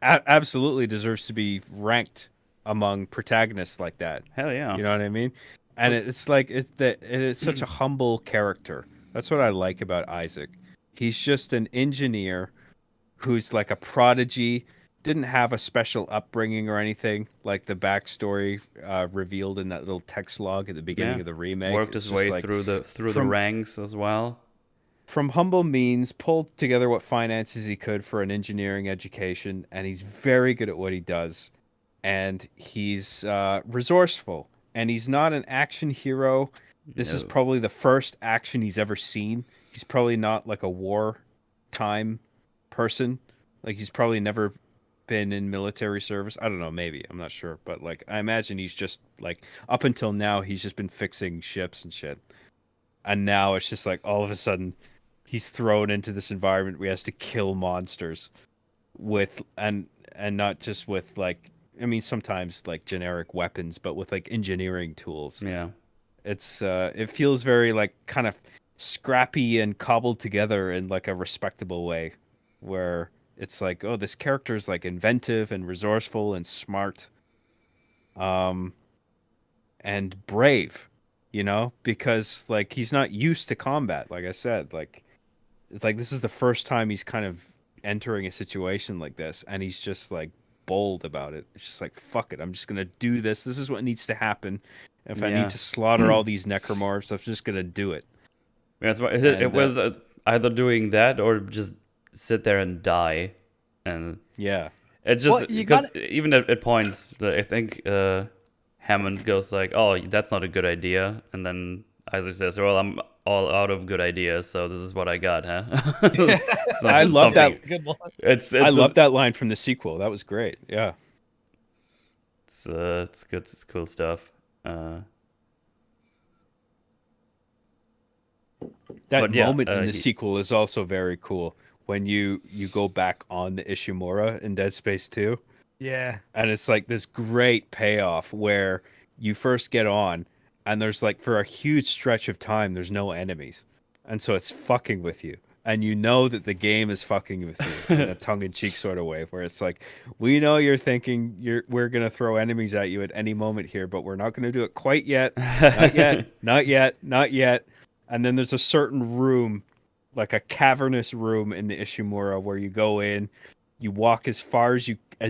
absolutely deserves to be ranked among protagonists like that. Hell yeah. You know what I mean? And it's like it's such a humble character. That's what I like about Isaac. He's just an engineer who's like a prodigy, didn't have a special upbringing or anything, like the backstory revealed in that little text log at the beginning of the remake. Worked his way like, through the ranks as well. From humble means, pulled together what finances he could for an engineering education, and he's very good at what he does. And he's resourceful, and he's not an action hero. This is probably the first action he's ever seen. He's probably not like a wartime person. Like he's probably never been in military service. I don't know, maybe. I'm not sure. But like I imagine he's just like up until now he's just been fixing ships and shit. And now it's just like all of a sudden he's thrown into this environment where he has to kill monsters with and not just with like I mean sometimes like generic weapons, but with like engineering tools. Yeah. It's it feels very like kind of scrappy and cobbled together in like a respectable way where it's like, oh, this character is like inventive and resourceful and smart and brave, you know, because like he's not used to combat, like I said. Like it's like this is the first time he's kind of entering a situation like this, and he's just like bold about it. It's just like, fuck it, I'm just gonna do this. This is what needs to happen. If I need to slaughter all these necromorphs, I'm just gonna do it. Yes, it was either doing that or just sit there and die, and yeah, it's just because even at points, I think Hammond goes like, "Oh, that's not a good idea," and then Isaac says, "Well, I'm all out of good ideas, so this is what I got, huh?" I love that. Good one. I love that line from the sequel. That was great. Yeah. It's good. It's cool stuff. That moment in the sequel is also very cool when you go back on the Ishimura in Dead Space 2. Yeah. And it's like this great payoff where you first get on and there's like for a huge stretch of time there's no enemies. And so it's fucking with you. And you know that the game is fucking with you in a tongue-in-cheek sort of way where it's like, we know you're thinking we're going to throw enemies at you at any moment here, but we're not going to do it quite yet. Not yet. Not yet. Not yet. And then there's a certain room, like a cavernous room in the Ishimura where you go in, you walk as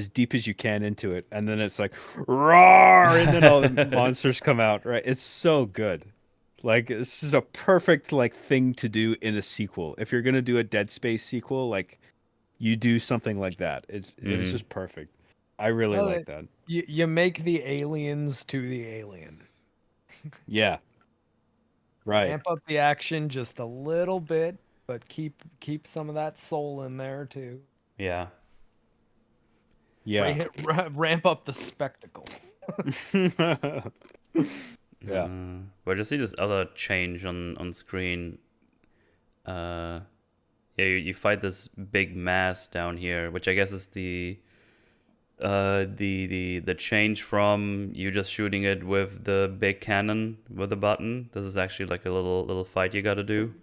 deep as you can into it, and then it's like roar, and then all the monsters come out. Right? It's so good. Like this is a perfect like thing to do in a sequel. If you're gonna do a Dead Space sequel, like you do something like that. It's just perfect. I really like that. You make the aliens to the alien. Yeah. Right. Amp up the action just a little bit, but keep some of that soul in there too. Yeah. Yeah. Ramp up the spectacle. Yeah. But just see this other change on screen. Yeah, you fight this big mass down here, which I guess is the change from you just shooting it with the big cannon with a button. This is actually like a little fight you got to do.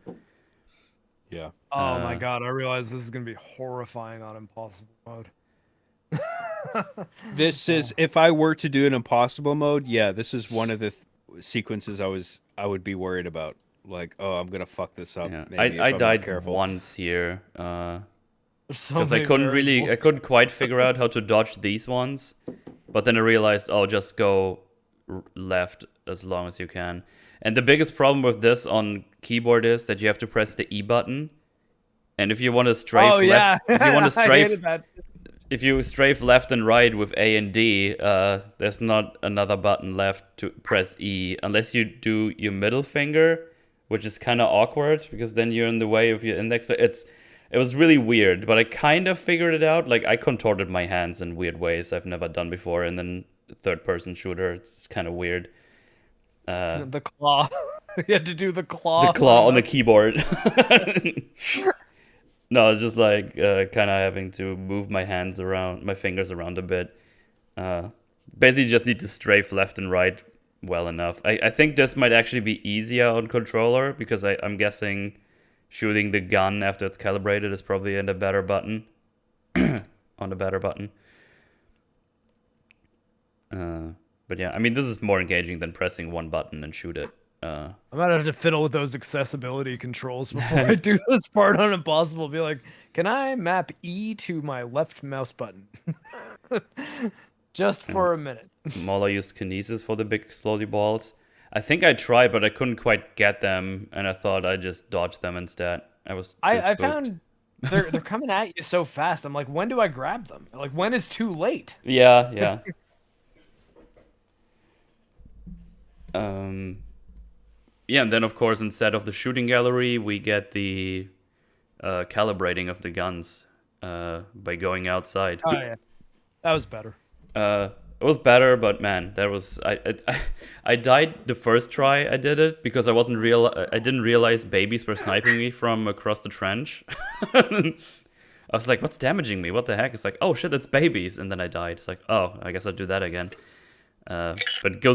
Yeah. Oh my god! I realize this is gonna be horrifying on impossible mode. This is if I were to do an impossible mode, yeah, this is one of the sequences I would be worried about. Like, oh, I'm gonna fuck this up. Yeah. Maybe I died once here because I variables. couldn't quite figure out how to dodge these ones, but then I realized I'll just go left as long as you can. And the biggest problem with this on keyboard is that you have to press the E button, and if you want to strafe left, if you want to strafe. If you strafe left and right with A and D, there's not another button left to press E unless you do your middle finger, which is kind of awkward because then you're in the way of your index. It was really weird, but I kind of figured it out. Like I contorted my hands in weird ways I've never done before, and then third-person shooter, it's kind of weird. The claw. You had to do the claw. The claw on the keyboard. No, it's just like kind of having to move my fingers around a bit. Basically, just need to strafe left and right well enough. I think this might actually be easier on controller because I'm guessing shooting the gun after it's calibrated is probably on the better button. On the better button. But yeah, I mean, this is more engaging than pressing one button and shoot it. I might have to fiddle with those accessibility controls before I do this part on Impossible. Be like, can I map E to my left mouse button? Just for a minute. Mauler used kinesis for the big explodey balls. I think I tried, but I couldn't quite get them, and I thought I'd just dodge them instead. I found they're coming at you so fast. I'm like, when do I grab them? Like, when is too late? Yeah. Yeah, and then of course instead of the shooting gallery, we get the calibrating of the guns by going outside. Oh yeah, that was better. It was better, but man, I died the first try I did it because I didn't realize babies were sniping me from across the trench. I was like, what's damaging me? What the heck? It's like, oh shit, it's babies, and then I died. It's like, oh, I guess I'll do that again. But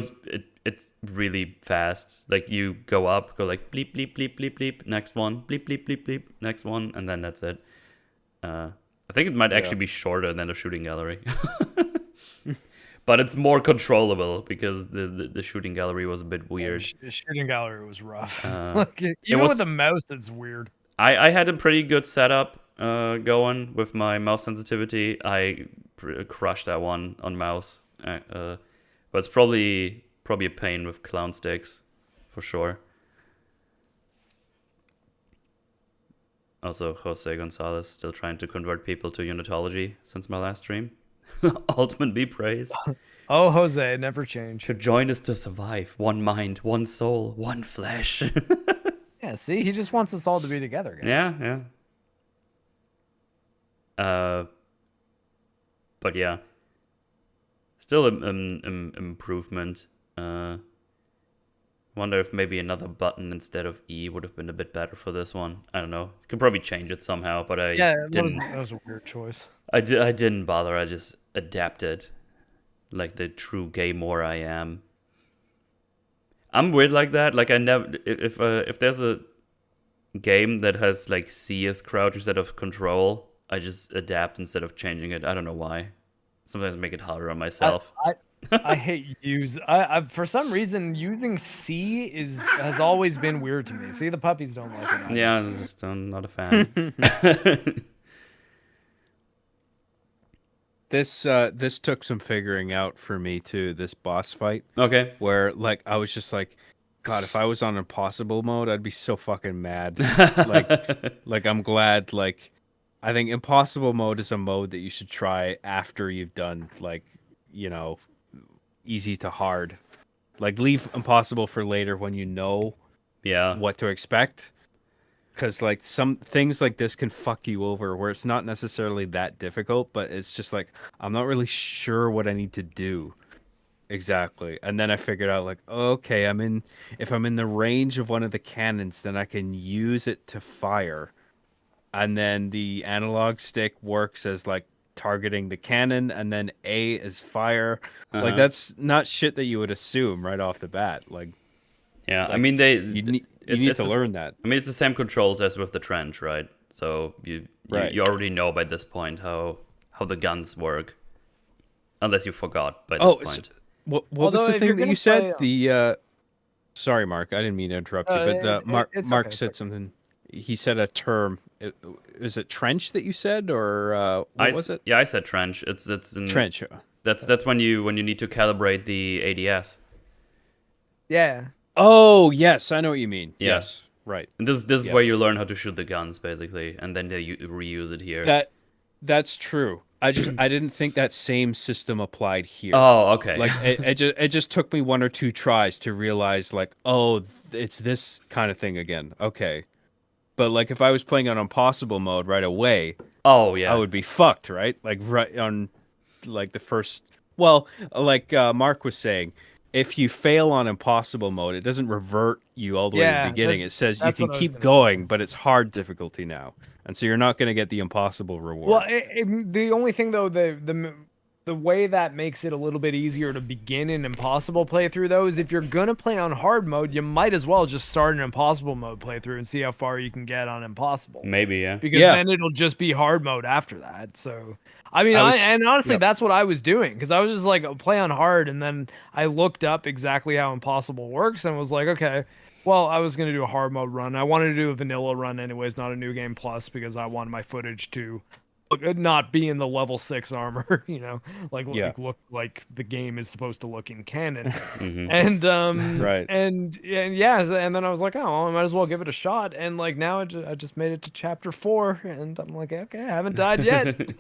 it's really fast. Like you go up, go like bleep bleep bleep bleep bleep, next one, bleep bleep bleep bleep, next one, and then that's it. I think it might actually be shorter than the shooting gallery, but it's more controllable because the shooting gallery was a bit weird. The shooting gallery was rough. With the mouse, it's weird. I had a pretty good setup going with my mouse sensitivity. I crushed that one on mouse. But it's probably a pain with clown sticks, for sure. Also, Jose Gonzalez still trying to convert people to unitology since my last stream. Ultimate be praised. Oh, Jose, never change. To join is to survive. One mind, one soul, one flesh. Yeah, see, he just wants us all to be together, guys. Yeah. But yeah, still improvement. Wonder if maybe another button instead of E would have been a bit better for this one. I don't know. Could probably change it somehow, but I didn't. That was a weird choice. I didn't bother. I just adapted, like the true gamer I am. I'm weird like that. Like I never. If there's a game that has like C as crouch instead of control, I just adapt instead of changing it. I don't know why. Sometimes I make it harder on myself. I hate I for some reason using C has always been weird to me. See, the puppies don't like it either. Yeah, I'm just not a fan. This took some figuring out for me too, this boss fight. Okay. Where like I was just like, God, if I was on impossible mode, I'd be so fucking mad. like I'm glad like I think impossible mode is a mode that you should try after you've done like, you know, easy to hard. Like leave impossible for later when you know what to expect. Because like some things like this can fuck you over where it's not necessarily that difficult, but it's just like I'm not really sure what I need to do exactly. And then I figured out like, okay, if I'm in the range of one of the cannons, then I can use it to fire. And then the analog stick works as like targeting the cannon, and then A is fire. Like that's not shit that you would assume right off the bat. Like, yeah, like, I mean you need to learn that. I mean, it's the same controls as with the trench, right? So you already know by this point how the guns work, unless you forgot by this point. What was the thing that you said? Sorry, Mark, I didn't mean to interrupt you, but Mark said something. He said a term. Is it trench that you said, or what was it? Yeah, I said trench. It's in, trench. That's when you need to calibrate the ADS. Yeah. Oh yes, I know what you mean. Yeah. Yes, right. And this is where you learn how to shoot the guns, basically, and then they reuse it here. That's true. I didn't think that same system applied here. Oh, okay. Like it just took me one or two tries to realize like, oh, it's this kind of thing again. Okay. But like if I was playing on impossible mode right away, oh yeah, I would be fucked, right? Like right on like the first like Mark was saying, if you fail on impossible mode, it doesn't revert you all the way to the beginning. It says you can keep going, but it's hard difficulty now. And so you're not going to get the impossible reward. Well, the only thing though, the way that makes it a little bit easier to begin an impossible playthrough though is if you're gonna play on hard mode, you might as well just start an impossible mode playthrough and see how far you can get on impossible. Maybe, yeah. Because then it'll just be hard mode after that. So I mean, and honestly, that's what I was doing, because I was just like play on hard, and then I looked up exactly how impossible works and was like, okay, well, I was gonna do a hard mode run. I wanted to do a vanilla run anyways, not a new game plus, because I wanted my footage to not be in the level 6 armor, you know, like look like the game is supposed to look in canon. And right. And then I was like, oh, well, I might as well give it a shot. And like now I just made it to chapter 4, and I'm like, okay, I haven't died yet.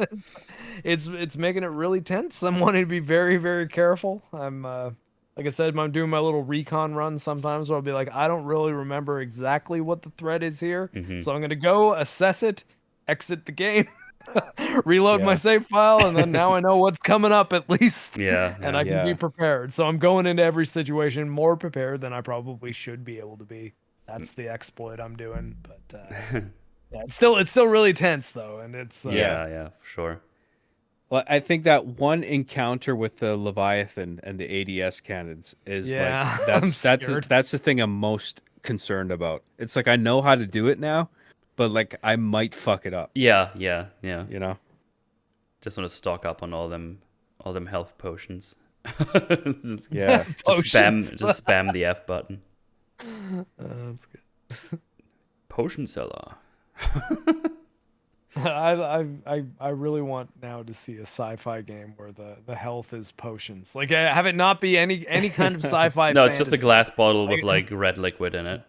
It's making it really tense. I'm wanting to be very, very careful. I'm like I said, I'm doing my little recon run sometimes where I'll be like, I don't really remember exactly what the threat is here, so I'm gonna go assess it, exit the game, reload my save file, and then now I know what's coming up at least. And I can be prepared. So I'm going into every situation more prepared than I probably should be able to be. That's the exploit I'm doing. But it's still really tense though, and it's for sure. Well, I think that one encounter with the Leviathan and the ADS cannons is like that's the thing I'm most concerned about. It's like I know how to do it now, but like I might fuck it up. Yeah. You know, just want to stock up on all them health potions. just spam the F button. That's good. Potion seller. I really want now to see a sci-fi game where the health is potions. Like have it not be any kind of sci-fi. No, it's just a fantasy. glass bottle with like red liquid in it.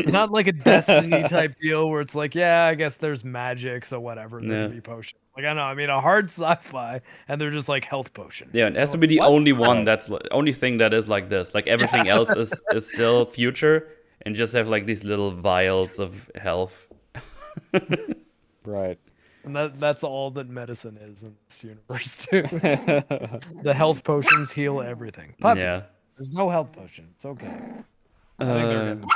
not like a Destiny type deal where it's like, yeah, I guess there's magic, so whatever, there Yeah. can be potions. Like I know, I mean a hard sci-fi, and they're just like health potion. Yeah, it has to be the What? only one that's only thing that is like this. Like everything else is still future, and just have like these little vials of health. Right. And that's all that medicine is in this universe too. The health potions heal everything. Puppy, Yeah. there's no health potion. It's okay. I think they're getting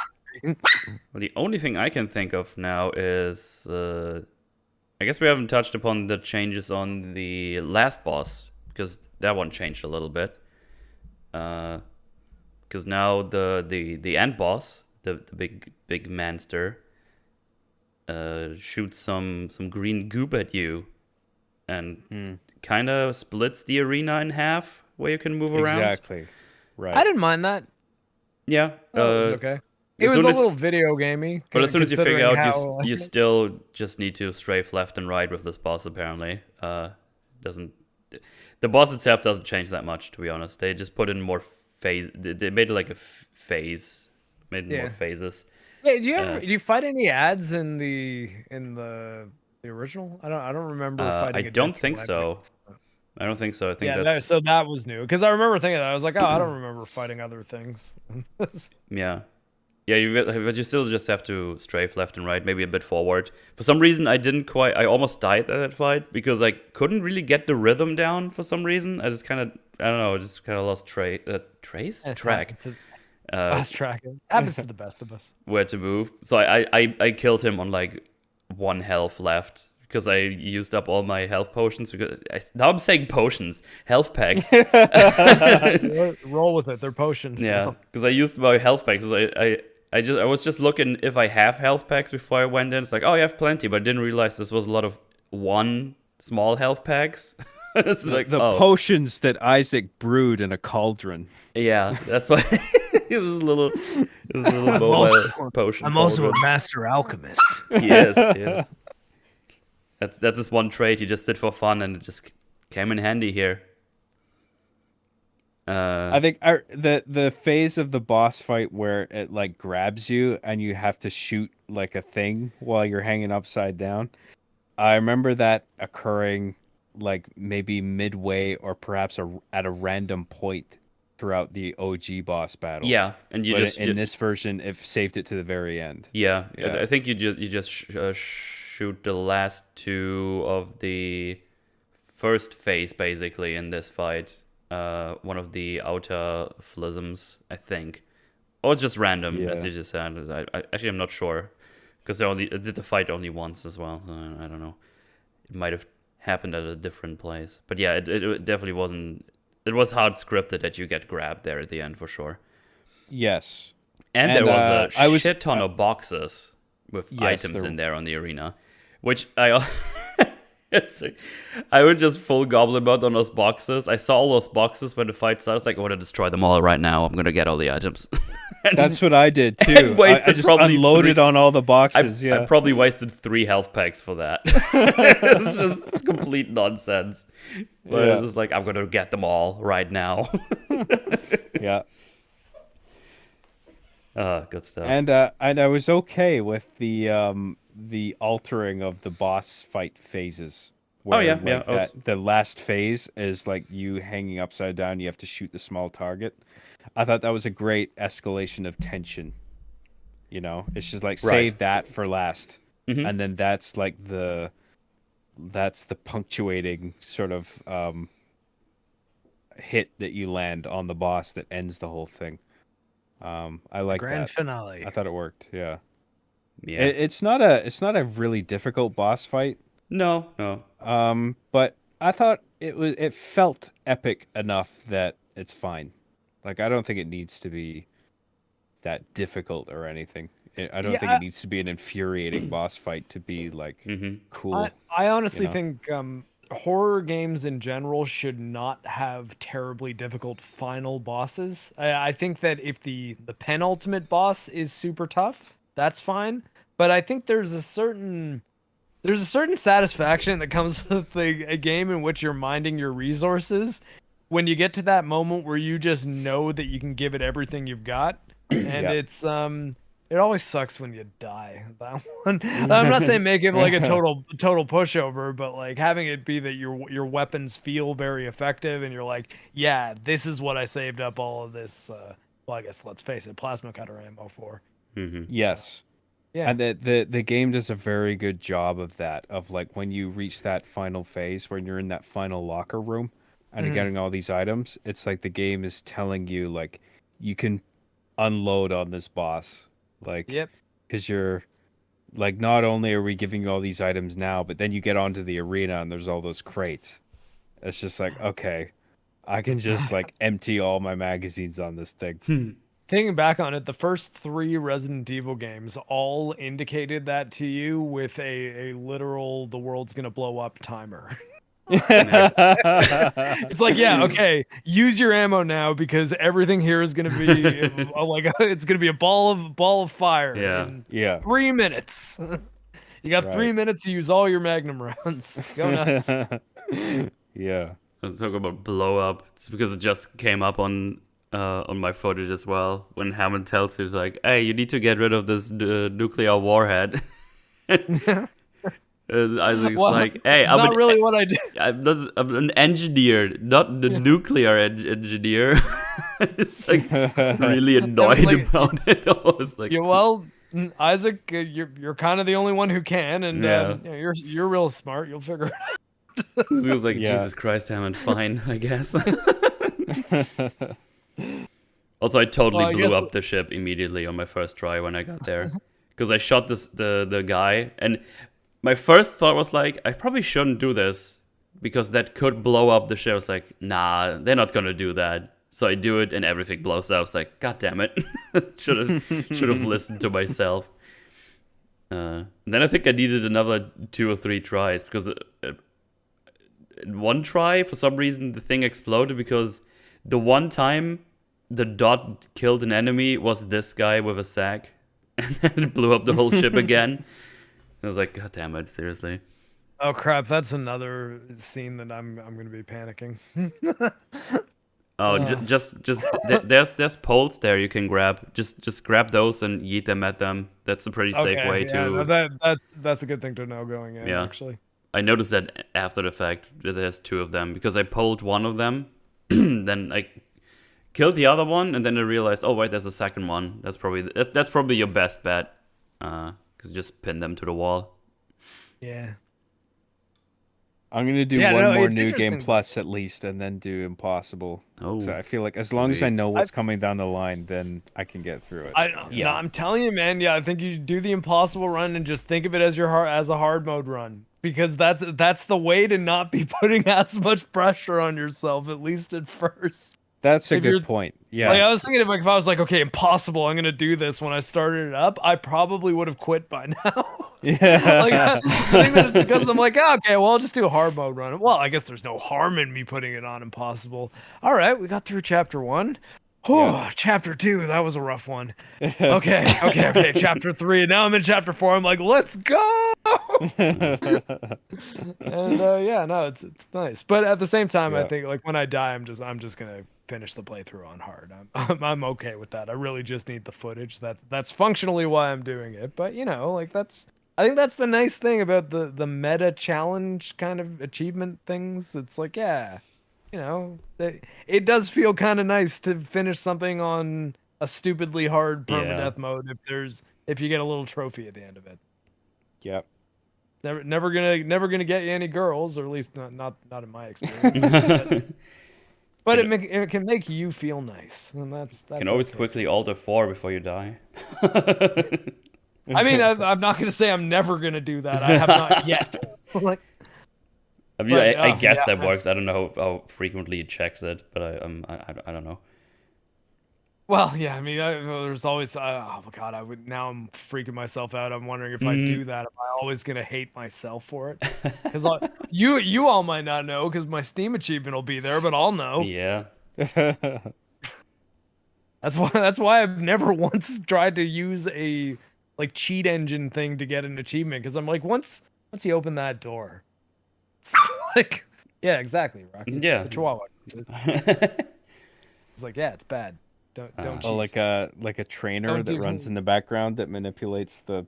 Well, the only thing I can think of now is, I guess we haven't touched upon the changes on the last boss, because that one changed a little bit. Because now the end boss, the big monster, shoots some green goop at you, and kind of splits the arena in half, where you can move around. Exactly. Right. I didn't mind that. Yeah. That was okay. It as was soon a as- little video gamey. But as soon as you figure considering out how, you still just need to strafe left and right with this boss, apparently. Doesn't the boss itself doesn't change that much, to be honest. They just put in more phase. They made it like a phase, made more phases. Hey, do you fight any ads in the original? I don't remember fighting. I don't think so. I don't think so. I think that's so that was new because I remember thinking that I was like, oh, I don't remember fighting other things. yeah. Yeah, but you still just have to strafe left and right, maybe a bit forward. For some reason, I almost died at that fight because I couldn't really get the rhythm down for some reason. I just kind of, I don't know, just kind of lost track. Lost track. It happens to the best of us. Where to move. So I killed him on like 1 health left because I used up all my health potions. Now I'm saying potions, health packs. Roll with it. They're potions. Yeah, because I used my health packs. So I was just looking if I have health packs before I went in. It's like, oh, you have plenty, but I didn't realize this was a lot of 1 small health packs. It's like the potions that Isaac brewed in a cauldron. Yeah, that's why this is a little mobile potion. I'm also a master alchemist. He is. That's this one trait he just did for fun, and it just came in handy here. I think the phase of the boss fight where it like grabs you and you have to shoot like a thing while you're hanging upside down. I remember that occurring like maybe midway or perhaps at a random point throughout the OG boss battle. Yeah, and in this version, it saved it to the very end. Yeah. I think you just shoot the last 2 of the first phase basically in this fight. One of the outer phlisms, I think, or it's just random, as you just said. I actually I'm not sure because I did the fight only once as well. So I don't know. It might have happened at a different place, but yeah, it definitely wasn't. It was hard scripted that you get grabbed there at the end for sure. Yes, and there was a shit ton of boxes with items in there on the arena, which I would just full goblin mode on those boxes. I saw all those boxes when the fight started. I was like, I want to destroy them all right now. I'm going to get all the items. That's what I did too. I just unloaded on all the boxes. I probably wasted 3 health packs for that. It's just complete nonsense. But I was just like, I'm going to get them all right now. Yeah. Good stuff. And I was okay with the altering of the boss fight phases. Where, the last phase is like you hanging upside down. You have to shoot the small target. I thought that was a great escalation of tension. You know, it's just like save that for last, and then that's the punctuating sort of hit that you land on the boss that ends the whole thing. I like grand that. finale. I thought it worked. Yeah. Yeah. It's not a really difficult boss fight. No. But I thought it felt epic enough that it's fine. Like I don't think it needs to be that difficult or anything. I don't think it needs to be an infuriating boss fight to be like cool. I honestly think horror games in general should not have terribly difficult final bosses. I think that if the penultimate boss is super tough, that's fine. But I think there's a certain there's a certain satisfaction that comes with a game in which you're minding your resources when you get to that moment where you just know that you can give it everything you've got, and it's it always sucks when you die. That one. I'm not saying make it like a total pushover, but like having it be that your weapons feel very effective, and you're like, yeah, this is what I saved up all of this. Well, I guess let's face it, plasma cutter ammo for. Yes. Yeah. And the game does a very good job of that. Of like when you reach that final phase, when you're in that final locker room, and you're getting all these items, it's like the game is telling you like you can unload on this boss. Like, because you're like, not only are we giving you all these items now, but then you get onto the arena and there's all those crates. It's just like, okay, I can just like empty all my magazines on this thing. Thinking back on it, the first 3 Resident Evil games all indicated that to you with a literal the world's gonna blow up timer. It's like, yeah, okay, use your ammo now because everything here is gonna be like it's gonna be a ball of fire in 3 minutes. You got 3 minutes to use all your Magnum rounds. Go nuts. Yeah. Let's talk about blow up. It's because it just came up on my footage as well. When Hammond tells you, he's like, "Hey, you need to get rid of this nuclear warhead." Isaac's like, "Hey, I'm not really what I do. I'm an engineer, not the nuclear engineer." It's like really annoyed like, about it. I was like, yeah, well, Isaac, you're kind of the only one who can, and you're real smart. You'll figure it out. He was like, Jesus Christ, Hammond, fine, I guess. Also, I totally blew up the ship immediately on my first try when I got there. Because I shot the guy, and my first thought was like, I probably shouldn't do this, because that could blow up the ship. I was like, nah, they're not gonna do that. So I do it, and everything blows up. I was like, God damn it. Should have listened to myself. And then I think I needed another 2 or 3 tries, because in one try, for some reason, the thing exploded, because the one time the dot killed an enemy was this guy with a sack, and then it blew up the whole ship again. I was like, God damn it, seriously. Oh crap, that's another scene that I'm gonna be panicking. There's poles there you can grab. Just grab those and yeet them at them. That's a pretty safe way to. That's a good thing to know going in. Yeah. Actually, I noticed that after the fact that there's 2 of them, because I pulled one of them, then I killed the other one, and then I realized, oh wait, there's a second one. That's probably your best bet, because you just pin them to the wall. Yeah. I'm gonna do one more new game plus at least, and then do impossible. Oh, so I feel like as long as I know what's coming down the line, then I can get through it. No, I'm telling you, man. Yeah, I think you do the impossible run and just think of it as a hard mode run, because that's the way to not be putting as much pressure on yourself, at least at first. That's a good point. Yeah. Like, I was thinking if I was like, okay, impossible, I'm gonna do this when I started it up, I probably would have quit by now. Yeah. Like, I think that it's because I'm like, oh, okay, well, I'll just do a hard mode run. Well, I guess there's no harm in me putting it on impossible. All right, we got through chapter 1. Oh, chapter 2, that was a rough one. Okay. Chapter 3, and now I'm in chapter 4. I'm like, let's go. And it's nice. But at the same time, I think like when I die, I'm just gonna finish the playthrough on hard. I'm okay with that. I really just need the footage. That's functionally why I'm doing it. But like I think that's the nice thing about the meta challenge kind of achievement things. It's like, it does feel kind of nice to finish something on a stupidly hard permadeath mode if you get a little trophy at the end of it. Yep. Never gonna get you any girls, or at least not in my experience. But it can make you feel nice, and that's you can always quickly alter 4 before you die. I mean, I'm not gonna say I'm never gonna do that. I have not yet. Like, I mean, I guess that works. I don't know how frequently it checks it, but I don't know. Well, yeah, I mean, there's always, oh my God, now I'm freaking myself out. I'm wondering if I do that, am I always going to hate myself for it? Because you all might not know, because my Steam achievement will be there, but I'll know. Yeah. That's why I've never once tried to use a like cheat engine thing to get an achievement, because I'm like, once once you open that door, it's like, yeah, exactly, Rocky. Yeah. The Chihuahua. It's like, yeah, it's bad. Don't cheat. like a trainer Don't that do- runs in the background that manipulates the Or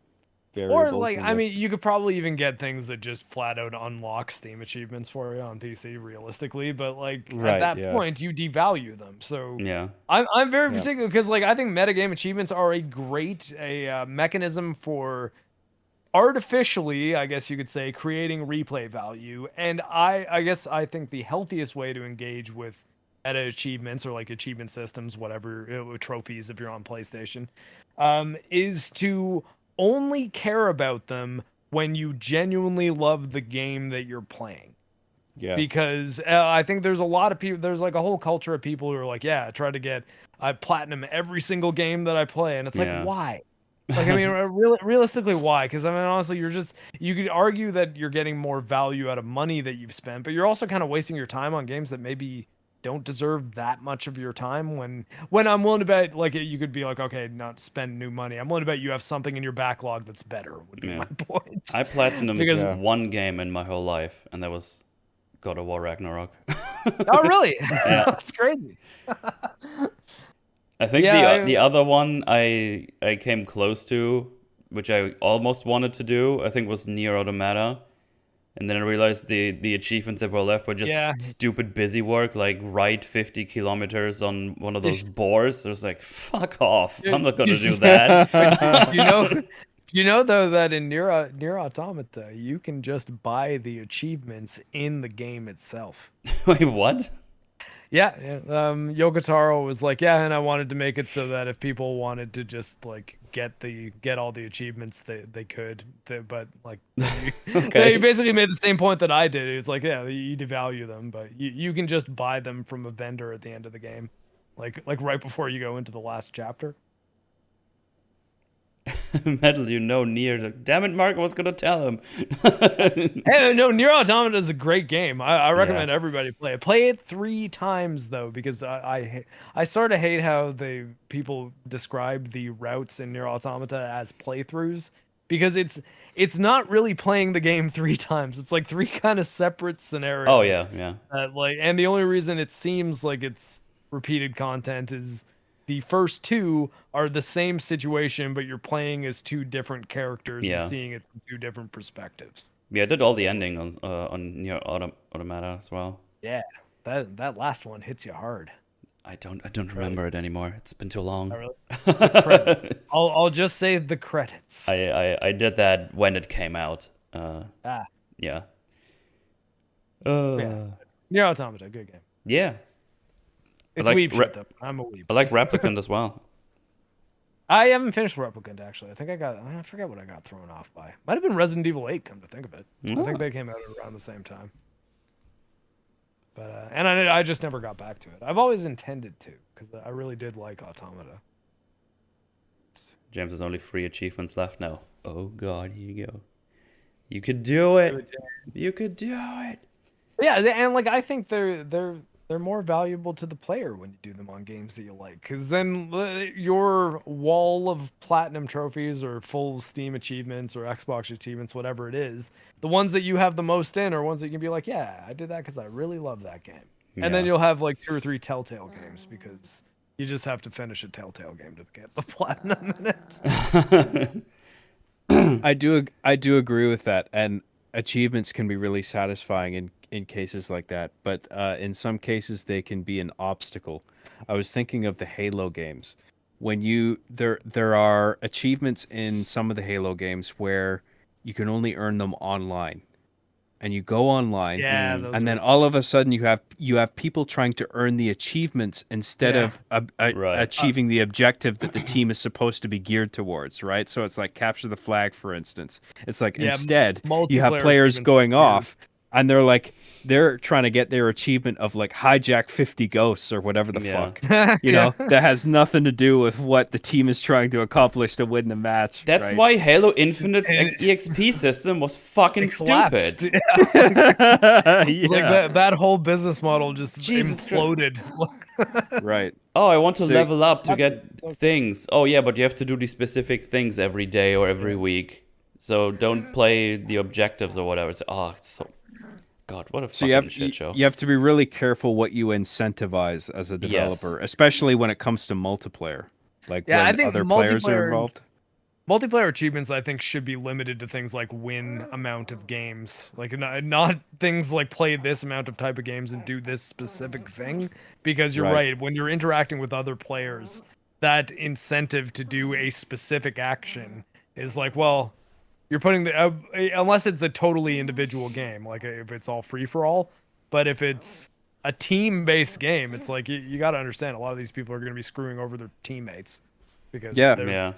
variables. like, and I the- mean, you could probably even get things that just flat out unlock Steam achievements for you on PC, realistically. But like Right, at that yeah. point, you devalue them. So Yeah. I'm very Yeah. particular because like I think metagame achievements are a great mechanism for artificially, I guess you could say, creating replay value. And I guess I think the healthiest way to engage with meta achievements or like achievement systems, whatever, trophies if you're on PlayStation, is to only care about them when you genuinely love the game that you're playing. yeah. Because I think there's a lot of people, there's like a whole culture of people who are like, yeah, I try to get platinum every single game that I play. And it's like, Yeah. why? Like, I mean, realistically, why? Because I mean, honestly, you could argue that you're getting more value out of money that you've spent, but you're also kind of wasting your time on games that maybe don't deserve that much of your time. When I'm willing to bet, like, you could be like, okay, not spend new money. I'm willing to bet you have something in your backlog that's better, would be Yeah. my point. I platinumed Because- one game in my whole life, and that was God of War Ragnarok. Oh, really? Yeah. That's crazy. I think Yeah, the other one I came close to, which I almost wanted to do, I think was Nier Automata. And then I realized the achievements that were left were just Yeah. stupid busy work, like ride 50 kilometers on one of those boars. It was like, fuck off. I'm not going to do that. You know though that in Nier Automata you can just buy the achievements in the game itself. Wait, what? Yeah. Yoko Taro was like, yeah, and I wanted to make it so that if people wanted to just like get all the achievements, they could. But like, Okay. he basically made the same point that I did. He was like, yeah, you devalue them, but you can just buy them from a vendor at the end of the game, like right before you go into the last chapter. Metal, you know Nier. Damn it, Mark, I was going to tell him. Hey, no, Nier Automata is a great game. I recommend Yeah. everybody play it. Play it 3 times though, because I sort of hate how people describe the routes in Nier Automata as playthroughs, because it's not really playing the game 3 times. It's like 3 kind of separate scenarios. Oh, yeah. And the only reason it seems like it's repeated content is the first 2 are the same situation, but you're playing as 2 different characters Yeah. and seeing it from 2 different perspectives. Yeah, I did all the ending on Nier Automata as well. Yeah, that last one hits you hard. I don't remember it anymore. It's been too long. Oh, really? The credits. I'll just say the credits. I did that when it came out. Ah, Yeah. yeah. Nier Automata, good game. Yeah. It's like weeb re- shit though. I'm a weeb. I like Replicant as well. I haven't finished Replicant actually. I forget what I got thrown off by. Might have been Resident Evil 8. Come to think of it, I think they came out around the same time. But and I just never got back to it. I've always intended to, because I really did like Automata. James, there's only 3 achievements left now. Oh God, here you go. You could do it. You could do it. Yeah, and like I think they're more valuable to the player when you do them on games that you like, because then your wall of platinum trophies or full Steam achievements or Xbox achievements, whatever it is, the ones that you have the most in are ones that you can be like, yeah, I did that because I really love that game. And then Yeah. you'll have like 2 or 3 Telltale games, because you just have to finish a Telltale game to get the platinum in it. I do agree with that, and achievements can be really satisfying in cases like that, but in some cases they can be an obstacle. I was thinking of the Halo games. When there are achievements in some of the Halo games where you can only earn them online, and you go online, Yeah, those and then are- all of a sudden you have people trying to earn the achievements instead Yeah. of Right. achieving the objective that the team is supposed to be geared towards, right? So it's like capture the flag, for instance. It's like Yeah, instead you have multiplayer players achievements are going weird. off, and they're trying to get their achievement of like hijack 50 ghosts or whatever the Yeah. fuck, you know, that has nothing to do with what the team is trying to accomplish to win the match. That's right? why Halo Infinite's And EXP system was fucking It collapsed. stupid. It's like Yeah, that whole business model just Jesus imploded. right. Oh, I want to So- level up to get things. Oh yeah, but you have to do these specific things every day or every week. So don't play the objectives or whatever. It's so God, what a So fucking shit show. you have to be really careful what you incentivize as a developer, especially when it comes to multiplayer. Like I when think other players are multiplayer involved. multiplayer achievements, I think, should be limited to things like win amount of games, like not things like play this amount of type of games and do this specific thing. Because you're right, when you're interacting with other players, that incentive to do a specific action is like, well, you're putting the unless it's a totally individual game, like if it's all free for all. But if it's a team-based game, it's like you got to understand a lot of these people are going to be screwing over their teammates because they're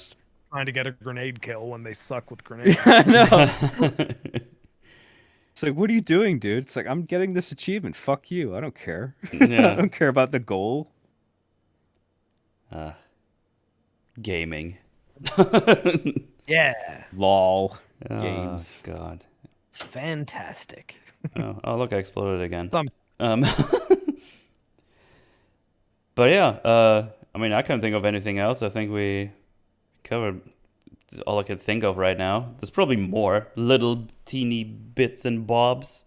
trying to get a grenade kill when they suck with grenades. I know. It's like, what are you doing, dude? It's like, I'm getting this achievement. Fuck you. I don't care. Yeah. I don't care about the goal. Gaming. Yeah. Lol. Oh, Games. God. Fantastic. Oh, look, I exploded again. Some- But yeah, I mean, I can't think of anything else. I think we covered all I can think of right now. There's probably more little teeny bits and bobs.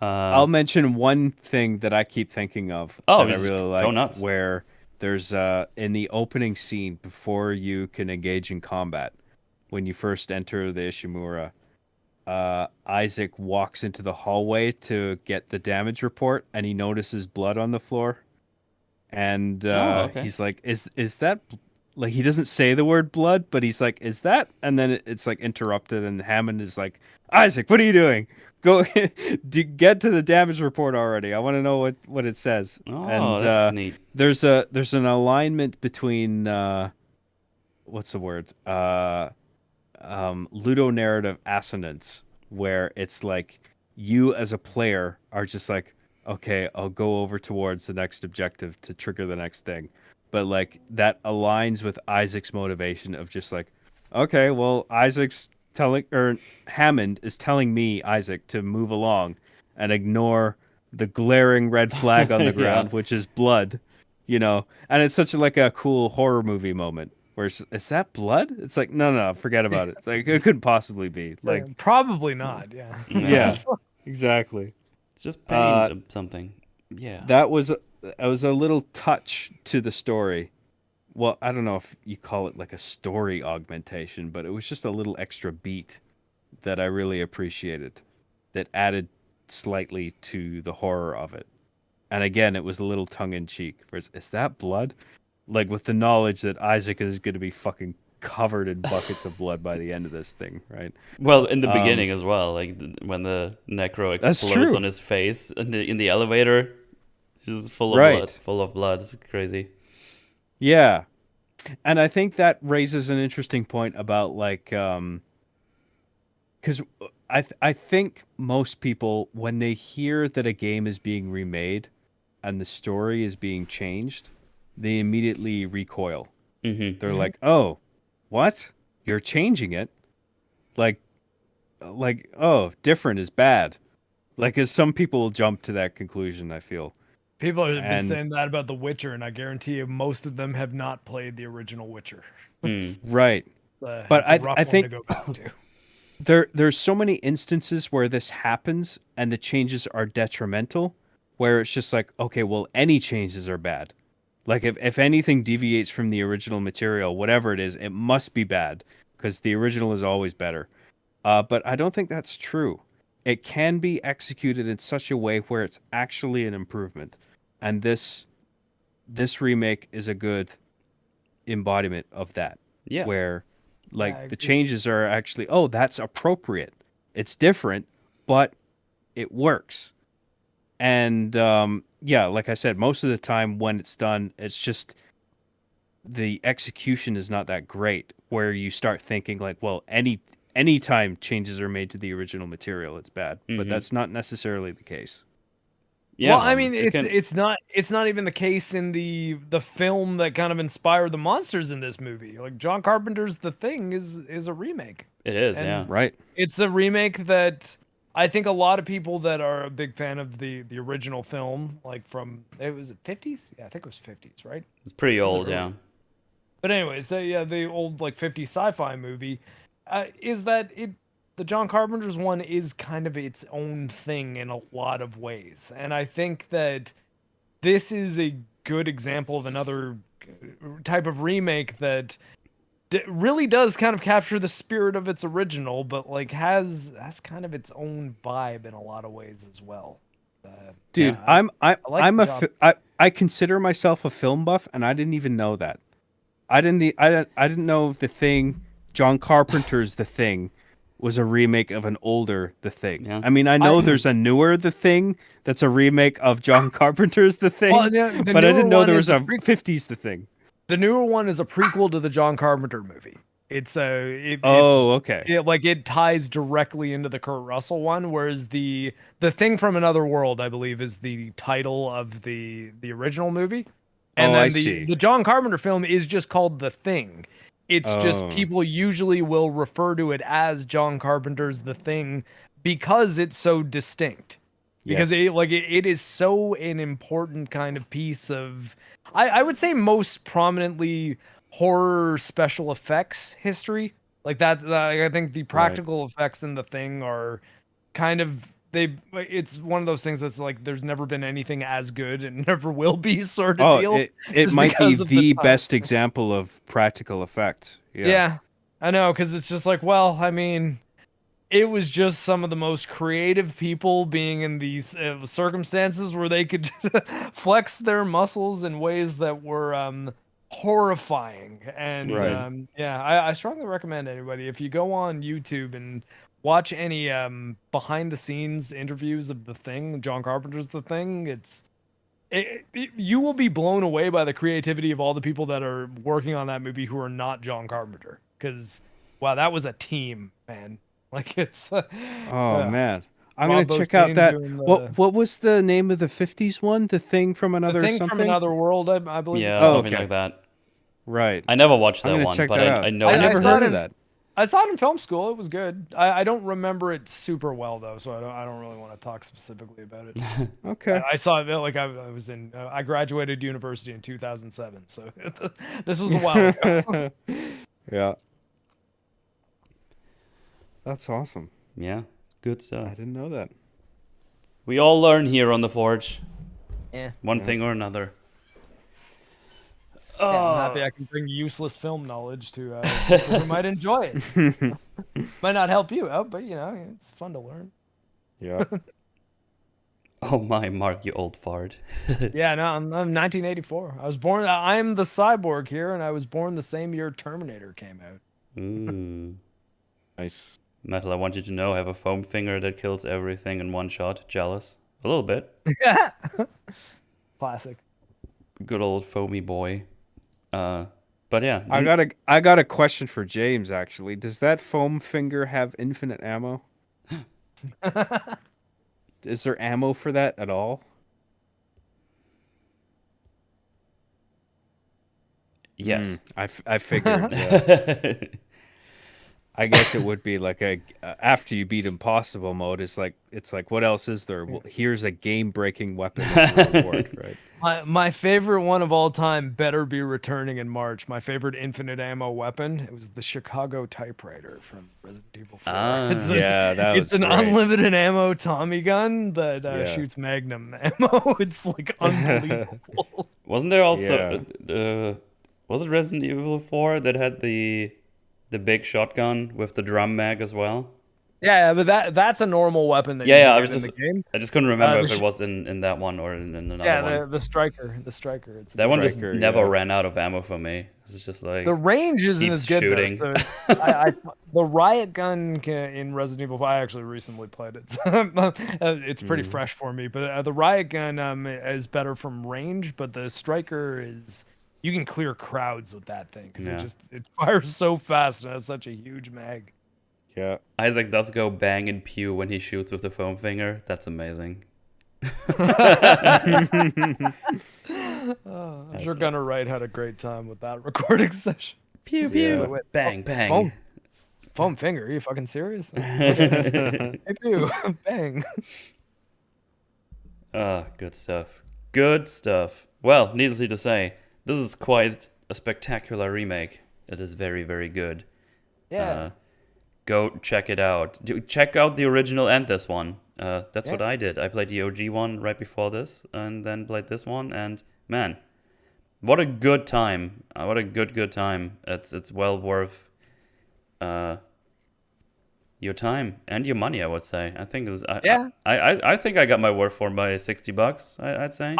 I'll mention one thing that I keep thinking of Oh, that I really like, go nuts. where there's in the opening scene before you can engage in combat, when you first enter the Ishimura, Isaac walks into the hallway to get the damage report, and he notices blood on the floor, and he's like, "Is that?" Like, he doesn't say the word blood, but he's like, "Is that?" And then it's like interrupted, and Hammond is like, "Isaac, what are you doing? Go get to the damage report already. I want to know what it says." Oh, and that's neat. There's an alignment between what's the word? Ludonarrative assonance, where it's like you as a player are just like, okay, I'll go over towards the next objective to trigger the next thing. But like that aligns with Isaac's motivation of just like, okay, well, Hammond is telling me, Isaac, to move along and ignore the glaring red flag on the ground, which is blood, and it's such a cool horror movie moment. Where is that blood? It's like, no, forget about it. It's like, it couldn't possibly be. Like, probably not. Yeah. Yeah, exactly. It's just paint or something. Yeah. That was a little touch to the story. Well, I don't know if you call it like a story augmentation, but it was just a little extra beat that I really appreciated, that added slightly to the horror of it. And again, it was a little tongue in cheek. Is that blood? Like, with the knowledge that Isaac is going to be fucking covered in buckets of blood by the end of this thing, right? Well, in the beginning as well, like when the necro explodes on his face in the elevator, just full of blood. It's crazy. Yeah, and I think that raises an interesting point about like, because I think most people, when they hear that a game is being remade and the story is being changed, they immediately recoil. Mm-hmm. They're like, "Oh, what? You're changing it? Like, oh, different is bad." Like, as some people jump to that conclusion, I feel. People have been saying that about The Witcher, and I guarantee you, most of them have not played the original Witcher. Right, but I think to go back to. There's so many instances where this happens and the changes are detrimental, where it's just like, okay, well, any changes are bad. Like, if anything deviates from the original material, whatever it is, it must be bad, because the original is always better. But I don't think that's true. It can be executed in such a way where it's actually an improvement. And this remake is a good embodiment of that. Yes. Where, like, the changes are actually, oh, that's appropriate. It's different, but it works. And like I said, most of the time when it's done, it's just the execution is not that great, where you start thinking like, well, any time changes are made to the original material, it's bad. But that's not necessarily the case. Yeah, well, I mean, it's not even the case in the film that kind of inspired the monsters in this movie. Like, John Carpenter's The Thing is a remake. It is, yeah. Right. It's a remake that I think a lot of people that are a big fan of the original film, like from, was it 50s? Yeah, I think it was 50s, right? It's pretty old, yeah. But anyways, the old like 50s sci-fi movie, is that the John Carpenter's one is kind of its own thing in a lot of ways, and I think that this is a good example of another type of remake that really does kind of capture the spirit of its original, but like has kind of its own vibe in a lot of ways as well. Dude, yeah, I consider myself a film buff, and I didn't even know that. I didn't know The Thing, John Carpenter's The Thing, was a remake of an older The Thing. Yeah. I mean, I know there's a newer The Thing that's a remake of John Carpenter's The Thing, Well, yeah, but I didn't know there was a prequel. 50s The Thing. The newer one is a prequel to the John Carpenter movie. It's okay. It ties directly into the Kurt Russell one, whereas the Thing from Another World, I believe, is the title of the original movie, and then the John Carpenter film is just called The Thing. It's just people usually will refer to it as John Carpenter's The Thing because it's so distinct. Because it is so an important kind of piece of, I would say, most prominently horror special effects history. Like that, I think the practical effects in The Thing are kind of it's one of those things that's like there's never been anything as good and never will be sort of deal. It might be the best example of practical effects. Yeah, I know, because it's just like, well, I mean, it was just some of the most creative people being in these circumstances where they could flex their muscles in ways that were horrifying. And I strongly recommend anybody, if you go on YouTube and watch any behind the scenes interviews of The Thing, John Carpenter's The Thing, you will be blown away by the creativity of all the people that are working on that movie who are not John Carpenter. Because, wow, that was a team, man. Like it's. Man, I'm gonna check out that. What was the name of the 50s one? The Thing from Another something? From Another World, I believe. Yeah, something like that. Right. I never watched that one, but I know. I never heard of that. I saw it in film school. It was good. I don't remember it super well though, so I don't really want to talk specifically about it. Okay. I saw it like I was in. I graduated university in 2007, so this was a while ago. Yeah. That's awesome. Yeah, good stuff. I didn't know that. We all learn here on the Forge. Yeah. One thing or another. Yeah, I'm happy I can bring useless film knowledge to people who might enjoy it. Might not help you out, but it's fun to learn. Yeah. Oh my, Mark, you old fart. Yeah, no, I'm 1984. I was born. I'm the cyborg here, and I was born the same year Terminator came out. Ooh. Nice. Metal, I want you to know I have a foam finger that kills everything in one shot. Jealous? A little bit. Classic. Good old foamy boy. But yeah. I got a question for James, actually. Does that foam finger have infinite ammo? Is there ammo for that at all? Yes. I figured. Yeah. I guess it would be like after you beat impossible mode. It's like what else is there? Well, here's a game-breaking weapon as a reward, right? My favorite one of all time better be returning in March. My favorite infinite ammo weapon. It was the Chicago typewriter from Resident Evil 4. It's an unlimited ammo Tommy gun that shoots Magnum ammo. It's like unbelievable. Wasn't there also was it Resident Evil 4 that had the big shotgun with the drum mag as well? Yeah, but that's a normal weapon that I was in the game. I just couldn't remember if it was in that one or in another one. Yeah, the striker. That one just never ran out of ammo for me. It's just like the range isn't as good. Shooting. Though, so the riot gun in Resident Evil 5, I actually recently played it. So it's pretty fresh for me. But the riot gun is better from range, but the striker is. You can clear crowds with that thing because it fires so fast and has such a huge mag. Yeah. Isaac does go bang and pew when he shoots with the foam finger. That's amazing. I'm sure Gunner Wright had a great time with that recording session. Pew pew. Yeah. Bang bang. Foam finger? Are you fucking serious? Hey, pew. Bang. Good stuff. Good stuff. Well, needless to say, this is quite a spectacular remake. It is very, very good. Yeah. go check it out. Check out the original and this one. That's Yeah. what I did. I played the OG one right before this, and then played this one. And man, what a good time! What a good time. It's well worth your time and your money, I would say. I think I think I got my worth for my $60. I'd say.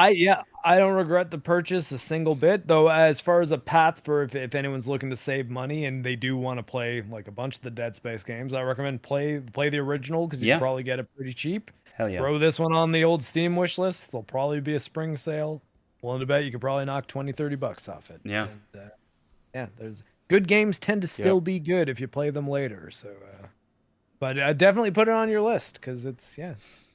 I don't regret the purchase a single bit, though. As far as a path for if anyone's looking to save money and they do want to play like a bunch of the Dead Space games, I recommend play the original because you can probably get it pretty cheap. Hell yeah. Throw this one on the old Steam wish list. There'll probably be a spring sale. Willing to bet you could probably knock $20-$30 off it. Yeah. And, yeah, there's good games tend to still be good if you play them later. So, but definitely put it on your list because it's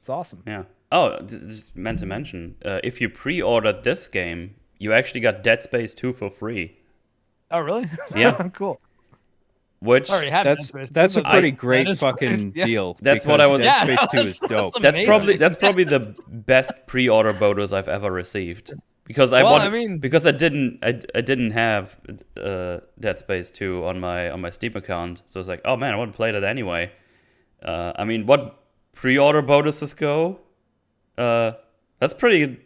awesome. Yeah. Oh, just meant to mention, if you pre-ordered this game, you actually got Dead Space 2 for free. Oh, really? Yeah. Cool. Which that's a pretty great fucking deal. That's what I was. Dead Space 2 is dope. That's probably the best pre-order bonus I've ever received. Because because I didn't have Dead Space 2 on my Steam account, so it's like, oh man, I want to play that anyway. I mean, what pre-order bonuses go? That's pretty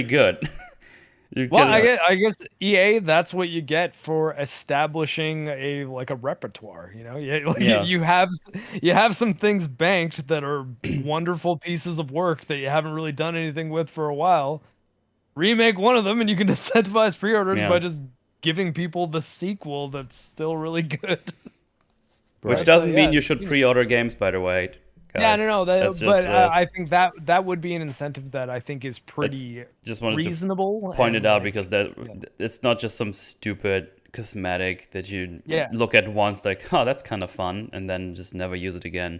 good. I guess EA, that's what you get for establishing a repertoire. You know, you have some things banked that are wonderful pieces of work that you haven't really done anything with for a while. Remake one of them, and you can incentivize pre-orders by just giving people the sequel that's still really good. Which doesn't mean you should pre-order games, by the way. Guys. Yeah, no, I think that would be an incentive that I think is pretty reasonable. To point it out because it's not just some stupid cosmetic that you look at once like, oh, that's kind of fun, and then just never use it again.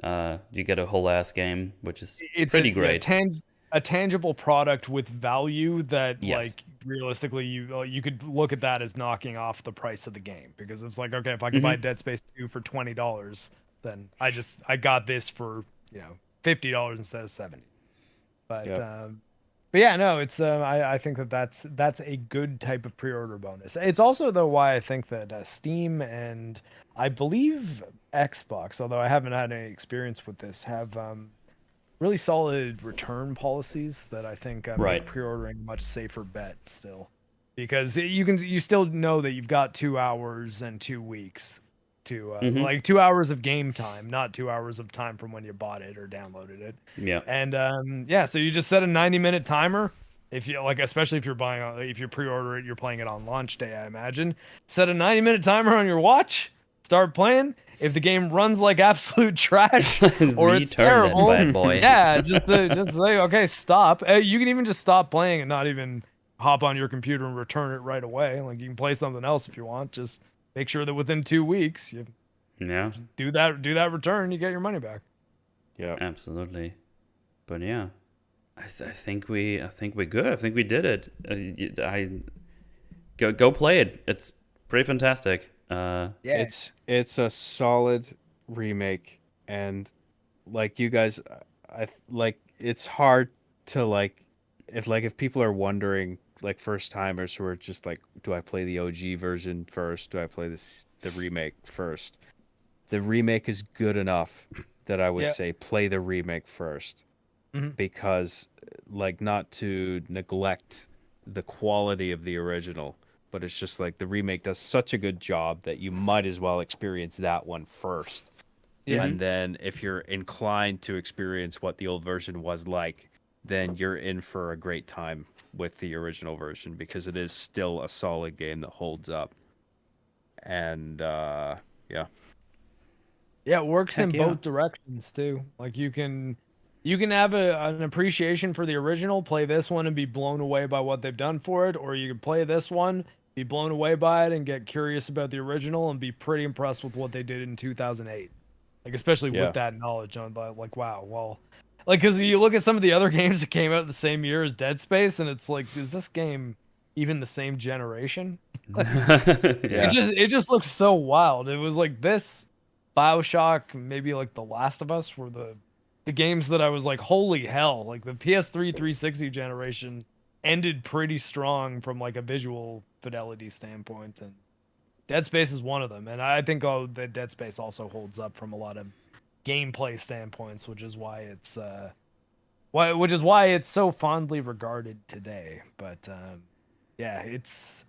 You get a whole ass game, which is pretty great. A tangible product with value that realistically you could look at that as knocking off the price of the game, because it's like, okay, if I can buy Dead Space 2 for $20, then I got this for $50 instead of $70. But yeah, no, it's I think that's a good type of pre-order bonus. It's also though why I think that Steam and I believe Xbox, although I haven't had any experience with this, have really solid return policies that I think make pre-ordering a much safer bet still, because you still know that you've got 2 hours and 2 weeks to like 2 hours of game time, not 2 hours of time from when you bought it or downloaded it. Yeah. And so you just set a 90-minute timer. If you especially if you pre-order it, you're playing it on launch day, I imagine. Set a 90-minute timer on your watch. Start playing. If the game runs like absolute trash or it's terrible, bad boy. just say, okay, stop. You can even just stop playing and not even hop on your computer and return it right away. Like, you can play something else if you want. Just make sure that within 2 weeks you do that return, you get your money back. Yeah, absolutely. But yeah, I think we're good. I think we did it. Go play it. It's pretty fantastic. It's a solid remake, and like you guys, it's hard to if people are wondering, like first timers who are just like, do I play the OG version first? Do I play the remake first? The remake is good enough that I would say play the remake first, because not to neglect the quality of the original, but it's just like the remake does such a good job that you might as well experience that one first. Yeah. And then if you're inclined to experience what the old version was like, then you're in for a great time with the original version, because it is still a solid game that holds up. And it works in both directions too. Like, you can have an appreciation for the original, play this one and be blown away by what they've done for it, or you can play this one, be blown away by it and get curious about the original and be pretty impressed with what they did in 2008. Like, especially with that knowledge on, like, wow, well, like, because you look at some of the other games that came out the same year as Dead Space, and it's like, is this game even the same generation? It just looks so wild. It was like this, BioShock, maybe like The Last of Us were the games that I was like, holy hell, like the PS3 360 generation ended pretty strong from like a visual fidelity standpoint, and Dead Space is one of them, and I think the Dead Space also holds up from a lot of gameplay standpoints, which is why it's so fondly regarded today. But yeah, it's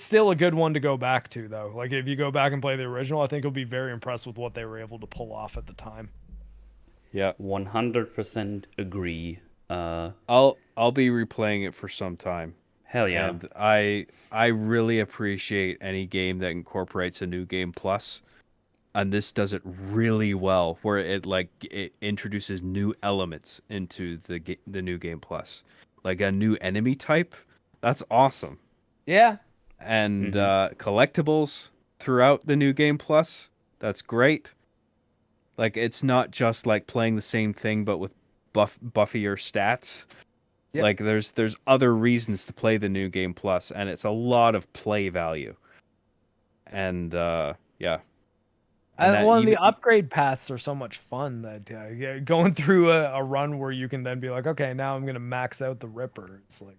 still a good one to go back to, though. Like, if you go back and play the original, I think you'll be very impressed with what they were able to pull off at the time. Yeah, 100% agree. I'll be replaying it for some time. Hell yeah. And I really appreciate any game that incorporates a new game plus, and this does it really well, where it introduces new elements into the new game plus, like a new enemy type. That's awesome. Yeah. And collectibles throughout the new game plus. That's great. Like, it's not just like playing the same thing but with buffier stats. Yep. Like, there's other reasons to play the new game plus, and it's a lot of play value. And yeah. And the upgrade paths are so much fun that going through a run where you can then be like, okay, now I'm gonna max out the Ripper. It's like,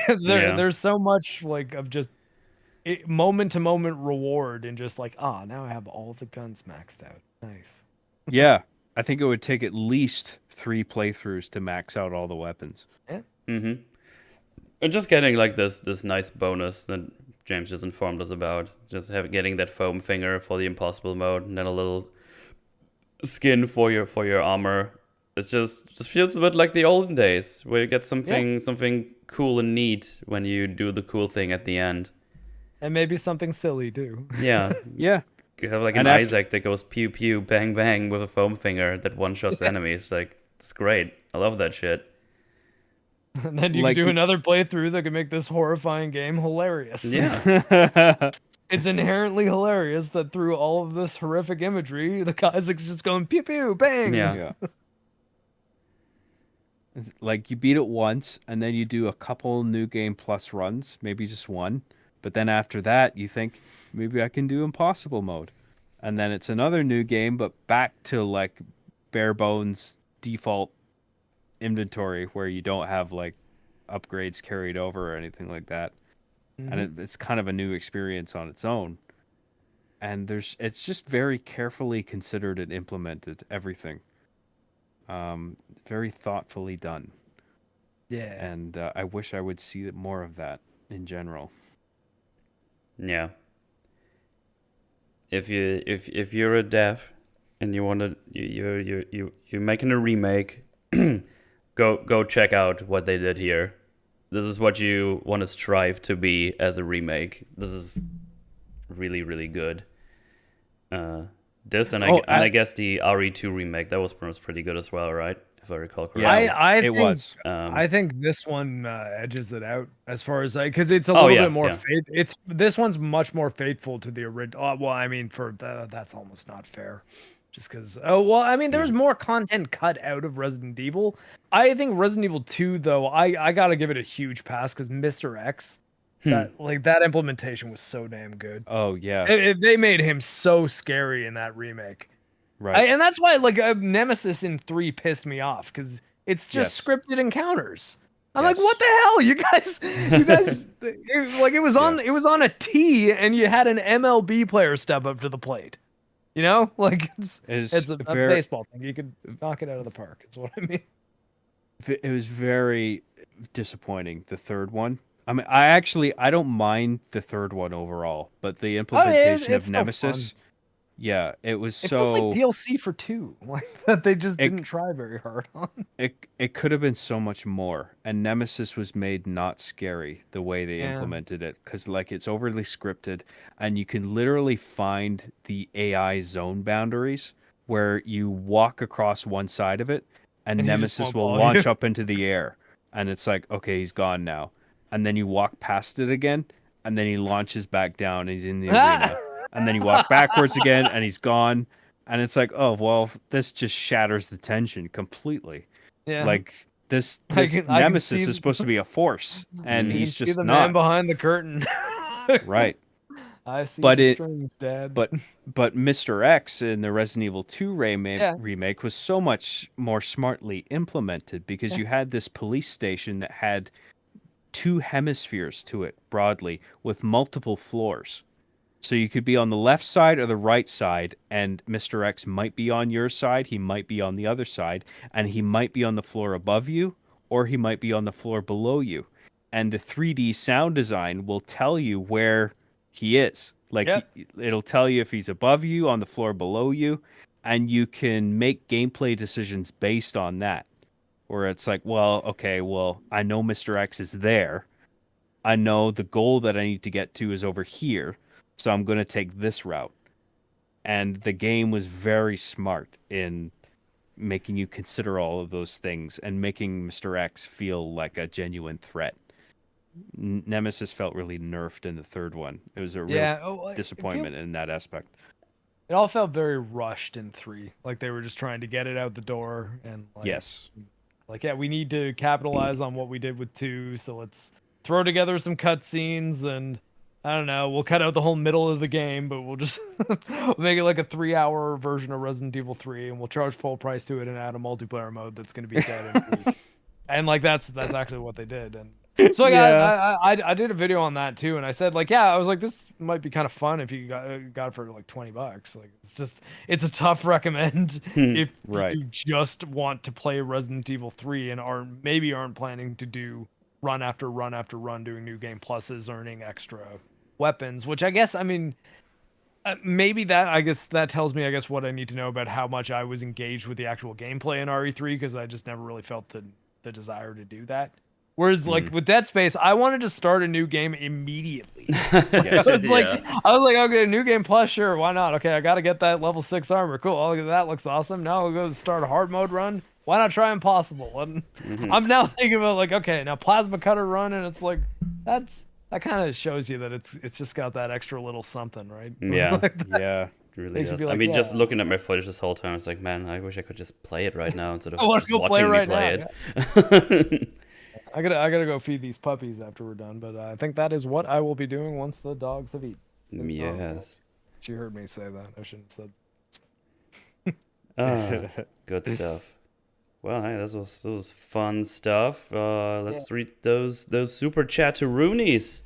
there's so much like of just moment to moment reward and just like, now I have all the guns maxed out. Nice. Yeah, I think it would take at least 3 playthroughs to max out all the weapons. Yeah. And just getting like this nice bonus that James just informed us about, just getting that foam finger for the impossible mode, and then a little skin for your armor. It just feels a bit like the olden days, where you get something cool and neat when you do the cool thing at the end. And maybe something silly too. Yeah. Yeah. You have like an Isaac that goes pew pew bang bang with a foam finger that one shots enemies. Like, it's great. I love that shit. And then you can do another playthrough that can make this horrifying game hilarious. Yeah. It's inherently hilarious that through all of this horrific imagery, the Isaac's just going pew pew bang. Yeah. Like, you beat it once, and then you do a couple new game plus runs, maybe just one. But then after that, you think, maybe I can do impossible mode. And then it's another new game, but back to like bare bones default inventory where you don't have like upgrades carried over or anything like that. And it's kind of a new experience on its own. And it's just very carefully considered and implemented, everything. Very thoughtfully done. Yeah. And I wish I would see more of that in general. Yeah. If you're a dev and you want to you're making a remake, go check out what they did here. This is what you want to strive to be as a remake. This is really, really good. This and I guess the RE2 remake, that was pretty good as well, right? If I recall correctly. Yeah, it was. I think this one edges it out as far as because it's a little bit more this one's much more faithful to the original. Well, I mean, that's almost not fair. Just because, there's more content cut out of Resident Evil. I think Resident Evil 2, though, I gotta give it a huge pass because Mr. X, that implementation was so damn good. Oh yeah, they made him so scary in that remake. Right. And that's why Nemesis in 3 pissed me off because it's just scripted encounters. I'm like, what the hell, you guys? It was on a tee, and you had an MLB player step up to the plate. You know, like it's a baseball thing. You could knock it out of the park. Is what I mean. It was very disappointing, the third one. I mean, I don't mind the third one overall, but the implementation of Nemesis, it was it feels like DLC for 2, like that they just didn't try very hard on. It could have been so much more, and Nemesis was made not scary the way they implemented it, because like it's overly scripted, and you can literally find the AI zone boundaries where you walk across one side of it, and Nemesis will launch up into the air, and it's like, okay, he's gone now, and then you walk past it again, and then he launches back down, and he's in the arena. And then you walk backwards again, and he's gone. And it's like, oh, well, this just shatters the tension completely. Yeah. Like, this Nemesis is supposed to be a force, and he's just the not. Man behind the curtain. Right. I see the strings, Dad. But Mr. X in the Resident Evil 2 remake was so much more smartly implemented because you had this police station that had 2 hemispheres to it broadly with multiple floors. So you could be on the left side or the right side, and Mr. X might be on your side, he might be on the other side, and he might be on the floor above you, or he might be on the floor below you. And the 3D sound design will tell you where he is. Like, Yep. it'll tell you if he's above you, on the floor below you, and you can make gameplay decisions based on that. Where it's like, well, okay, well, I know Mr. X is there. I know the goal that I need to get to is over here. So I'm going to take this route. And the game was very smart in making you consider all of those things and making Mr. X feel like a genuine threat. Nemesis felt really nerfed in the third one. It was a real disappointment in that aspect. It all felt very rushed in 3. Like they were just trying to get it out the door. And like, Yes. Like, yeah, we need to capitalize on what we did with 2. So let's throw together some cutscenes and I don't know. We'll cut out the whole middle of the game, but we'll just make it like a 3-hour version of Resident Evil 3, and we'll charge full price to it and add a multiplayer mode that's going to be dead. And like that's actually what they did. And so like, yeah. I did a video on that too, and I said like, yeah, I was like, this might be kind of fun if you got it for like $20. Like it's a tough recommend if you just want to play Resident Evil 3 and aren't planning to do run after run after run, doing new game pluses, earning extra weapons, which I guess, I mean, maybe that tells me, what I need to know about how much I was engaged with the actual gameplay in RE3, because I just never really felt the desire to do that. Whereas like with Dead Space, I wanted to start a new game immediately. I was like, okay, new game plus, sure, why not? Okay, I got to get that level 6 armor. Cool, oh, look at that, looks awesome. Now we'll go start a hard mode run. Why not try impossible? And I'm now thinking about like, okay, now plasma cutter run, and it's like that kind of shows you that it's just got that extra little something, right? Yeah, yeah, it really does. Like, I mean, just looking at my footage this whole time, it's like, man, I wish I could just play it right now instead of just watching me play it. Yeah. I gotta go feed these puppies after we're done, but I think that is what I will be doing once the dogs have eaten. Yes. She heard me say that. I shouldn't have said. Good stuff. Well, hey, this was fun stuff. Let's read those super chatteroonies.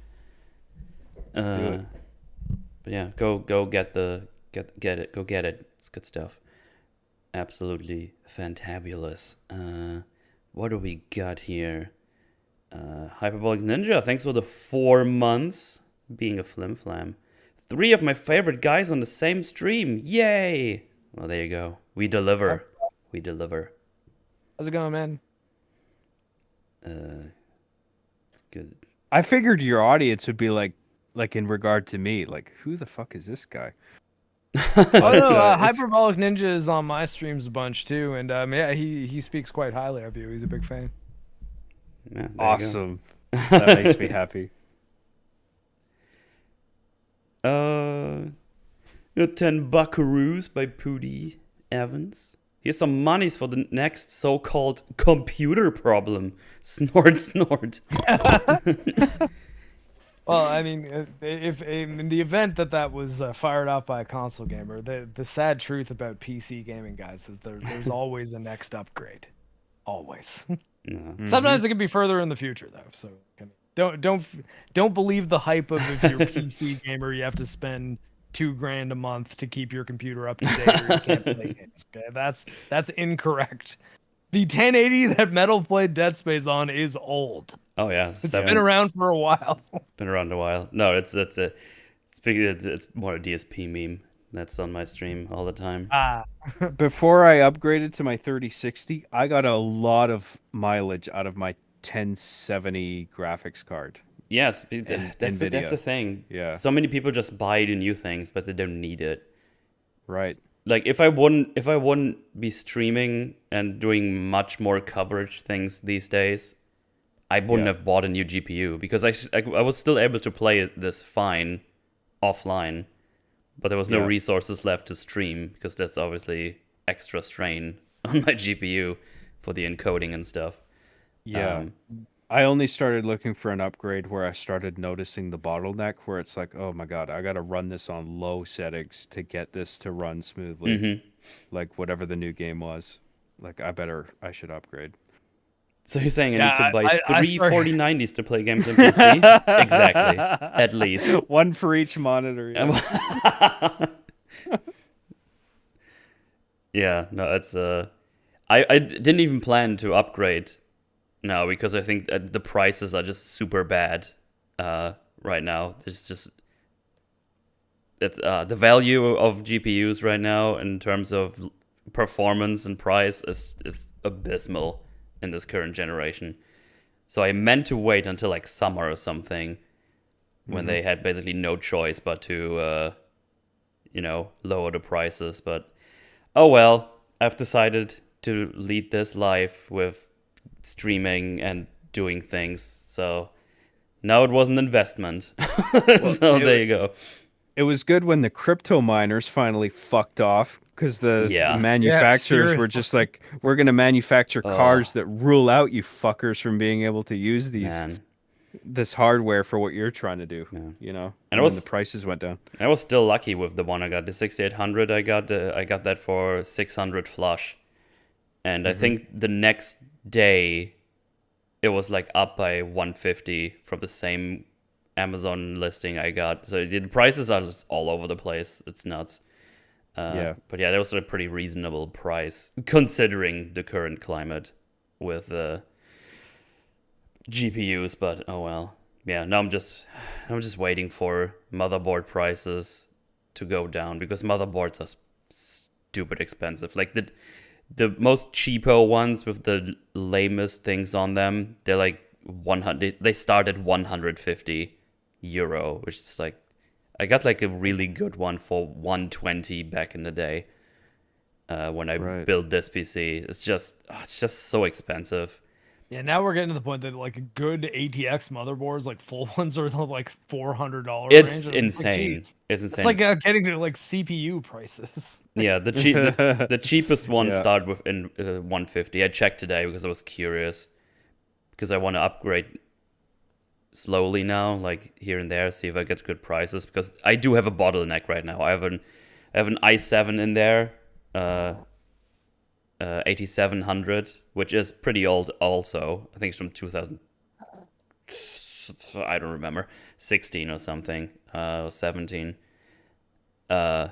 But yeah, go get it. Go get it. It's good stuff. Absolutely fantabulous. What do we got here? Hyperbolic Ninja, thanks for the 4 months being a flim-flam. 3 of my favorite guys on the same stream. Yay! Well, there you go. We deliver. We deliver. How's it going, man? Good. I figured your audience would be like in regard to me, like, who the fuck is this guy? Hyperbolic Ninja is on my streams a bunch too, and yeah, he speaks quite highly of you. He's a big fan. Yeah, awesome. That makes me happy. 10 buckaroos by Pooty Evans. Here's some monies for the next so-called computer problem. Snort, snort. Well, I mean, if in the event that was fired off by a console gamer, the sad truth about PC gaming, guys, is there's always a next upgrade. Always. Sometimes it can be further in the future, though. So don't believe the hype of if you're a PC gamer, you have to spend $2,000 a month to keep your computer up to date, or you can't play games. Okay, that's incorrect. The 1080 that Metal played Dead Space on is old. Oh yeah, it's been around for a while. It's been around a while. No, it's more a DSP meme that's on my stream all the time. Before I upgraded to my 3060, I got a lot of mileage out of my 1070 graphics card. Yes, that's the thing. Yeah. So many people just buy the new things, but they don't need it. Right. Like if I wouldn't be streaming and doing much more coverage things these days, I wouldn't have bought a new GPU, because I was still able to play this fine offline, but there was no resources left to stream, because that's obviously extra strain on my GPU for the encoding and stuff. Yeah. I only started looking for an upgrade where I started noticing the bottleneck, where it's like, oh my God, I got to run this on low settings to get this to run smoothly. Like whatever the new game was. Like I should upgrade. So you're saying I Yeah, need to buy I three started- 4090s to play games on PC? Exactly. At least. One for each monitor. Yeah. Yeah, no, it's I didn't even plan to upgrade now because I think that the prices are just super bad right now. It's just it's the value of GPUs right now in terms of performance and price is abysmal in this current generation. So I meant to wait until like summer or something when they had basically no choice but to lower the prices, but oh well, I've decided to lead this life with streaming and doing things. So now it was an investment. So there you go. It was good when the crypto miners finally fucked off because the Yeah. manufacturers Yeah, were just like, we're going to manufacture cars Oh. that rule out you fuckers from being able to use Man. this hardware for what you're trying to do, Yeah. you know? And And it when was- the prices went down. I was still lucky with the one I got, the 6800. I got that for 600 flush. And I think the next day it was like up by 150 from the same Amazon listing I got. So the prices are just all over the place. It's nuts. Yeah. But yeah, that was a pretty reasonable price considering the current climate with GPUs. But oh well. Yeah, now I'm just waiting for motherboard prices to go down because motherboards are stupid expensive. Like the most cheapo ones with the lamest things on them, they're like 100. They start at 150 euro, which is like, I got like a really good one for 120 back in the day when I built this PC. It's just so expensive. Yeah, now we're getting to the point that like good ATX motherboards, like full ones, are like $400 It's range. insane. Like, It's insane. it's like getting to like CPU prices. Yeah, the cheapest one Yeah. started with 150. I checked today because I was curious because I want to upgrade slowly now, like here and there, see if I get good prices because I do have a bottleneck right now. I have an i7 in there, 8700, which is pretty old also. I think it's from 2000. I don't remember, 16 or something, or 17. There's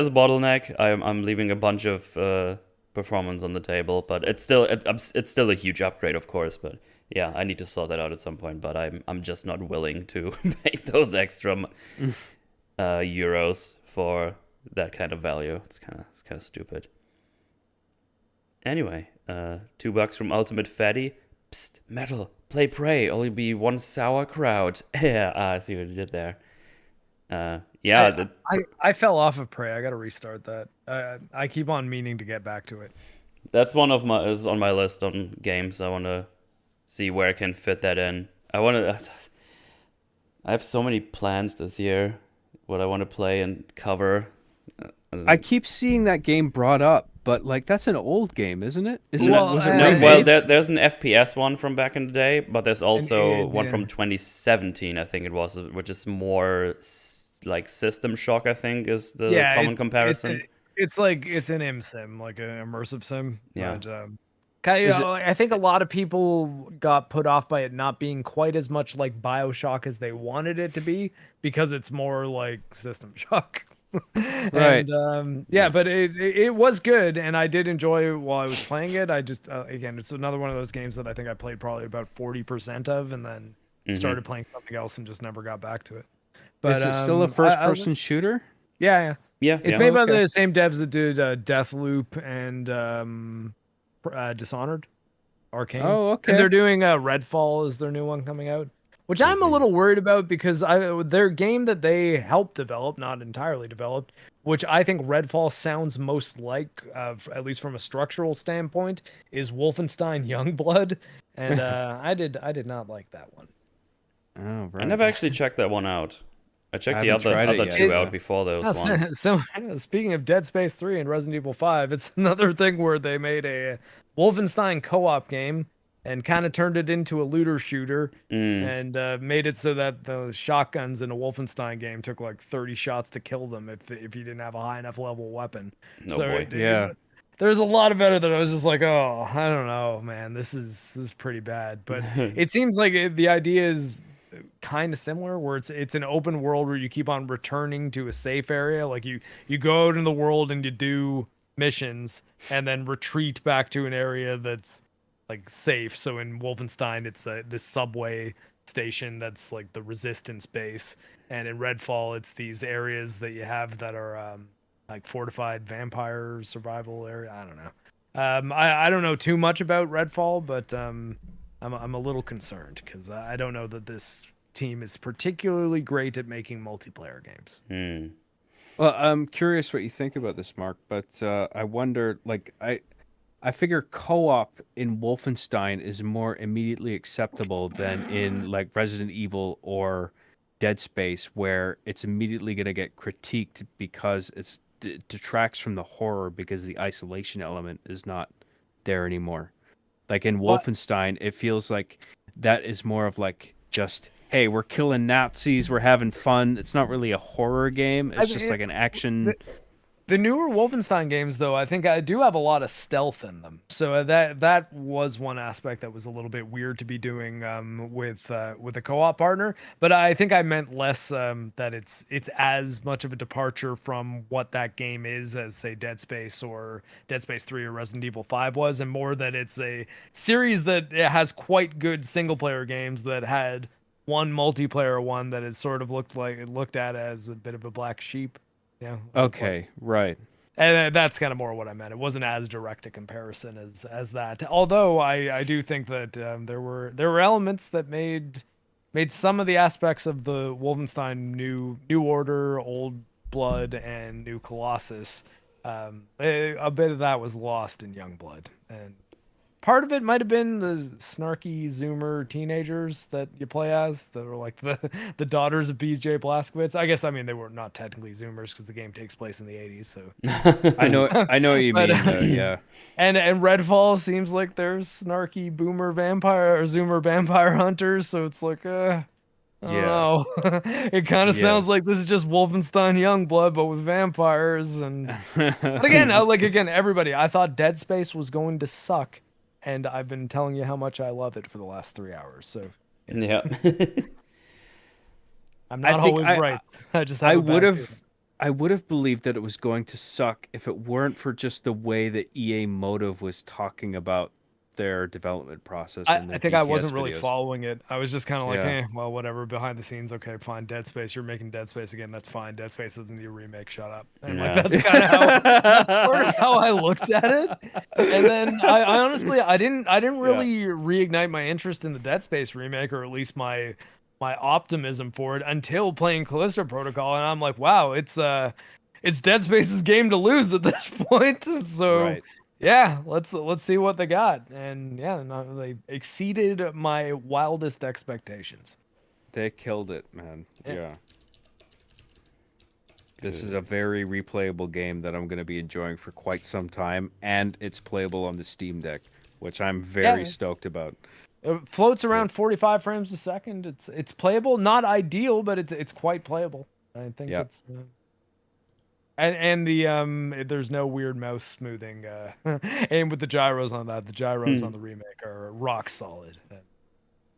a bottleneck. I'm leaving a bunch of performance on the table, but it's still a huge upgrade, of course. But yeah, I need to sort that out at some point. But I'm just not willing to pay those extra euros for that kind of value. It's kind of stupid. Anyway, $2 from Ultimate Fatty. Psst, Metal, play Prey. Only be one sauerkraut. Yeah, I see what you did there. Yeah, I fell off of Prey. I got to restart that. I keep on meaning to get back to it. that's is on my list on games. I want to see where I can fit that in. I have so many plans this year. What I want to play and cover. I keep seeing that game brought up, but like that's an old game, isn't it? Was it remade? Well, there's an FPS one from back in the day, but there's also one yeah. from 2017, I think it was, which is more like System Shock, I think, is the common comparison. It's like it's an sim, like an immersive sim. Yeah. But, I think a lot of people got put off by it not being quite as much like BioShock as they wanted it to be because it's more like System Shock. Right. And, but it was good, and I did enjoy it while I was playing it. I just again, it's another one of those games that I think I played probably about 40% of, and then started playing something else and just never got back to it. But Is it still a first-person shooter? Yeah. Yeah, It's yeah. made by Okay. the same devs that did Deathloop and Dishonored, Arcane. Oh, okay. And they're doing Redfall is their new one coming out, which I'm a little worried about because their game that they helped develop, not entirely developed, which I think Redfall sounds most like, at least from a structural standpoint, is Wolfenstein Youngblood, and I did not like that one. Oh, right. I never actually checked that one out. I checked the haven't tried it other yet, two yeah. out before those Oh, ones. So speaking of Dead Space 3 and Resident Evil 5, it's another thing where they made a Wolfenstein co-op game and kind of turned it into a looter shooter and made it so that the shotguns in a Wolfenstein game took like 30 shots to kill them if you didn't have a high enough level weapon. No boy. Yeah. there's a lot about it that I was just like, oh, I don't know, man, this is pretty bad. But it seems like the idea is kind of similar, where it's an open world where you keep on returning to a safe area. Like you go out in the world and you do missions and then retreat back to an area that's like safe. So in Wolfenstein, it's this subway station that's like the resistance base, and in Redfall, it's these areas that you have that are like fortified vampire survival area. I don't know. I don't know too much about Redfall, but I'm a little concerned because I don't know that this team is particularly great at making multiplayer games. Well, I'm curious what you think about this, Mark, but I wonder, like, I figure co-op in Wolfenstein is more immediately acceptable than in like Resident Evil or Dead Space, where it's immediately going to get critiqued because it detracts from the horror because the isolation element is not there anymore. Like in Wolfenstein, it feels like that is more of like just, hey, we're killing Nazis, we're having fun. It's not really a horror game. It's just like an action. The newer Wolfenstein games, though, I think I do have a lot of stealth in them. So that was one aspect that was a little bit weird to be doing with a co-op partner. But I think I meant less that it's as much of a departure from what that game is as, say, Dead Space or Dead Space 3 or Resident Evil 5 was, and more that it's a series that has quite good single-player games that had one multiplayer one that is sort of looked at as a bit of a black sheep. Yeah. Okay, right. And that's kind of more what I meant. It wasn't as direct a comparison as that. Although I do think that there were elements that made some of the aspects of the Wolfenstein New Order, Old Blood, and New Colossus. A bit of that was lost in Youngblood, and part of it might have been the snarky Zoomer teenagers that you play as that were like the daughters of BJ Blazkowicz. I guess, I mean, they were not technically Zoomers because the game takes place in the 80s. So I know what you mean. Yeah. And Redfall seems like there's snarky boomer vampire or Zoomer vampire hunters. So it's like, I don't know. It kind of sounds like this is just Wolfenstein Youngblood, but with vampires. And but again, everybody, I thought Dead Space was going to suck. And I've been telling you how much I love it for the last 3 hours. So yeah. I'm not always right. I would have believed that it was going to suck if it weren't for just the way that EA Motive was talking about their development process. I think I wasn't really following it. I was just kind of like, Yeah. well, whatever. Behind the scenes, okay, fine. Dead Space, you're making Dead Space again. That's fine. Dead Space isn't your remake. Shut up. And like that's kind of that's sort of how I looked at it. And then I honestly, I didn't really reignite my interest in the Dead Space remake, or at least my optimism for it, until playing Callisto Protocol, and I'm like, wow, it's Dead Space's game to lose at this point. So. Right. Yeah, let's see what they got, and they exceeded my wildest expectations. They killed it, man. Yeah. This is a very replayable game that I'm going to be enjoying for quite some time, and it's playable on the Steam Deck, which I'm very stoked about. It floats around 45 frames a second. It's playable, not ideal, but it's quite playable. I think it's. And the there's no weird mouse smoothing, and with the gyros on that, the gyros on the remake are rock solid.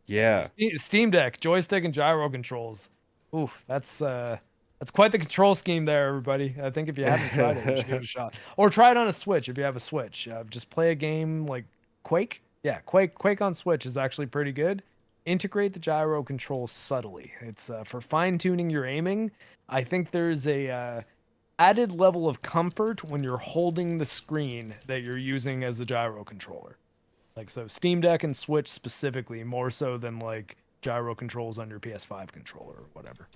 Yeah. Steam Deck, joystick and gyro controls. Ooh, that's quite the control scheme there, everybody. I think if you haven't tried it, you should give it a shot. Or try it on a Switch if you have a Switch. Just play a game like Quake. Yeah, Quake on Switch is actually pretty good. Integrate the gyro controls subtly. It's for fine-tuning your aiming. I think there's a added level of comfort when you're holding the screen that you're using as a gyro controller. Like, so Steam Deck and Switch specifically, more so than like gyro controls on your PS5 controller or whatever.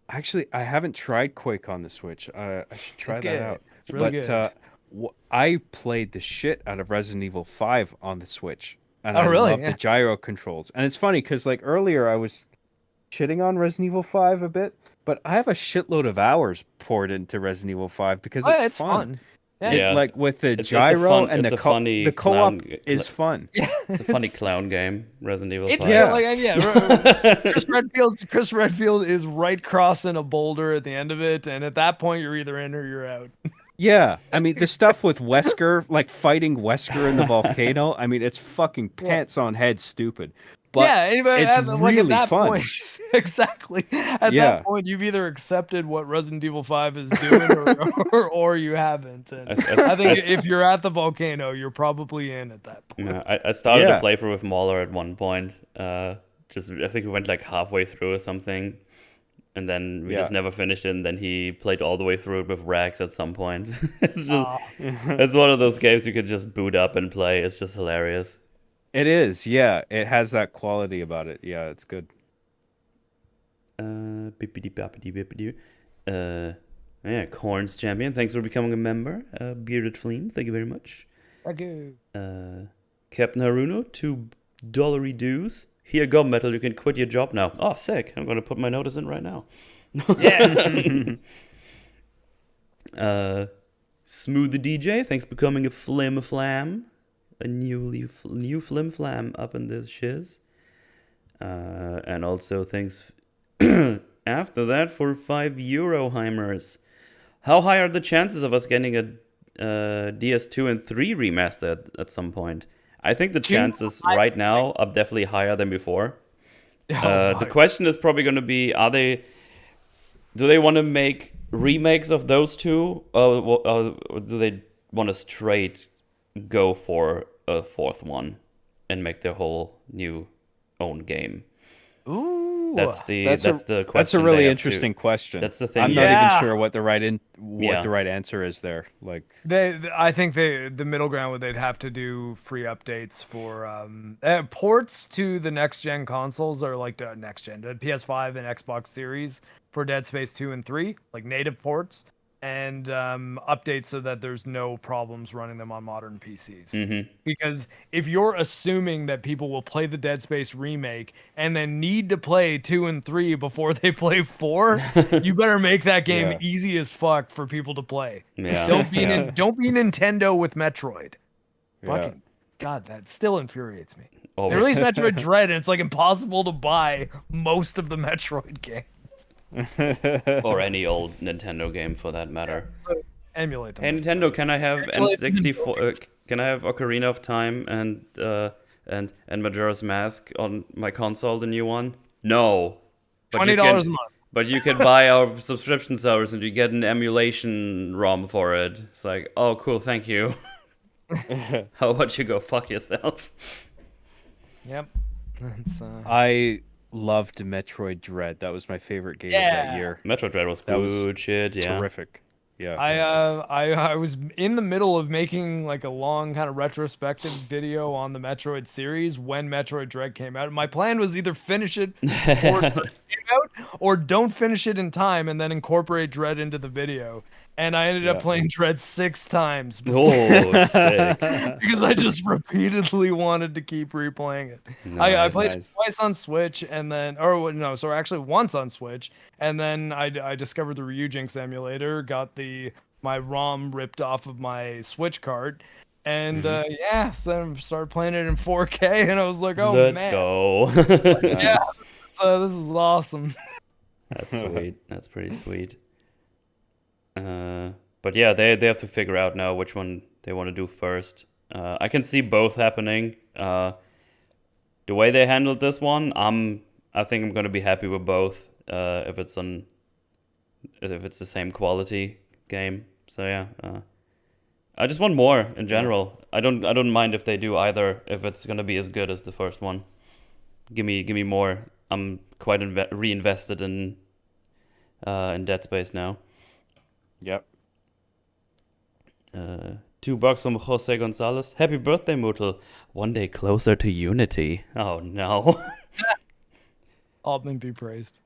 Actually, I haven't tried Quake on the Switch. I should try that out. It's really good. I played the shit out of Resident Evil 5 on the Switch. And I really? love the gyro controls. And it's funny because like earlier I was shitting on Resident Evil 5 a bit, but I have a shitload of hours poured into Resident Evil 5 because it's fun. Yeah. Like with the gyro and the co-op is fun. It's a funny clown game, Resident Evil 5. Chris Redfield is right crossing a boulder at the end of it, and at that point you're either in or you're out. Yeah, I mean the stuff with Wesker, like fighting Wesker in the volcano. I mean, it's fucking pants on head stupid, but it's at really that fun. point, exactly. At Yeah. that point, you've either accepted what Resident Evil 5 is doing, or you haven't. And I think if you're at the volcano, you're probably in at that point. Yeah, I started a playthrough with Mauler at one point. I think we went like halfway through or something. And then we just never finished it, and then he played all the way through it with Rax at some point. It's just, it's one of those games you could just boot up and play. It's just hilarious. It is, yeah. It has that quality about it. Yeah, it's good. Corns Champion, thanks for becoming a member. Bearded Fleam, thank you very much. Thank you. Captain Haruno, $2 dues. Here, go Metal, you can quit your job now. Oh, sick. I'm going to put my notice in right now. Yeah. Smooth the DJ, thanks for becoming a Flim Flam. A new Flim Flam up in the shiz. And also thanks after that for €5 Heimers. How high are the chances of us getting a DS2 and 3 remaster at some point? I think the chances right now are definitely higher than before. The question is probably going to be, do they want to make remakes of those two, or do they want to straight go for a fourth one and make their whole new own game? Ooh. That's the question. That's a really interesting question. That's the thing. I'm not even sure what the right answer is there. Like I think the middle ground they'd have to do free updates for ports to the next gen consoles, or like the next gen, the PS5 and Xbox Series for Dead Space 2 and 3, like native ports, and updates so that there's no problems running them on modern PCs. Mm-hmm. Because if you're assuming that people will play the Dead Space remake and then need to play 2 and 3 before they play 4, you better make that game easy as fuck for people to play. Yeah. Don't be Nintendo with Metroid. Fucking God, that still infuriates me. Oh, They released Metroid Dread, and it's like impossible to buy most of the Metroid games. Or any old Nintendo game for that matter. So emulate them. Hey Nintendo, can I have N64? Can I have Ocarina of Time and Majora's Mask on my console, the new one? No. But $20 a month. But you can buy our subscription service and you get an emulation ROM for it. It's like, oh, cool, thank you. How about you go fuck yourself? Yep. I loved Metroid Dread. That was my favorite game of that year. Metroid Dread was good shit, yeah. Terrific. Yeah. I was in the middle of making like a long kind of retrospective video on the Metroid series when Metroid Dread came out. My plan was either finish it before it came out, or don't finish it in time and then incorporate Dread into the video. And I ended up playing Dread 6 times. Oh, sick. Because I just repeatedly wanted to keep replaying it. I played it twice on Switch, and then, actually once on Switch, and then I discovered the Ryujinx emulator, got my ROM ripped off of my Switch cart, and so I started playing it in 4K, and I was like, Let's go. Yeah, so this is awesome. That's sweet. That's pretty sweet. But yeah, they have to figure out now which one they want to do first. I can see both happening. The way they handled this one, I think I'm gonna be happy with both. If it's the same quality game. So yeah, I just want more in general. I don't mind if they do either. If it's gonna be as good as the first one, give me more. I'm quite reinvested in Dead Space now. Yep. $2 from Jose Gonzalez. Happy birthday, Mootle. One day closer to Unity. Oh no. Altman be praised.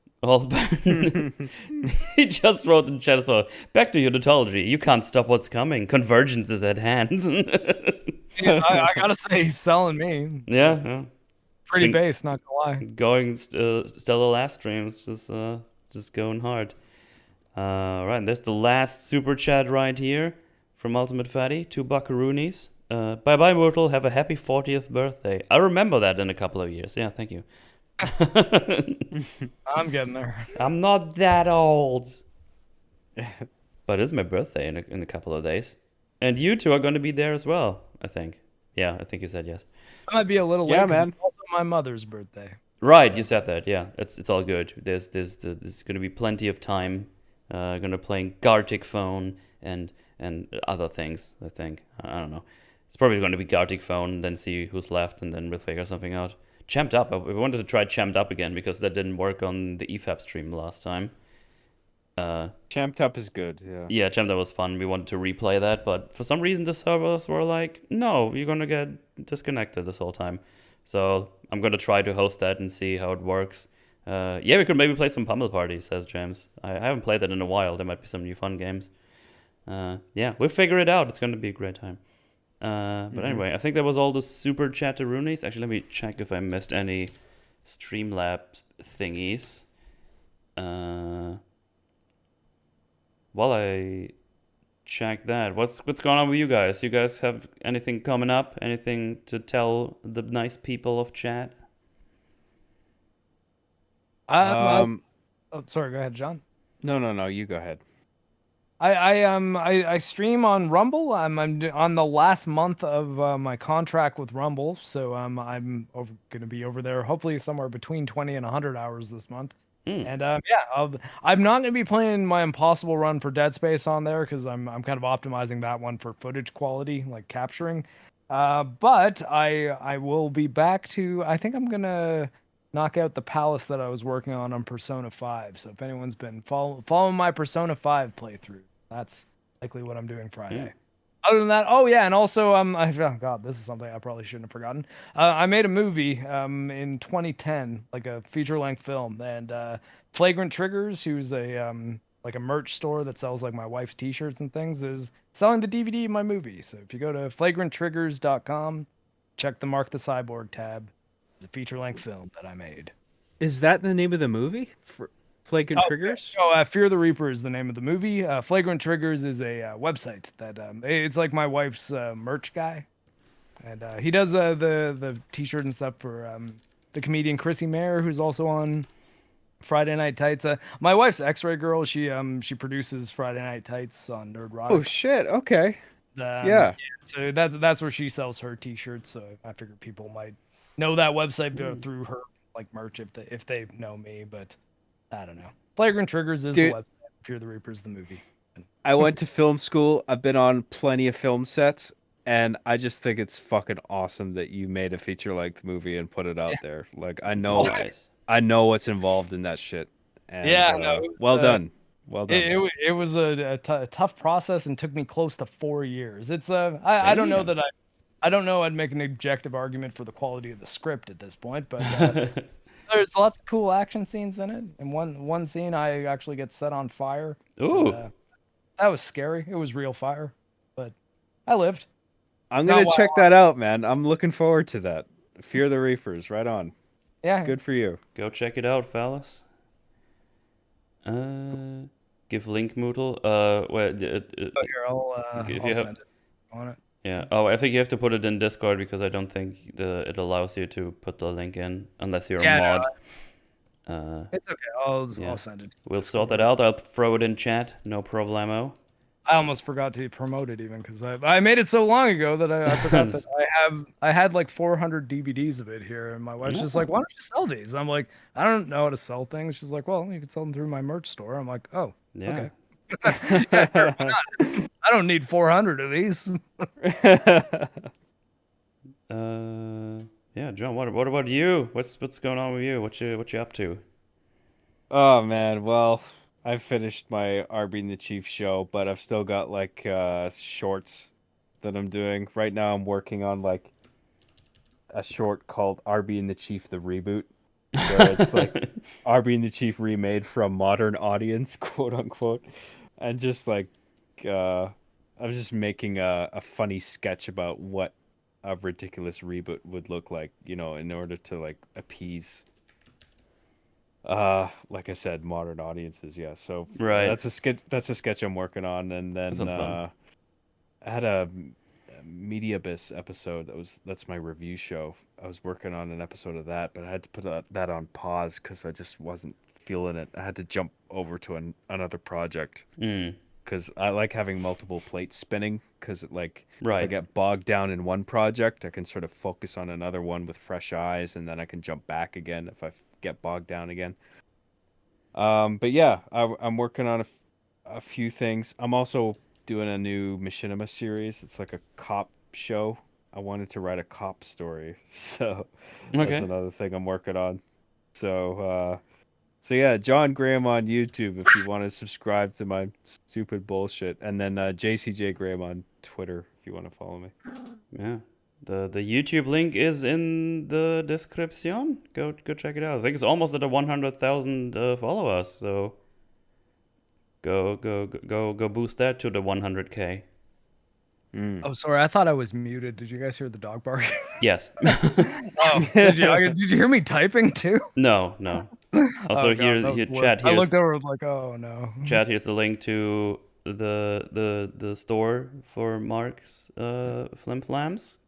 He just wrote in chat as well. Back to unitology. You can't stop what's coming. Convergence is at hand. I gotta say, he's selling me. Yeah. Pretty base, not gonna lie. Going still the last stream. It's just going hard. Right, there's the last super chat right here from Ultimate Fatty. 2 buckaroonies. Bye bye, Mortal. Have a happy 40th birthday. I remember that in a couple of years. Yeah, thank you. I'm getting there. I'm not that old. But it's my birthday in a couple of days. And you two are going to be there as well, I think. Yeah, I think you said yes. I might be a little late. Yeah, 'cause man. It's also my mother's birthday. Right, you said that. Yeah, it's all good. There's going to be plenty of time. Going to play Gartic Phone and other things. I think. I don't know. It's probably going to be Gartic Phone, then see who's left, and then we'll figure something out. Champed Up. I wanted to try Champed Up again because that didn't work on the EFAP stream last time. Champed Up is good. Yeah. Yeah, Champed Up was fun. We wanted to replay that, but for some reason the servers were like, no, you're gonna get disconnected this whole time. So I'm gonna try to host that and see how it works. Yeah, we could maybe play some Pummel Party, says James. I haven't played that in a while. There might be some new fun games. Yeah, we'll figure it out. It's gonna be a great time. But anyway, I think that was all the super chatteroonies. Actually, let me check if I missed any Streamlabs thingies. While I check that, what's going on with you guys? You guys have anything coming up? Anything to tell the nice people of chat? Oh, sorry. Go ahead, John. No. You go ahead. I stream on Rumble. I'm on the last month of my contract with Rumble, so I'm going to be over there hopefully somewhere between 20 and 100 hours this month. And yeah, I'm not going to be playing my impossible run for Dead Space on there because I'm kind of optimizing that one for footage quality, like capturing. But I will be back to. I think I'm gonna knock out the palace that I was working on Persona 5. So if anyone's been following my Persona 5 playthrough, that's likely what I'm doing Friday. Yeah. Other than that, oh yeah, and also oh god, this is something I probably shouldn't have forgotten. I made a movie in 2010, like a feature-length film, and Flagrant Triggers, who's a like a merch store that sells like my wife's t-shirts and things, is selling the DVD of my movie. So if you go to flagranttriggers.com, check the MarcTheCyborg tab. It's a feature-length film that I made. Is that the name of the movie? Flagrant Triggers? Fear the Reaper is the name of the movie. Flagrant Triggers is a website that it's like my wife's merch guy, and he does the t-shirt and stuff for the comedian Chrissy Mayer, who's also on Friday Night Tights. My wife's X-Ray Girl. She produces Friday Night Tights on Nerd Rock. Oh shit! Okay. Yeah. So that's where she sells her t-shirts. So I figured people might know that website through her like merch if they know me, but. I don't know. Flagrant Triggers is the website. Fear the Reaper is the movie. I went to film school. I've been on plenty of film sets, and I just think it's fucking awesome that you made a feature-length movie and put it out there. Like I know what's involved in that shit. And, well done. Well done. It was a tough process and took me close to 4 years. It's I don't know that I don't know I'd make an objective argument for the quality of the script at this point, but. There's lots of cool action scenes in it. And one scene, I actually get set on fire. Ooh. And, that was scary. It was real fire. But I lived. I'm going to check that out, man. I'm looking forward to that. Fear the Reapers, right on. Yeah. Good for you. Go check it out, fellas. Give link Moodle. Here, I'll send it on it. Yeah. Oh, I think you have to put it in Discord because I don't think it allows you to put the link in unless you're a mod. It's okay. I'll send it. We'll sort that out. I'll throw it in chat. No problemo. I almost forgot to promote it even because I made it so long ago that I forgot that I had like 400 DVDs of it here, and my wife's just like, "Why don't you sell these?" I'm like, "I don't know how to sell things." She's like, "Well, you can sell them through my merch store." I'm like, "Oh, yeah. Okay." Yeah, sure, why not? I don't need 400 of these. Yeah, John. What about you? What's going on with you? What you up to? Oh man, well, I finished my Arby and the Chief show, but I've still got like shorts that I'm doing right now. I'm working on like a short called Arby and the Chief the Reboot, where it's like Arby and the Chief remade from modern audience, quote unquote. And just like, I was just making a funny sketch about what a ridiculous reboot would look like, you know, in order to like appease, like I said, modern audiences. Yeah, so right. That's a sketch I'm working on, and then I had a Mediabus episode that's my review show. I was working on an episode of that, but I had to put that on pause because I just wasn't feeling it. I had to jump over to another project. because I like having multiple plates spinning. Because if I Right. get bogged down in one project, I can sort of focus on another one with fresh eyes, and then I can jump back again if I get bogged down again. But yeah, I'm working on a few things. I'm also doing a new Machinima series. It's like a cop show. I wanted to write a cop story, so that's Okay. another thing I'm working on. So yeah, John Graham on YouTube if you want to subscribe to my stupid bullshit, and then JCJ Graham on Twitter if you want to follow me. Yeah. The YouTube link is in the description. Go check it out. I think it's almost at 100,000 followers. So go boost that to the 100K. Oh, sorry. I thought I was muted. Did you guys hear the dog bark? Yes. Oh, did you hear me typing too? No. Also, Oh, God, that was here, weird. chat. I Here's looked over and was like, oh no. chat. Here's the link to the store for Mark's flim flams.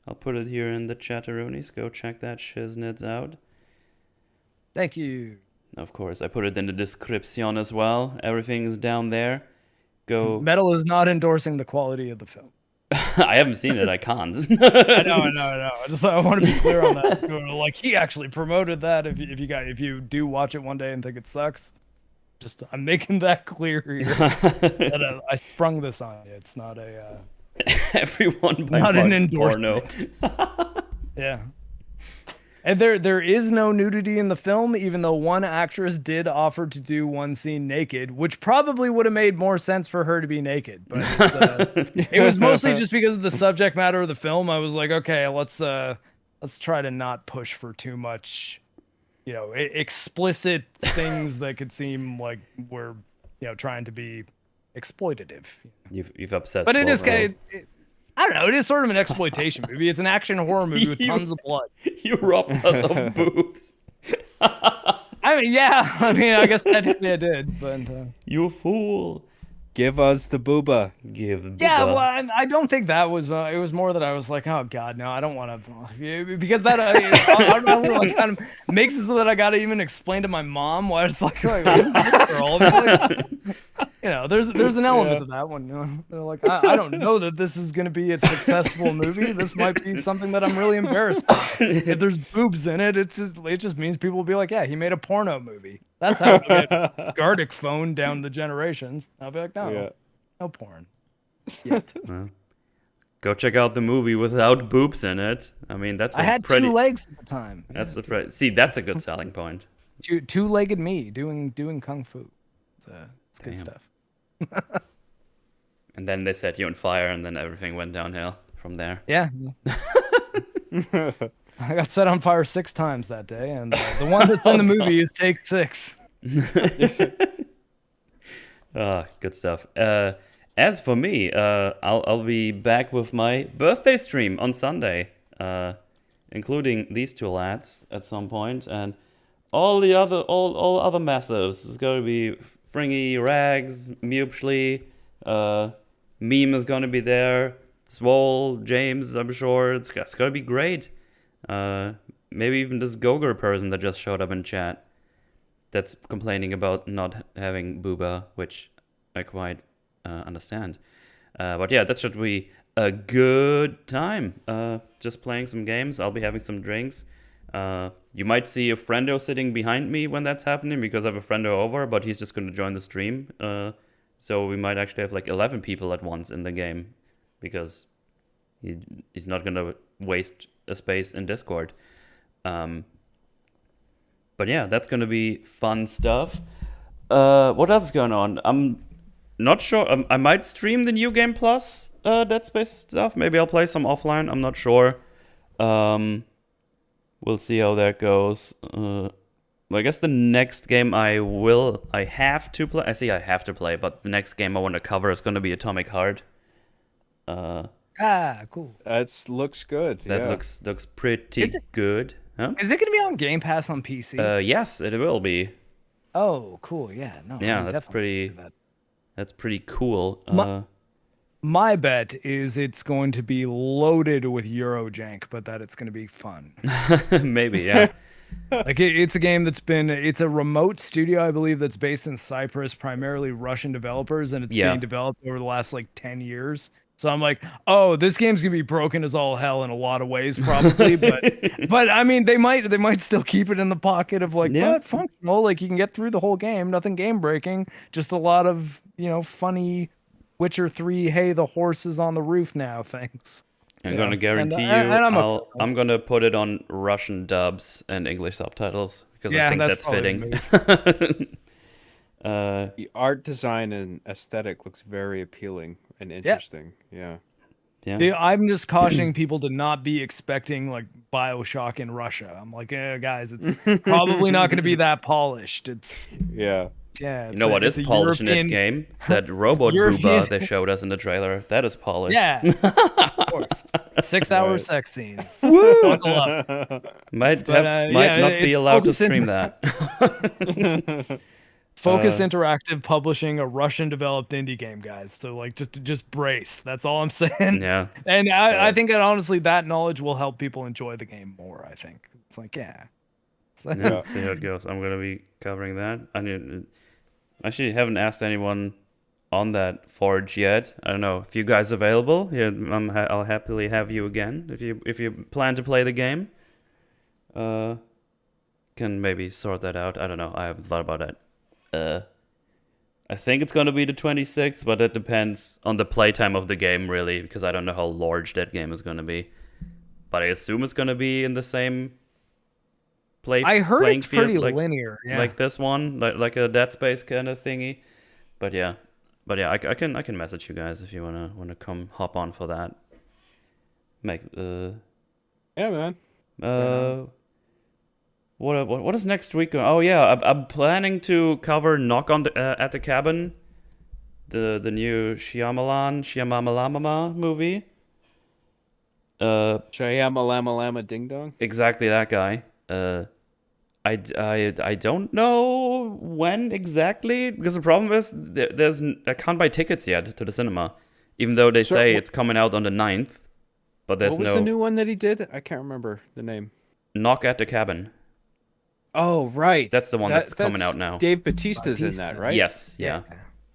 I'll put it here in the chatteroonies. Go check that shiznits out. Thank you. Of course, I put it in the description as well. Everything is down there. Go. Metal is not endorsing the quality of the film. I haven't seen it. I can't. I know. I want to be clear on that. Like he actually promoted that. If you do watch it one day and think it sucks, I'm making that clear here. That I sprung this on you. It's not a Everyone by not an Mark's porno. endorsement. Yeah. And there is no nudity in the film, even though one actress did offer to do one scene naked, which probably would have made more sense for her to be naked. But it was mostly just because of the subject matter of the film. I was like, okay, let's try to not push for too much, explicit things that could seem like we're, trying to be exploitative. You've upset. But it is Swallow. I don't know. It is sort of an exploitation movie. It's an action horror movie with tons of blood. You robbed us of boobs. I mean, yeah. I guess technically I did, but You fool. Give us the booba. Give. yeah. booba. Well, I don't think that was. It was more that I was like, oh God, no, I don't want to, because that like, kind of makes it so that I got to even explain to my mom why it's like, wait, what is this girl? There's an element to that one. They're like, I don't know that this is going to be a successful movie. This might be something that I'm really embarrassed by. If there's boobs in it, it just means people will be like, yeah, he made a porno movie. That's how we get Gardic phone down the generations. I'll be like, no porn. Yet. Well, go check out the movie without boobs in it. I mean, that's I had pretty. 2 legs at the time. That's See, that's a good selling point. Two-legged me doing kung fu. It's good stuff. And then they set you on fire, and then everything went downhill from there. Yeah. I got set on fire 6 times that day, and the one that's in the movie is take 6. Good stuff. As for me, I'll be back with my birthday stream on Sunday, including these 2 lads at some point, and all other massives. It's going to be Fringy, Rags, Mupschli, Meme is going to be there, Swole, James, I'm sure. It's going to be great. Maybe even this Goger person that just showed up in chat that's complaining about not having booba, which I quite understand. But yeah, that should be a good time. Just playing some games. I'll be having some drinks. You might see a friendo sitting behind me when that's happening because I have a friendo over, but he's just going to join the stream. So we might actually have like 11 people at once in the game because he's not going to waste a space in Discord. But yeah, that's going to be fun stuff. What else is going on? I'm not sure. I might stream the New Game Plus Dead Space stuff. Maybe I'll play some offline. I'm not sure. We'll see how that goes. I guess the next game I have to play. I have to play, but the next game I want to cover is going to be Atomic Heart. Cool. That looks good. That looks pretty good. Huh? Is it going to be on Game Pass on PC? Yes, it will be. Oh, cool. Yeah. No. Yeah, that's pretty. That's pretty cool. My bet is it's going to be loaded with Eurojank, but that it's going to be fun. Maybe, yeah. Like it's a game it's a remote studio, I believe, that's based in Cyprus, primarily Russian developers, and it's Yeah. being developed over the last like 10 years. So I'm like, oh, this game's gonna be broken as all hell in a lot of ways, probably, but I mean, they might still keep it in the pocket of like, Yeah. but functional, like you can get through the whole game, nothing game breaking, just a lot of funny Witcher 3, hey, the horse is on the roof now, thanks. I'm gonna guarantee you, I'm gonna put it on Russian dubs and English subtitles because I think that's fitting. The art design and aesthetic looks very appealing and interesting. Yeah. I'm just cautioning people to not be expecting like BioShock in Russia. I'm like, guys, it's probably not going to be that polished. It's yeah. You know what is polished in that game? That robot booba they showed us in the trailer. That is polished. Yeah, of course. 6-hour sex scenes. Woo! Buckle up. Might not be allowed to stream that. Focus Interactive publishing a Russian-developed indie game, guys. So like, just brace. That's all I'm saying. Yeah. And I think that honestly, that knowledge will help people enjoy the game more. I think it's like, yeah. See how it goes. I'm gonna be covering that. Actually haven't asked anyone on that Forge yet. I don't know if you guys available. Yeah, I'll happily have you again if you plan to play the game. Can maybe sort that out. I don't know. I haven't thought about it. I think it's gonna be the 26th, but it depends on the playtime of the game, really, because I don't know how large that game is gonna be. But I assume it's gonna be in the same I heard playing it's field, pretty linear, like this one, like a Dead Space kind of thingy. But yeah, I can message you guys if you wanna come hop on for that. Yeah, man. What is next week? Oh yeah, I'm planning to cover Knock on at the Cabin, the new Shyamalan movie. Shyamalan Ding Dong. Exactly that guy. I don't know when exactly, because the problem is I can't buy tickets yet to the cinema, even though they say it's coming out on the 9th, but there's what was the new one that he did? I can't remember the name. Knock at the Cabin. Oh, right. That's the one that's coming out now. Dave Bautista's in that, right? Yes, yeah.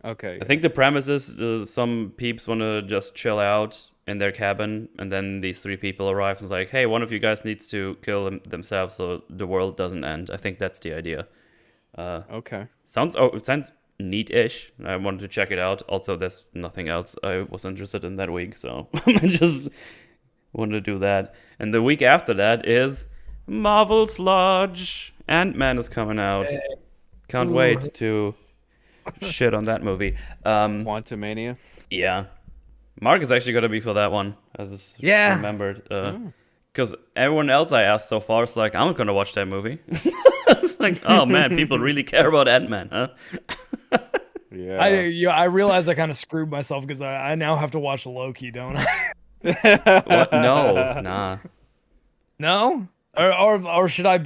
Okay. I think the premise is some peeps want to just chill out in their cabin, and then these three people arrive and it's like, hey, one of you guys needs to kill themselves so the world doesn't end. I think that's the idea. Okay. It sounds neat-ish. I wanted to check it out. Also, there's nothing else I was interested in that week, so I just wanted to do that. And the week after that is Marvel Sludge. Ant-Man is coming out. Can't wait to shit on that movie. Quantumania. Yeah. Mark is actually going to be for that one, as remembered. Because everyone else I asked so far is like, I'm not going to watch that movie. It's like, oh man, people really care about Ant-Man, huh? Yeah. I realized I kind of screwed myself because I now have to watch Loki, don't I? What? No, nah. No? Or should I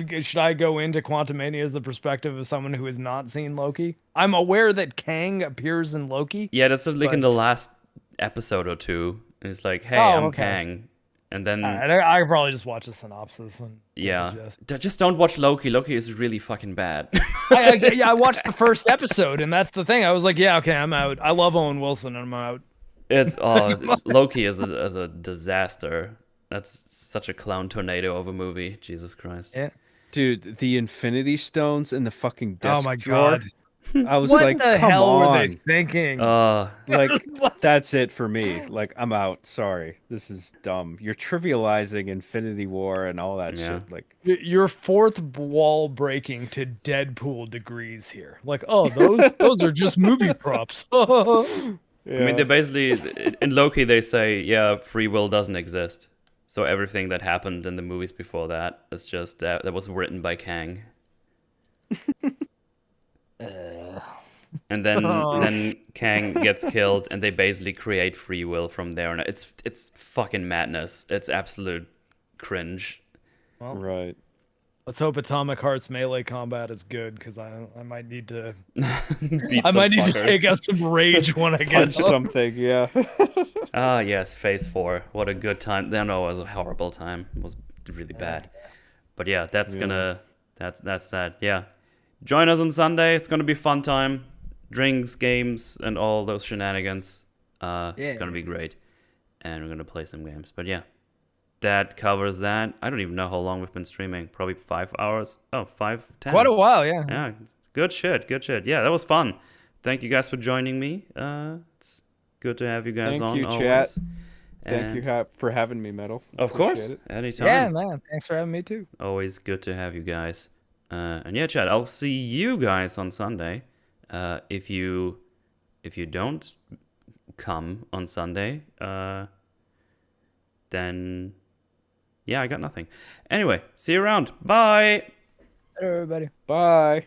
go into Quantumania as the perspective of someone who has not seen Loki? I'm aware that Kang appears in Loki. Yeah, that's like in the last episode or two. It's like, hey, I'm Kang. And then I could probably just watch a synopsis. Just don't watch Loki. Loki is really fucking bad. I watched the first episode, and that's the thing. I was like, yeah, okay, I'm out. I love Owen Wilson, and I'm out. Loki is a disaster. That's such a clown tornado of a movie. Jesus Christ. Yeah. Dude, the Infinity Stones in the fucking desk Oh my drawer. God. I was what like, the come hell on. were they thinking? Like, that's it for me. Like, I'm out. Sorry. This is dumb. You're trivializing Infinity War and all that shit. Like, you're fourth wall breaking to Deadpool degrees here. Like, oh, those are just movie props. I mean, they basically, in Loki, they say, yeah, free will doesn't exist. So everything that happened in the movies before that is just that was written by Kang. And then Kang gets killed, and they basically create free will from there. And it's fucking madness. It's absolute cringe. Well, right. Let's hope Atomic Heart's melee combat is good, because I might need to. I might need to take out some rage when I get punch something. Yeah. Yes, Phase 4. What a good time. No, it was a horrible time. It was really bad. But yeah, that's That's that. Yeah. Join us on Sunday. It's gonna be fun time. Drinks, games, and all those shenanigans. It's gonna be great. And we're gonna play some games. But yeah. That covers that. I don't even know how long we've been streaming. Probably 5 hours. Oh, 5, 10. Quite a while, yeah. Yeah. Good shit. Yeah, that was fun. Thank you guys for joining me. It's good to have you guys Thank on. you, always. chat. And Thank you for having me, Metal. of course. Appreciate it. Anytime. Yeah, man. Thanks for having me too. Always good to have you guys. And yeah, chat. I'll see you guys on Sunday. If you don't come on Sunday, then yeah, I got nothing. Anyway, see you around. Bye. Everybody. Bye.